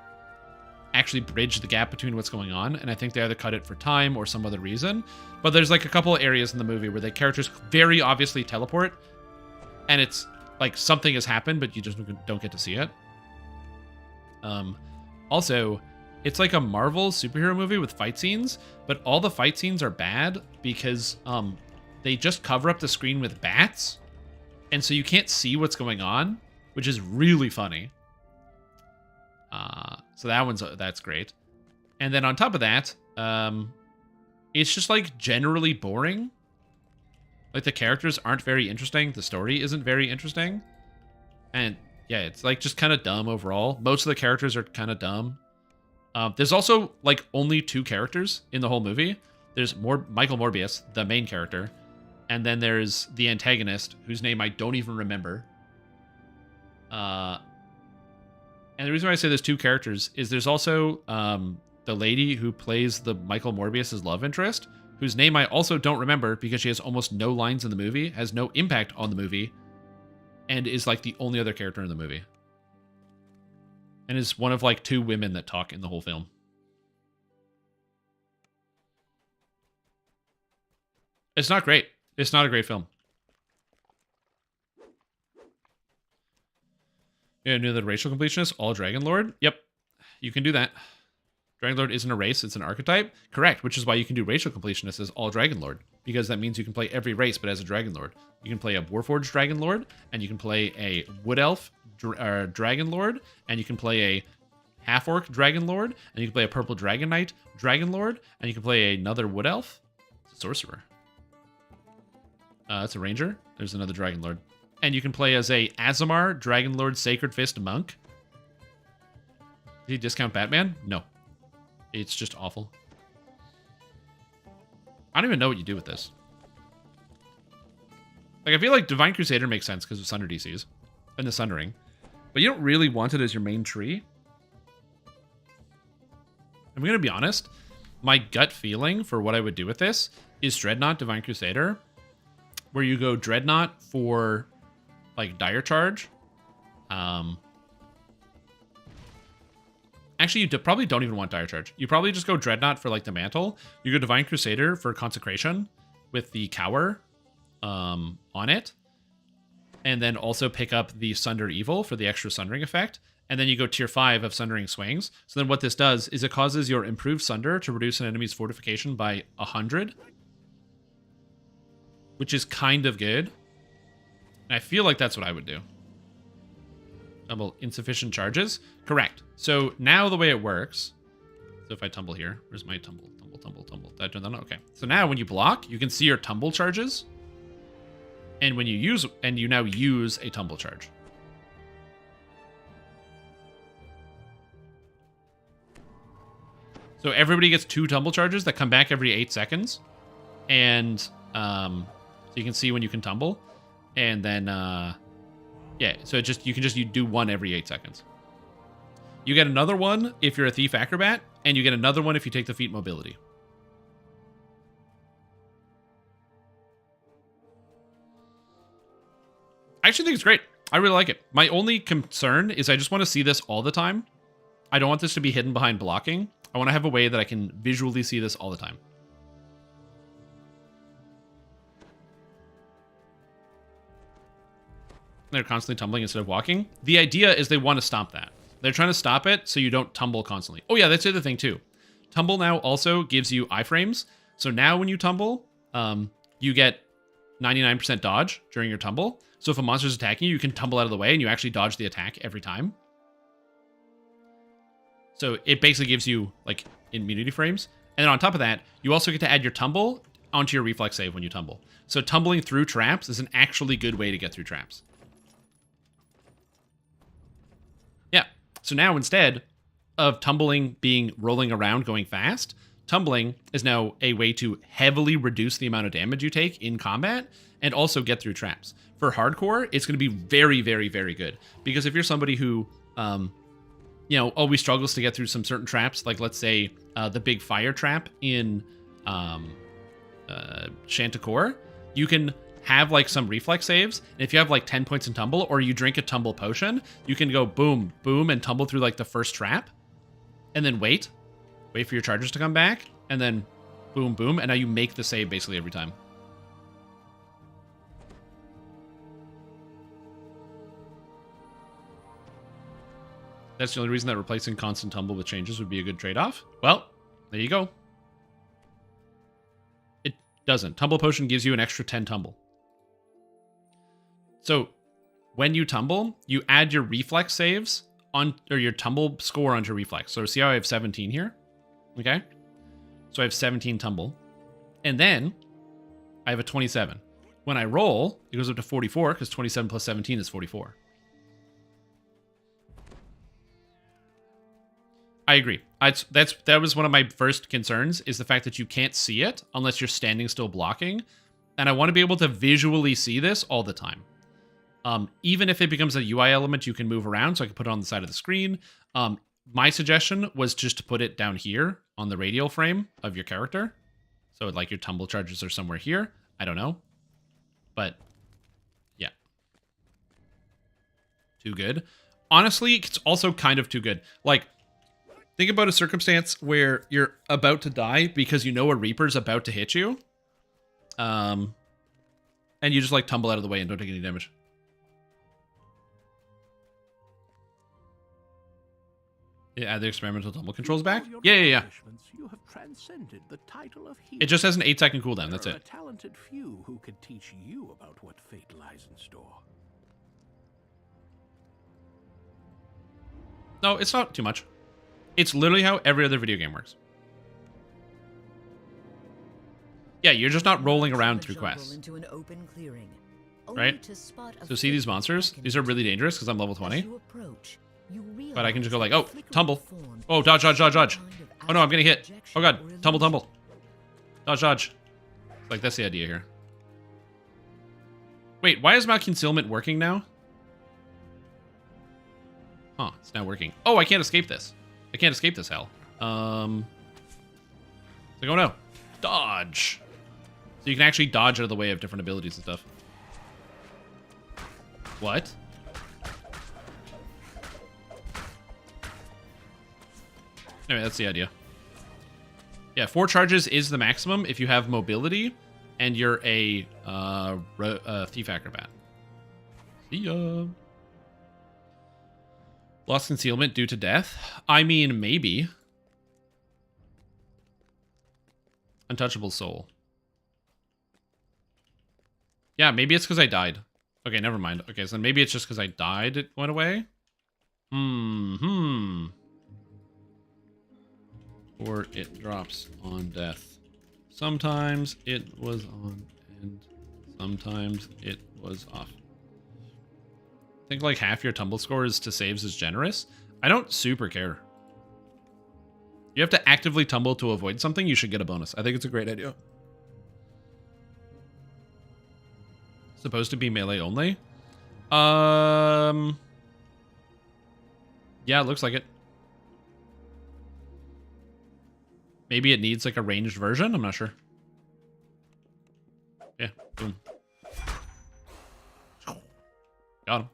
Speaker 1: actually bridge the gap between what's going on. And I think they either cut it for time or some other reason. But there's like a couple of areas in the movie where the characters very obviously teleport and it's like something has happened, but you just don't get to see it. Also, it's like a Marvel superhero movie with fight scenes, but all the fight scenes are bad because they just cover up the screen with bats, and so you can't see what's going on, which is really funny. So that's great. And then on top of that, it's just like generally boring. Like the characters aren't very interesting. The story isn't very interesting. And yeah, it's like just kind of dumb overall. Most of the characters are kind of dumb. There's also like only 2 characters in the whole movie. There's Michael Morbius, the main character, and then there's the antagonist, whose name I don't even remember. And the reason why I say there's 2 characters is there's also the lady who plays the Michael Morbius's love interest, whose name I also don't remember because she has almost no lines in the movie, has no impact on the movie, and is like the only other character in the movie. And is one of like 2 women that talk in the whole film. It's not great. It's not a great film. Yeah, knew the racial completionist, all Dragonlord? Yep, you can do that. Dragonlord isn't a race, it's an archetype. Correct, which is why you can do racial completionist as all Dragonlord, because that means you can play every race, but as a Dragonlord. You can play a Warforged Dragonlord, and you can play a Wood Elf Dragonlord, and you can play a Half-Orc Dragonlord, and you can play a Purple Dragon Knight Dragonlord, and you can play another Wood Elf. It's a Sorcerer. That's a Ranger. There's another Dragonlord. And you can play as a Azamar Dragonlord Sacred Fist Monk. Did he discount Batman? No. It's just awful. I don't even know what you do with this. Like, I feel like Divine Crusader makes sense because of Sunder DCs and the Sundering. But you don't really want it as your main tree. I'm going to be honest. My gut feeling for what I would do with this is Dreadnought Divine Crusader, where you go Dreadnought for, like, Dire Charge. Actually, you probably don't even want Dire Charge. You probably just go Dreadnought for, like, the Mantle. You go Divine Crusader for Consecration with the Cower on it. And then also pick up the Sunder Evil for the extra Sundering effect. And then you go Tier 5 of Sundering Swings. So then what this does is it causes your Improved Sunder to reduce an enemy's fortification by 100. Which is kind of good. And I feel like that's what I would do. Tumble insufficient charges? Correct. So now the way it works... So if I tumble here... Where's my tumble? Tumble. Did I turn that on? Okay. So now when you block, you can see your tumble charges. And when you use... And you now use a tumble charge. So everybody gets 2 tumble charges that come back every 8 seconds. And... so you can see when you can tumble. And then... yeah, so you can just do 1 every 8 seconds. You get another one if you're a Thief Acrobat, and you get another one if you take the feat Mobility. I actually think it's great. I really like it. My only concern is I just want to see this all the time. I don't want this to be hidden behind blocking. I want to have a way that I can visually see this all the time. They're constantly tumbling instead of walking. The idea is they want to stop that. They're trying to stop it so you don't tumble constantly. Oh yeah, that's the other thing too. Tumble now also gives you iframes. So now when you tumble, you get 99% dodge during your tumble. So if a monster's attacking you, you can tumble out of the way and you actually dodge the attack every time. So it basically gives you like immunity frames. And then on top of that, you also get to add your tumble onto your reflex save when you tumble. So tumbling through traps is an actually good way to get through traps. Yeah. So now instead of tumbling being rolling around going fast, tumbling is now a way to heavily reduce the amount of damage you take in combat and also get through traps. For hardcore, it's going to be very, very, very good. Because if you're somebody who, always struggles to get through some certain traps, like let's say the big fire trap in Shantakor, you can have like some reflex saves. And if you have like 10 points in tumble or you drink a tumble potion, you can go boom, boom, and tumble through like the first trap and then wait for your charges to come back and then boom, boom. And now you make the save basically every time. that's the only reason that replacing constant tumble with changes would be a good trade-off. Well, there you go. It doesn't. Tumble Potion gives you an extra 10 tumble. So when you tumble, you add your reflex saves on, or your tumble score onto your reflex. So see how I have 17 here? Okay. So I have 17 tumble. And then I have a 27. When I roll, it goes up to 44 because 27 plus 17 is 44. I agree. That was one of my first concerns, is the fact that you can't see it unless you're standing still blocking. And I want to be able to visually see this all the time. Even if it becomes a UI element, you can move around, so I can put it on the side of the screen. My suggestion was just to put it down here on the radial frame of your character. So like your tumble charges are somewhere here. I don't know. But yeah. Too good. Honestly, it's also kind of too good. Like, think about a circumstance where you're about to die because you know a Reaper's about to hit you. And you just like tumble out of the way and don't take any damage. Yeah, add the experimental tumble controls back? Yeah.
Speaker 5: You have transcended the title of hero.
Speaker 1: It just has an 8-second cooldown, that's
Speaker 5: There are
Speaker 1: it.
Speaker 5: a talented few who could teach you about what fate lies in store.
Speaker 1: No, it's not too much. It's literally how every other video game works. Yeah, you're just not rolling around through quests.
Speaker 4: Into an open clearing,
Speaker 1: Right? So see these monsters? These are really dangerous because I'm level 20. But I can just go like, oh, tumble. Oh, dodge, dodge, dodge, dodge. Oh no, I'm getting hit. Oh god, tumble, tumble. Dodge, dodge. Like, that's the idea here. Wait, why is my concealment working now? Huh, it's now working. Oh, I can't escape this. I can't escape this hell. It's like, oh no. Dodge. So you can actually dodge out of the way of different abilities and stuff. What? Anyway, that's the idea. Yeah, 4 charges is the maximum if you have mobility and you're a thief acrobat. See ya. Lost concealment due to death? I mean, maybe. Untouchable soul. Yeah, maybe it's because I died. Okay, never mind. Okay, so maybe it's just because I died it went away? Or it drops on death. Sometimes it was on and sometimes it was off. I think like half your tumble scores to saves is generous. I don't super care. You have to actively tumble to avoid something, you should get a bonus. I think it's a great idea. Supposed to be melee only? Yeah, it looks like it. Maybe it needs like a ranged version? I'm not sure. Yeah, boom. Got him.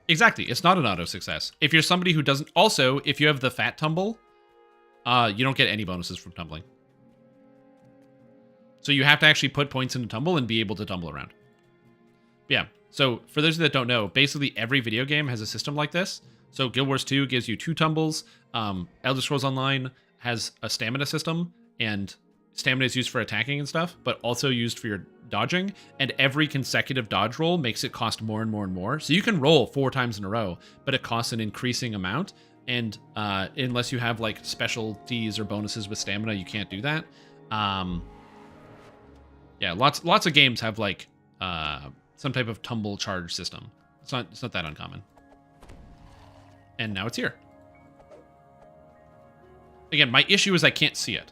Speaker 1: Exactly, it's not an auto success. If you're somebody who doesn't... Also, if you have the fat tumble, you don't get any bonuses from tumbling. So you have to actually put points into tumble and be able to tumble around. Yeah, so for those that don't know, basically every video game has a system like this. So Guild Wars 2 gives you 2 tumbles. Elder Scrolls Online has a stamina system, and stamina is used for attacking and stuff, but also used for your dodging. And every consecutive dodge roll makes it cost more and more and more. So you can roll 4 times in a row, but it costs an increasing amount. And unless you have like specialties or bonuses with stamina, you can't do that. Yeah, lots of games have like some type of tumble charge system. It's not that uncommon. And now it's here. Again, my issue is I can't see it.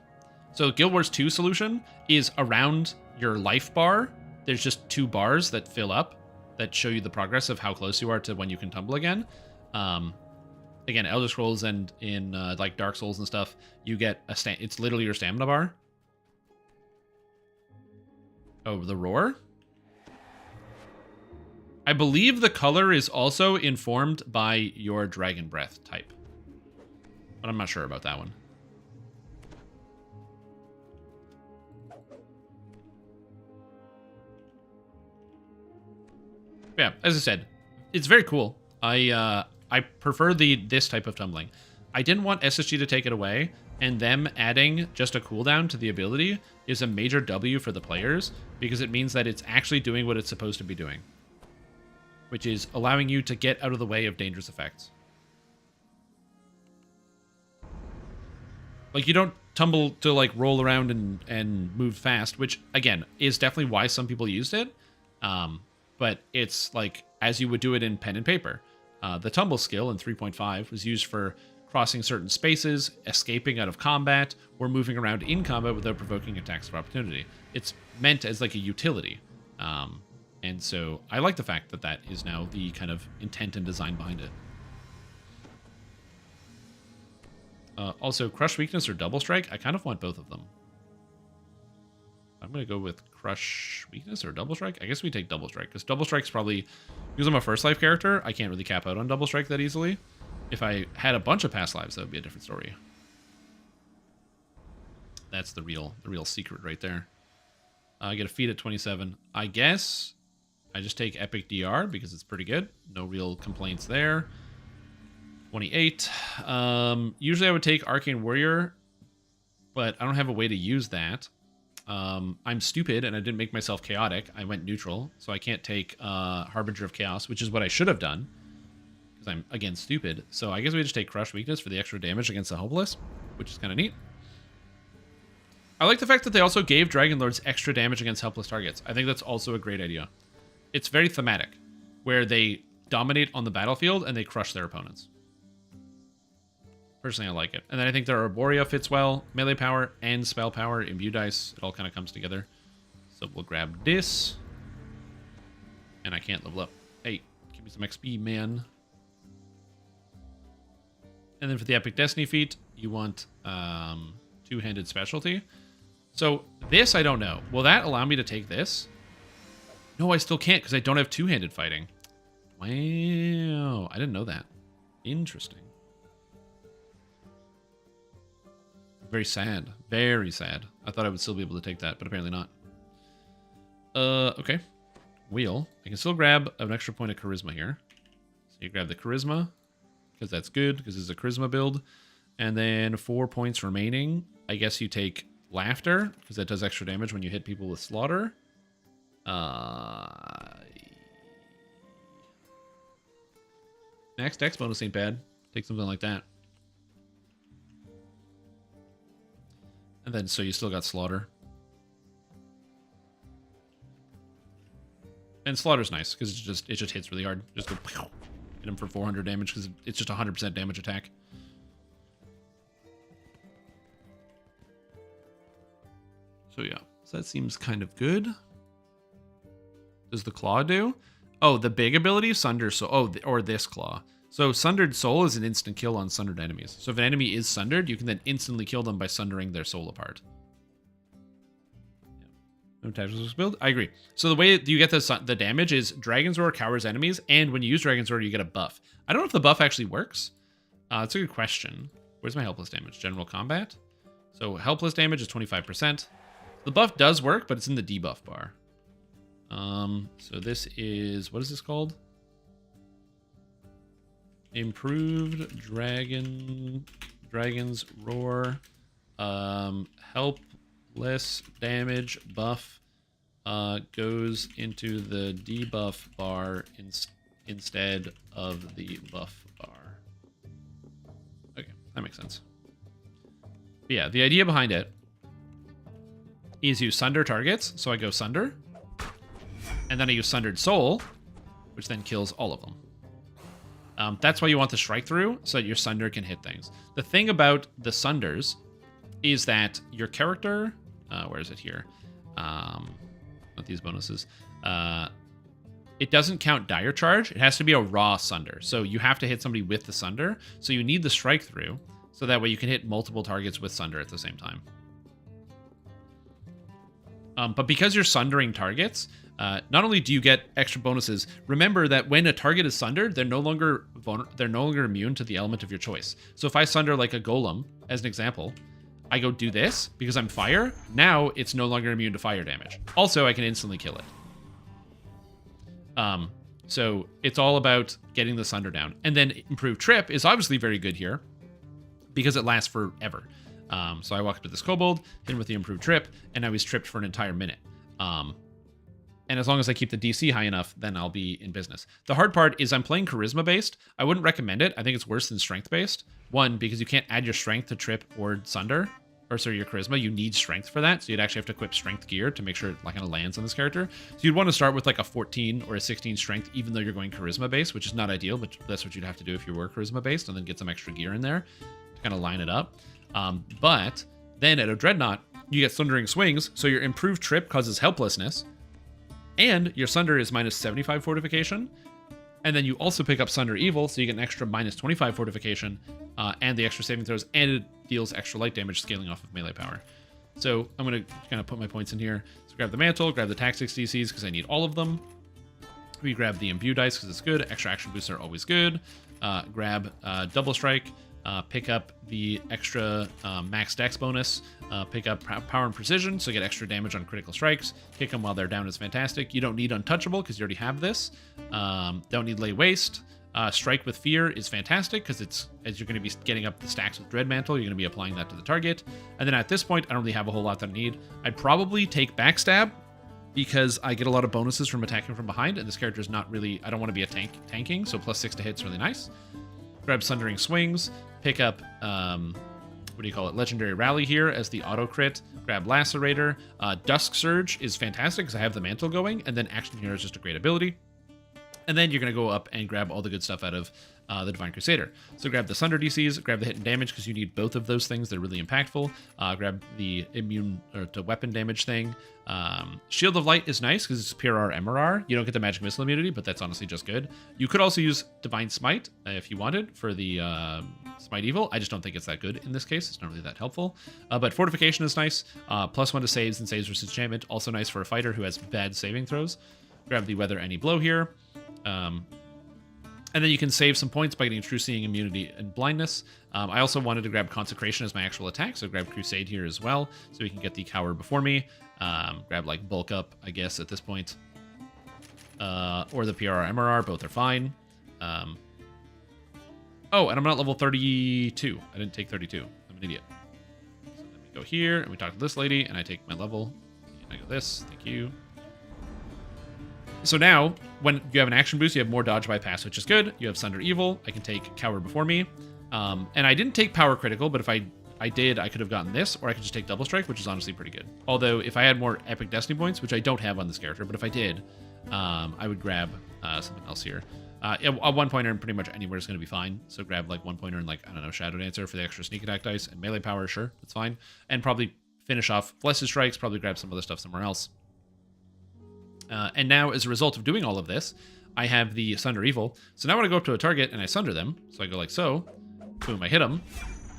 Speaker 1: So Guild Wars 2 solution is around your life bar. There's just 2 bars that fill up that show you the progress of how close you are to when you can tumble again. Again, Elder Scrolls and in like Dark Souls and stuff, you get it's literally your stamina bar. Oh, the roar? I believe the color is also informed by your dragon breath type. But I'm not sure about that one. Yeah, as I said, It's very cool. I prefer this type of tumbling. I didn't want SSG to take it away, and them adding just a cooldown to the ability is a major W for the players, because it means that it's actually doing what it's supposed to be doing, which is allowing you to get out of the way of dangerous effects. Like, you don't tumble to, like, roll around and move fast, which, again, is definitely why some people used it. But it's, like, as you would do it in pen and paper. The tumble skill in 3.5 was used for crossing certain spaces, escaping out of combat, or moving around in combat without provoking attacks of opportunity. It's meant as, like, a utility. And so I like the fact that that is now the kind of intent and design behind it. Also, Crush Weakness or Double Strike, I kind of want both of them. I'm going to go with Crush Weakness or Double Strike. I guess we take Double Strike, because Double Strike's probably... Because I'm a first life character, I can't really cap out on Double Strike that easily. If I had a bunch of past lives, that would be a different story. That's the real secret right there. I get a feat at 27. I guess I just take Epic DR because it's pretty good. No real complaints there. 28. Usually I would take Arcane Warrior, but I don't have a way to use that. I'm stupid and I didn't make myself chaotic. I went neutral, so I can't take Harbinger of Chaos, which is what I should have done, because I'm, again, stupid. So I guess we just take Crush Weakness for the extra damage against the Helpless, which is kind of neat. I like the fact that they also gave Dragonlords extra damage against helpless targets. I think that's also a great idea. It's very thematic, where they dominate on the battlefield and they crush their opponents. Personally, I like it. And then I think their Arborea fits well. Melee power and spell power, imbue dice, it all kind of comes together. So we'll grab this. And I can't level up. Hey, give me some XP, man. And then for the Epic Destiny feat, you want two-handed specialty. So this, I don't know. Will that allow me to take this? No, I still can't because I don't have two-handed fighting. Wow, I didn't know that. Interesting. Very sad. Very sad. I thought I would still be able to take that, but apparently not. Okay. Wheel. I can still grab an extra point of charisma here. So you grab the charisma, because that's good, because it's a charisma build. And then 4 points remaining. I guess you take laughter, because that does extra damage when you hit people with slaughter. Max dex bonus ain't bad. Take something like that. And then, so you still got slaughter. And slaughter's nice, because it just hits really hard. Just go hit him for 400 damage, because it's just 100% damage attack. So yeah, so that seems kind of good. Does the claw do? Oh, the big ability, Sunder Soul. Oh, or this claw. So Sundered Soul is an instant kill on sundered enemies. So if an enemy is sundered, you can then instantly kill them by sundering their soul apart. Yeah. No tactics build? I agree. So the way you get the damage is Dragon's Roar cowers enemies, and when you use Dragon's Roar, you get a buff. I don't know if the buff actually works. That's a good question. Where's my helpless damage? General combat? So helpless damage is 25%. The buff does work, but it's in the debuff bar. So this is, what is this called? Improved Dragon's Roar. Helpless damage buff goes into the debuff bar instead of the buff bar. Okay, that makes sense. But yeah, the idea behind it is you sunder targets. So I go Sunder. And then I use Sundered Soul, which then kills all of them. That's why you want the strike through, so that your Sunder can hit things. The thing about the Sunders is that your character... where is it here? Not these bonuses. It doesn't count Dire Charge. It has to be a raw Sunder. So you have to hit somebody with the Sunder. So you need the strike through, so that way you can hit multiple targets with Sunder at the same time. But because you're sundering targets, not only do you get extra bonuses, remember that when a target is sundered, they're no longer immune to the element of your choice. So if I sunder like a golem, as an example, I go do this because I'm fire. Now it's no longer immune to fire damage. Also, I can instantly kill it. So it's all about getting the Sunder down. And then improved trip is obviously very good here because it lasts forever. So I walk up to this kobold, hit him with the improved trip, and now he's tripped for an entire minute. And as long as I keep the DC high enough, then I'll be in business. The hard part is I'm playing charisma based. I wouldn't recommend it. I think it's worse than strength based. One, because you can't add your strength to trip or Sunder. Or sorry, your charisma. You need strength for that. So you'd actually have to equip strength gear to make sure it like kind of lands on this character. So you'd want to start with like a 14 or a 16 strength, even though you're going charisma based, which is not ideal, but that's what you'd have to do if you were charisma based, and then get some extra gear in there to kind of line it up. But then at a Dreadnought, you get Sundering Swings. So your improved trip causes helplessness. And your Sunder is minus 75 fortification. And then you also pick up Sunder Evil, so you get an extra minus 25 fortification and the extra saving throws, and it deals extra light damage scaling off of melee power. So I'm going to kind of put my points in here. So grab the Mantle, grab the Tactics DCs because I need all of them. We grab the Imbue dice because it's good. Extra action boosts are always good. Grab Double Strike. Pick up the extra max dex bonus, pick up power and precision, so get extra damage on critical strikes. Kick them while they're down is fantastic. You don't need untouchable because you already have this. Don't need lay waste. Strike with fear is fantastic because it's as you're going to be getting up the stacks with Dread Mantle, you're going to be applying that to the target. And then at this point, I don't really have a whole lot that I need. I'd probably take backstab because I get a lot of bonuses from attacking from behind, and this character is not really, I don't want to be a tanking, so +6 to hit is really nice. Grab Sundering Swings, pick up, Legendary Rally here as the auto crit. Grab Lacerator. Dusk Surge is fantastic because I have the Mantle going, and then Action Hero is just a great ability. And then you're going to go up and grab all the good stuff out of the Divine Crusader. So grab the Sunder DCs, grab the hit and damage because you need both of those things. They're really impactful. Grab the immune to weapon damage thing. Shield of Light is nice because it's PRR MRR. You don't get the magic missile immunity, but that's honestly just good. You could also use Divine Smite if you wanted for the Smite Evil. I just don't think it's that good in this case. It's not really that helpful. But Fortification is nice. +1 to saves and saves versus enchantment. Also nice for a fighter who has bad saving throws. Grab the Weather Any Blow here. And then you can save some points by getting True Seeing, Immunity, and Blindness. I also wanted to grab Consecration as my actual attack, so grab Crusade here as well, so we can get the Coward before me. Grab, like, Bulk Up, I guess, at this point. Or the PRR MRR, both are fine. Oh, and I'm not level 32. I didn't take 32. I'm an idiot. So then we go here, and we talk to this lady, and I take my level. And I go this, thank you. So now, when you have an action boost, you have more dodge bypass, which is good. You have Sunder Evil. I can take Coward before me. And I didn't take Power Critical, but if I did, I could have gotten this, or I could just take Double Strike, which is honestly pretty good. Although, if I had more Epic Destiny points, which I don't have on this character, but if I did, I would grab something else here. A one-pointer in pretty much anywhere is going to be fine. So grab, like, one-pointer in, like, I don't know, Shadow Dancer for the extra sneak attack dice, and melee power, sure, that's fine. And probably finish off Blessed Strikes, probably grab some other stuff somewhere else. And now, as a result of doing all of this, I have the Sunder Evil. So now when I go up to a target and I Sunder them, so I go like so, boom, I hit them.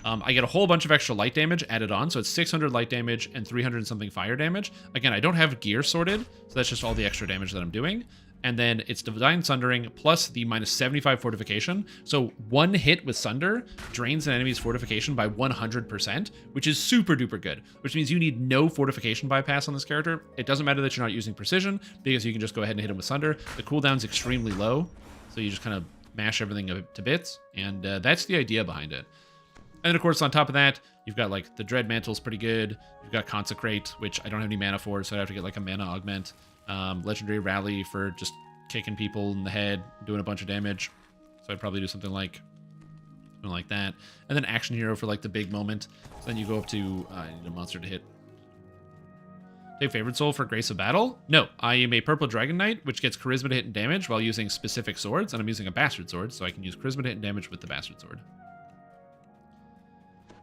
Speaker 1: I get a whole bunch of extra light damage added on, so it's 600 light damage and 300 and something fire damage. Again, I don't have gear sorted, so that's just all the extra damage that I'm doing. And then it's Divine Sundering plus the minus 75 fortification. So one hit with Sunder drains an enemy's fortification by 100%, which is super duper good, which means you need no fortification bypass on this character. It doesn't matter that you're not using precision because you can just go ahead and hit him with Sunder. The cooldown's extremely low, so you just kind of mash everything to bits, and that's the idea behind it. And then, of course, on top of that, you've got, like, the Dread Mantle's pretty good. You've got Consecrate, which I don't have any mana for, so I'd have to get, like, a mana augment. Legendary Rally for just kicking people in the head, doing a bunch of damage. So I'd probably do something like that. And then Action Hero for, like, the big moment. So then you go up to, I need a monster to hit. Take Favorite Soul for Grace of Battle? No, I am a Purple Dragon Knight, which gets Charisma to hit and damage while using specific swords, and I'm using a Bastard Sword, so I can use Charisma to hit and damage with the Bastard Sword.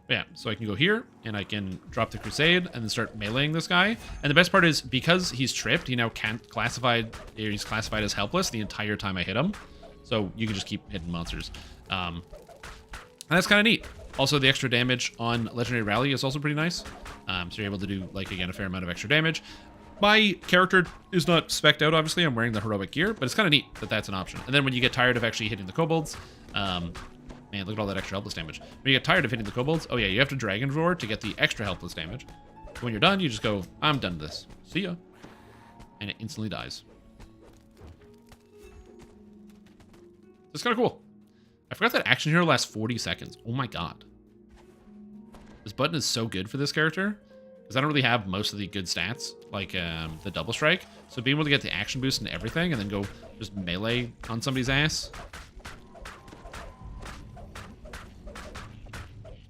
Speaker 1: Yeah, so I can go here, and I can drop the Crusade, and then start meleeing this guy. And the best part is, because he's tripped, he now can't he's classified as helpless the entire time I hit him. So you can just keep hitting monsters. And that's kind of neat. Also, the extra damage on Legendary Rally is also pretty nice. So you're able to do, like, again, a fair amount of extra damage. My character is not spec'd out, obviously. I'm wearing the heroic gear, but it's kind of neat that that's an option. And then when you get tired of actually hitting the kobolds, man, look at all that extra helpless damage. When you get tired of hitting the kobolds, oh yeah, you have to Dragon Roar to get the extra helpless damage. When you're done, you just go, I'm done with this. See ya. And it instantly dies. It's kind of cool. I forgot that action hero lasts 40 seconds. Oh my god. This button is so good for this character. Because I don't really have most of the good stats, like the double strike. So being able to get the action boost and everything, and then go just melee on somebody's ass.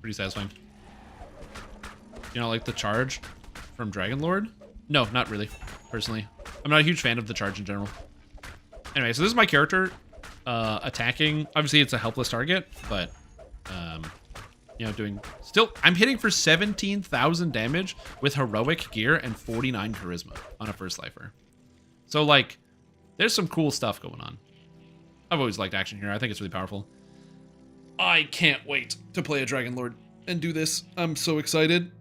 Speaker 1: Pretty satisfying. You know, like the charge from Dragonlord? No, not really, personally. I'm not a huge fan of the charge in general. Anyway, so this is my character attacking. Obviously, it's a helpless target, but, you know, I'm hitting for 17,000 damage with heroic gear and 49 charisma on a first lifer. So, like, there's some cool stuff going on. I've always liked action here. I think it's really powerful. I can't wait to play a Dragonlord and do this. I'm so excited.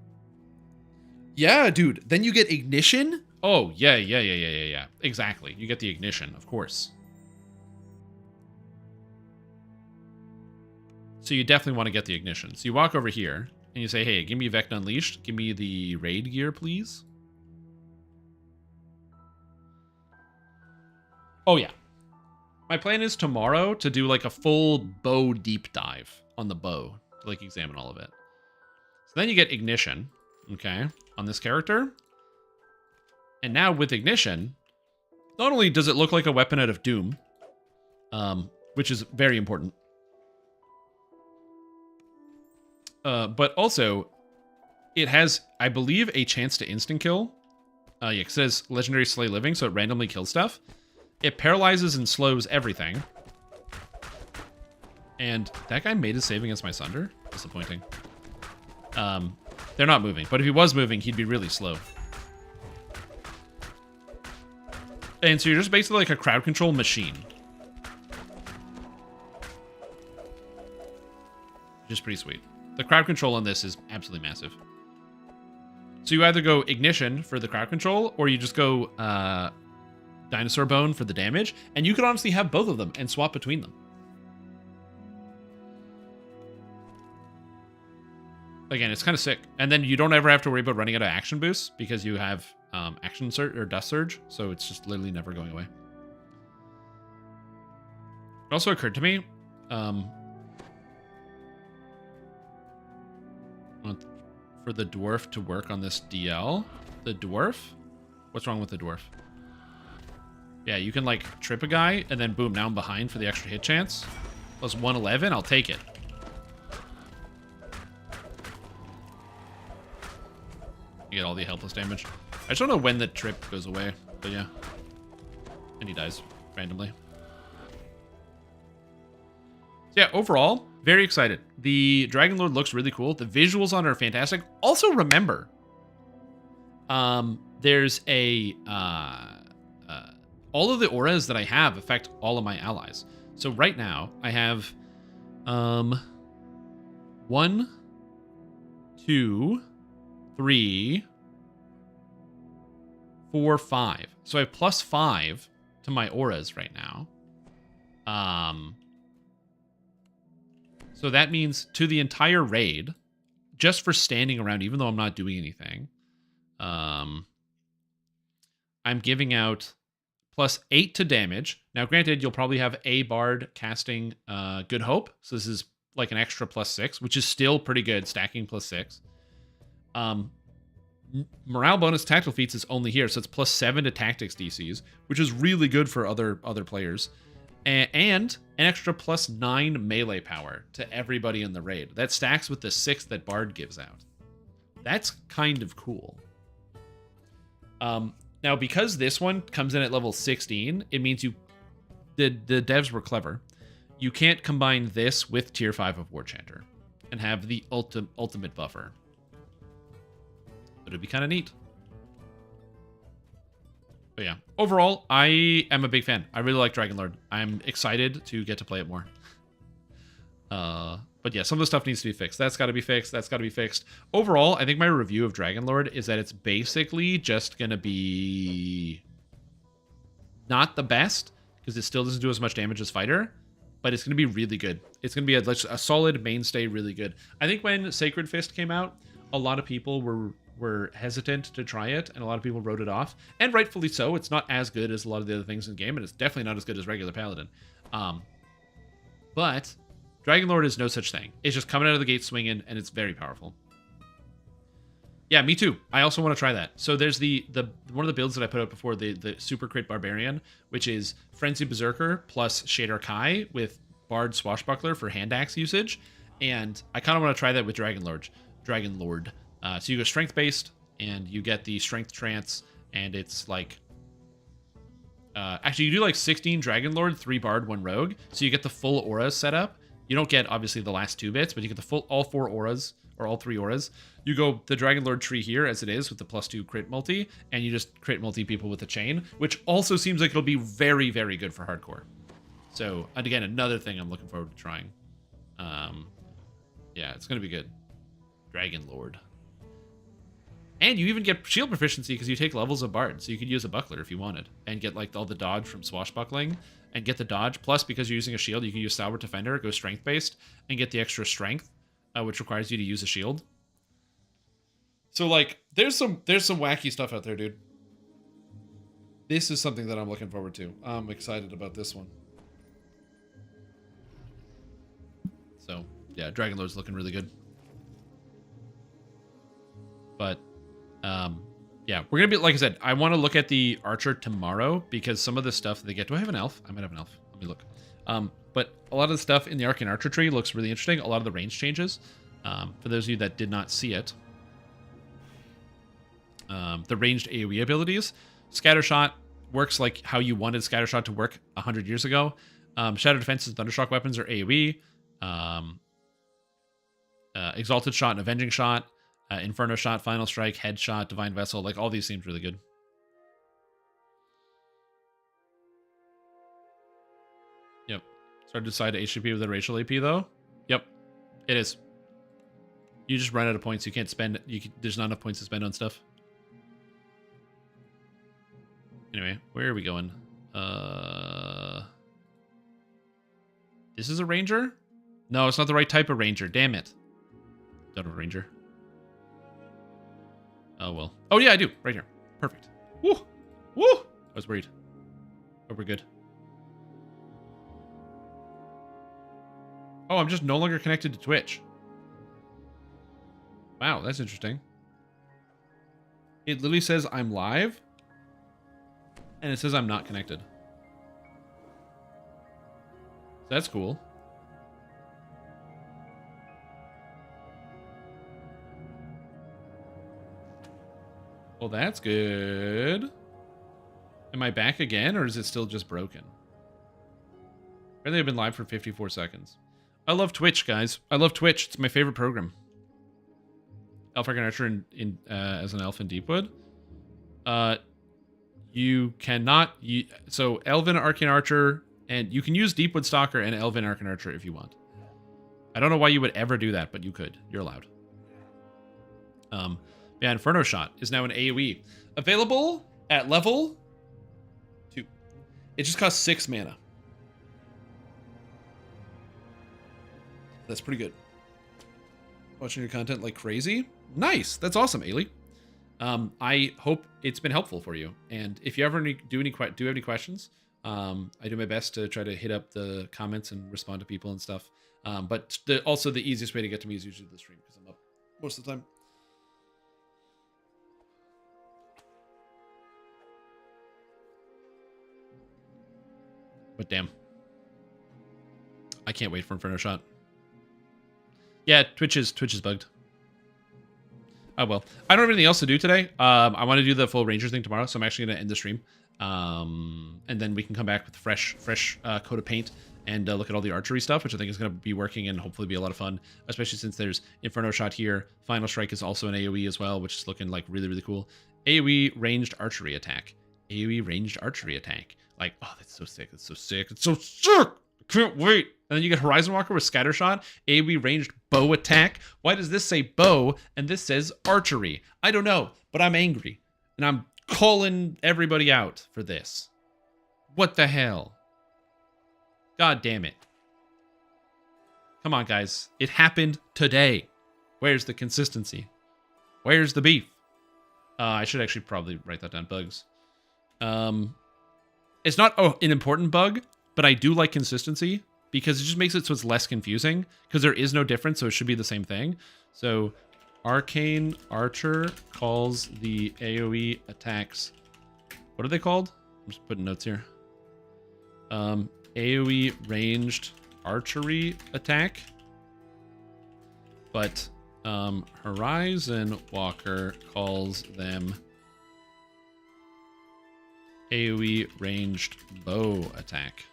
Speaker 1: Yeah, dude. Then you get ignition. Oh, yeah. Exactly. You get the ignition, of course. So you definitely want to get the ignition. So you walk over here and you say, hey, give me Vecna Unleashed. Give me the raid gear, please. Oh, yeah. My plan is tomorrow to do like a full bow deep dive on the bow. To like examine all of it. So then you get ignition, okay, on this character. And now with ignition, not only does it look like a weapon out of Doom, which is very important, but also it has, I believe, a chance to instant kill. Yeah, it says Legendary Slay Living, so it randomly kills stuff. It paralyzes and slows everything. And that guy made his save against my Sunder? Disappointing. They're not moving, but if he was moving, he'd be really slow. And so you're just basically like a crowd control machine. Which is pretty sweet. The crowd control on this is absolutely massive. So you either go Ignition for the crowd control, or you just go Dinosaur Bone for the damage, and you could honestly have both of them and swap between them. Again, it's kind of sick. And then you don't ever have to worry about running out of action boosts because you have action surge or dust surge, so it's just literally never going away. It also occurred to me, for the dwarf to work on this DL, the dwarf, what's wrong with the dwarf? Yeah, you can like trip a guy and then boom, now I'm behind for the extra hit chance. Plus 111, I'll take it. You get all the helpless damage. I just don't know when the trip goes away, but yeah. And he dies randomly. So yeah, overall, very excited. The Dragonlord looks really cool. The visuals on it are fantastic. Also remember, there's a all of the auras that I have affect all of my allies. So right now I have 1, 2, 3, 4, 5. So I have +5 to my auras right now. So that means to the entire raid, just for standing around, even though I'm not doing anything, I'm giving out +8 to damage. Now, granted, you'll probably have a bard casting Good Hope. So this is like an extra +6, which is still pretty good, stacking +6. Morale bonus tactical feats is only here, so it's +7 to tactics DCs, which is really good for other players. And an extra +9 melee power to everybody in the raid. That stacks with the 6 that Bard gives out. That's kind of cool. Now, because this one comes in at level 16, it means the devs were clever. You can't combine this with tier 5 of War Chanter and have the ultimate buffer. But it'd be kind of neat. But yeah, overall, I am a big fan. I really like Dragonlord. I'm excited to get to play it more. But yeah, some of the stuff needs to be fixed. That's got to be fixed. That's got to be fixed. Overall, I think my review of Dragonlord is that it's basically just going to be not the best, because it still doesn't do as much damage as Fighter, but it's going to be really good. It's going to be a solid mainstay, really good. I think when Sacred Fist came out, a lot of people were hesitant to try it, and a lot of people wrote it off, and rightfully so. It's not as good as a lot of the other things in the game, and it's definitely not as good as regular Paladin. But Dragonlord is no such thing. It's just coming out of the gate swinging, and it's very powerful. Yeah, me too. I also want to try that. So there's the one of the builds that I put out before, the Super Crit Barbarian, which is Frenzy Berserker plus Shader Kai with Bard Swashbuckler for hand axe usage. And I kind of want to try that with Dragonlord. So you go strength based, and you get the strength trance, and it's like actually you do like 16 Dragonlord, 3 Bard, 1 Rogue, so you get the full auras set up. You don't get obviously the last 2 bits, but you get the full all 4 auras or all 3 auras. You go the Dragonlord tree here as it is with the +2 crit multi, and you just crit multi people with the chain, which also seems like it'll be very, very good for hardcore. So, and again, another thing I'm looking forward to trying. Yeah, it's going to be good. Dragonlord. And you even get shield proficiency because you take levels of Bard, so you could use a Buckler if you wanted, and get like all the dodge from Swashbuckling, and get the dodge. Plus, because you're using a shield, you can use Stalwart Defender, go strength-based, and get the extra strength, which requires you to use a shield. So, like, there's some wacky stuff out there, dude. This is something that I'm looking forward to. I'm excited about this one. So, yeah, Dragonlord's looking really good. But, yeah, we're going to be, like I said, I want to look at the Archer tomorrow, because some of the stuff they get... Do I have an elf? I might have an elf. Let me look. But a lot of the stuff in the Arcane Archer tree looks really interesting. A lot of the range changes. For those of you that did not see it, the ranged AoE abilities. Scattershot works like how you wanted Scattershot to work 100 years ago. Shadow Defense and Thundershock weapons are AoE. Exalted Shot and Avenging Shot. Inferno Shot, Final Strike, Headshot, Divine Vessel. Like, all these seems really good. Yep. It's hard to decide HCP with a racial AP, though. Yep. It is. You just run out of points. You can't spend... There's not enough points to spend on stuff. Anyway, where are we going? This is a ranger? No, it's not the right type of ranger. Damn it. Don't have a ranger. Oh, well. Oh, yeah, I do. Right here. Perfect. Woo! Woo! I was worried. Oh, we're good. Oh, I'm just no longer connected to Twitch. Wow, that's interesting. It literally says I'm live, and it says I'm not connected. That's cool. Well, that's good. Am I back again, or is it still just broken? Apparently I've been live for 54 seconds. I love Twitch, guys. I love Twitch. It's my favorite program. Elf Arcane Archer as an elf in Deepwood. You cannot... So, Elven Arcane Archer, and you can use Deepwood Stalker and Elven Arcane Archer if you want. I don't know why you would ever do that, but you could. You're allowed. Yeah, Inferno Shot is now an AoE. Available at level 2. It just costs 6 mana. That's pretty good. Watching your content like crazy. Nice. That's awesome, Ailey. I hope it's been helpful for you. And if you ever do have any questions, I do my best to try to hit up the comments and respond to people and stuff. But also the easiest way to get to me is usually the stream, because I'm up most of the time. But damn. I can't wait for Inferno Shot. Yeah, Twitch is bugged. Oh well. I don't have anything else to do today. I want to do the full Ranger thing tomorrow, so I'm actually going to end the stream. And then we can come back with fresh coat of paint and look at all the archery stuff, which I think is going to be working and hopefully be a lot of fun, especially since there's Inferno Shot here. Final Strike is also an AoE as well, which is looking like really, really cool. AoE ranged archery attack. AoE ranged archery attack. Like, oh, that's so sick. It's so sick. It's so sick. I can't wait. And then you get Horizon Walker with Scattershot, AoE ranged bow attack. Why does this say bow and this says archery? I don't know, but I'm angry. And I'm calling everybody out for this. What the hell? God damn it. Come on, guys. It happened today. Where's the consistency? Where's the beef? I should actually probably write that down. Bugs. It's not an important bug, but I do like consistency. because it just makes it so it's less confusing, because there is no difference, so it should be the same thing. So Arcane Archer calls the AoE attacks. What are they called? I'm just putting notes here. AoE ranged archery attack. But Horizon Walker calls them AoE ranged bow attack.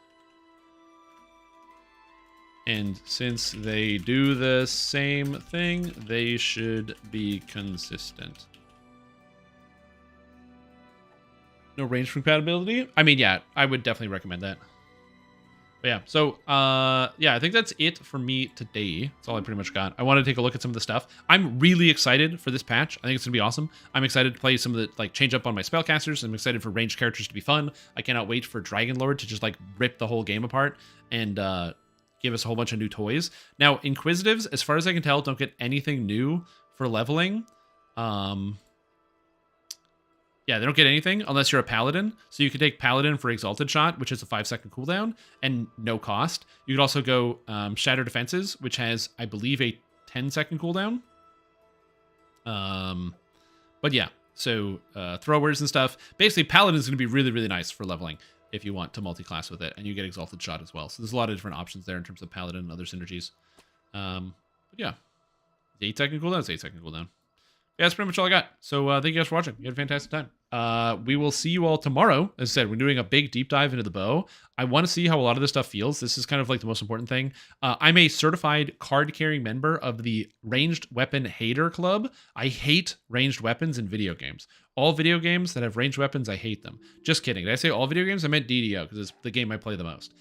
Speaker 1: And since they do the same thing, they should be consistent. No range compatibility? I mean, yeah, I would definitely recommend that. But yeah, so yeah, I think that's it for me today. That's all I pretty much got. I want to take a look at some of the stuff. I'm really excited for this patch. I think it's gonna be awesome. I'm excited to play some of the, like, change up on my spellcasters. I'm excited for ranged characters to be fun. I cannot wait for Dragonlord to just like rip the whole game apart and give us a whole bunch of new toys. Now, Inquisitives, as far as I can tell, don't get anything new for leveling. Yeah, they don't get anything unless you're a Paladin. So you can take Paladin for Exalted Shot, which is a 5-second cooldown and no cost. You could also go Shatter Defenses, which has, I believe, a 10-second cooldown. But yeah, so throwers and stuff. Basically, Paladin is going to be really, really nice for leveling if you want to multi-class with it, and you get Exalted Shot as well. So there's a lot of different options there in terms of Paladin and other synergies. But yeah, 8-second cooldown is 8-second cooldown. Yeah, that's pretty much all I got. So thank you guys for watching. You had a fantastic time. We will see you all tomorrow. As I said, we're doing a big deep dive into the bow. I want to see how a lot of this stuff feels. This is kind of like the most important thing. I'm a certified card-carrying member of the Ranged Weapon Hater Club. I hate ranged weapons in video games. All video games that have ranged weapons, I hate them. Just kidding. Did I say all video games? I meant DDO, because it's the game I play the most.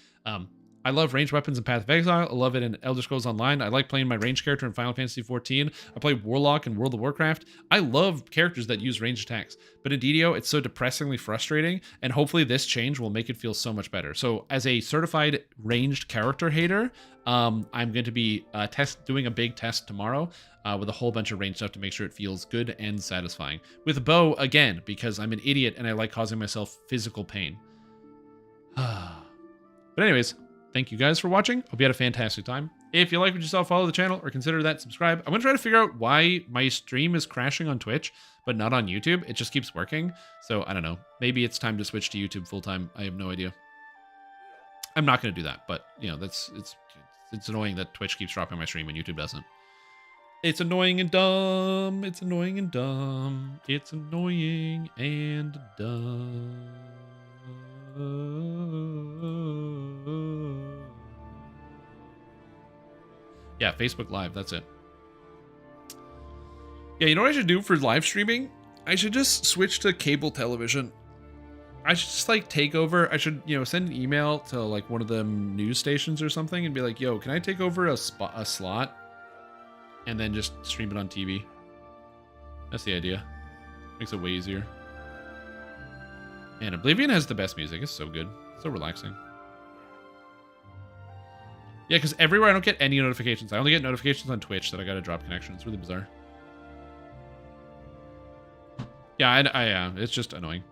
Speaker 1: I love ranged weapons in Path of Exile. I love it in Elder Scrolls Online. I like playing my ranged character in Final Fantasy XIV. I play Warlock in World of Warcraft. I love characters that use ranged attacks. But in DDO, it's so depressingly frustrating, and hopefully this change will make it feel so much better. So as a certified ranged character hater, I'm going to be doing a big test tomorrow with a whole bunch of ranged stuff to make sure it feels good and satisfying. With bow, again, because I'm an idiot and I like causing myself physical pain. But anyways, thank you guys for watching. Hope you had a fantastic time. If you like what you saw, follow the channel or consider that, subscribe. I'm going to try to figure out why my stream is crashing on Twitch, but not on YouTube. It just keeps working. So I don't know. Maybe it's time to switch to YouTube full time. I have no idea. I'm not going to do that, but you know, it's annoying that Twitch keeps dropping my stream and YouTube doesn't. It's annoying and dumb. It's annoying and dumb. It's annoying and dumb. Yeah, Facebook Live, that's it. Yeah, you know what I should do for live streaming? I should just switch to cable television. I should just like take over. I should, you know, send an email to like one of the news stations or something and be like, yo, can I take over a slot? And then just stream it on TV. That's the idea. Makes it way easier. And Oblivion has the best music. It's so good. So relaxing. Yeah, because everywhere I don't get any notifications. I only get notifications on Twitch that I got a drop connection. It's really bizarre. Yeah, it's just annoying.